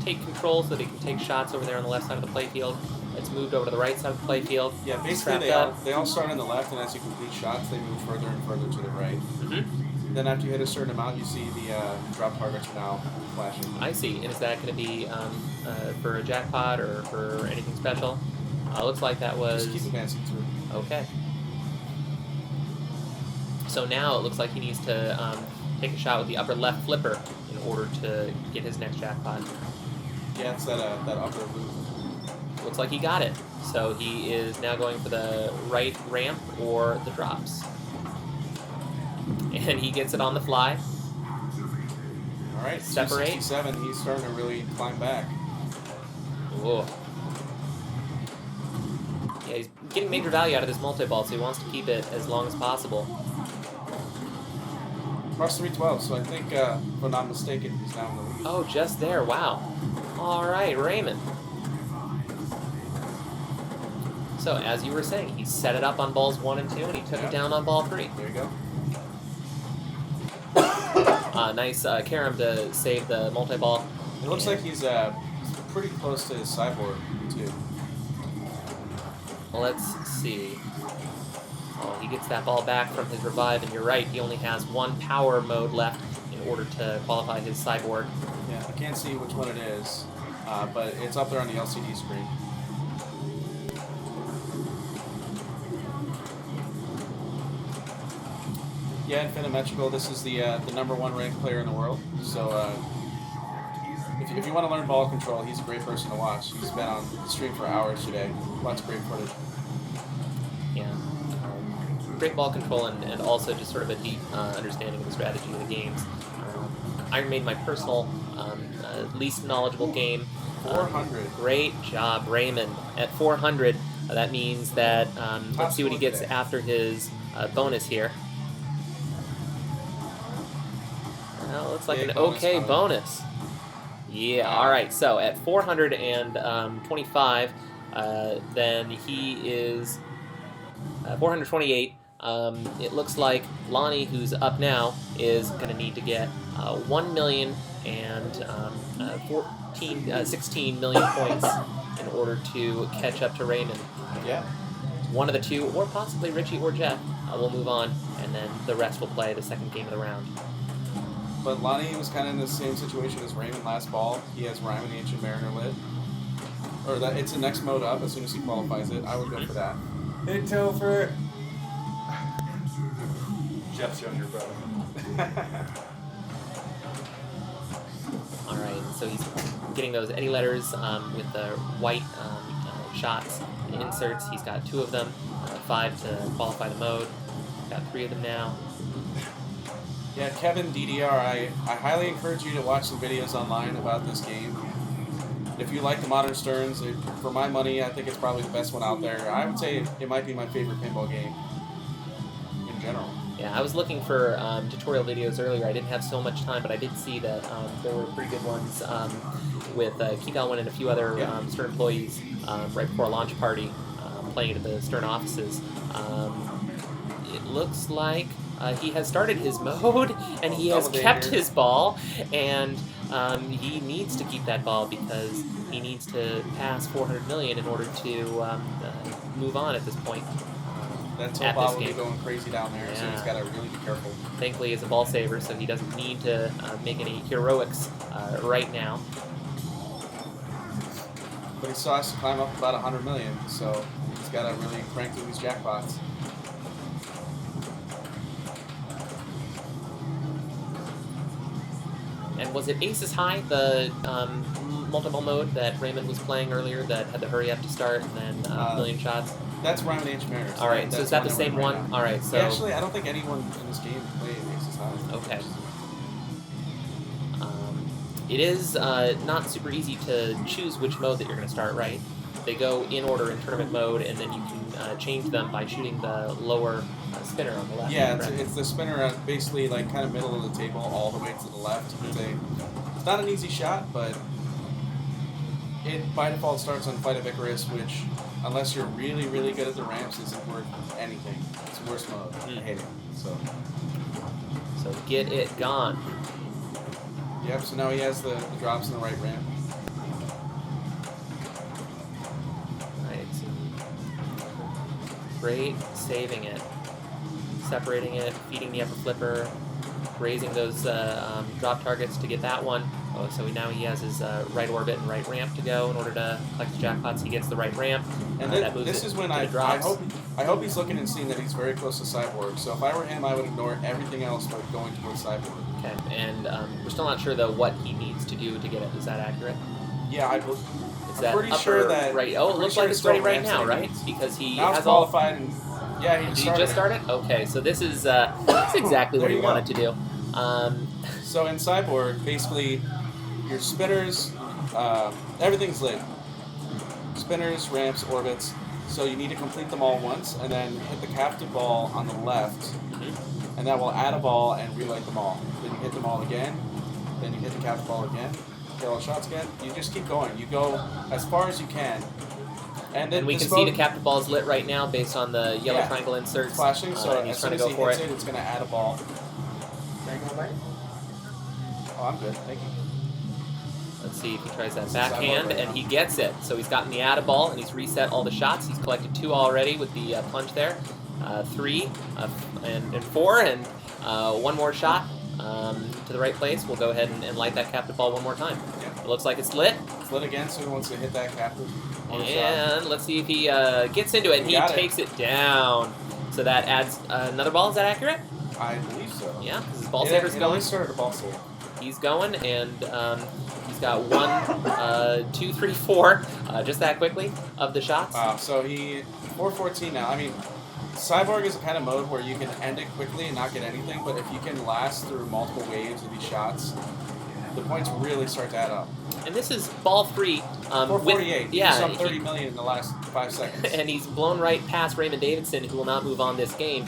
take control so that he can take shots over there on the left side of the playfield. It's moved over to the right side of the playfield. Yeah, basically they all start on the left, and as you complete shots, they move further and further to the right. Mm-hmm. Then after you hit a certain amount, you see the drop targets are now flashing. I see. And is that going to be for a jackpot or for anything special? Looks like that was... Just keep advancing through. Okay. So now it looks like he needs to take a shot with the upper left flipper in order to get his next jackpot. Yeah, it's that upper loop. Looks like he got it. So he is now going for the right ramp or the drops. And he gets it on the fly. All right, separate. 267. He's starting to really climb back. Whoa. Yeah, he's getting major value out of this multi-ball, so he wants to keep it as long as possible. Plus 312, so I think, if I'm not mistaken, he's now in the lead. Oh, just there. Wow. All right, Raymond. So, as you were saying, he set it up on balls 1 and 2, and he took it down on ball 3. There you go. Nice carom to save the multi-ball. It looks like he's pretty close to his sideboard, too. Let's see. Oh, he gets that ball back from his revive, and you're right, he only has 1 power mode left in order to qualify his sideboard. Yeah, I can't see which one it is, but it's up there on the LCD screen. Yeah, Infinimetrical, this is the #1 ranked player in the world. So if you want to learn ball control, he's a great person to watch. He's been on the stream for hours today. Lots of great footage. Yeah. Great ball control and also just sort of a deep understanding of the strategy of the games. Iron Maiden, my personal least knowledgeable game. 400. Great job, Raymond. At 400, that means that let's see what he gets after his bonus here. Well, looks like Big an bonus okay coming. bonus. Yeah, all right. So at 425, then he is 428. It looks like Lonnie, who's up now, is going to need to get 16 million points in order to catch up to Raymond. Yeah. One of the two, or possibly Richie or Jeff, will move on, and then the rest will play the second game of the round. But Lonnie was kind of in the same situation as Raymond last ball. He has Rhyme and the Ancient Mariner lit. Or that it's the next mode up as soon as he qualifies it. I would go for that. It's over. Jeff's younger brother. All right, so he's getting those Eddie letters with the white shots and inserts. He's got 2 of them, 5 to qualify the mode. Got 3 of them now. Yeah, Kevin DDR, I highly encourage you to watch some videos online about this game. If you like the Modern Sterns, for my money, I think it's probably the best one out there. I would say it might be my favorite pinball game in general. Yeah, I was looking for tutorial videos earlier. I didn't have so much time, but I did see that there were pretty good ones with Keith Elwin and a few other Stern employees right before a launch party playing it at the Stern offices. It looks like he has started his mode, and he has kept his ball, and he needs to keep that ball because he needs to pass 400 million in order to move on at this point. That top ball will be going crazy down there, so he's got to really be careful. Thankfully, he's a ball saver, so he doesn't need to make any heroics right now. But he still has to climb up about 100 million, so he's got to really crank through these jackpots. And was it Aces High, the multiple mode that Raymond was playing earlier that had to hurry up to start and then million shots? That's Rhyme and Ancient Mariner. All right, so is that the same one? All right, so... Yeah, actually, I don't think anyone in this game played Aces High. Okay. It is not super easy to choose which mode that you're going to start, right? They go in order in tournament mode, and then you can change them by shooting the lower spinner on the left. Yeah, it's the spinner basically like kind of middle of the table all the way to the left. It's not an easy shot, but it by default starts on Flight of Icarus, which, unless you're really, really good at the ramps, isn't worth anything. It's the worst mode. I hate it. So get it gone. Yep, so now he has the drops in the right ramp. Great, saving it, separating it, feeding the upper flipper, raising those drop targets to get that one. Oh, so now he has his right orbit and right ramp to go in order to collect the jackpots. He gets the right ramp. And this is when I hope he's looking and seeing that he's very close to Cyborg. So if I were him, I would ignore everything else but going towards Cyborg. Okay, and we're still not sure though what he needs to do to get it. Is that accurate? Yeah, I'm pretty upper sure that. Right. Oh, it looks like it's ready right now, right? Because he now has qualified. And, yeah, Did he just started? Okay, so this is exactly what he wanted to do. So in Cyborg, basically, your spinners, everything's lit. Spinners, ramps, orbits. So you need to complete them all once, and then hit the captive ball on the left, and that will add a ball and relight them all. Then you hit them all again, then you hit the captive ball again, hit all the shots again. You just keep going. You go as far as you can. And we can see the captive ball is lit right now based on the yellow triangle inserts. It's flashing, so he's as trying soon to as go he for hits it. it's going to add a ball. Oh, I'm good. Thank you. Let's see if he tries that backhand, and he gets it. So he's gotten the add a ball, and he's reset all the shots. He's collected 2 already with the plunge there. 3 and 4, and 1 more shot to the right place. We'll go ahead and light that captive ball one more time. Yeah. It looks like it's lit. It's lit again, so he wants to hit that captive. And let's see if he gets into it, and he takes it down. So that adds another ball. Is that accurate? I believe so. Yeah, because his ball saver's going. He started a ball save. He's going, and he's got 1, 2, 3, 4, just that quickly, of the shots. Wow, so he 414 now. I mean, Cyborg is a kind of mode where you can end it quickly and not get anything, but if you can last through multiple waves of these shots, the points really start to add up. And this is ball 3. 448. Yeah, He's up 30 million in the last 5 seconds. And he's blown right past Raymond Davidson, who will not move on this game.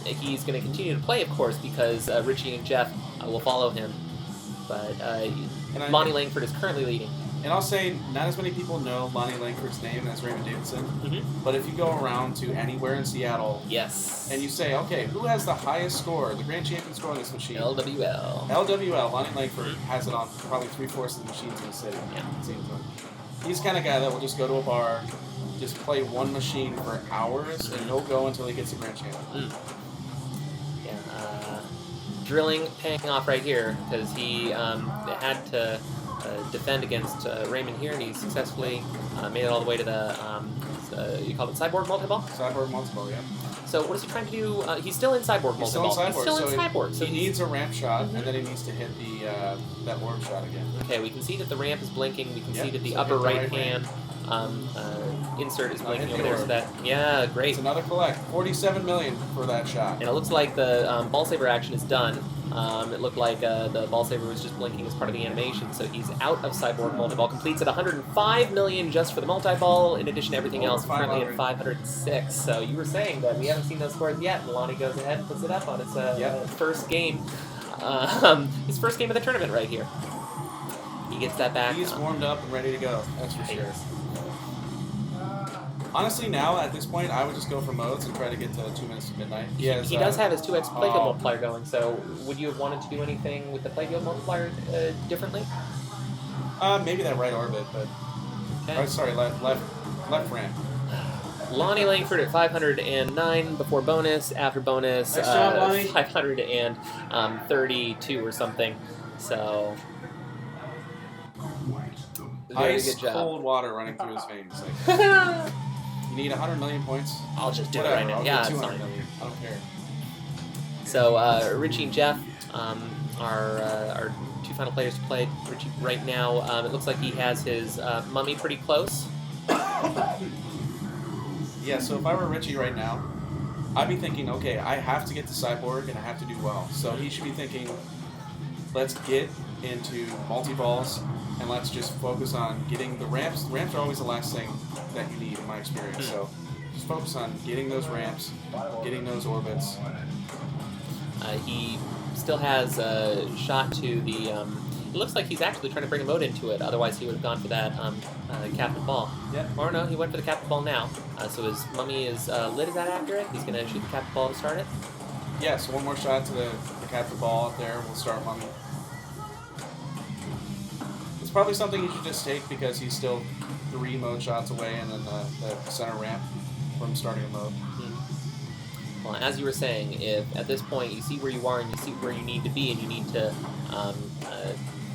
He's going to continue to play, of course, because Richie and Jeff will follow him. But Lonnie Langford is currently leading. And I'll say, not as many people know Lonnie Langford's name as Raymond Davidson. Mm-hmm. But if you go around to anywhere in Seattle, yes, and you say, okay, who has the highest score, the grand champion score on this machine? LWL. Lonnie Langford has it on probably 3/4 of the machines in the city. Yeah. It seems like. He's the kind of guy that will just go to a bar, just play one machine for hours, and he'll go until he gets a grand champion. Yeah. Drilling paying off right here because he had to defend against Raymond here, and he successfully made it all the way to the, you call it Cyborg Multi-Ball? Cyborg Multi-Ball, yeah. So what is he trying to do? He's still in Cyborg Multi-Ball. He's still in Cyborg. So he needs a ramp shot, and then he needs to hit that orb shot again. Okay, we can see that the ramp is blinking. We can see that the upper right hand insert is blinking over there. So that, yeah, great. It's another collect. 47 million for that shot. And it looks like the ball saver action is done. It looked like the ball saver was just blinking as part of the animation, so he's out of Cyborg Multi-Ball. Completes at 105 million just for the multi-ball, in addition to everything else, currently at 506. So you were saying that we haven't seen those scores yet, and Lonnie goes ahead and puts it up on his first game. His first game of the tournament right here. He gets that back. He's warmed up and ready to go, that's for sure. Honestly, now, at this point, I would just go for modes and try to get to 2 minutes to midnight. He does have his 2x playfield multiplier going, so would you have wanted to do anything with the playfield multiplier differently? Maybe that right orbit, but... Okay. Sorry, left ramp. Lonnie Langford at 509 before bonus, after bonus, Nice job, Lonnie. 532 or something, so... Very Ice good job. cold water running through his veins. Like, you need 100 million points? I'll just do Whatever, it right now. I'll Yeah, do it's 200 fine. million. I don't care. So Richie and Jeff are two final players to play. Richie right now, it looks like he has his mummy pretty close. Yeah, so if I were Richie right now, I'd be thinking, okay, I have to get to Cyborg and I have to do well. So he should be thinking, let's get into multi-balls and let's just focus on getting the ramps. The ramps are always the last thing that you need in my experience. So just focus on getting those ramps, getting those orbits. He still has a shot to the... it looks like he's actually trying to bring a mode into it, otherwise he would have gone for that captain ball. Yeah. Or no, he went for the captain ball now. So his mummy is lit, is that accurate? He's going to shoot the captain ball to start it? Yeah, so one more shot to the captain ball up there. We'll start mummy. It's probably something you should just take because he's still 3 mode shots away and then the center ramp from starting a mode. Well, as you were saying, if at this point you see where you are and you see where you need to be and you need to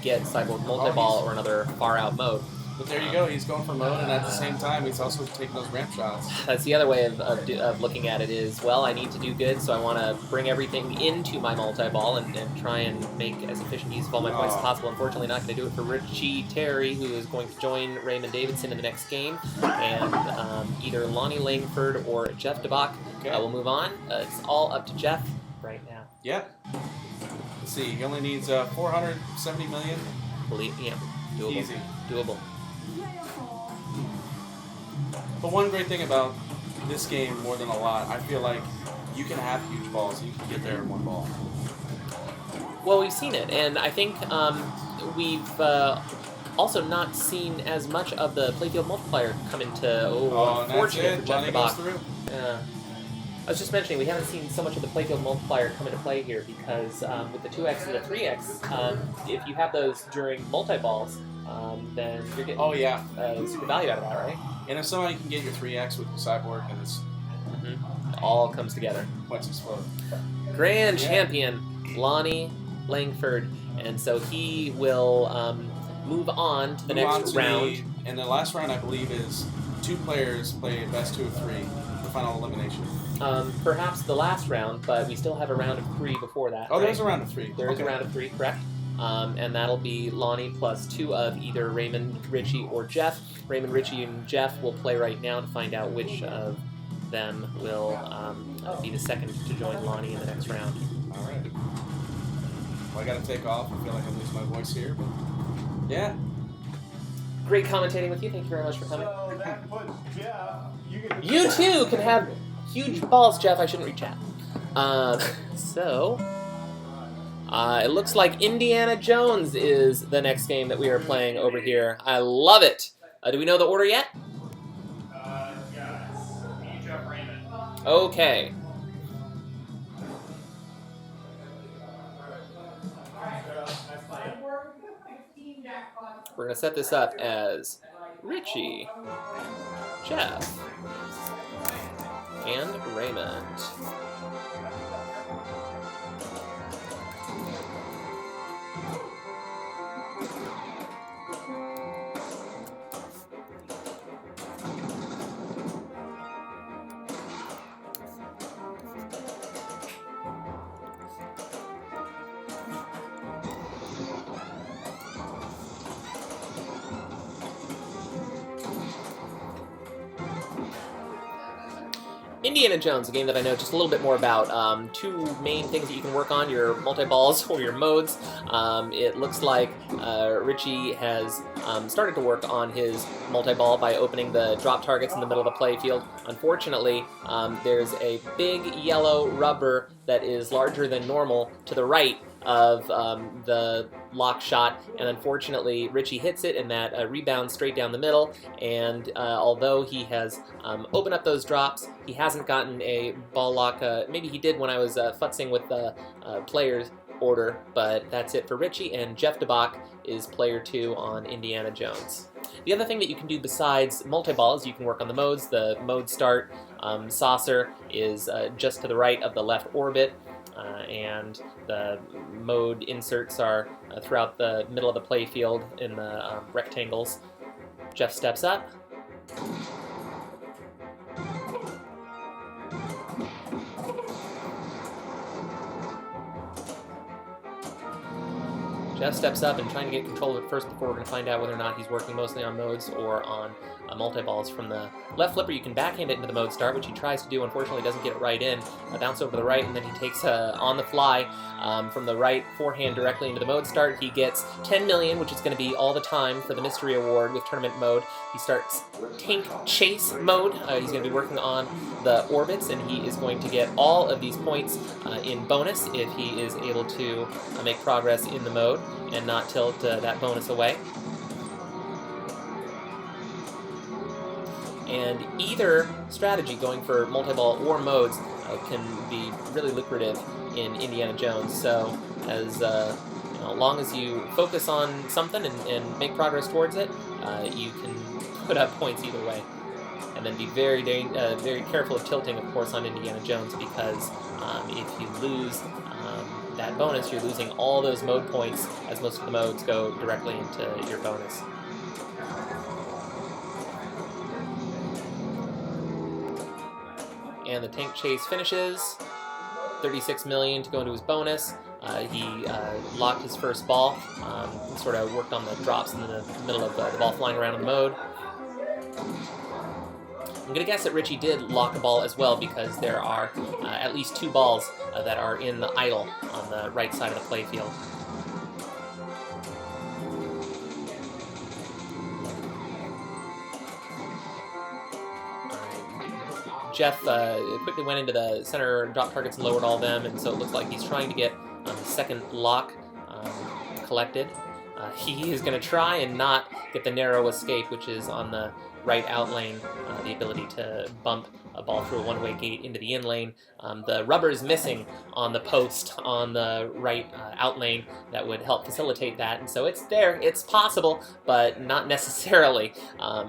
get Cyborg Multi-Ball or another far-out mode. But there you go, he's going for mode, and at the same time, he's also taking those ramp shots. That's the other way of looking at it is, well, I need to do good, so I want to bring everything into my multi-ball and try and make as efficient use of all my points as possible. Unfortunately, not going to do it for Richie Terry, who is going to join Raymond Davidson in the next game, and either Lonnie Langford or Jeff DeBach will move on. It's all up to Jeff right now. Yeah. Let's see, he only needs 470 million. Yeah, doable. Easy. Doable. But one great thing about this game, more than a lot, I feel like you can have huge balls. You can get there in one ball. Well, we've seen it, and I think we've also not seen as much of the playfield multiplier come into. Unfortunate for Jeff DeBach. I was just mentioning we haven't seen so much of the playfield multiplier come into play here because with the 2x and the 3x, if you have those during multi-balls, then you're getting super value out of that, right? And if somebody can get your 3x with the Cyborg, then it's... It all comes together. Points explode. Grand champion, Lonnie Langford, and so he will move on to the next round. And the last round, I believe, is 2 players play best 2 of 3 for final elimination. Perhaps the last round, but we still have a round of 3 before that. Oh, right? there's a round of 3. There is a round of 3, correct? And that'll be Lonnie plus 2 of either Raymond, Richie, or Jeff. Raymond, Richie, and Jeff will play right now to find out which of them will be the second to join Lonnie in the next round. All right. I gotta take off. I feel like I'm losing my voice here, but yeah. Great commentating with you. Thank you very much for coming. So that puts Jeff. You too can have huge balls, Jeff. I shouldn't read chat. It looks like Indiana Jones is the next game that we are playing over here. I love it. Do we know the order yet? Yeah, it's me, Jeff Raymond. Okay. We're going to set this up as Richie, Jeff, and Raymond. Indiana Jones, a game that I know just a little bit more about. Two main things that you can work on, your multi-balls or your modes. It looks like Richie has started to work on his multi-ball by opening the drop targets in the middle of the play field. Unfortunately, there's a big yellow rubber that is larger than normal to the right of the lock shot, and unfortunately Richie hits it, and that rebounds straight down the middle, and although he has opened up those drops, he hasn't gotten a ball lock. Maybe he did when I was futzing with the players order, but that's it for Richie, and Jeff DeBach is player 2 on Indiana Jones. The other thing that you can do besides multi-ball is you can work on the modes. The mode start saucer is just to the right of the left orbit, and the mode inserts are throughout the middle of the play field in the rectangles. Jeff steps up. Jeff steps up and trying to get control of it first before we're going to find out whether or not he's working mostly on modes or on multi-balls. From the left flipper, you can backhand it into the mode start, which he tries to do. Unfortunately, doesn't get it right in. Bounce over to the right, and then he takes on the fly from the right forehand directly into the mode start. He gets 10 million, which is going to be all the time for the mystery award with tournament mode. He starts tank chase mode. He's going to be working on the orbits, and he is going to get all of these points in bonus if he is able to make progress in the mode and not tilt that bonus away. And either strategy, going for multi-ball or modes, can be really lucrative in Indiana Jones. So as long as you focus on something and make progress towards it, you can put up points either way. And then be very careful of tilting, of course, on Indiana Jones, because if you lose that bonus, you're losing all those mode points, as most of the modes go directly into your bonus. And the tank chase finishes. 36 million to go into his bonus. He locked his first ball, sort of worked on the drops in the middle of the ball flying around in the mode. I'm going to guess that Richie did lock a ball as well, because there are at least 2 balls that are in the idle on the right side of the play field. Jeff quickly went into the center drop targets and lowered all of them, and so it looks like he's trying to get the second lock collected. He is going to try and not get the narrow escape, which is on the right out lane, the ability to bump a ball through a one-way gate into the in lane. The rubber is missing on the post on the right out lane that would help facilitate that, and so it's there, it's possible, but not necessarily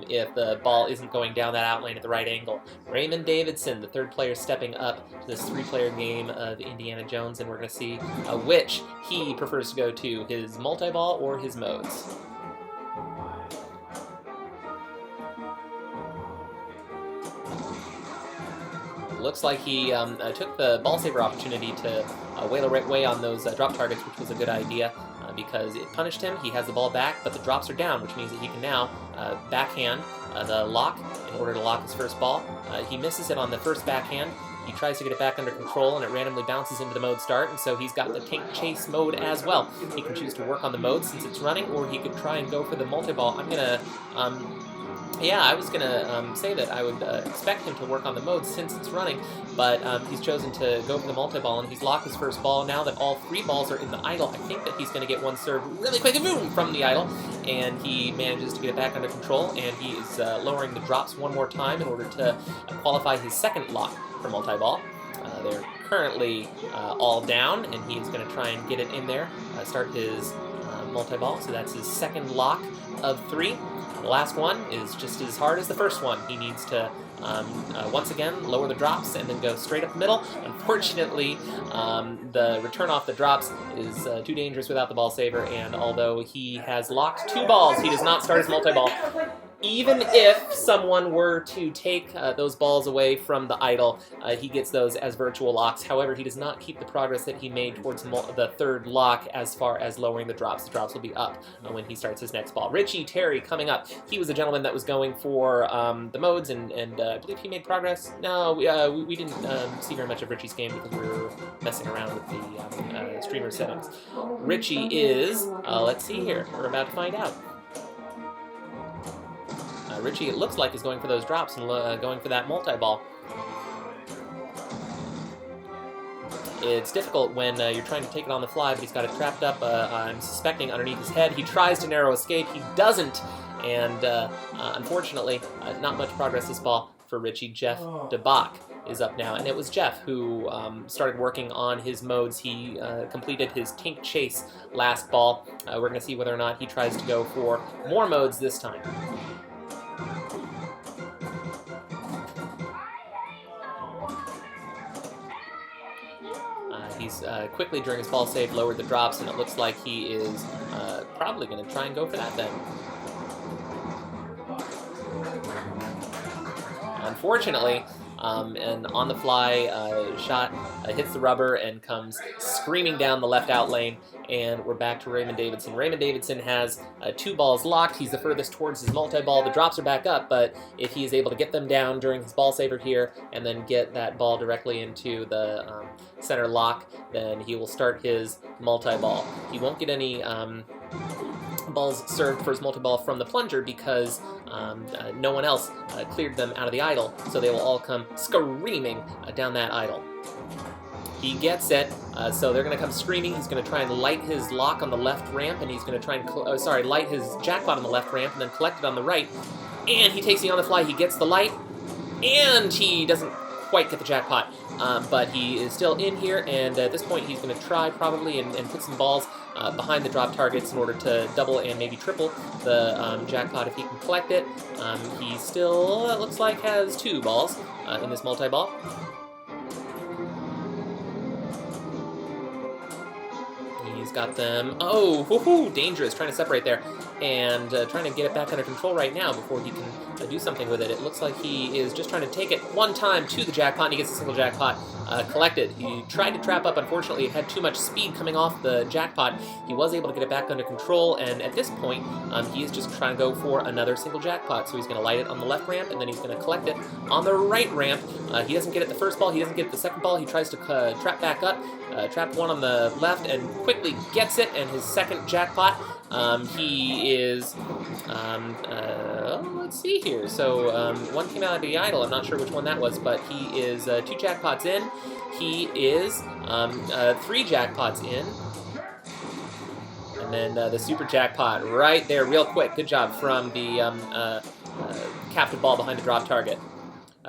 if the ball isn't going down that out lane at the right angle. Raymond Davidson, the third player, stepping up to this 3-player game of Indiana Jones, and we're going to see which he prefers to go to, his multi-ball or his modes. Looks like he took the ball saver opportunity to whale away on those drop targets, which was a good idea because it punished him. He has the ball back, but the drops are down, which means that he can now backhand the lock in order to lock his first ball. He misses it on the first backhand, He tries to get it back under control, and it randomly bounces into the mode start, and so he's got the tank chase mode as well. He can choose to work on the mode since it's running, or he could try and go for the multi-ball. I'm gonna, I was gonna say that I would expect him to work on the mode since it's running, but he's chosen to go for the multi-ball, and he's locked his first ball. Now that all 3 balls are in the idle, I think that he's gonna get one served really quick from the idle, and he manages to get it back under control, and he is lowering the drops one more time in order to qualify his second lock for multi-ball. They're currently all down, and he's going to try and get it in there, start his multi-ball. So that's his second lock of 3. The last one is just as hard as the first one. He needs to, once again, lower the drops and then go straight up the middle. Unfortunately, the return off the drops is too dangerous without the ball saver, and although he has locked 2 balls, he does not start his multi-ball. Even if someone were to take those balls away from the idle, he gets those as virtual locks. However, he does not keep the progress that he made towards the third lock as far as lowering the drops. The drops will be up when he starts his next ball. Richie Terry coming up. He was a gentleman that was going for the modes, and I believe he made progress. No, we didn't see very much of Richie's game because we were messing around with the streamer settings. Richie is, let's see here, we're about to find out. Richie, it looks like, is going for those drops and going for that multi-ball. It's difficult when you're trying to take it on the fly, but he's got it trapped up, I'm suspecting, underneath his head. He tries to narrow escape. He doesn't, and unfortunately, not much progress this ball for Richie. Jeff DeBach is up now, and it was Jeff who started working on his modes. He completed his tank chase last ball. We're going to see whether or not he tries to go for more modes this time. He's quickly, during his ball save, lowered the drops, and it looks like he is probably going to try and go for that then. Unfortunately, an on-the-fly shot hits the rubber and comes screaming down the left out lane, and we're back to Raymond Davidson. Raymond Davidson has 2 balls locked. He's the furthest towards his multi-ball. The drops are back up, but if he is able to get them down during his ball saver here and then get that ball directly into the center lock, then he will start his multi-ball. He won't get any balls served for his multi-ball from the plunger because no one else cleared them out of the idle, so they will all come screaming down that idle. He gets it, so they're going to come screaming. He's going to try and light his lock on the left ramp, and he's going to try and light his jackpot on the left ramp and then collect it on the right. And he takes the on the fly. He gets the light, and he doesn't quite get the jackpot, but he is still in here, and at this point he's going to try probably and put some balls behind the drop targets in order to double and maybe triple the jackpot if he can collect it. He still, it looks like, has 2 balls in this multi-ball. He's got them, oh, woohoo, dangerous, trying to separate there, and trying to get it back under control right now before he can do something with it. It looks like he is just trying to take it one time to the jackpot, and he gets a single jackpot collected. He tried to trap up. Unfortunately, it had too much speed coming off the jackpot. He was able to get it back under control, and at this point, he is just trying to go for another single jackpot. So he's going to light it on the left ramp, and then he's going to collect it on the right ramp. He doesn't get it the first ball. He doesn't get it the second ball. He tries to trap back up, trap one on the left, and quickly gets it, and his second jackpot. He is, let's see here. So one came out of the idle. I'm not sure which one that was, but he is 2 jackpots in. He is 3 jackpots in. And then the super jackpot right there, real quick. Good job from the captive ball behind the drop target.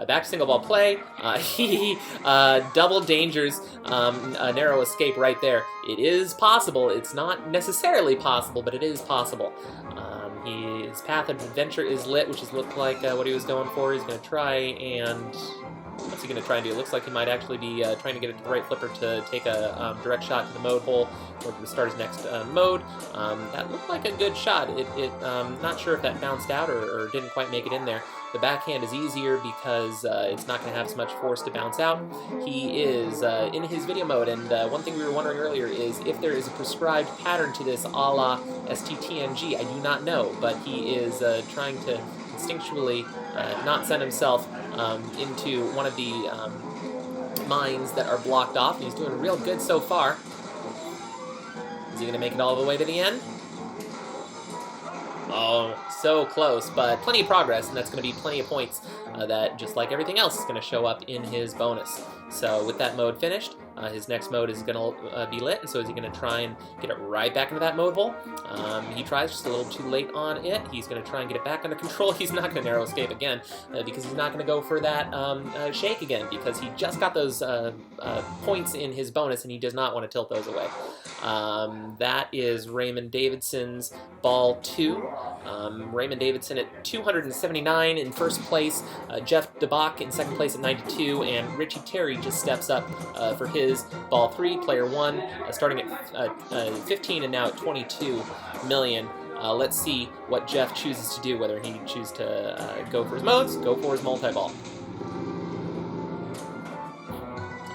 Back to single ball play. He double dangers, narrow escape right there. It is possible. It's not necessarily possible, but it is possible. His path of adventure is lit, which is looked like what he was going for. He's going to try and... What's he going to try and do? It looks like he might actually be trying to get it to the right flipper to take a direct shot to the mode hole or to start his next mode. That looked like a good shot. Not sure if that bounced out or didn't quite make it in there. The backhand is easier because it's not going to have so much force to bounce out. He is in his video mode, and one thing we were wondering earlier is if there is a prescribed pattern to this a la STTNG. I do not know, but he is trying to instinctually not send himself into one of the mines that are blocked off. He's doing real good so far. Is he going to make it all the way to the end? Oh, so close, but plenty of progress, and that's going to be plenty of points that, just like everything else, is going to show up in his bonus. So with that mode finished, his next mode is going to be lit, and so is he going to try and get it right back into that mode hole? He tries just a little too late on it. He's going to try and get it back under control. He's not going to narrow escape again, because he's not going to go for that shake again, because he just got those points in his bonus, and he does not want to tilt those away. That is Raymond Davidson's ball 2. Raymond Davidson at 279 in first place, Jeff DeBach in second place at 92, and Richie Terry just steps up for his ball 3, player 1, starting at 15 and now at 22 million. Let's see what Jeff chooses to do, whether he chooses to go for his modes, go for his multi-ball.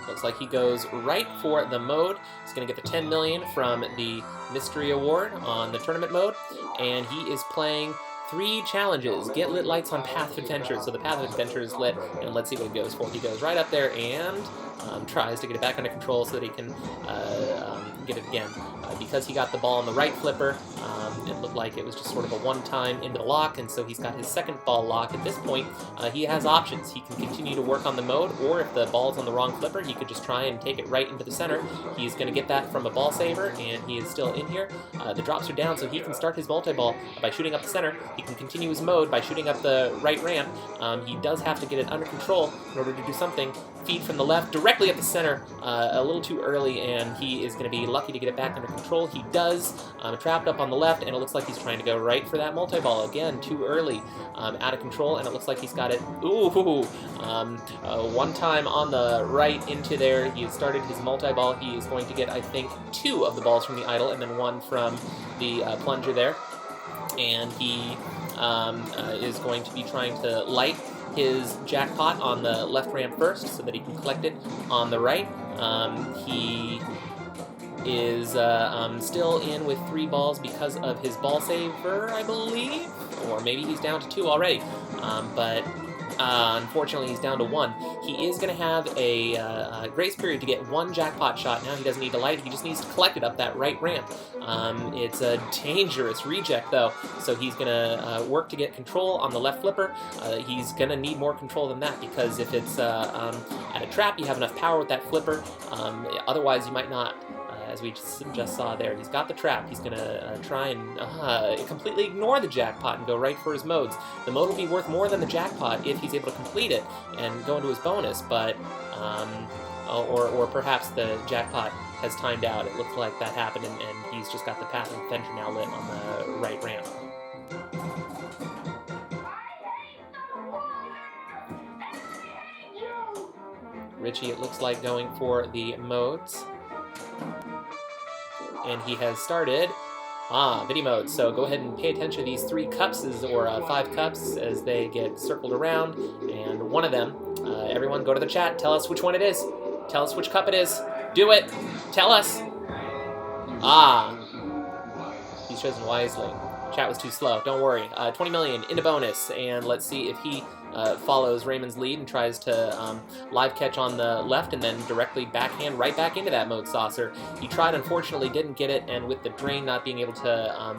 Looks like he goes right for the mode. He's going to get the 10 million from the Mystery Award on the tournament mode, and he is playing 3 challenges. Get lit lights on Path of Adventure. So the Path of Adventure is lit, and let's see what he goes for. He goes right up there and tries to get it back under control so that he can get it again. Because he got the ball on the right flipper, it looked like it was just sort of a one-time into the lock, and so he's got his second ball lock. At this point, he has options. He can continue to work on the mode, or if the ball's on the wrong flipper, he could just try and take it right into the center. He's going to get that from a ball saver, and he is still in here. The drops are down, so he can start his multi-ball by shooting up the center. He can continue his mode by shooting up the right ramp. He does have to get it under control in order to do something. Feed from the left directly up the center, a little too early, and he is going to be lucky to get it back under control. He does. Trapped up on the left, and it looks like he's trying to go right for that multi-ball. Again, too early, out of control, and it looks like he's got it. Ooh! One time on the right into there. He has started his multi-ball. He is going to get, I think, 2 of the balls from the idle, and then 1 from the plunger there. And he is going to be trying to light his jackpot on the left ramp first so that he can collect it on the right. He is still in with 3 balls because of his ball saver, I believe, or maybe he's down to 2 already, but unfortunately he's down to 1. He is going to have a grace period to get 1 jackpot shot. Now he doesn't need to light it, he just needs to collect it up that right ramp. It's a dangerous reject though, so he's going to work to get control on the left flipper. He's going to need more control than that, because if it's at a trap, you have enough power with that flipper. Otherwise you might not. As we just saw there, he's got the trap. He's going to try and completely ignore the jackpot and go right for his modes. The mode will be worth more than the jackpot if he's able to complete it and go into his bonus, but or perhaps the jackpot has timed out. It looks like that happened, and he's just got the Path of Adventure now lit on the right ramp. Richie, it looks like, going for the modes. And he has started video mode. So go ahead and pay attention to these 3 cups or 5 cups as they get circled around. And one of them, everyone go to the chat, tell us which one it is. Tell us which cup it is. Do it. Tell us. He's chosen wisely. Chat was too slow. Don't worry. 20 million into bonus, and let's see if he follows Raymond's lead and tries to live catch on the left and then directly backhand right back into that mode saucer. He tried, unfortunately didn't get it, and with the drain not being able to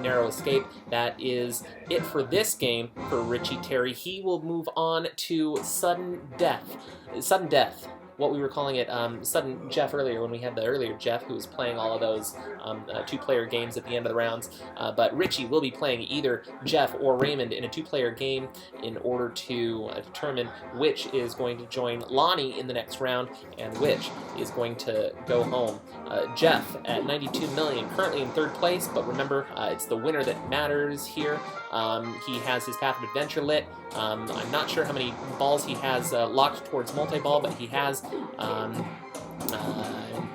narrow escape, that is it for this game for Richie Terry. He will move on to Sudden Death. Sudden Death. What we were calling it, Sudden Jeff earlier, when we had the earlier Jeff who was playing all of those 2-player games at the end of the rounds. But Richie will be playing either Jeff or Raymond in a 2-player game in order to determine which is going to join Lonnie in the next round and which is going to go home. Jeff at 92 million, currently in 3rd place, but remember, it's the winner that matters here. He has his Path of Adventure lit. I'm not sure how many balls he has locked towards multi-ball, but he has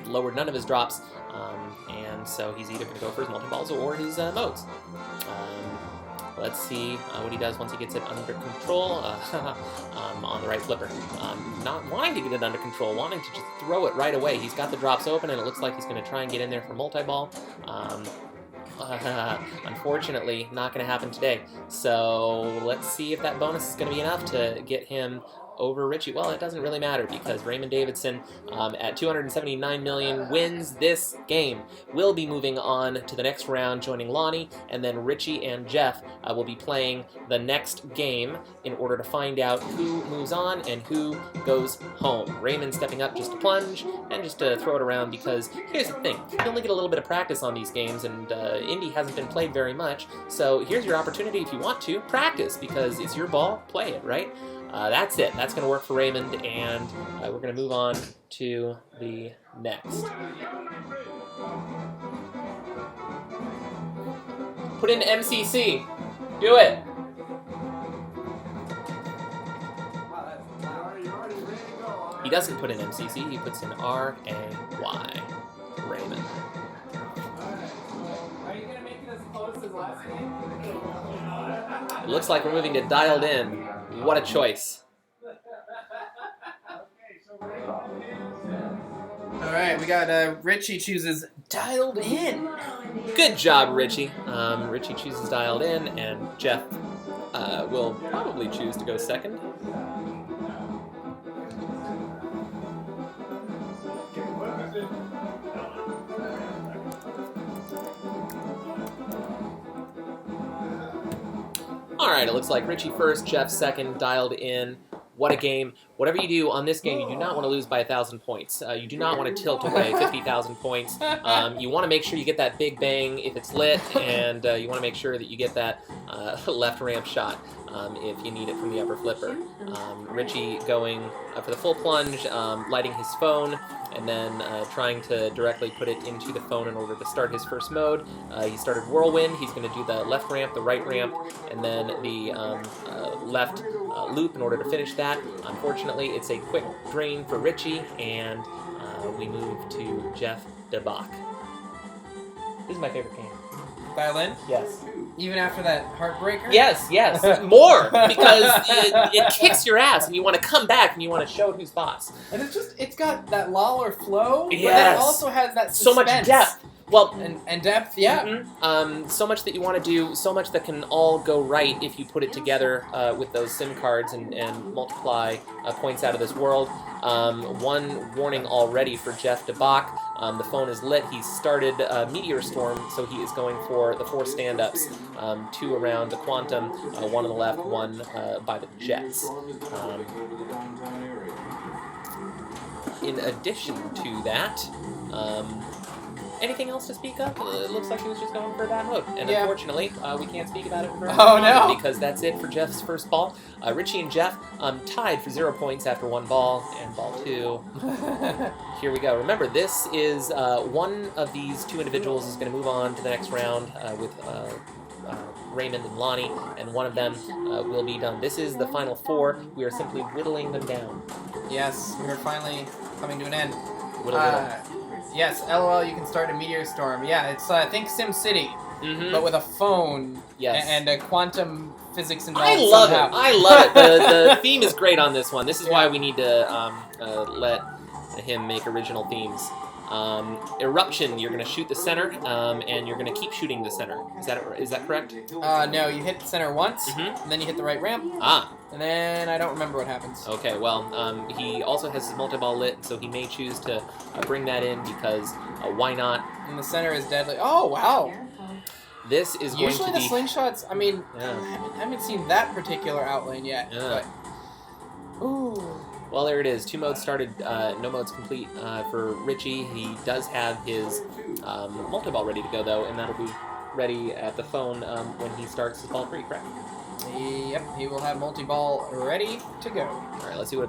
lowered none of his drops, and so he's either going to go for his multi-balls or his modes. Let's see what he does once he gets it under control on the right flipper. Not wanting to get it under control, wanting to just throw it right away. He's got the drops open, and it looks like he's going to try and get in there for multi-ball. Unfortunately, not going to happen today. So let's see if that bonus is going to be enough to get him over Richie. Well, it doesn't really matter because Raymond Davidson at 279 million wins this game. Will be moving on to the next round, joining Lonnie, and then Richie and Jeff will be playing the next game in order to find out who moves on and who goes home. Raymond stepping up just to plunge and just to throw it around because here's the thing, you only get a little bit of practice on these games, and Indy hasn't been played very much, so here's your opportunity if you want to practice because it's your ball, play it, right? That's it. That's going to work for Raymond, and we're going to move on to the next. Put in MCC. Do it. He doesn't put in MCC. He puts in R-A-Y. Raymond. Are you gonna make it as close as last game? It looks like we're moving to dialed in. What a choice. All right, we got Richie chooses dialed in. Good job, Richie. Richie chooses dialed in, and Jeff will probably choose to go second. All right, it looks like Richie first, Jeff second, dialed in. What a game. Whatever you do on this game, you do not want to lose by 1,000 points. You do not want to tilt away 50,000 points. You want to make sure you get that big bang if it's lit, and you want to make sure that you get that left ramp shot if you need it from the upper flipper. Richie going for the full plunge, lighting his phone, and then trying to directly put it into the phone in order to start his first mode. He started Whirlwind. He's going to do the left ramp, the right ramp, and then the left loop in order to finish that. Unfortunately, it's a quick drain for Richie, and we move to Jeff DeBach. This is my favorite game. Dial in? Yes. Even after that heartbreaker? Yes, more, because it kicks your ass, and you want to come back, and you want to show who's boss. And it's got that Lawler flow, Yes. but then it also has that suspense. So much depth. Well, and depth, yeah. Mm-hmm. So much that you want to do, so much that can all go right if you put it together with those SIM cards and multiply points out of this world. One warning already for Jeff DeBach. The phone is lit. He started Meteor Storm, so he is going for the 4 stand-ups, 2 around the Quantum, 1 on the left, 1 by the Jets. In addition to that, anything else to speak of? It looks like he was just going for that mode. And unfortunately, we can't speak about it for no, because that's it for Jeff's first ball. Richie and Jeff tied for 0 points after 1 ball and ball 2. Here we go. Remember, this is one of these 2 individuals is going to move on to the next round with Raymond and Lonnie, and one of them will be done. This is the final 4. We are simply whittling them down. Yes, we are finally coming to an end. Whittle, whittle. Yes, LOL, you can start a Meteor Storm. Yeah, it's think Sim City, but with a phone and a quantum physics involved. I love somehow. it. I love it. The theme is great on this one. This is why we need to let him make original themes. Eruption, you're going to shoot the center, and you're going to keep shooting the center. Is that correct? No, you hit the center once, and then you hit the right ramp. And then I don't remember what happens. Okay, well, he also has his multi-ball lit, so he may choose to bring that in because why not? And the center is deadly. Oh, wow. This is going Usually to the be... slingshots, I mean, I haven't seen that particular outlane yet. Yeah. But, ooh. Well, there it is. 2 modes started, no modes complete for Richie. He does have his multi-ball ready to go, though, and that'll be ready at the phone when he starts his ball 3, correct? Yep, he will have multi-ball ready to go. All right, let's see what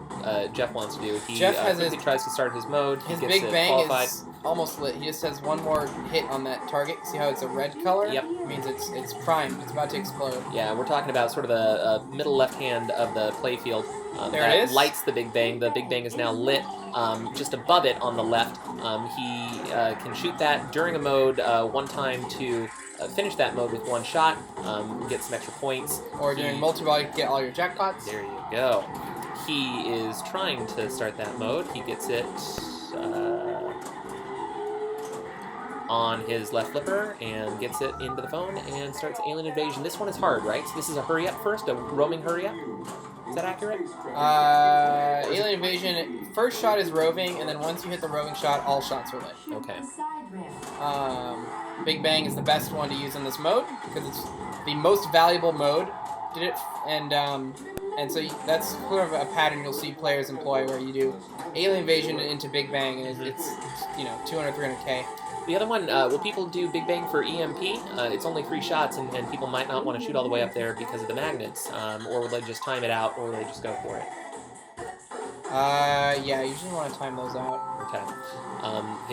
Jeff wants to do. He Jeff has tries to start his mode. His he gets big bang qualified. is almost lit. He just has 1 more hit on that target. See how it's a red color? Yep. It means it's primed. It's about to explode. Yeah, we're talking about sort of the middle left hand of the playfield. There that it is. Lights the big bang. The big bang is now lit. Just above it on the left, he can shoot that during a mode 1 time to finish that mode with 1 shot, get some extra points. Or during multi-ball, you can get all your jackpots. There you go. He is trying to start that mode. He gets it on his left flipper and gets it into the phone and starts Alien Invasion. This one is hard, right? So this is a hurry up first, a roaming hurry up? Is that accurate? Alien Invasion, first shot is roving, and then once you hit the roving shot, all shots are lit. Okay. Big Bang is the best one to use in this mode, because it's the most valuable mode. And so that's sort of a pattern you'll see players employ, where you do Alien Invasion into Big Bang, and it's 200, 300k. The other one, will people do Big Bang for EMP? It's only 3 shots, and people might not want to shoot all the way up there because of the magnets. Or would they just time it out, or would they just go for it? Yeah, you usually want to time those out. Okay.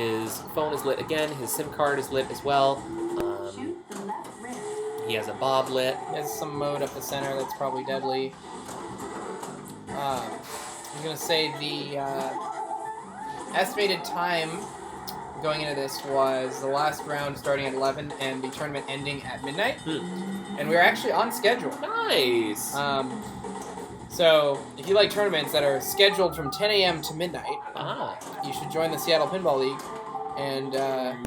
His phone is lit again. His SIM card is lit as well. He has a bob lit. He has some mode up the center that's probably deadly. I'm going to say the estimated time going into this was the last round starting at 11 and the tournament ending at midnight. And we were actually on schedule. Nice! So, if you like tournaments that are scheduled from 10 a.m. to midnight, you should join the Seattle Pinball League and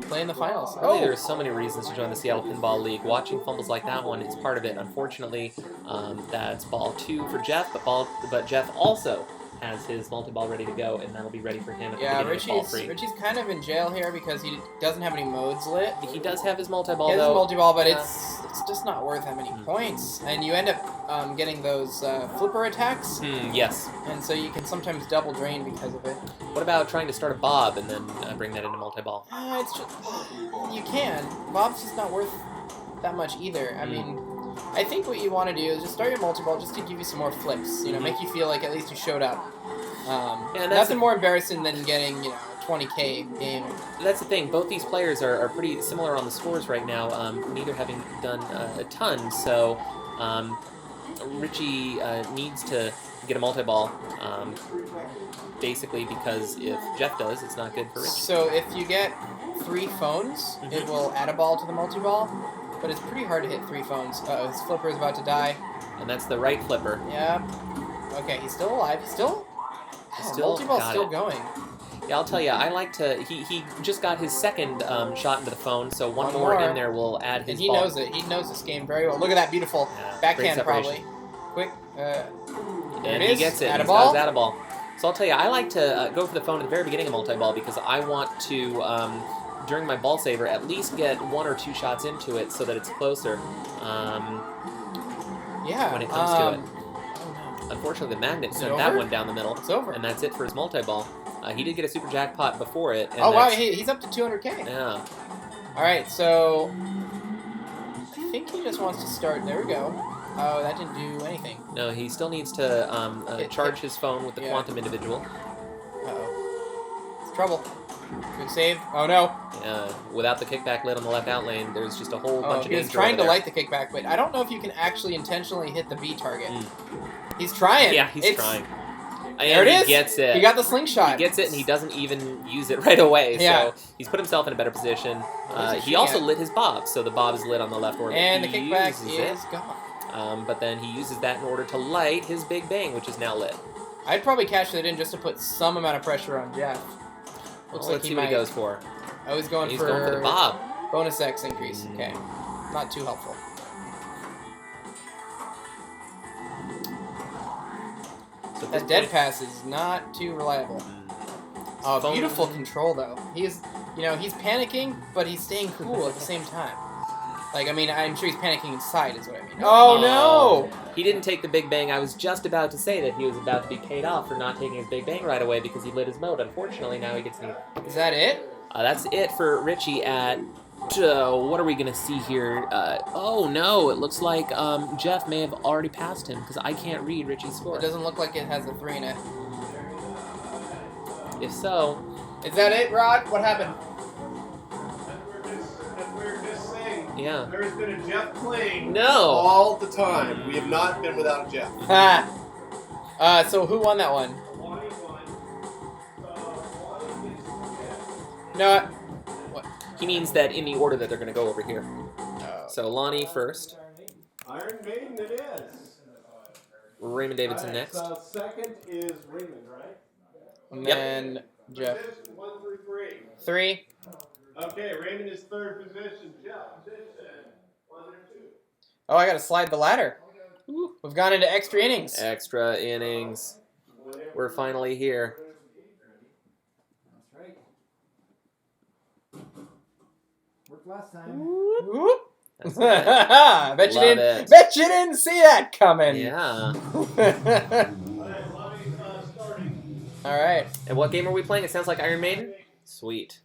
play in the finals. Really, there are so many reasons to join the Seattle Pinball League. Watching fumbles like that one is part of it. Unfortunately, that's ball 2 for Jeff, but Jeff also has his multi-ball ready to go, and that'll be ready for him at the beginning of ball 3. Richie's kind of in jail here because he doesn't have any modes lit. He does have his multi-ball, He has though. his multi-ball, but it's just not worth that many points. And you end up getting those flipper attacks. Yes. And so you can sometimes double drain because of it. What about trying to start a bob and then bring that into multi-ball? It's just... You can. Bob's just not worth that much either. I mean... I think what you want to do is just start your multi-ball just to give you some more flips. Make you feel like at least you showed up. Nothing more embarrassing than getting, 20k game. That's the thing. Both these players are pretty similar on the scores right now, neither having done a ton. So Richie needs to get a multi-ball, basically because if Jeff does, it's not good for Richie. So if you get 3 phones, it will add a ball to the multi-ball. But it's pretty hard to hit 3 phones. His flipper is about to die. And that's the right flipper. Yeah. Okay, he's still alive. Multi-ball's still going. Yeah, I'll tell you, I like to... He just got his second shot into the phone, so one more in there will add his And he ball. knows it. He knows this game very well. Look at that beautiful backhand, probably. Quick. And he gets it. He's got his add-a-ball. So I'll tell you, I like to go for the phone at the very beginning of multi-ball because I want to... during my ball saver, at least get 1 or 2 shots into it so that it's closer when it comes to it. Unfortunately, the magnet sent that one down the middle. It's over. And that's it for his multi-ball. He did get a super jackpot before it. And wow, he's up to 200k. Yeah. Alright, so I think he just wants to start. There we go. Oh, that didn't do anything. No, he still needs to charge his phone with the quantum individual. Uh-oh. It's trouble. Good save. Oh, no. Without the kickback lid on the left out lane, there's just a whole bunch of danger. He's trying to there. light the kickback, but I don't know if you can actually intentionally hit the B target. He's trying. Yeah, he's trying. There it is. He gets it. He got the slingshot. He gets it, and he doesn't even use it right away. Yeah. So he's put himself in a better position. He also lit his bob, so the bob is lit on the left orbit. And the kickback is gone. But then he uses that in order to light his Big Bang, which is now lit. I'd probably cash that in just to put some amount of pressure on Jeff. Looks like let's see what he goes for. Oh, he's going for the bob. Bonus X increase. Okay. Not too helpful. So that dead pass is not too reliable. Oh, beautiful control though. He's panicking, but he's staying cool at the same time. Like, I mean, I'm sure he's panicking inside is what I mean. Oh, no! He didn't take the Big Bang. I was just about to say that he was about to be paid off for not taking his Big Bang right away because he lit his mode. Unfortunately, now he gets neither. Is that it? That's it for Richie at... what are we going to see here? Oh, no. It looks like Jeff may have already passed him because I can't read Richie's score. It doesn't look like it has a 3 in it. If so... Is that it, Rod? What happened? Yeah. There's been a Jeff playing No. all the time. We have not been without a Jeff. So who won that one? No. What? He means that in the order that they're going to go over here. So Lonnie first. Iron Maiden it is. Raymond Davidson next. So second is Raymond, right? And then Jeff. 1 through 3. 3. Okay, Raymond is third position. Jeff position 1 or 2. Oh, I gotta slide the ladder. We've gone into extra innings. Extra innings. We're finally here. That's right. Worked last time. That's it. bet you didn't see that coming. Yeah. All right. And what game are we playing? It sounds like Iron Maiden. Sweet.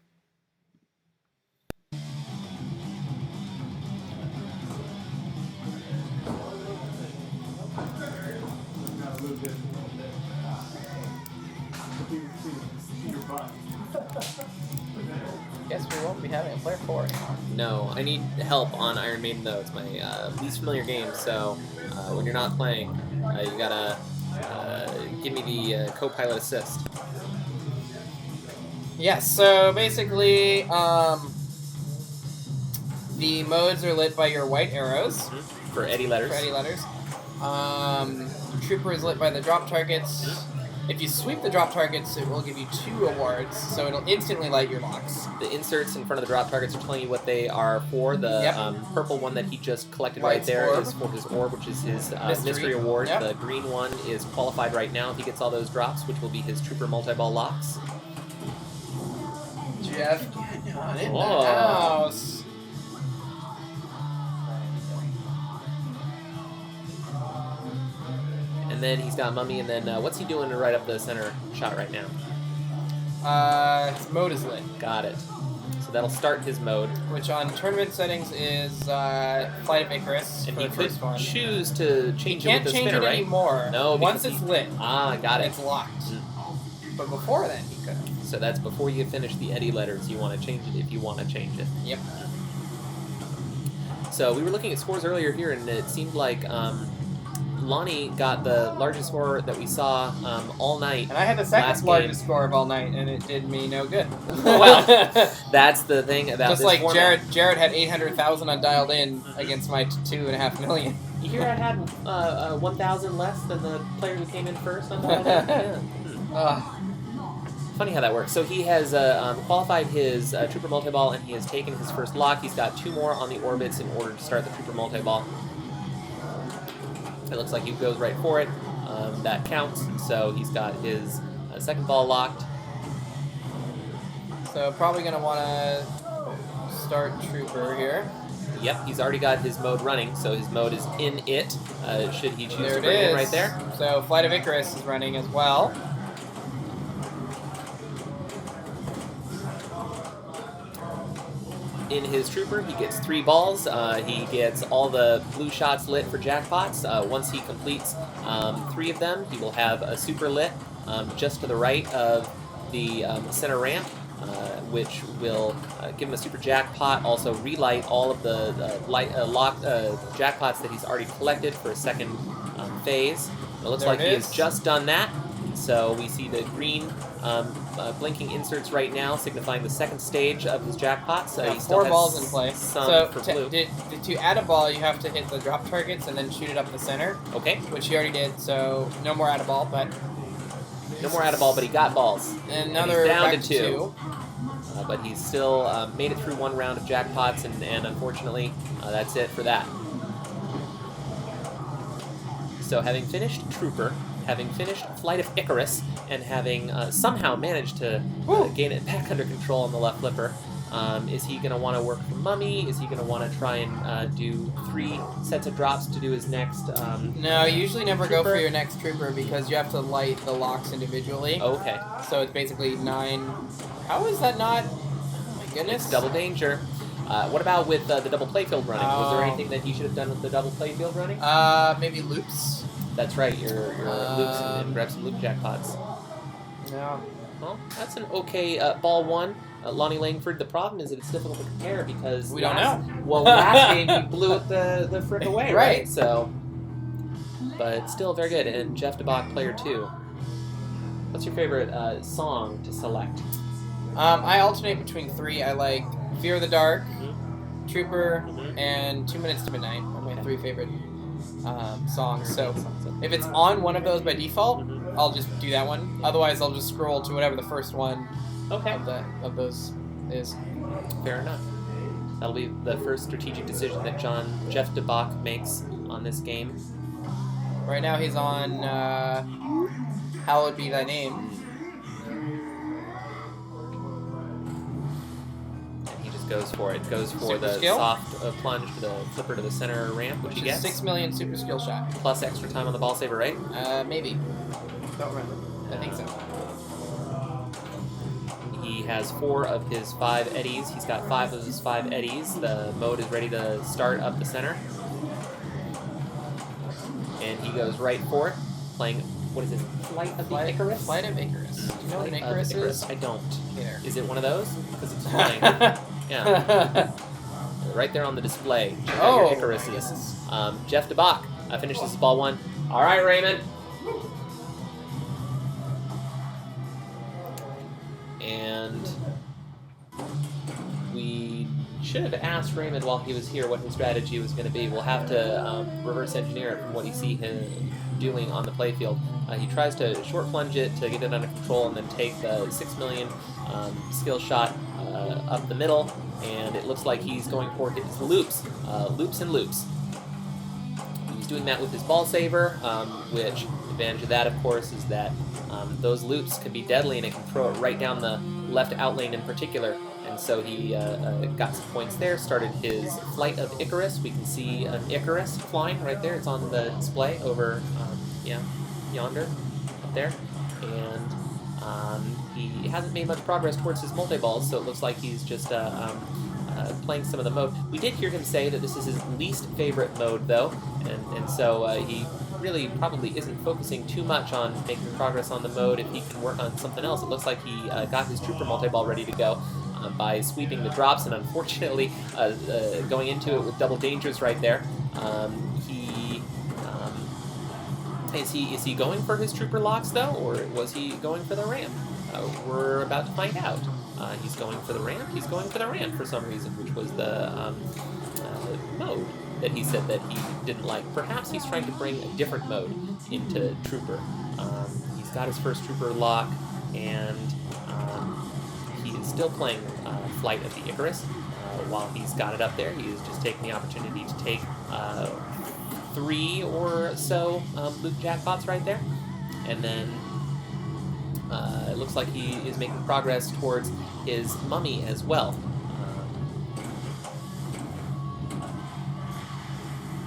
Guess we won't be having a player 4 anymore. No, I need help on Iron Maiden though. It's my least familiar game, so when you're not playing, you gotta give me the co-pilot assist. Yes, so basically, the modes are lit by your white arrows. For Eddie letters. Trooper is lit by the drop targets. If you sweep the drop targets, it will give you 2 awards, so it'll instantly light your locks. The inserts in front of the drop targets are telling you what they are for. The purple one that he just collected right there is for his orb, which is his mystery award. Yep. The green one is qualified right now if he gets all those drops, which will be his Trooper multi-ball locks. Jeff, get on in the house. And then he's got Mummy, and then what's he doing to right up the center shot right now? His mode is lit. Got it. So that'll start his mode. Which on tournament settings is Flight of Icarus. And for he the could first one. choose to change it with the Can't change spinner, it right? anymore. No, once it's lit. Ah, got it. It's locked. But before then, he could. So that's before you finish the Eddie letters. You want to change it if you want to change it. Yep. So we were looking at scores earlier here, and it seemed like Lonnie got the largest score that we saw all night. And I had the second largest score of all night, and it did me no good. Well, that's the thing about just this like format. Jared had 800,000 on dialed in against my 2.5 million. Here I had 1,000 less than the player who came in first on dialed in. Yeah. Funny how that works. So he has qualified his Trooper multi-ball, and he has taken his first lock. He's got 2 more on the orbits in order to start the Trooper multi-ball. It looks like he goes right for it. That counts. So he's got his second ball locked. So probably going to want to start Trooper here. Yep, he's already got his mode running, so his mode is in it. Should he choose There to it bring it is. right there? So Flight of Icarus is running as well. In his Trooper, he gets 3 balls. He gets all the blue shots lit for jackpots. Once he completes 3 of them, he will have a super lit just to the right of the center ramp, which will give him a super jackpot. Also relight all of the locked jackpots that he's already collected for a second phase. It looks like he has just done that. So we see the green blinking inserts right now, signifying the second stage of his jackpot. So he still 4 has balls in play. some So for blue. to add a ball, you have to hit the drop targets and then shoot it up the center. Okay. Which he already did. So no more add a ball, but no more add a ball, but he got balls. And another down back to 2. But he's still made it through 1 round of jackpots, and unfortunately, that's it for that. So having finished Trooper, having finished Flight of Icarus, and having somehow managed to gain it back under control on the left flipper, is he going to want to work for Mummy? Is he going to want to try and do 3 sets of drops to do his next No, you usually never Trooper? go for your next Trooper because you have to light the locks individually. Okay. So it's basically 9. How is that not? Oh my goodness. It's double danger. What about with the double playfield running? Was there anything that he should have done with the double playfield running? Maybe loops. That's right, your loops and grab some loop jackpots. No. Well, that's an okay ball 1. Lonnie Langford, the problem is that it's difficult to compare because We don't know. Well, last game he blew it the frick away, right? Right. So, but still very good. And Jeff DeBach, player 2. What's your favorite song to select? I alternate between 3. I like Fear of the Dark, Trooper, and 2 Minutes to Midnight are my 3 favorite songs. So if it's on one of those by default, I'll just do that one. Otherwise, I'll just scroll to whatever the first one of those is. Fair enough. That'll be the first strategic decision that Jeff DeBach makes on this game. Right now he's on Hallowed Be Thy Name. And he just goes for it. Goes for Super the skill? soft plunge to the flipper to the center ramp, which he Which is gets. 6 million super skill shot. Plus extra time on the ball saver, right? Maybe. Don't remember. I think so. He has 4 of his 5 eddies. He's got 5 of his 5 eddies. The mode is ready to start up the center. And he goes right for it, playing, what is it, Flight of the Icarus? Flight of Icarus. Do you know what an Flight of Icarus Icarus? is? I don't. Here. Is it one of those? Because it's flying. Yeah. Right there on the display. Check out your Icaruses. Jeff DeBach finishes his ball 1. All right, Raymond. And we should have asked Raymond while he was here what his strategy was going to be. We'll have to reverse engineer it from what you see him doing on the playfield. He tries to short plunge it to get it under control and then take the 6 million skill shot up the middle, and it looks like he's going for his loops, loops and loops. He's doing that with his ball saver, which advantage of that, of course, is that those loops can be deadly and it can throw it right down the left out lane in particular. And so he got some points there, started his Flight of Icarus. We can see an Icarus flying right there. It's on the display over, yonder, up there. And he hasn't made much progress towards his multi-balls, so it looks like he's just playing some of the mode. We did hear him say that this is his least favorite mode, though, and so he really probably isn't focusing too much on making progress on the mode. If he can work on something else, it looks like he got his Trooper multi-ball ready to go by sweeping the drops, and unfortunately going into it with double dangers right there. Is he going for his Trooper locks, though, or was he going for the ramp? We're about to find out. He's going for the ramp. He's going for the ramp for some reason, which was the mode that he said that he didn't like. Perhaps he's trying to bring a different mode into Trooper. He's got his first Trooper lock, and he is still playing Flight of the Icarus. While he's got it up there, he is just taking the opportunity to take 3 or so loop jackpots right there. And then it looks like he is making progress towards his mummy as well.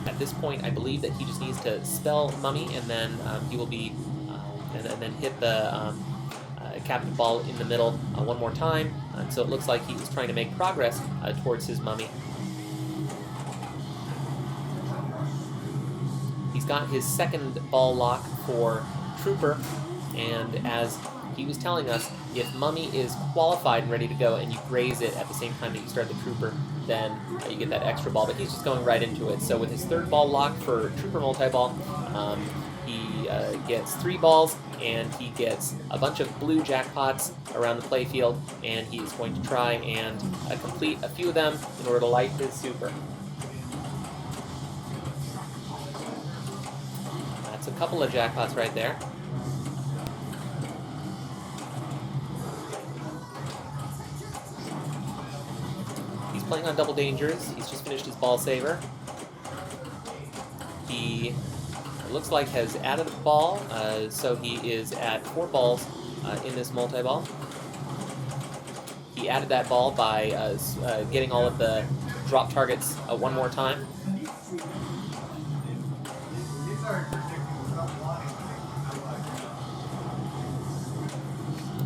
At this point, I believe that he just needs to spell mummy, and then he will be, and then hit the captain ball in the middle one more time. And so it looks like he's trying to make progress towards his mummy. He's got his second ball lock for Trooper, and as he was telling us, if Mummy is qualified and ready to go and you graze it at the same time that you start the Trooper, then you get that extra ball, but he's just going right into it. So with his third ball lock for Trooper multi-ball, he gets 3 balls, and he gets a bunch of blue jackpots around the playfield, and he's going to try and complete a few of them in order to light his super. That's a couple of jackpots right there. He's playing on double dangers. He's just finished his ball saver. He, it looks like, has added a ball, so he is at 4 balls in this multi-ball. He added that ball by getting all of the drop targets one more time.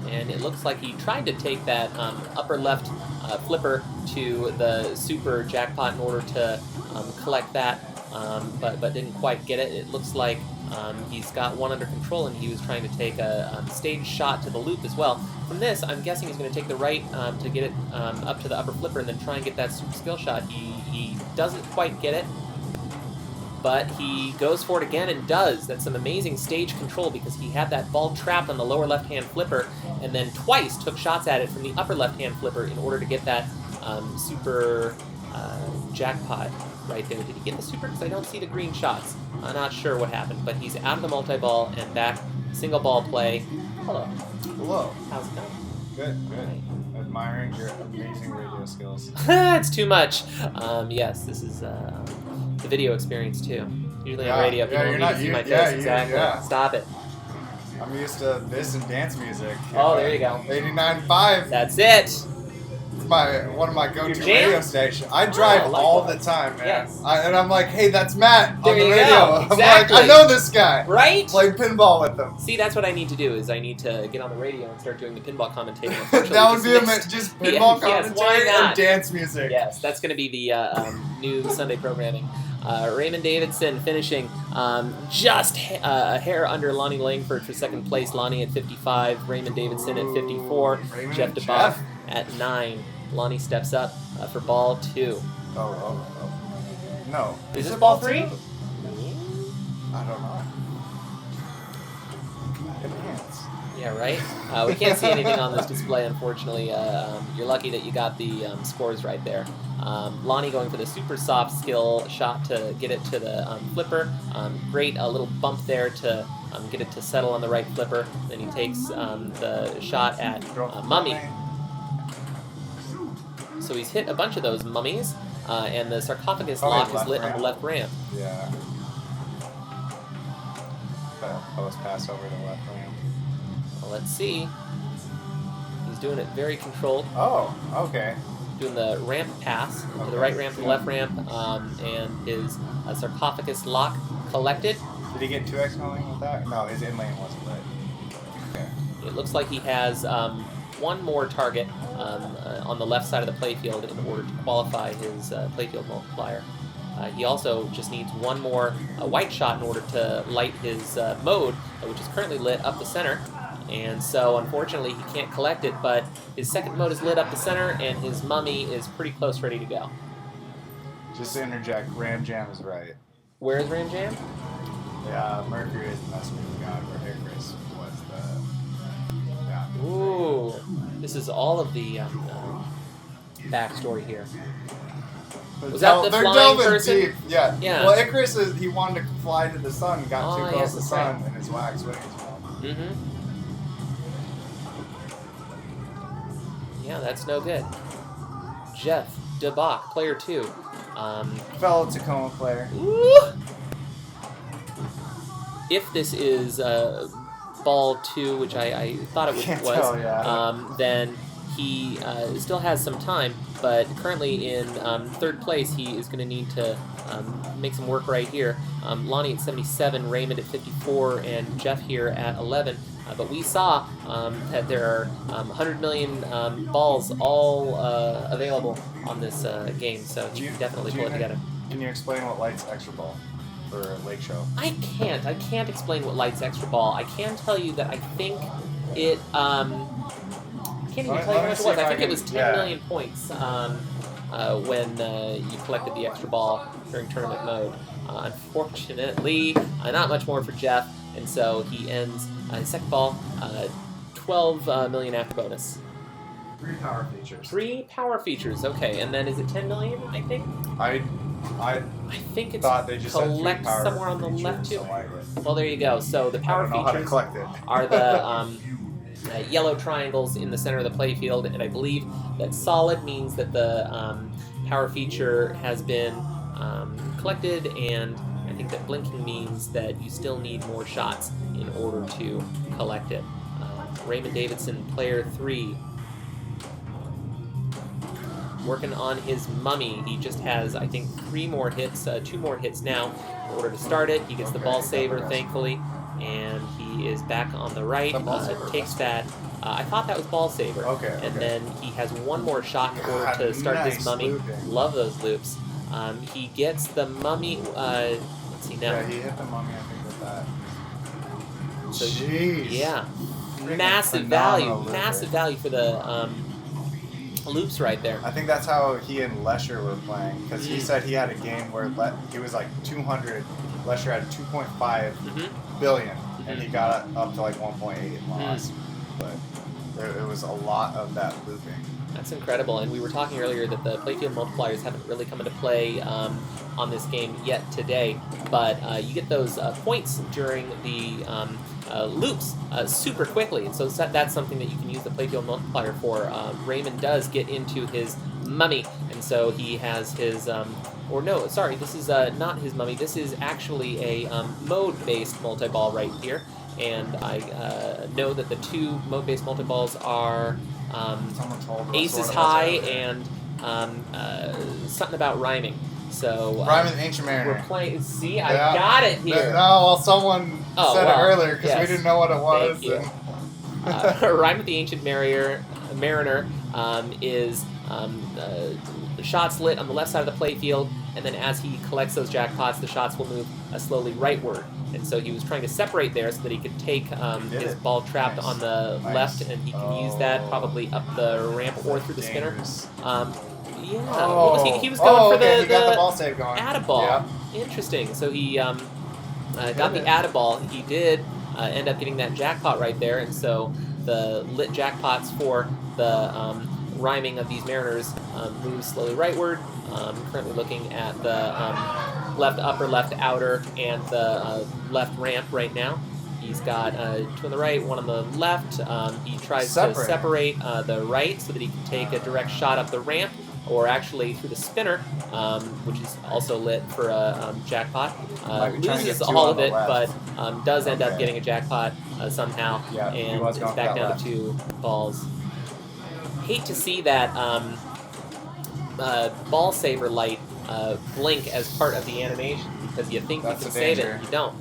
And it looks like he tried to take that upper left flipper to the super jackpot in order to collect that, but didn't quite get it. It looks like he's got one under control, and he was trying to take a stage shot to the loop as well. From this, I'm guessing he's going to take the right to get it up to the upper flipper and then try and get that super skill shot. He doesn't quite get it, but he goes for it again and does. That's some amazing stage control, because he had that ball trapped on the lower left-hand flipper and then twice took shots at it from the upper left-hand flipper in order to get that super jackpot right there. Did he get the super? Because I don't see the green shots. I'm not sure what happened, but he's out of the multi-ball and back single ball play. Hello. Hello. How's it going? Good, good. Admiring your amazing radio skills. It's too much. Yes, this is the video experience too. Usually on radio, people you're don't not need to see u- my face. yeah, Exactly. yeah. Stop it. I'm used to this and dance music. Oh, there you go. 89.5. That's it. It's one of my go-to Your jam? radio stations. I drive all the likewise. time, man. Yes. And I'm like, hey, that's Matt There on the you radio. go. I'm Exactly. like, I know this guy. Right? Play pinball with him. See, that's what I need to do. Is I need to get on the radio and start doing the pinball commentating. That would be just pinball Yes, why commentary not? and dance music. Yes, that's going to be the new Sunday programming. Raymond Davidson finishing just a hair under Lonnie Langford for second place. Lonnie at 55, Raymond Davidson at 54, Raymond Jeff and DeBach Jeff. at 9. Lonnie steps up for ball 2. Oh. No. Is this it ball 3? I don't know. Enhance. Yeah, right? We can't see anything on this display, unfortunately. You're lucky that you got the scores right there. Lonnie going for the super soft skill shot to get it to the flipper. Great, a little bump there to get it to settle on the right flipper. Then he takes the shot at Mummy. So he's hit a bunch of those mummies, and the sarcophagus lock is lit on the left ramp. Yeah. Post pass over the left ramp. Well, let's see. He's doing it very controlled. Oh, okay. Doing the ramp pass to the right ramp to the left ramp, and his sarcophagus lock collected. Did he get 2x going with that? No, his in lane wasn't lit. Okay. It looks like he has one more target on the left side of the playfield in order to qualify his playfield multiplier. He also just needs one more white shot in order to light his mode, which is currently lit up the center. And so, unfortunately, he can't collect it, but his second mode is lit up the center, and his mummy is pretty close, ready to go. Just to interject, Ram Jam is right. Where is Ram Jam? Yeah, Mercury is the messenger of God, where Icarus was the... Yeah. Ooh, this is all of the backstory here. Was that the They're flying delving person? deep. Yeah. Yeah. Well, Icarus he wanted to fly to the sun, got too close yes, to the that's sun, right. and his wax wings. Mm-hmm. Yeah, that's no good. Jeff DeBach, player 2. Fellow Tacoma player. If this is ball 2, which I thought it Can't was, tell, yeah. then he still has some time, but currently in third place, he is going to need to make some work right here. Lonnie at 77, Raymond at 54, and Jeff here at 11. But we saw that there are 100 million balls all available on this game, so you can definitely pull it together. Can you explain what lights extra ball for Lake Show? I can't explain what lights extra ball. I can tell you that I think it. I can't even tell you how much it was. I think it was 10 million points when you collected the extra ball during tournament mode. Unfortunately, not much more for Jeff, and so he ends his second ball 12 million after bonus. 3 power features. 3 power features, okay, and then is it 10 million, I think? I think it's thought they just had 3 collect power somewhere on the features, left too. so I would- Well, there you go. So the power I don't know how to features collect it. are the yellow triangles in the center of the playfield, and I believe that solid means that the power feature has been collected, and I think that blinking means that you still need more shots in order to collect it. Raymond Davidson, player 3, working on his mummy. He just has, I think, 3 more hits, 2 more hits now in order to start it. He gets the ball saver, thankfully, and he is back on the right. Takes that. I thought that was ball saver. Okay. And then he has one more shot in order to start nice this mummy. looping. Love those loops. He gets the mummy. Let's see now. Yeah, he hit the mummy, I think, with that. So, Jeez. yeah, Freaking massive phenomenal value. looper. Massive value for the loops right there. I think that's how he and Lesher were playing, because he said he had a game where he was like 200, Lesher had 2.5 billion, and he got up to like 1.8 and lost. But it was a lot of that looping. That's incredible, and we were talking earlier that the playfield multipliers haven't really come into play on this game yet today, but you get those points during the loops super quickly, and so that's something that you can use the playfield multiplier for. Raymond does get into his mummy, and so he has his or no, sorry, this is not his mummy. This is actually a mode-based multi-ball right here. And I know that the two mode-based multi-balls are Aces High and something about rhyming. So Rhyme with Ancient Mariner. we're playing. See, I got it here. No, well, someone said it earlier because we didn't know what it was. Thank you. Rhyme with the Ancient Mariner is the shots lit on the left side of the playfield, and then as he collects those jackpots, the shots will move slowly rightward. And so he was trying to separate there so that he could take his ball trapped on the left, and he can use that probably up the ramp or through the spinner. Yeah, what was he? He was going for he got the ball save going. Add-a-ball. Yeah. Interesting. So he got the add-a-ball. He did end up getting that jackpot right there, and so the lit jackpots for the rhyming of these Mariners moves slowly rightward. Currently looking at the left upper, left outer, and the left ramp right now. He's got two on the right, one on the left. He tries to separate the right so that he can take a direct shot up the ramp, or actually through the spinner, which is also lit for a jackpot. Loses all of it, but does end up getting a jackpot somehow, and is back down to 2 balls. Hate to see that ball saver light blink as part of the animation, because you think you can save it, and you don't.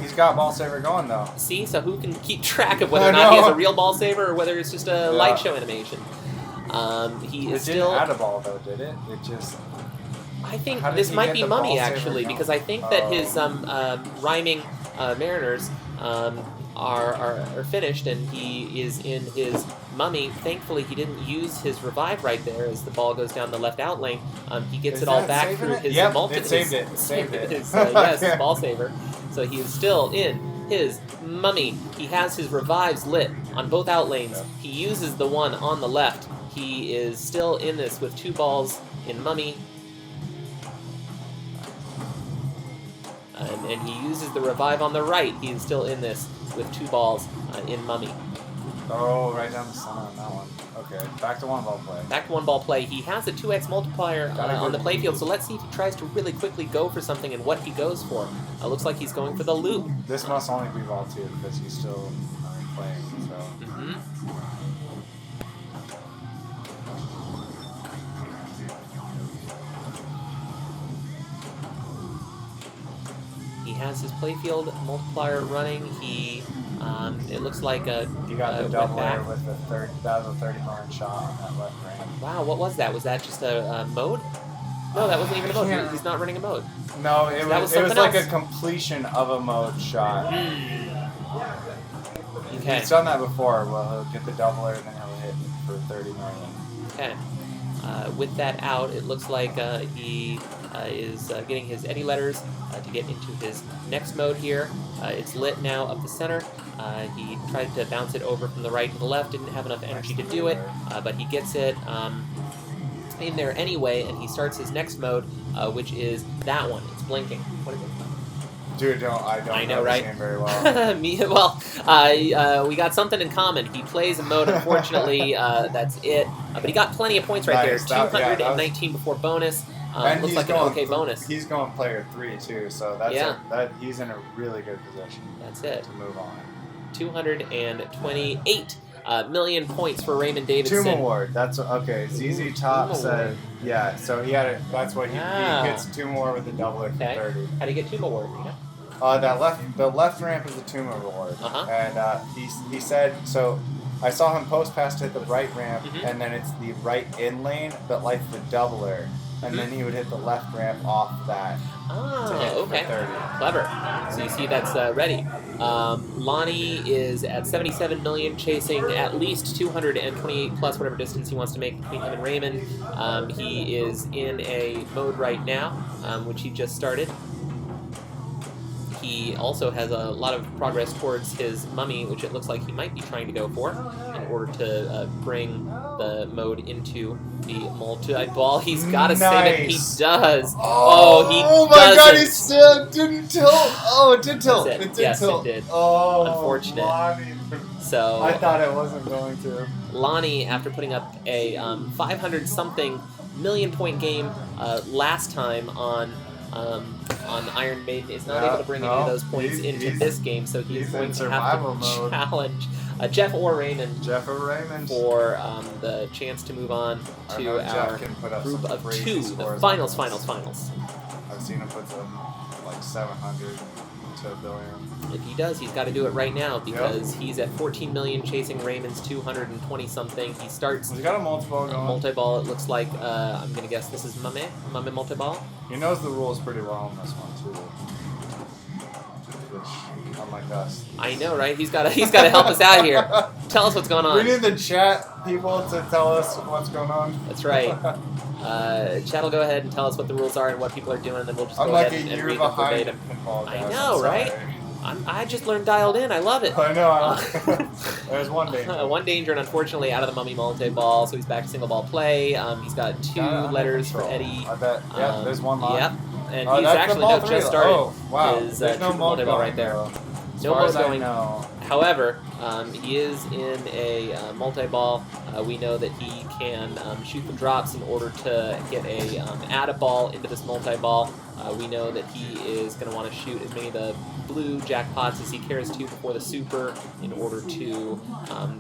He's got ball saver going though. See, so who can keep track of whether or not he has a real ball saver or whether it's just a light show animation? He is still. It didn't add a ball though, did it? It just. I think this might be Mummy actually, because I think that his rhyming Mariners are finished, and he is in his Mummy. Thankfully, he didn't use his revive right there as the ball goes down the left out lane. He gets it all back through his multi. It saved it. Saved it. His ball saver. So he is still in his Mummy. He has his revives lit on both out lanes. He uses the one on the left. He is still in this with 2 balls in Mummy. And he uses the revive on the right. He is still in this with 2 balls in Mummy. Oh, right down the center on that one. Okay, back to 1 ball play. Back to 1 ball play. He has a 2x multiplier on the playfield, so let's see if he tries to really quickly go for something and what he goes for. Looks like he's going for the loop. This must only be ball 2 because he's still playing, so. He has his playfield multiplier running. He, it looks like he got the doubler with the 30. That was a 30-yard shot on that left ramp. Wow, what was that? Was that just a mode? No, that wasn't even a mode. He's not running a mode. No, it was like a completion of a mode shot. Okay. He's done that before. Well, he'll get the doubler and then he'll hit for 30 million. Okay. With that out, it looks like he is getting his eddy letters to get into his next mode here. It's lit now up the center. He tried to bounce it over from the right to the left, didn't have enough energy to do it, but he gets it in there anyway, and he starts his next mode, which is that one. It's blinking. What is it? Dude, I know right? this game very well. We got something in common. He plays a mode, unfortunately, that's it. But he got plenty of points right there. 219 before bonus. Looks like an okay bonus. He's going player 3 too, so that's he's in a really good position. That's it. To move on. 228 million points for Raymond Davidson. Tomb Award. That's okay. ZZ Top said, yeah. So he had it. That's what he gets. Tomb Award with the doubler for 30. How do you get Tomb Award? You know? The left ramp is the Tomb Award, and he said so. I saw him post pass to hit the right ramp, and then it's the right in lane, but like the doubler. And then he would hit the left ramp off that. Oh, okay. 30. Clever. So you see that's ready. Lonnie is at 77 million, chasing at least 228 plus whatever distance he wants to make between him and Raymond. He is in a mode right now, which he just started. He also has a lot of progress towards his Mummy, which it looks like he might be trying to go for in order to bring the mode into the multi-ball. He's got to save it. He does. Oh my God! He still didn't tilt. Oh, it did tilt. It did yes, tilt. it did. Oh, unfortunate. Lonnie. So I thought it wasn't going to. Lonnie, after putting up a 500-something million-point game last time on Iron Maiden, is not able to bring any of those points into this game, so he's going to have to challenge Jeff or Raymond. Jeff or Raymond For the chance to move on to our group of 2, the finals. I've seen him put up like 700 to a billion. If he does, he's got to do it right now because he's at 14 million chasing Raymond's 220 something. He starts. He's got a multi-ball going. Multi-ball, it looks like. I'm going to guess this is Mame multi-ball. He knows the rules pretty well on this one, too. Which, unlike us. I know, right? He's got to help us out here. Tell us what's going on. We need the chat people to tell us what's going on. That's right. Chat will go ahead and tell us what the rules are and what people are doing, and then we'll just go ahead and read them verbatim. I know, right? I just learned dialed in. I love it. I know. There's one danger. One danger, and unfortunately out of the Mummy multi-ball, so he's back to single ball play. He's got 2 letters for Eddie. I bet. Yeah, there's one line. Yep. And he's actually just started his no multi-ball right there. No mode going. However, he is in a multi-ball. We know that he can shoot the drops in order to get a add a ball into this multi-ball. We know that he is going to want to shoot as many of the blue jackpots as he cares to before the super in order to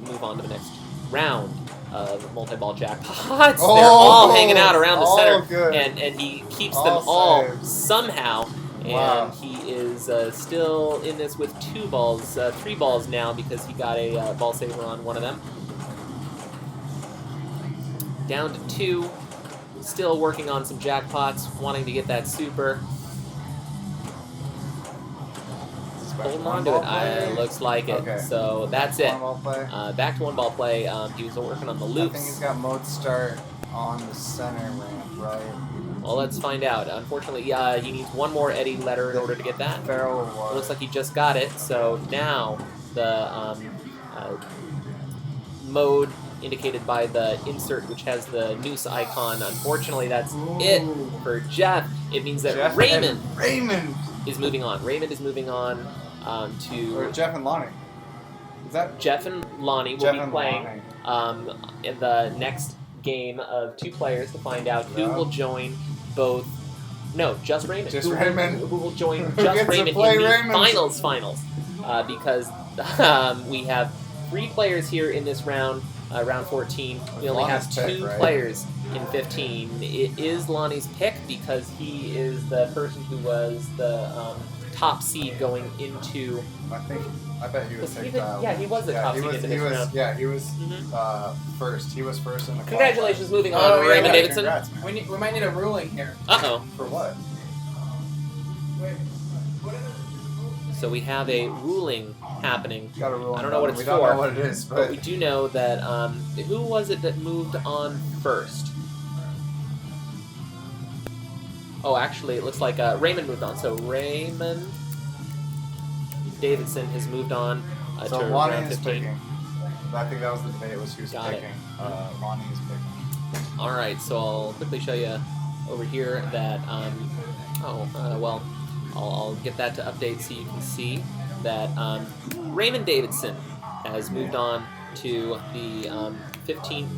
move on to the next round of multi-ball jackpots. Oh, they're all hanging out around the center, good. and he keeps them all saved. Somehow. And Wow. he is still in this with 2 balls, 3 balls now because he got a ball saver on one of them. Down to 2, still working on some jackpots, wanting to get that super. Holding on to it, looks like it. Okay. So that's it. One-ball play. Back to 1-ball play. He was working on the loops. I think he's got mode start on the center ramp, right? Well, let's find out. Unfortunately, he needs 1 more Eddie letter in order to get that. Farrell Looks like he just got it. So now the mode indicated by the insert, which has the noose icon. Unfortunately, that's it for Jeff. It means that Raymond is moving on. Raymond is moving on to... Or Jeff and Lonnie. Is that... Jeff and Lonnie will be playing in the next game of 2 players to find out who will join both... No, just Raymond. Just Raymond. Who will join Who just gets to Raymond in play the Raymond? finals. Because we have 3 players here in this round, round 14. We only have 2 players in 15. It is Lonnie's pick because he is the person who was the top seed going into... I bet he would take that. Yeah, he was the top seed into this round. Yeah, he was first. He was first in the Congratulations, moving on, Raymond Davidson. Congrats, man. We might need a ruling here. Uh-oh. For what? So we have a ruling happening. Got a ruling. I don't know what it's we for. don't know what it is, but we do know that who was it that moved on first? Oh, actually, it looks like Raymond moved on. So Raymond Davidson has moved on so to Lonnie round is 15. picking. I think that was the debate. Was who's Got it. picking? Lonnie is picking. All right, so I'll quickly show you over here that. Well, I'll get that to update so you can see that Raymond Davidson has moved on to the 15th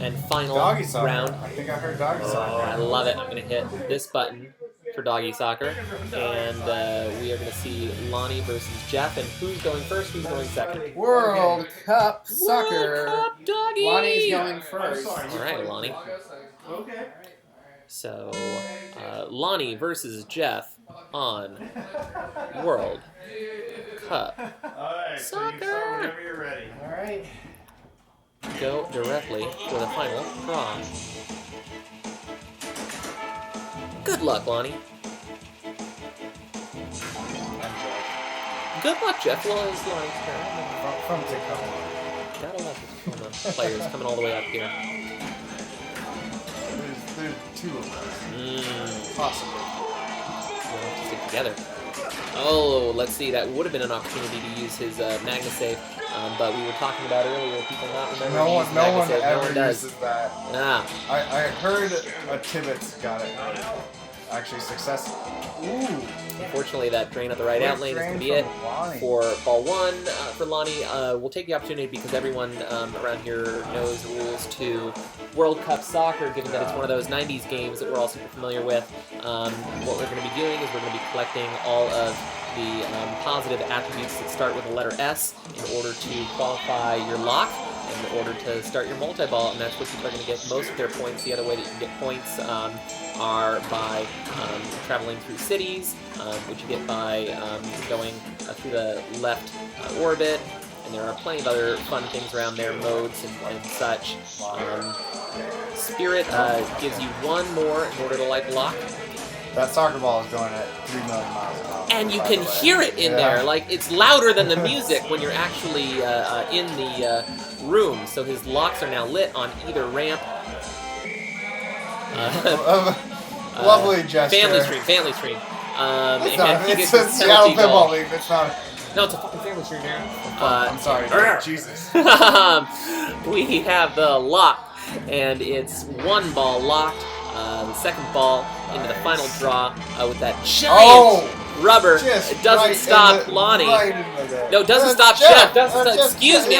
and final Doggy soccer. round. I think I heard doggy soccer. I love it. I'm going to hit this button for doggy soccer, and we are going to see Lonnie versus Jeff, and who's going first, who's going second? World Cup Soccer. World Cup doggy! Lonnie's going first. All right, Lonnie. Okay. So, Lonnie versus Jeff on World Cup Alright, so you Soccer. start whenever you're ready. Alright. Go directly for the final draw. Good luck, Lonnie. Good luck, Jeff. Well, it's Lonnie's turn. From Tacoma. Gotta love it. The players coming all the way up here. There's 2 of us. Possibly. We'll have to stick together. Oh, let's see. That would have been an opportunity to use his MagnaSave, but we were talking about earlier people not remembering No to one, use no one MagnaSave. ever does. uses that. Ah. I heard a Tibbetts got it. Actually successful. Ooh. Unfortunately, that drain at the right out lane is going to be it for ball one for Lonnie. We'll take the opportunity because everyone around here knows the rules to World Cup soccer, given that it's one of those 90s games that we're all super familiar with. What we're going to be doing is we're going to be collecting all of the positive attributes that start with the letter S in order to qualify your lock, in order to start your multi-ball, and that's where people are going to get most of their points. The other way that you can get points are by traveling through cities, which you get by going through the left orbit, and there are plenty of other fun things around there, modes and such. Spirit gives you one more in order to light the lock. That soccer ball is going at 3 million miles an hour. And you can hear it in there. Like, it's louder than the music when you're actually in the room. So his locks are now lit on either ramp. Lovely gesture. Family stream. It's a Seattle Pinball League. It's not. No, it's a fucking family stream, man. I'm sorry. Jesus. We have the lock, and it's one ball locked. The second ball into the final draw with that giant rubber. It doesn't stop Lonnie. No, it doesn't stop Jeff. Excuse me.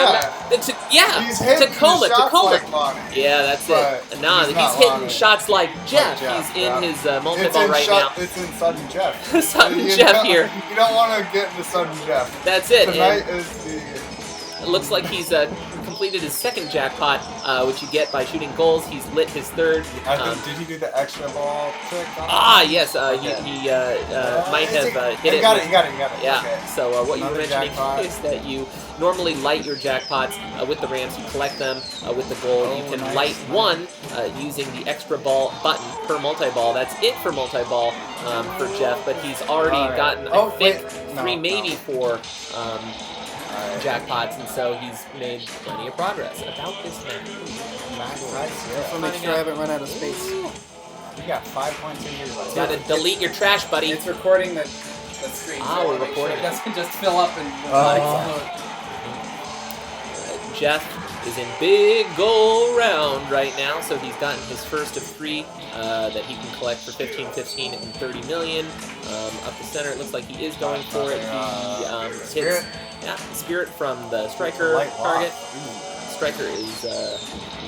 He's hitting Tacoma. like Lonnie. Yeah, that's it. No, he's hitting Lonnie. shots like Jeff. He's in his multi-ball right now. It's in Sudden Jeff. Sudden Jeff here. You don't want to get into Sudden Jeff. That's it. Tonight is the... It looks like he's completed his second jackpot, which you get by shooting goals. He's lit his third. Did he do the extra ball trick? Yes. He might have hit it. You got it. Yeah. Okay. So what you were mentioning jackpot. is that you normally light your jackpots with the ramps. You collect them with the gold. You can light one using the extra ball button per multi-ball. That's it for multi-ball for Jeff, but he's already gotten, I think, 3, maybe 4 jackpots, and so he's made plenty of progress about this man. Just to make sure I haven't run out of space. You got 5 points in your life. Gotta delete your trash, buddy. It's recording the screen. We're recording. It doesn't just fill up and explode. Jeff is in big goal round right now, so he's gotten his first of 3 that he can collect for 15, and 30 million. Up the center, it looks like he is going for it. He hits Spirit from the striker target. Striker is...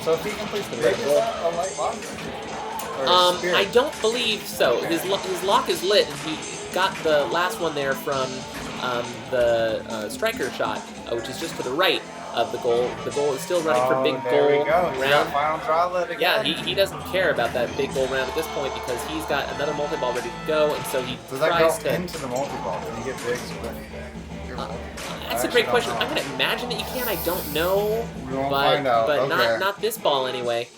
So if he completes the big, is that a light lock? I don't believe so. His lock is lit, and he got the last one there from the striker shot, which is just to the right of the goal. The goal is still running for big goal round. Final draw lit again. Yeah, he doesn't care about that big goal round at this point because he's got another multi-ball ready to go, and so he tries to... into the multi-ball? Can you get bigs with That's a great question. I'm going to imagine that you can. I don't know. We won't but, find out. But Okay. not this ball anyway.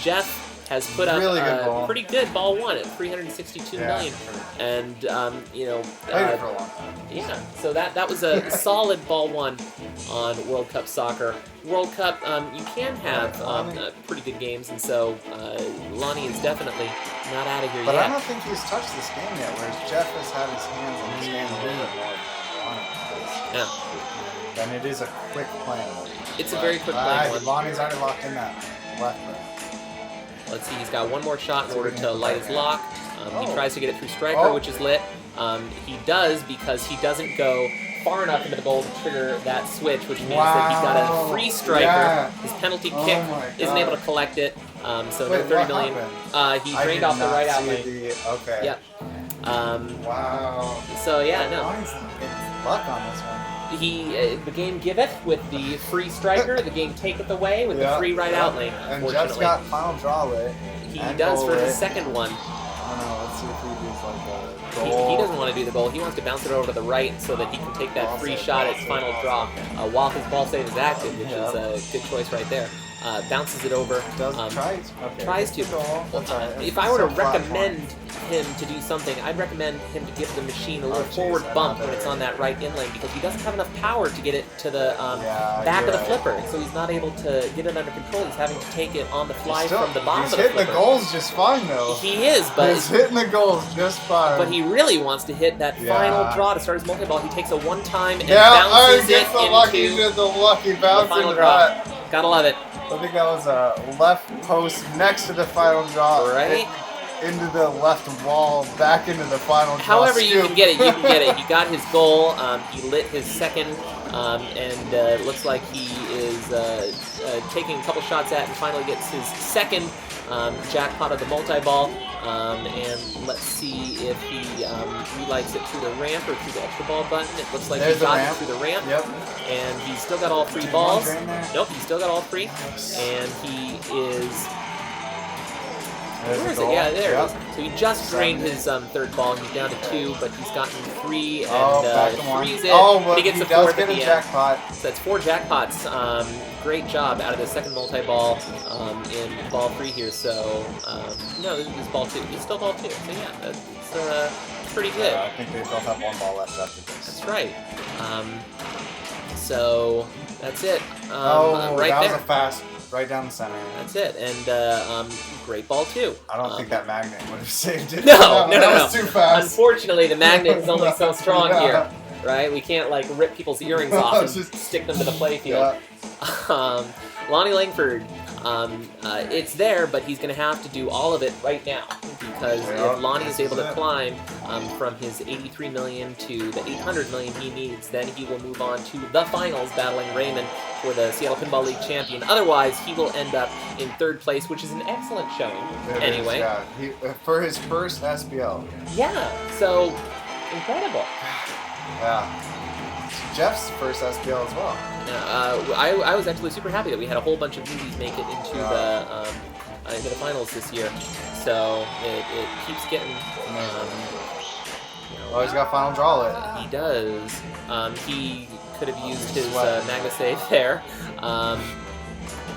Jeff has put up a pretty good ball one at 362 million. And, Played it for a long time. Yeah, so that was a solid ball one on World Cup Soccer. World Cup, you can have pretty good games, and so Lonnie is definitely not out of here But yet. I don't think he's touched this game yet, whereas Jeff has had his hands on this game a little bit more than Lonnie has. Yeah. And it is a quick plan. It's a very quick playing one. Lonnie's already locked in that left leg. Let's see, he's got one more shot in order to light his lock. He tries to get it through striker, which is lit. He does because he doesn't go far enough into the goal to trigger that switch, which means that he's got a free striker. Yeah. His penalty kick isn't able to collect it, so no 30 million. He drained off the right out lane. Okay. Yep. Wow. So yeah, no. Lonnie's getting luck on this one. The game giveth with the free striker, the game taketh away with the free right out lane. And Jeff's got final draw lit. He does for his second one. I don't know, let's see if he does like a goal. He doesn't want to do the goal. He wants to bounce it over to the right so that he can take that free shot at final draw while his ball save is active, which is a good choice right there. Bounces it over. Tries to. If I were to recommend him to do something, I'd recommend him to give the machine a little forward bump when it's on that right in lane because he doesn't have enough power to get it to the back of the flipper, so he's not able to get it under control. He's having to take it on the fly from the bottom of the flipper. He's hitting the goals just fine, though. He is, but... He's hitting the goals just fine. But he really wants to hit that final draw to start his multi-ball. He takes a one-time and bounces it into the lucky bounce the final draw. Gotta love it. I think that was a left post next to the final draw. Right? into the left wall, back into the final draw. However you scoop. can get it, you can get it. He got his goal. He lit his second, and looks like he is taking a couple shots at and finally gets his second jackpot of the multi-ball. And let's see if he relights it through the ramp or through the extra ball button. It looks like he got it through the ramp. Yep. And he's still got all 3 balls. There? Nope, he's still got all 3. And he is... There's Where the is it? goal. Yeah, there Yep. it is. So he just drained his third ball. He's down to 2, but he's gotten 3 and back to 1. threes it. Oh, and but he gets he the does 4th get at a the end. jackpot. So that's 4 jackpots. Great job out of the second multi-ball in ball 3 here. So, no, this is ball 2. It's still ball 2. So yeah, that's pretty good. I think they both have 1 ball left after this. That's right. So that's it. Right that there. was a fast, right down the center. That's it. And great ball 2. I don't think that magnet would have saved it. No. That was too fast. Unfortunately, the magnet is only so strong Yeah. here, right? We can't like rip people's earrings off and Just- stick them to the playfield. Lonnie Langford, it's there, but he's going to have to do all of it right now because if Lonnie is able to climb from his 83 million to the 800 million he needs, then he will move on to the finals, battling Raymond for the Seattle Pinball League champion. Otherwise, he will end up in 3rd place, which is an excellent showing. It Anyway, is, yeah. For his first SBL. yeah, so incredible. Yeah. Jeff's first SBL as well. I was actually super happy that we had a whole bunch of movies make it into the finals this year. So it keeps getting. He's got final draw lit. He does. He could have used his Magna save there.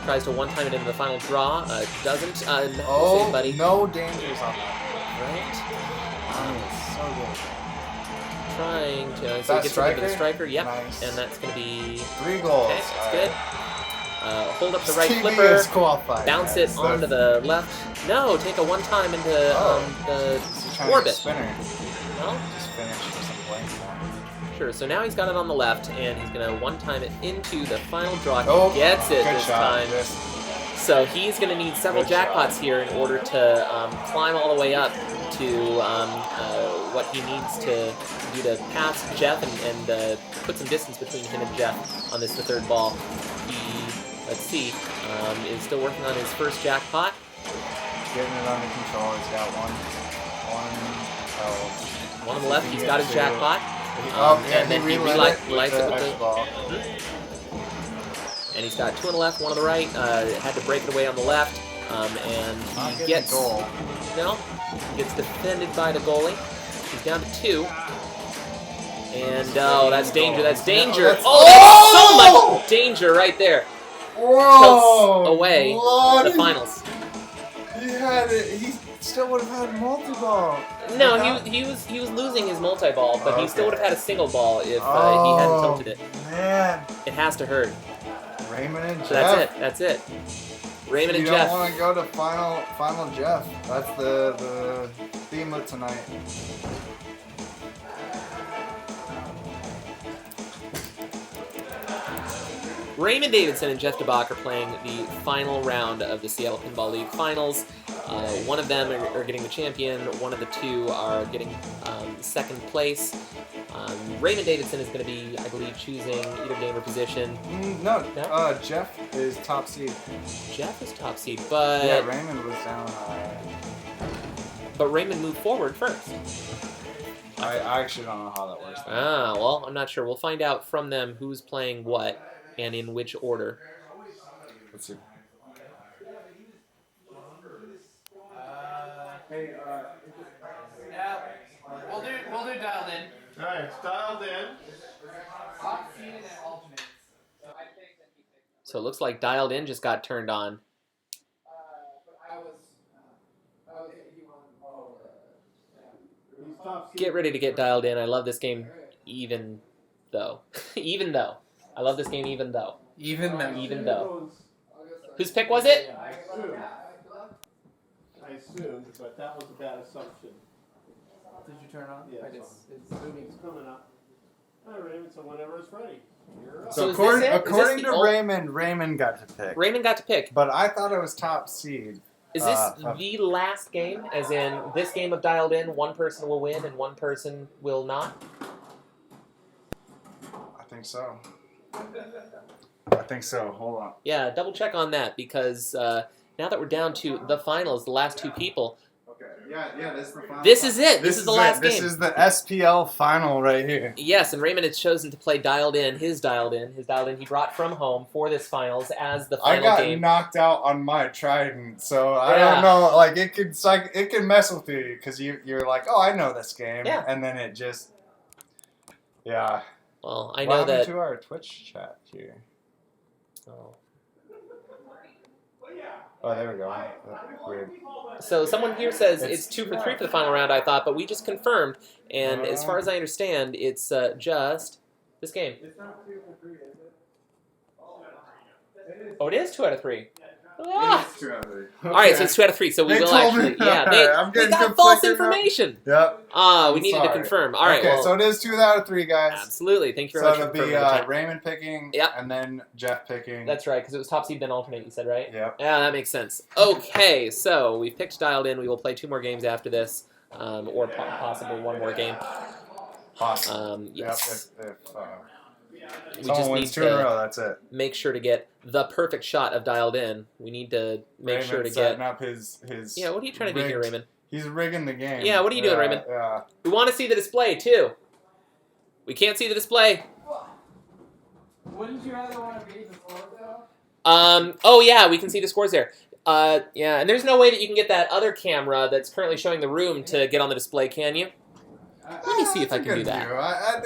Tries to one-time it into the final draw. Doesn't. Save, buddy. No dangers on that. Right. So good. Trying to. Is So he that gets into the striker? striker. Yep. Nice. And that's going to be 3 goals. Okay, that's good. Hold up the right TV flipper. is qualified, Bounce guys. it onto the left. No, take a one-time into the Trying to orbit. get spinner. No? Just finish with some blank one. Sure, so now he's got it on the left, and he's going to one-time it into the final draw. He Oh, gets it good this shot. time. So he's going to need several Good jackpots shot. here in order to climb all the way up to what he needs to do to pass Jeff and put some distance between him and Jeff on this the 3rd ball. He, let's see, is still working on his first jackpot. Getting it under control. He's got one One on the left, he's got his jackpot. And then he relights it with the ball. And he's got 2 on the left, 1 on the right. Had to break it away on the left. And he gets goal. No, gets defended by the goalie. He's down to 2. And oh, that's danger! That's danger! That's So much danger right there. Whoa! Tilts away Lonnie. the finals. He had it. He still would have had multi-ball. No, he was losing his multi-ball, but he still would have had a single ball if he hadn't tilted it. Man, it has to hurt. Raymond and Jeff. So that's it. Raymond and you Jeff. don't want to go to final Jeff. That's the theme of tonight. Raymond Davidson and Jeff DeBach are playing the final round of the Seattle Pinball League Finals. One of them are getting the champion. One of the 2 are getting 2nd place. Raymond Davidson is going to be, I believe, choosing either game or position. No, Jeff is top seed. Jeff is top seed, but yeah, Raymond was down. But Raymond moved forward first. I actually don't know how that works. Well, I'm not sure. We'll find out from them who's playing what and in which order. Let's see. Yeah, we'll do dialed in. All right, it's dialed in. Top seed and alternates. So I think that he picked up. So it looks like dialed in just got turned on. He's top seed. Get ready to get dialed in. I love this game even though. Even though. I love this game even though. Even though. Whose pick was it? I assumed, but that was a bad assumption. Did you turn on? Yeah, It's moving. It's coming up. All right, Raymond, so whenever it's ready. You're up. So is according, this it? Is according this to the Raymond got to pick. Raymond got to pick. But I thought it was top seed. Is this the last game? As in, this game of Dialed In, one person will win and one person will not? I think so. I think so. Hold on. Yeah, double check on that because now that we're down to the finals, the last two people. Okay. Yeah. This is the final. This is it. This is the last game. This is the SPL final right here. Yes, and Raymond has chosen to play Dialed In. His Dialed In he brought from home for this finals as the final game. I got knocked out on my Trident, so I don't know. Like it can mess with you because you're like, oh, I know this game, and then it just, yeah. Well, I know that. To our Twitch chat here. Oh, there we go. That's weird. So someone here says it's 2 for 3 for the final round, I thought, but we just confirmed. And as far as I understand, it's just this game. It's not 2 for 3, is it? Oh, it is 2 out of 3. It is 2 out of 3. All right, so it's 2 out of 3. So we will actually, me. They got false information. Yep. We needed to confirm. All right. Okay, so it is 2 out of 3, guys. Absolutely. Thank you very very much. So So it'll be Raymond picking, and then Jeff picking. That's right, because it was top seed then alternate. You said right? Yep. Yeah, that makes sense. Okay, so we've picked Dialed In. We will play 2 more games after this, or possibly 1 more game. Awesome. Yes. Yep. We someone just wins need 2 in a row. That's it. Make sure to get the perfect shot of Dialed In. We need to make sure to setting get. up his. Yeah, what are you trying to do here, Raymond? He's rigging the game. Yeah, what are you doing, Raymond? Yeah. We want to see the display too. We can't see the display. Wouldn't you rather want to read the score though? Oh yeah, we can see the scores there. Yeah, and there's no way that you can get that other camera that's currently showing the room to get on the display, can you? Let me see if I can do that.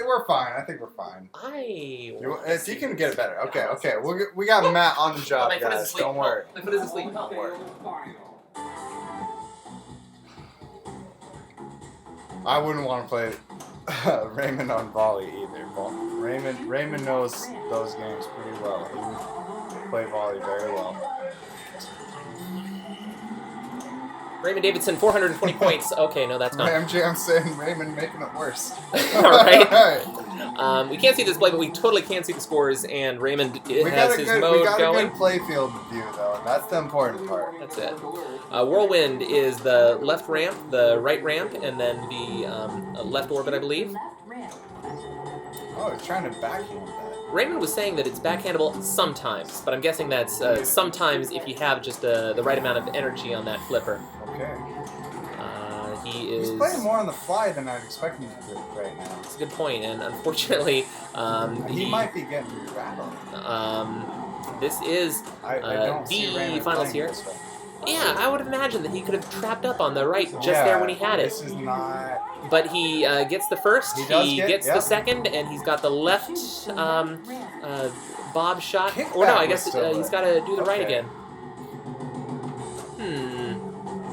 We're fine. I think we're fine. If you can get it better. Okay. We got Matt on the job, guys. Don't worry. My foot is asleep. Don't worry. I wouldn't want to play Raymond on volley either. Raymond knows those games pretty well. He would play volley very well. Raymond Davidson, 420 points. Okay, no, that's not. I'm saying Raymond making it worse. All right. We can't see the display, but we totally can see the scores, and Raymond has his mode going. We got a good playfield view, though, and that's the important part. That's it. Whirlwind is the left ramp, the right ramp, and then the left orbit, I believe. Oh, he's trying to backhand that. Raymond was saying that it's backhandable sometimes, but I'm guessing that's sometimes if you have just the right amount of energy on that flipper. Okay. He's playing more on the fly than I'd expect him to do right now. That's a good point, and unfortunately, he might be getting rattled. This is the finals here. Yeah, I would imagine that he could have trapped up on the right just there when he had it. This is not. But he gets the first, he gets the second, and he's got the left bob shot. Or no, I guess he's got to do the right again.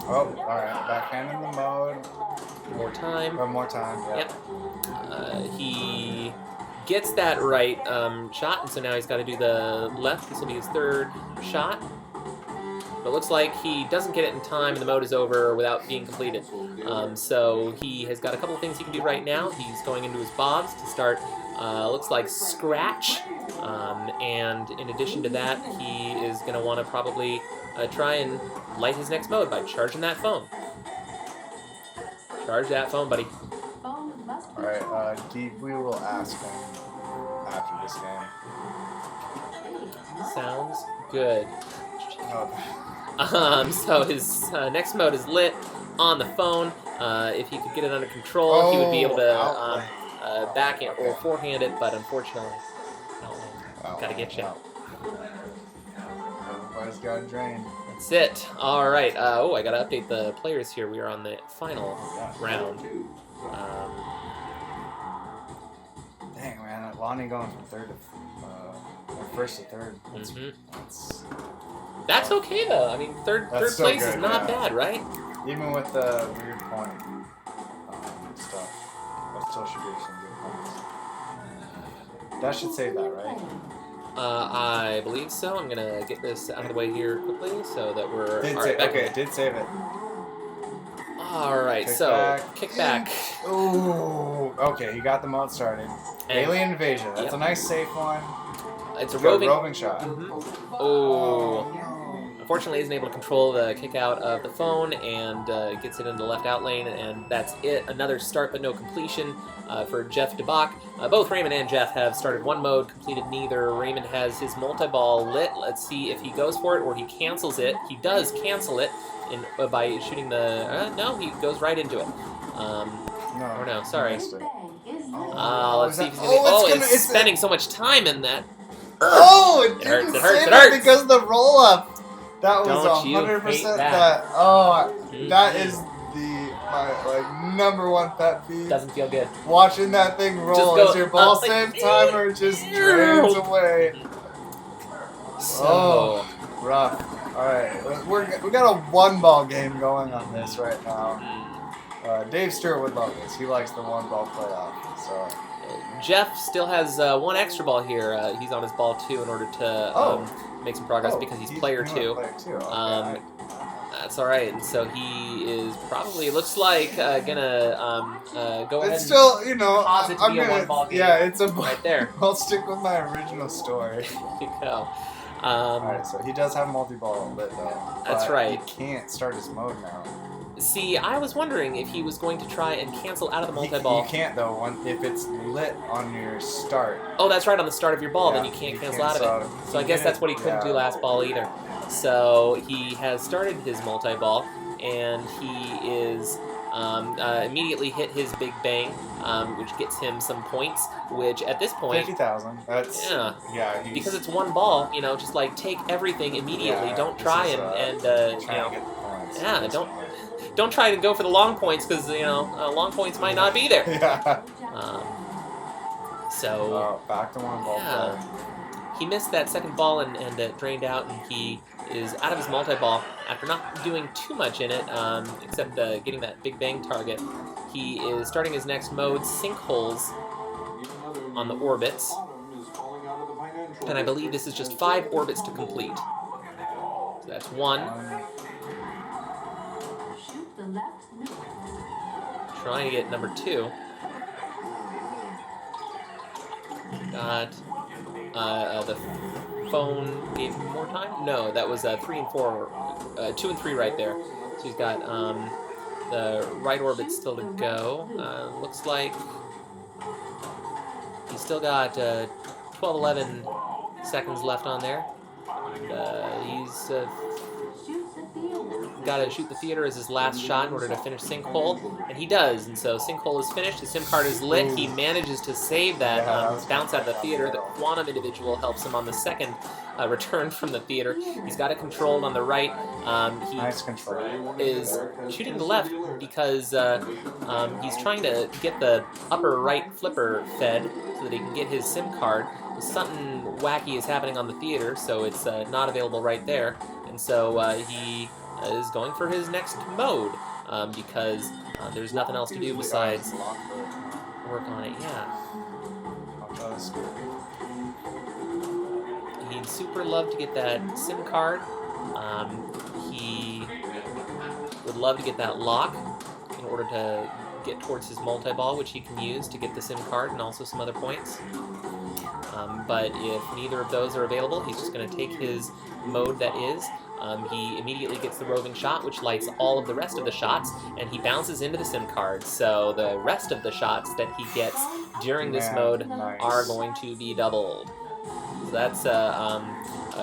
Oh, alright. Backhand in the mode. More time. More time, yeah. Yep. He gets that right shot, and so now he's got to do the left. This will be his third shot. But it looks like he doesn't get it in time, and the mode is over without being completed. So he has got a couple of things he can do right now. He's going into his bobs to start, looks like scratch. And in addition to that, he is going to want to probably try and light his next mode by charging that phone. Charge that phone, buddy. Alright, Deep, we will ask him after this game. Sounds good. Oh. So his next mode is lit on the phone. If he could get it under control, he would be able to backhand or forehand it, but unfortunately, gotta get you. Everybody's got a drain. That's it. All right. I gotta update the players here. We are on the final round. Dang, man, Lonnie going from third to first to third. That's okay though. I mean, third place is not bad, right? Even with the weird point stuff, that still should be some good points. That should save that, right? I believe so. I'm gonna get this out of the way here quickly so that we're it did save it. All right, kick back. Ooh, okay, he got the mode started. Alien Invasion. That's a nice safe one. It's a roving shot. Oh. unfortunately isn't able to control the kick out of the phone and gets it into the left out lane, and that's it. Another start but no completion for Jeff DeBach. Both Raymond and Jeff have started one mode, completed neither. Raymond has his multi-ball lit. Let's see if he goes for it or he cancels it. He does cancel it by shooting the... no, he goes right into it. No, sorry. Let's see if he's gonna... it's spending so much time in that. Oh, it hurts, didn't it hurts, save it hurts. because of the roll up. That was Don't you 100% hate that. that. Oh, that is my number one pet peeve. Doesn't feel good. Watching that thing roll Just as your ball save timer just drains away. So rough. All right, we got a one-ball game going on this right now. Dave Stewart would love this. He likes the one-ball playoff. So Jeff still has one extra ball here. He's on his ball 2 in order to make some progress because he's player 2. Okay. That's all right. And so he is probably, looks like, gonna go ahead. It's still, pause it to be a one-ball game. Yeah, it's a right there. I'll stick with my original story. There you go. Alright, so he does have multi-ball lit though. That's right. He can't start his mode now. See, I was wondering if he was going to try and cancel out of the multi-ball. You can't though. If it's lit on your start. Oh, that's right. On the start of your ball, then you can't cancel out of it. So I guess that's what he couldn't do last ball either. So he has started his multi-ball, and he is immediately hit his big bang, which gets him some points. Which at this point, 50,000. That's because it's one ball. Just like take everything immediately. Don't try Don't try to go for the long points because long points might not be there. Yeah. Back to one ball. Yeah. He missed that second ball and it drained out, and he is out of his multi-ball after not doing too much in it, except getting that big bang target. He is starting his next mode, sinkholes, on the orbits, and I believe this is just 5 orbits to complete. So that's 1. Trying to get number 2. Got the phone gave him more time? No, that was 3 and 4, 2 and 3 right there. So he's got the right orbit still to go. Looks like he's still got 12, 11 seconds left on there. He's got to shoot the theater as his last shot in order to finish Sinkhole, and he does. And so Sinkhole is finished. His SIM card is lit. He manages to save that bounce out of the theater. The Quantum individual helps him on the second return from the theater. He's got it controlled on the right. He is shooting the left because he's trying to get the upper right flipper fed so that he can get his SIM card. Something wacky is happening on the theater, so it's not available right there. And so he is going for his next mode because there's nothing else to do besides work on it. Yeah. He'd super love to get that SIM card. He would love to get that lock in order to get towards his multi-ball, which he can use to get the SIM card and also some other points. But if neither of those are available, he's just going to take his mode that is. He immediately gets the roving shot, which lights all of the rest of the shots, and he bounces into the SIM card. So the rest of the shots that he gets during this mode are going to be doubled. So that's a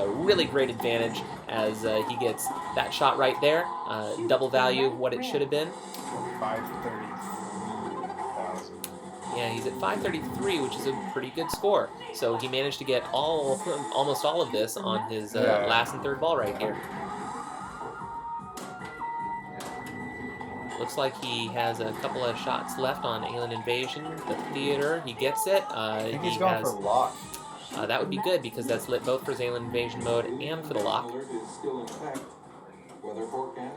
really great advantage as he gets that shot right there. Double value what it should have been. 533,000. Yeah, he's at 533, which is a pretty good score. So he managed to get almost all of this on his last and third ball right here. Looks like he has a couple of shots left on Alien Invasion, the theater. He gets it. I think he's going for lock. That would be good because that's lit both for his Alien Invasion mode and for the lock.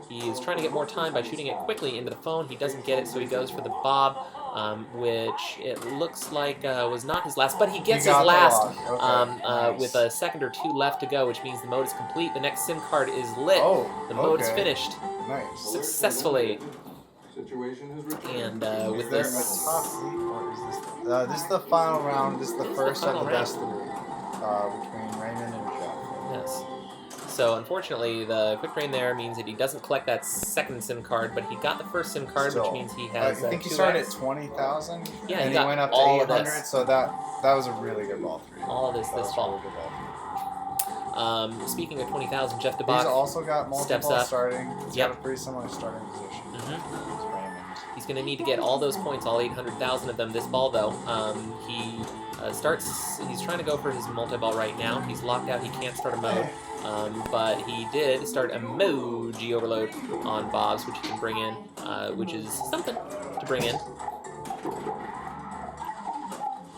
He's trying to get more time by shooting it quickly into the phone. He doesn't get it, so he goes for the bob, which it looks like was not his last, but he gets his last with a second or 2 left to go, which means the mode is complete. The next SIM card is lit. The mode is finished successfully. And with this... this is the final round. This is the first of the best 3 between Raymond and Jeff. Yes. So unfortunately, the quick drain there means that he doesn't collect that second SIM card, but he got the first SIM card, which means he has. I think he 2x. started at 20,000. Yeah, and he he got went up to all of 800. this. So that was a really good ball three. All of this fall. Really good ball three. Speaking of 20,000, Jeff DeBach He's also got steps multiple up. starting. He's Yep. got a pretty similar starting position. He's going to need to get all those points, all 800,000 of them this ball, though. He starts. He's trying to go for his multi-ball right now. He's locked out. He can't start a mode. But he did start emoji overload on Bob's, which he can bring in, which is something to bring in.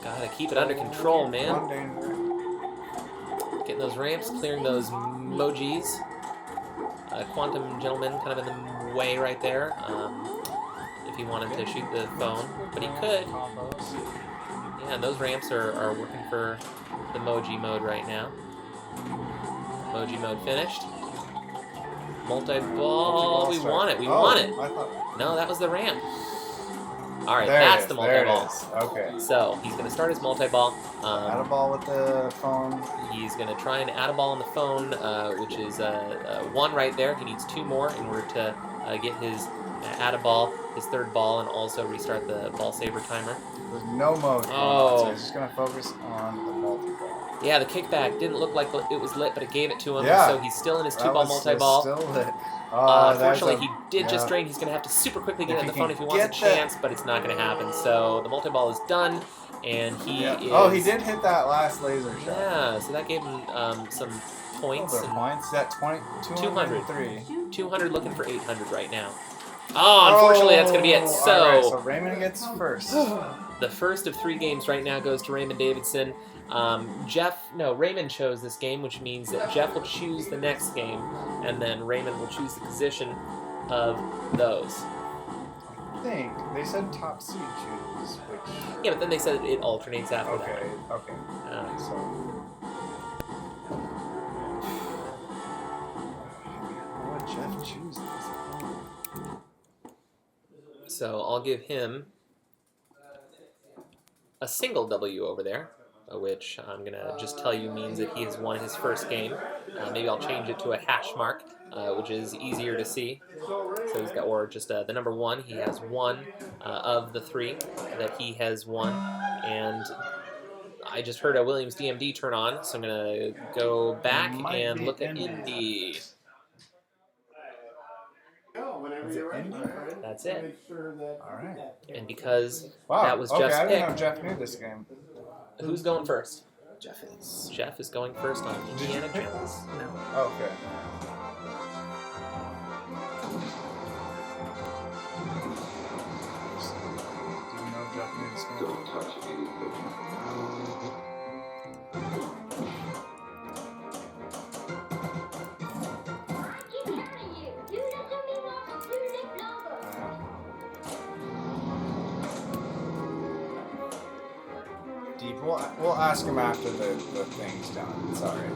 Gotta keep it under control, man. Getting those ramps, clearing those emojis. Quantum Gentleman kind of in the way right there. If he wanted to shoot the phone, but he could. Yeah, and those ramps are working for the emoji mode right now. Emoji mode finished. Multi-ball, we want it, we want it. No, that was the ramp. All right, that's the multi-ball. Okay. So he's going to start his multi-ball. Add a ball with the phone. He's going to try and add a ball on the phone, which is 1 right there. He needs 2 more in order to get his add a ball, his third ball, and also restart the ball saver timer. There's no mode. Oh. So he's just going to focus on the multi-ball. Yeah, the kickback didn't look like it was lit, but it gave it to him. Yeah. So he's still in his 2-ball multi-ball. Still lit. Unfortunately, he did just drain. He's going to have to super quickly get on the phone if he wants a chance, but it's not going to happen. So the multi-ball is done, and he is... Oh, he did hit that last laser shot. Yeah, so that gave him some points. And points. That 203. 200 looking for 800 right now. Oh, unfortunately, that's going to be it. So, all right, so Raymond gets first. The first of 3 games right now goes to Raymond Davidson. Raymond chose this game, which means that Jeff will choose the next game, and then Raymond will choose the position of those. I think they said top seed choose, which... Yeah, but then they said it alternates after that. Okay. What Jeff chooses? So I'll give him a single W over there, which I'm going to just tell you means that he has won his first game. Maybe I'll change it to a hash mark, which is easier to see. So he's got, or just the number 1. He has 1 of the 3 that he has won. And I just heard a Williams DMD turn on, so I'm going to go back and look at Indy. That's it. Alright. And because that was Jeff's I pick. didn't know Jeff knew this game. Who's going first? Jeff is going first on Indiana Jones. No. Okay. Do you know Jeff knew this game? Don't touch anything. Deep. We'll ask him after the thing's done. Sorry.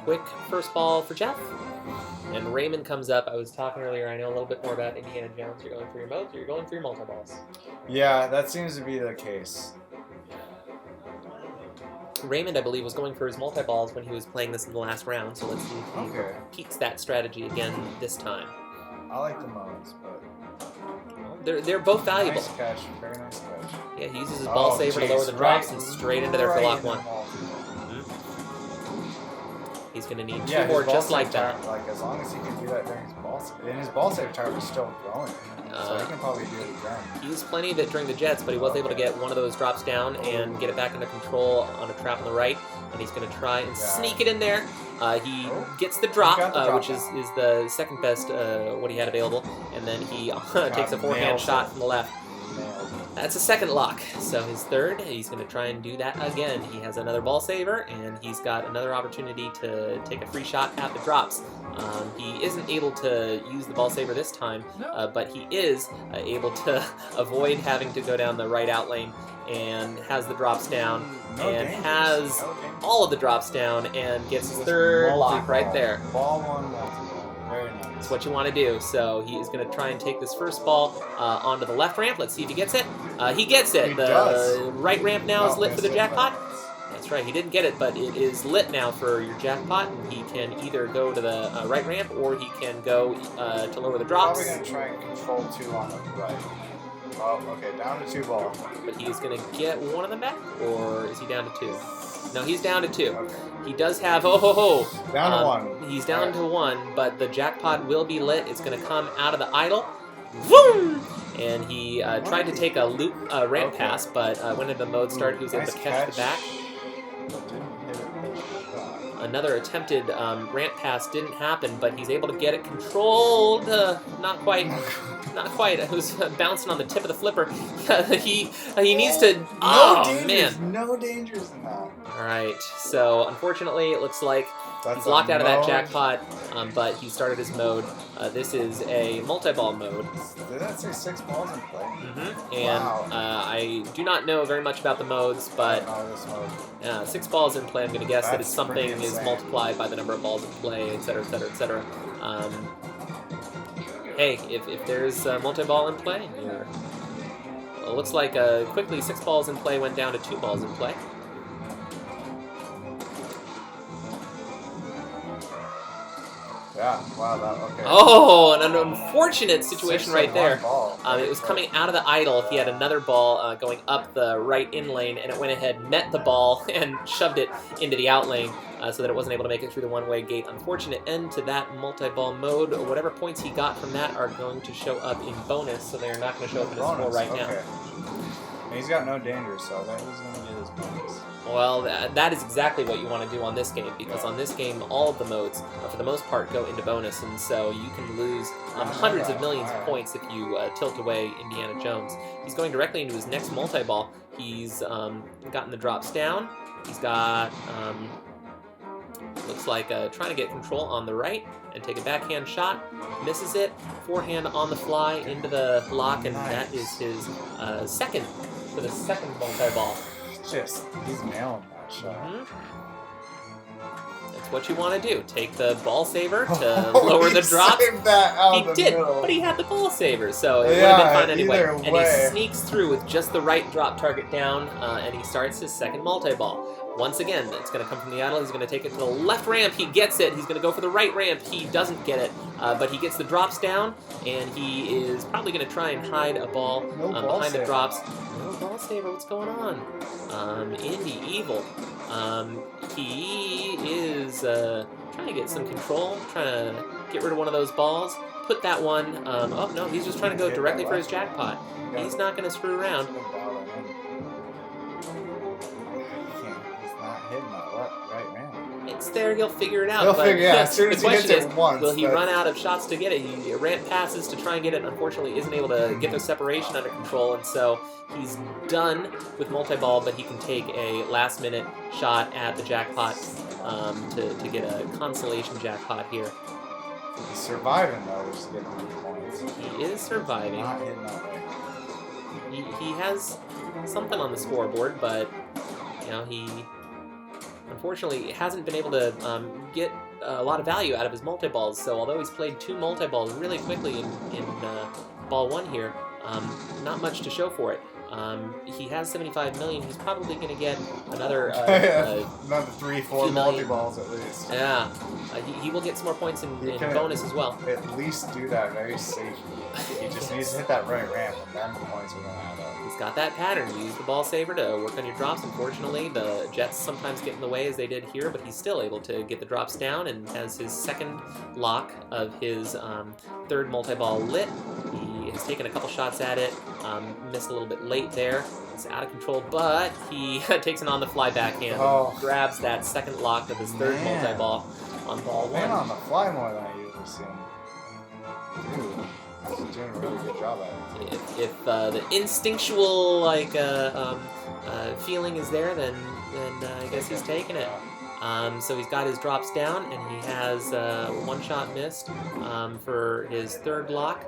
Quick first ball for Jeff. And Raymond comes up. I was talking earlier, I know a little bit more about Indiana Jones. You're going for your modes or you're going for your multi-balls? Yeah, that seems to be the case. Raymond, I believe, was going for his multi-balls when he was playing this in the last round, so let's see if he keeps that strategy again this time. I like the modes, but... They're both valuable. Nice catch. Very nice catch. Yeah, he uses his ball saver to lower the drops and straight into there for lock 1. He's going to need 2 more just like that. Like, as long as he can do that during his ball save. And his ball save timer is still going. So he can probably do it again. He used plenty of it during the Jets, but he was able to get one of those drops down and get it back under control on a trap on the right. And he's going to try and sneak it in there. He gets the drop, which is the second best what he had available. And then he takes a forehand shot from the left. That's a second lock. So his third, he's going to try and do that again. He has another ball saver, and he's got another opportunity to take a free shot at the drops. He isn't able to use the ball saver this time, but he is able to avoid having to go down the right out lane and has the drops down and has all of the drops down and gets his third lock right there. Ball 1 multi-ball. Very nice. That's what you want to do. So he is going to try and take this first ball onto the left ramp. Let's see if he gets it. He gets it. The right ramp now is lit for the jackpot. That's right. He didn't get it, but it is lit now for your jackpot, and he can either go to the right ramp or he can go to lower the drops. Probably gonna try and control 2 on the right. Oh, okay, down to 2 ball. But he's gonna get one of them back, or is he down to 2? No, he's down to 2. Okay. He does have down to 1. He's down to 1, but the jackpot will be lit. It's gonna come out of the idle. Boom! And he tried to take a loop ramp pass, but when the mode started, he was able to catch the back. Another attempted ramp pass didn't happen, but he's able to get it controlled. Not quite. Not quite. It was bouncing on the tip of the flipper. he needs to. No dangers in that. All right. So unfortunately, it looks like he's locked out of that jackpot, but he started his mode. This is a multi-ball mode. Did that say 6 balls in play? Mm-hmm. And I do not know very much about the modes, but 6 balls in play. I'm going to guess that it's something is multiplied by the number of balls in play, etc., etc., etc. Hey, if there's multi-ball in play, it looks like quickly 6 balls in play went down to 2 balls in play. Yeah, wow, okay. Oh, an unfortunate situation right there. It was coming out of the idle. He had another ball going up the right in lane, and it went ahead, met the ball, and shoved it into the out lane so that it wasn't able to make it through the one-way gate. Unfortunate end to that multi-ball mode. Whatever points he got from that are going to show up in bonus, so they're not going to show up in his score right now. And he's got no danger, so that was going to get his bonus. Well, that is exactly what you want to do on this game, because on this game, all of the modes, for the most part, go into bonus, and so you can lose hundreds of millions of points if you tilt away Indiana Jones. He's going directly into his next multi-ball. He's gotten the drops down. He's got, looks like trying to get control on the right and take a backhand shot. Misses it. Forehand on the fly into the lock, and that is his second for the second multi-ball. He's nailing that shot. That's what you want to do. Take the ball saver to lower the drops. He did, but he had the ball saver, so it would have been fine anyway. And he sneaks through with just the right drop target down, and he starts his second multi-ball. Once again, it's going to come from the idle. He's going to take it to the left ramp. He gets it. He's going to go for the right ramp. He doesn't get it, but he gets the drops down, and he is probably going to try and hide a ball behind the drops. No ball saver. What's going on? Indy Evil. He is trying to get some control, trying to get rid of one of those balls. Put that one. Oh, no, he's just trying to go directly for his jackpot. He's not going to screw around. It's there, he'll figure it out. He'll figure it out. As soon as the he hits question it is, once. will he run out of shots to get it? He ramp passes to try and get it. Unfortunately, isn't able to get the separation under control, and so he's done with multi-ball, but he can take a last-minute shot at the jackpot to get a consolation jackpot here. He's surviving, though, which is getting 3 points. He is surviving. Not hitting that way. He has something on the scoreboard, but, he unfortunately hasn't been able to get a lot of value out of his multi-balls. So although he's played 2 multi-balls really quickly in ball 1 here, not much to show for it. He has 75 million. He's probably going to get another another 3-4 multi-balls at least. Yeah, he will get some more points in bonus as well. At least do that very safely. He just needs to hit that right ramp, and then the points are going to add up. He's got that pattern. You use the ball saver to work on your drops. Unfortunately, the Jets sometimes get in the way as they did here, but he's still able to get the drops down and has his second lock of his third multi-ball lit. He has taken a couple shots at it, missed a little bit late there. It's out of control, but he takes an on-the-fly backhand and grabs that second lock of his third multi-ball on ball 1. On the fly more than I usually see him. Dude. He's doing a really good job at it. If the instinctual feeling is there, then I guess he's taking it. So he's got his drops down, and he has 1 shot missed for his third lock.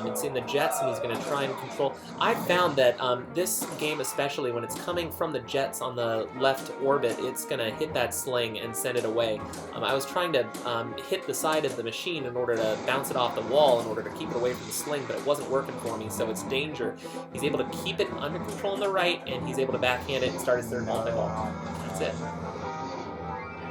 It's in the Jets, and he's going to try and control. I found that this game, especially when it's coming from the Jets on the left orbit, it's going to hit that sling and send it away. I was trying to hit the side of the machine in order to bounce it off the wall in order to keep it away from the sling, but it wasn't working for me, so it's danger. He's able to keep it under control on the right, and he's able to backhand it and start his third multi-ball. That's it.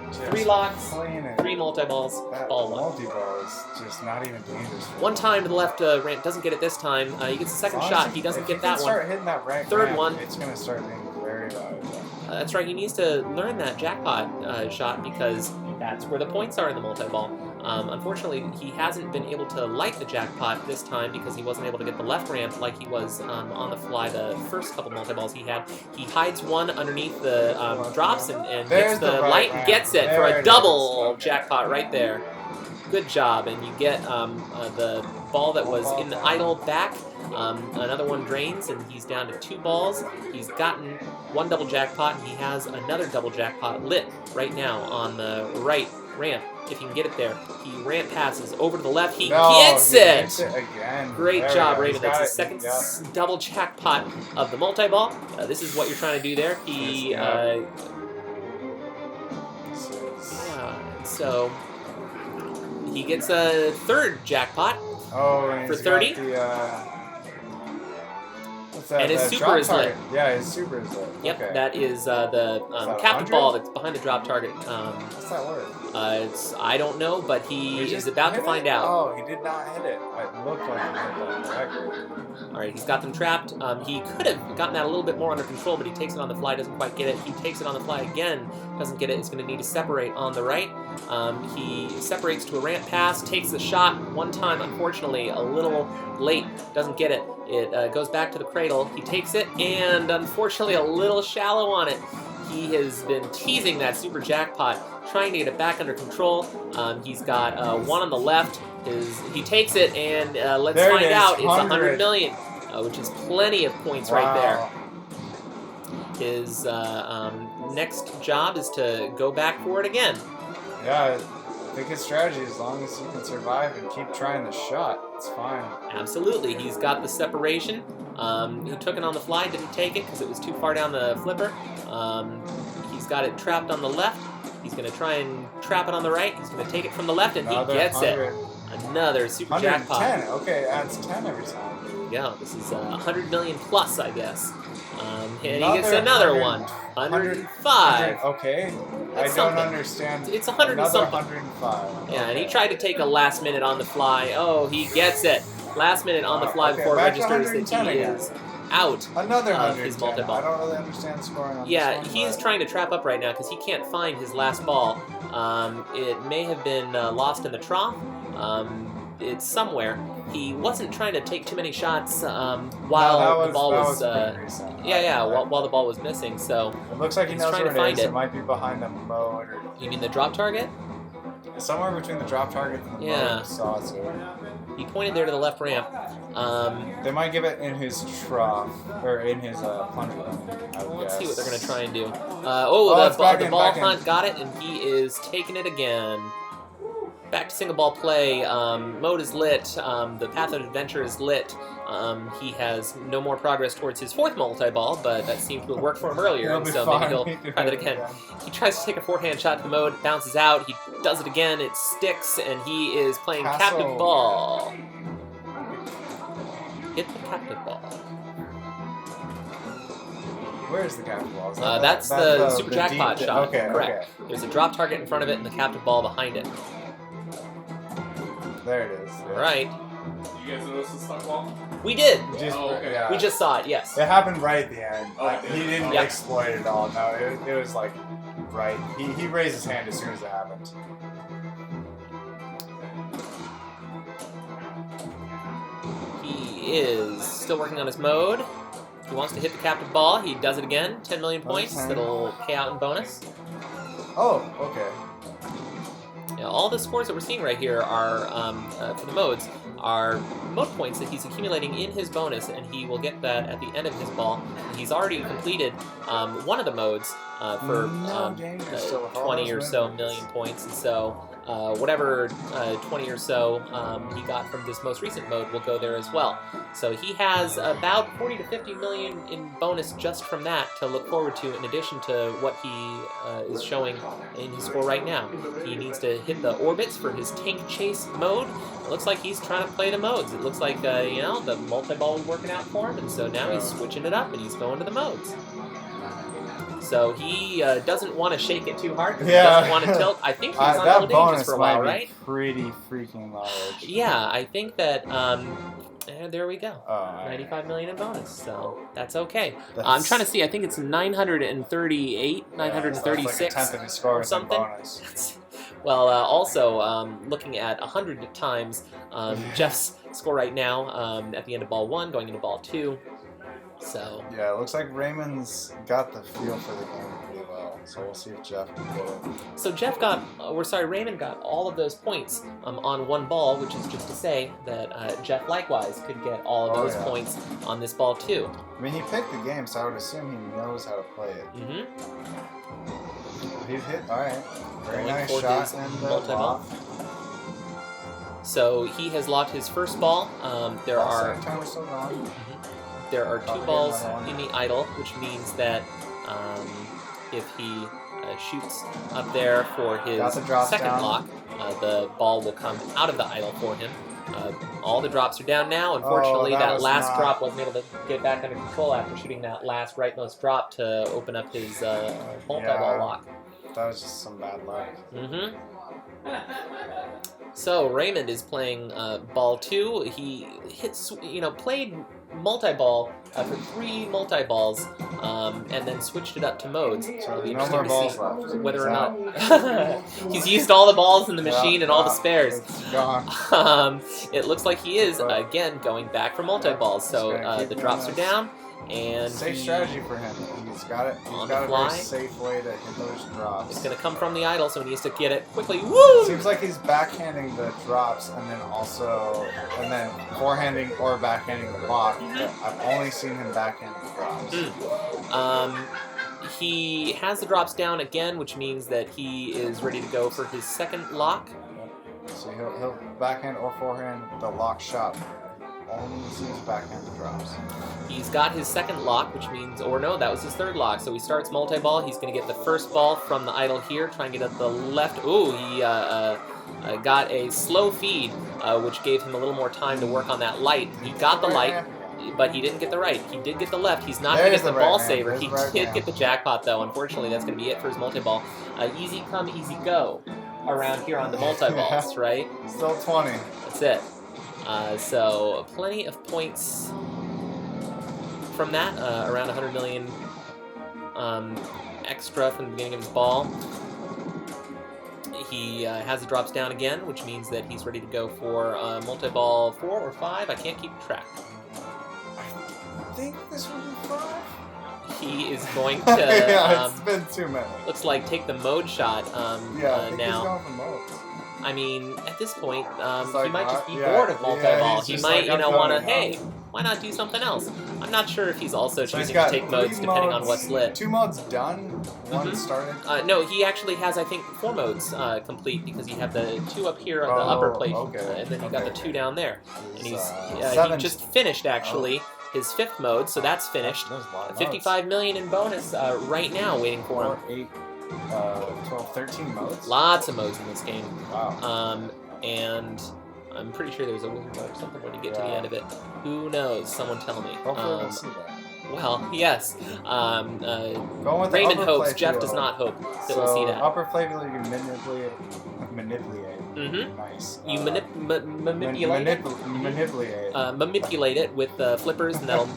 Just 3 locks, playing it. 3 multi-balls, That ball 1. multi-ball is just not even dangerous. One time to the left ramp, doesn't get it this time. He gets the second As long shot, as he doesn't if get you that can one. start hitting that right Third ramp, one. it's gonna start being very valuable. That's right, he needs to learn that jackpot shot because that's where the points are in the multi-ball. Unfortunately, he hasn't been able to light the jackpot this time because he wasn't able to get the left ramp like he was on the fly the first couple multi-balls he had. He hides one underneath the drops and There's gets the right light and ramp. gets it There for it a is. double Okay. jackpot right there. Good job, and you get the ball that was in the idle back. Another one drains, and he's down to 2 balls. He's gotten 1 double jackpot, and he has another double jackpot lit right now on the right ramp. If he can get it there, he ramp passes over to the left. He gets he it. gets it again. Great There we job, go. Raven. He's That's got his it. second Yep. double jackpot of the multi-ball. This is what you're trying to do there. He, Yes, so he gets a 3rd jackpot Oh, and for he's 30. got the, what's that? And his the super drop is lit. target. Yeah, his super is lit. Yep, Okay. that is the that captive 100? ball that's behind the drop target. What's that word? I don't know, but he is just about to hit find it? out. Oh, he did not hit it. It looked like he hit that correctly. All right, he's got them trapped. He could have gotten that a little bit more under control, but he takes it on the fly, doesn't quite get it. He takes it on the fly again, doesn't get it. He's going to need to separate on the right. He separates to a ramp pass, takes the shot one time, unfortunately, a little late, doesn't get it. It goes back to the cradle. He takes it, and unfortunately, a little shallow on it. He has been teasing that super jackpot, trying to get it back under control. He's got 1 on the left. He takes it, and let's There it find is, out. It's 100. 100 million, which is plenty of points right there. Wow. His next job is to go back for it again. Yeah, I think his strategy, as long as he can survive and keep trying the shot, it's fine. Absolutely. He's got the separation. He took it on the fly, didn't take it because it was too far down the flipper. He's got it trapped on the left. He's going to try and trap it on the right. He's going to take it from the left, and Another he gets 100. it. Another super 110. jackpot. Okay, adds 10 every time. There we go. This is 100 million plus, I guess. And Another he gets another 100, one. 105. Okay. I That's don't something. understand. It's 100 and Another something. 105. Yeah, and he Okay. tried to take a last minute on the fly. Oh, he gets it. Last minute on the fly Okay, before it back to registers that 110 he again. is out Another of his 110. multi-ball. I don't really understand scoring on Yeah, this one, he's but- trying to trap up right now because he can't find his last ball. It may have been lost in the trough. It's somewhere. He wasn't trying to take too many shots while the ball was. pretty recent. While the ball was missing. So It looks like he he's knows trying where to it find is. it. It might be behind a mode or you mean the drop target? somewhere between the drop target and the Yeah. mode saucer. He pointed there to the left ramp. They might give it in his trough or in his plunger. Let's see what they're going to try and do. it's back The in, ball back in. hunt got it, and he is taking it again. Back to single ball play. Mode is lit. The Path of Adventure is lit. He has no more progress towards his 4th multi-ball, but that seemed to have worked for him earlier, He'll and be so fine. maybe he'll He can try that do it again. again. He tries to take a forehand shot to the mode, bounces out. He does it again. It sticks, and he is playing Castle. captive ball. Hit the captive ball. Where's the captive ball? Is That's the super the jackpot deep- shot. Okay, Correct. okay. There's a drop target in front of it and the captive ball behind it. There it is. All right. You guys notice the stuck ball? We did. Just, Oh, okay. yeah. We just saw it. Yes. It happened right at the end. Oh, it did? He didn't Yep. exploit it all. No, it was like right. He raised his hand as soon as it happened. He is still working on his mode. He wants to hit the captive ball. He does it again. 10 million points. Okay. That'll pay out in bonus. Oh, okay. Yeah, all the scores that we're seeing right here are, for the modes, are mode points that he's accumulating in his bonus, and he will get that at the end of his ball. He's already completed one of the modes for No danger, still 20 or hard so movements. million points, and so whatever 20 or so he got from this most recent mode will go there as well. So he has about 40 to 50 million in bonus just from that to look forward to, in addition to what he is showing in his score right now. He needs to hit the orbits for his tank chase mode. It looks like he's trying to play the modes. It looks like, the multi-ball was working out for him, and so now he's switching it up and he's going to the modes. So he doesn't want to shake it too hard because he doesn't want to tilt. I think he's on that Little bonus Dangerous for a while, might right? be pretty freaking large. Yeah, I think that, there we go. Oh, 95 million in bonus, so that's okay. I'm trying to see, I think it's 938, 936 like a tenth of his score or something. bonus. Well, also, looking at 100 times Jeff's score right now at the end of ball 1, going into ball 2. So yeah, it looks like Raymond's got the feel for the game pretty well. So we'll see if Jeff can get it. So Raymond got all of those points on one ball, which is just to say that Jeff likewise could get all of those points on this ball too. I mean, he picked the game, so I would assume he knows how to play it. He's hit. All right, very nice shot and multi-ball. So he has locked his first ball. There are two balls in the idle, which means that if he shoots up there for his second lock, the ball will come out of the idle for him. All the drops are down now. Unfortunately, that last drop wasn't able to get back under control after shooting that last rightmost drop to open up his multi-ball lock. That was just some bad luck. So Raymond is playing ball 2. He played multi-ball for 3 multi-balls, and then switched it up to modes. So it'll be no more interesting balls to see left. whether or not he's used all the balls in the machine and all the spares. It's gone. It looks like he is again going back for multi-balls. So the drops are down. And safe strategy for him. He's got it. He's got a very safe way to hit those drops. It's going to come from the idle, so he needs to get it quickly. Woo! Seems like he's backhanding the drops and then forehanding or backhanding the lock. I've only seen him backhand the drops. He has the drops down again, which means that he is ready to go for his second lock. So he'll backhand or forehand the lock shot. Only sees backhand the drops. He's got his second lock, which means, or no, that was his third lock. So he starts multi-ball. He's going to get the first ball from the idle here, try and get at the left. Ooh, he got a slow feed, which gave him a little more time to work on that light. He got the light, but he didn't get the right. He did get the left. He's not going to get the ball saver. He did get the jackpot, though. Unfortunately, that's going to be it for his multi-ball. Easy come, easy go around here on the multi-balls, right? Still 20. That's it. So plenty of points from that, around 100 million extra from the beginning of his ball. He has the drops down again, which means that he's ready to go for multi-ball 4 or 5. I can't keep track. I think this will be 5. He is going to. Yeah, it's been too many. Looks like take the mode shot I think now. he's going for modes. I mean, at this point, like, he might just be bored of multi-ball. He might, want to, hey, why not do something else? I'm not sure if he's also choosing to take modes depending on what's lit. 2 modes done, 1 started. No, he actually has, I think, 4 modes complete because you have the 2 up here on the upper plate, and then you got the 2 down there. And he just finished actually his 5th mode, so that's finished. 55 million in bonus right now waiting for him. 12, 13 modes? Lots of modes in this game. Wow. And I'm pretty sure there's a wizard mode or something when you get to the end of it. Who knows? Someone tell me. Hopefully we'll see that. Well, yes. Raymond hopes. Jeff does not hope that we'll see that. Upper play you can manipulate. Nice. You manipulate it with the flippers, and that'll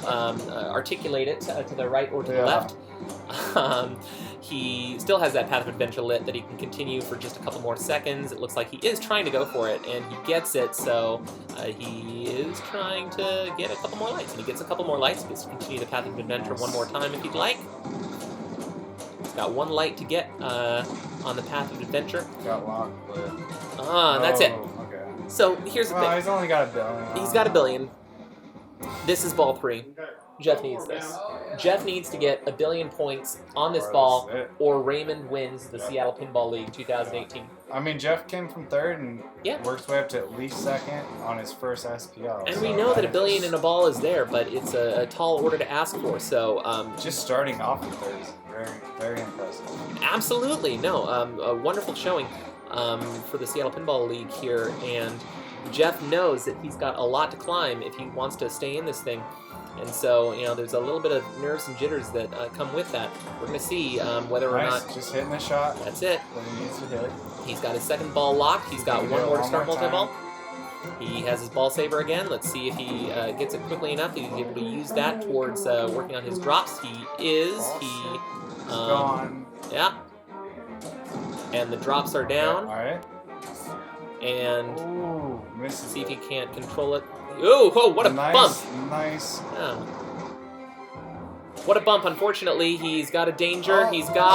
articulate it to the right or to the left. He still has that Path of Adventure lit that he can continue for just a couple more seconds. It looks like he is trying to go for it, and he gets it, so he is trying to get a couple more lights. And he gets a couple more lights. He gets to continue the Path of Adventure one more time if he'd like. He's got 1 light to get on the Path of Adventure. Got locked, but... That's it. Okay. So here's the thing. He's only got $1 billion. He's got $1 billion. This is ball 3. Jeff needs this. Jeff needs to get 1 billion points on this ball, or Raymond wins the Seattle Pinball League 2018. I mean, Jeff came from 3rd and Yeah. worked his way up to at least 2nd on his first SPL. And we know that 1 billion in a ball is there, but it's a tall order to ask for. So just starting off in 3rd is very, very impressive. Absolutely, no, a wonderful showing for the Seattle Pinball League here, and Jeff knows that he's got a lot to climb if he wants to stay in this thing. And so, you know, there's a little bit of nerves and jitters that come with that. We're going to see whether or not... Just hitting the shot. That's it. That he needs to hit. He's got his second ball locked. He's got one more to start multi-ball. He has his ball saver again. Let's see if he gets it quickly enough. He's able to use that towards working on his drops. He is. Gone. Yeah. And the drops are down. All right. And misses see if he can't control it. Oh, what a bump! Nice. Yeah. What a bump. Unfortunately, he's got a danger. He's got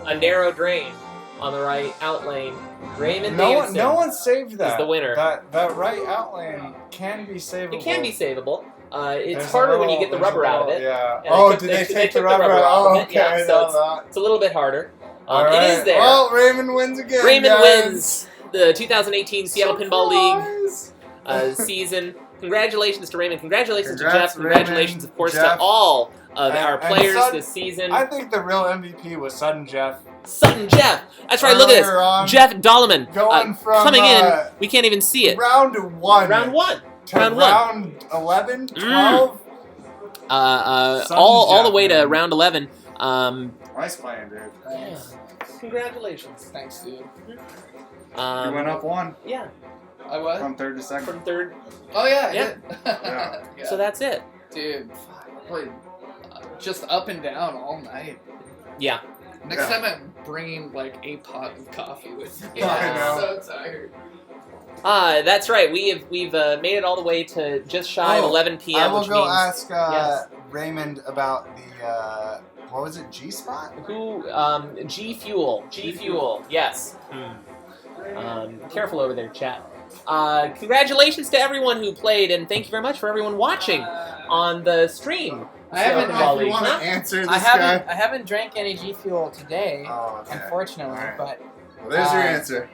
a narrow drain on the right out lane. Raymond Davidson no one saved that. is the winner. That right out lane can be savable. It can be savable. It's There's harder when you little- get the rubber out of it. Yeah. And Did they take the rubber out out? of it? Okay, Yeah, so it's a little bit harder. It is there. Well, Raymond wins again. Raymond guys. wins the 2018 Seattle Pinball League season. Congratulations to Raymond. Congratulations to Jeff. Congratulations, of course, to all of our players this season. I think the real MVP was Sudden Jeff. Sutton Jeff. That's right. Look at this. Jeff Dolleman Going from coming in. We can't even see it. Round 1. Round 1. To round 11, 12. All the way to round 11. Nice playing, dude. Yeah. Congratulations. Thanks, dude. You went up 1. Yeah. I what? From 3rd to 2nd. From 3rd. Oh, yeah. Yeah. Yeah. So that's it. Dude, I played just up and down all night. Yeah. Next time I'm bringing like a pot of coffee with me. I I'm know. so tired. That's right. We've made it all the way to just shy of 11 p.m. I will which go means, ask yes. Raymond about the what was it? G spot? Who? G Fuel. G Fuel. Yes. Careful over there, chat. Congratulations to everyone who played, and thank you very much for everyone watching on the stream. I haven't. If you want to answer this guy. I haven't drank any G Fuel today, unfortunately. All right. But Well, there's your answer.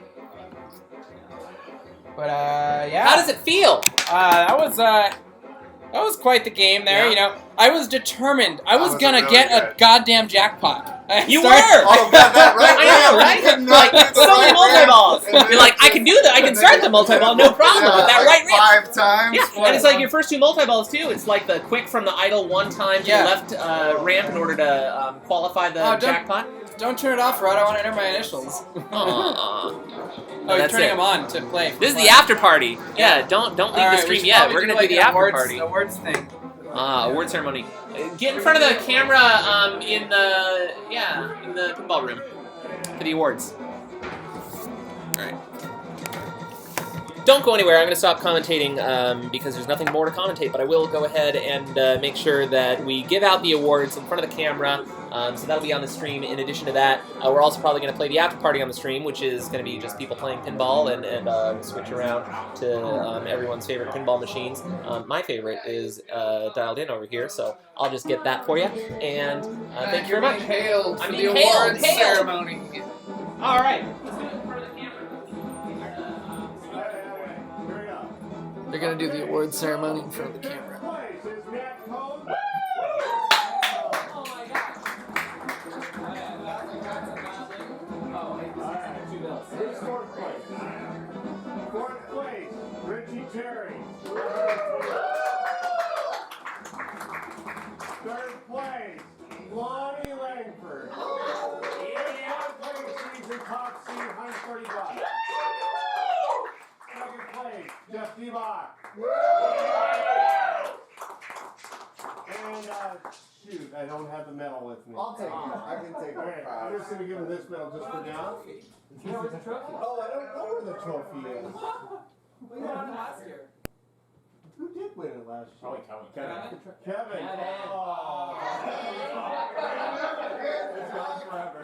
But yeah. How does it feel? That was quite the game there. Yeah. You know, I was determined. I was was gonna really get good. a goddamn jackpot. You were! Oh, got that right. I know, right? Like, so many multi-balls. You're like, I can do that. I can start the multi-ball, no problem, with that right ramp. 5 times. Yeah, and it's like your first 2 multi-balls, too. It's like the quick from the idle 1 time to the left ramp in order to qualify the jackpot. Don't turn it off, Rod. I want to enter my initials. Oh, you're turning them on to play. This is the after party. Yeah, don't leave the stream yet. We're gonna do the after party. Awards thing. Award ceremony. Get in front of the camera in the pinball room for the awards. All right. Don't go anywhere. I'm going to stop commentating because there's nothing more to commentate, but I will go ahead and make sure that we give out the awards in front of the camera. So that'll be on the stream. In addition to that, we're also probably going to play the after party on the stream, which is going to be just people playing pinball and switch around to everyone's favorite pinball machines. My favorite is dialed in over here, so I'll just get that for you. And thank you very much. Hailed I'm for being the awards hailed. ceremony. All right. They're gonna do the awards ceremony in front of the camera. Fourth place, Richie Terry. Third place, Lonnie Langford. Fourth place, season top seed, $130. Second place, Jeff Debach. And shoot, I don't have the medal with me. I'll take it. I can take it. Okay, I'm just gonna give him this medal just for now. Oh, I don't know where the trophy is. We got it last year. Who did win it last year? Probably Kevin. Kevin. Oh. It's gone forever.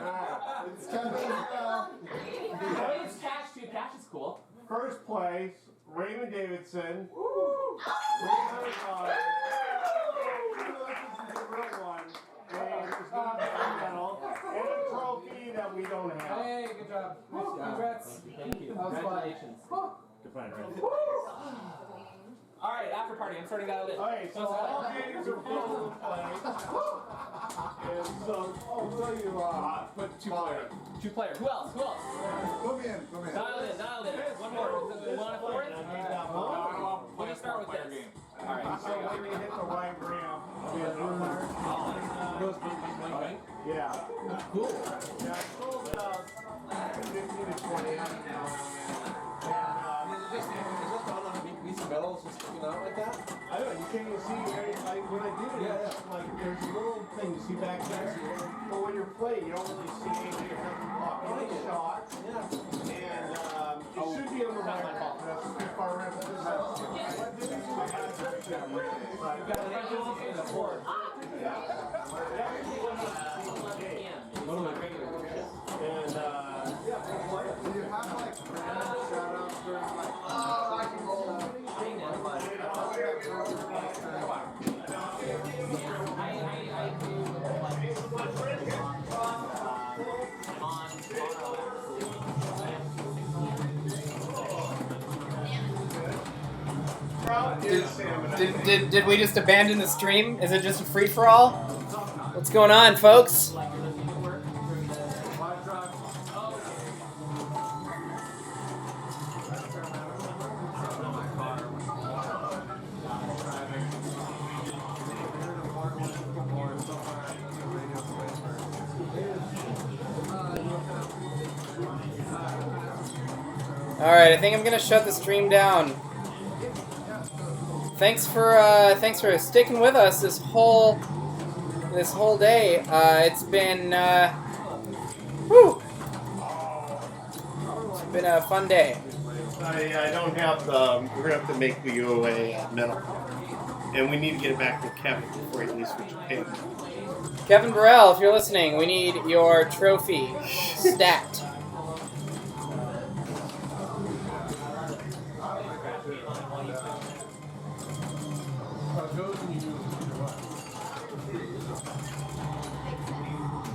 It's Cash too. Cash is cool. First place, Raymond Davidson. That we don't have. Hey, good job. Congrats. Thank you. That was fun. Congratulations. Good plan, right? All right, after party. I'm starting dialed in. Okay, so all games are full of play. And so, Put two players. Who else? Come in. Dialed in. One more. You want a fourth? Let me start with this. All right. so when we hit the right ramp, yeah. Cool. Yeah, I sold 15 to 20. Metals just sticking out like that? I don't know, you can't even see when I did it, like there's a little thing you see back there. But when you're playing, you don't really see anything except the block. You make a shot, and it should be on the right ball. That's too far around. But this is what happens. You've got the board. One of my regular coaches. And Do you have like random shout-outs during like Did we just abandon the stream? Is it just a free-for-all? What's going on, folks? Alright, I think I'm gonna shut the stream down. Thanks for sticking with us this whole day. It's been whew. It's been a fun day. I don't have the. We're gonna have to make the UOA metal, and we need to get it back to Kevin before he leaves for Japan. Kevin Burrell, if you're listening, we need your trophy stat.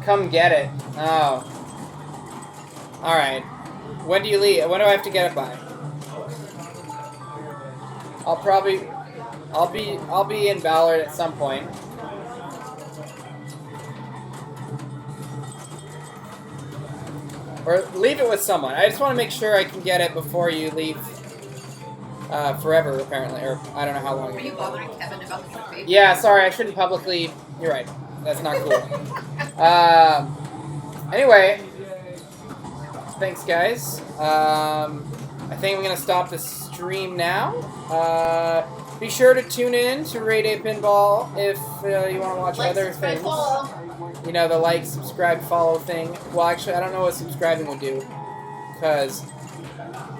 Come get it. Oh. Alright. When do you leave? When do I have to get it by? I'll be in Ballard at some point. Or leave it with someone. I just want to make sure I can get it before you leave forever, apparently. Or I don't know how long. Are you bothering Kevin about the trophy? Yeah, sorry, I shouldn't publicly. You're right. That's not cool. Anyway, thanks, guys. I think I'm going to stop the stream now. Be sure to tune in to Rayday Pinball if you want to watch other things. You know, the like, subscribe, follow thing. Well, actually, I don't know what subscribing would do. Because,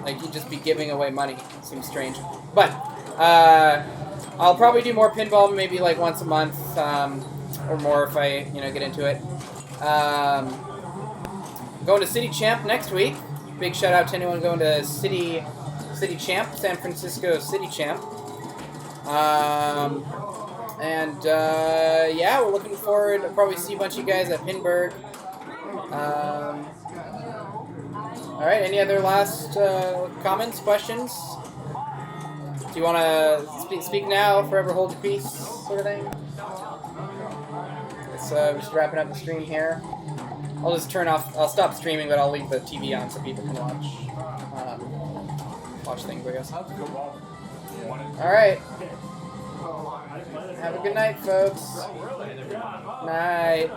like, you'd just be giving away money. It seems strange. But, I'll probably do more pinball, maybe like once a month. Or more if I, get into it. Going to City Champ next week. Big shout out to anyone going to City Champ, San Francisco City Champ. Yeah, we're looking forward to probably see a bunch of you guys at Pinburg. All right, any other last comments, questions? Do you want to speak now, forever hold your peace, sort of thing? So just wrapping up the stream here. I'll just I'll stop streaming, but I'll leave the TV on so people can watch things, I guess. Alright. Have a good night, folks. Night.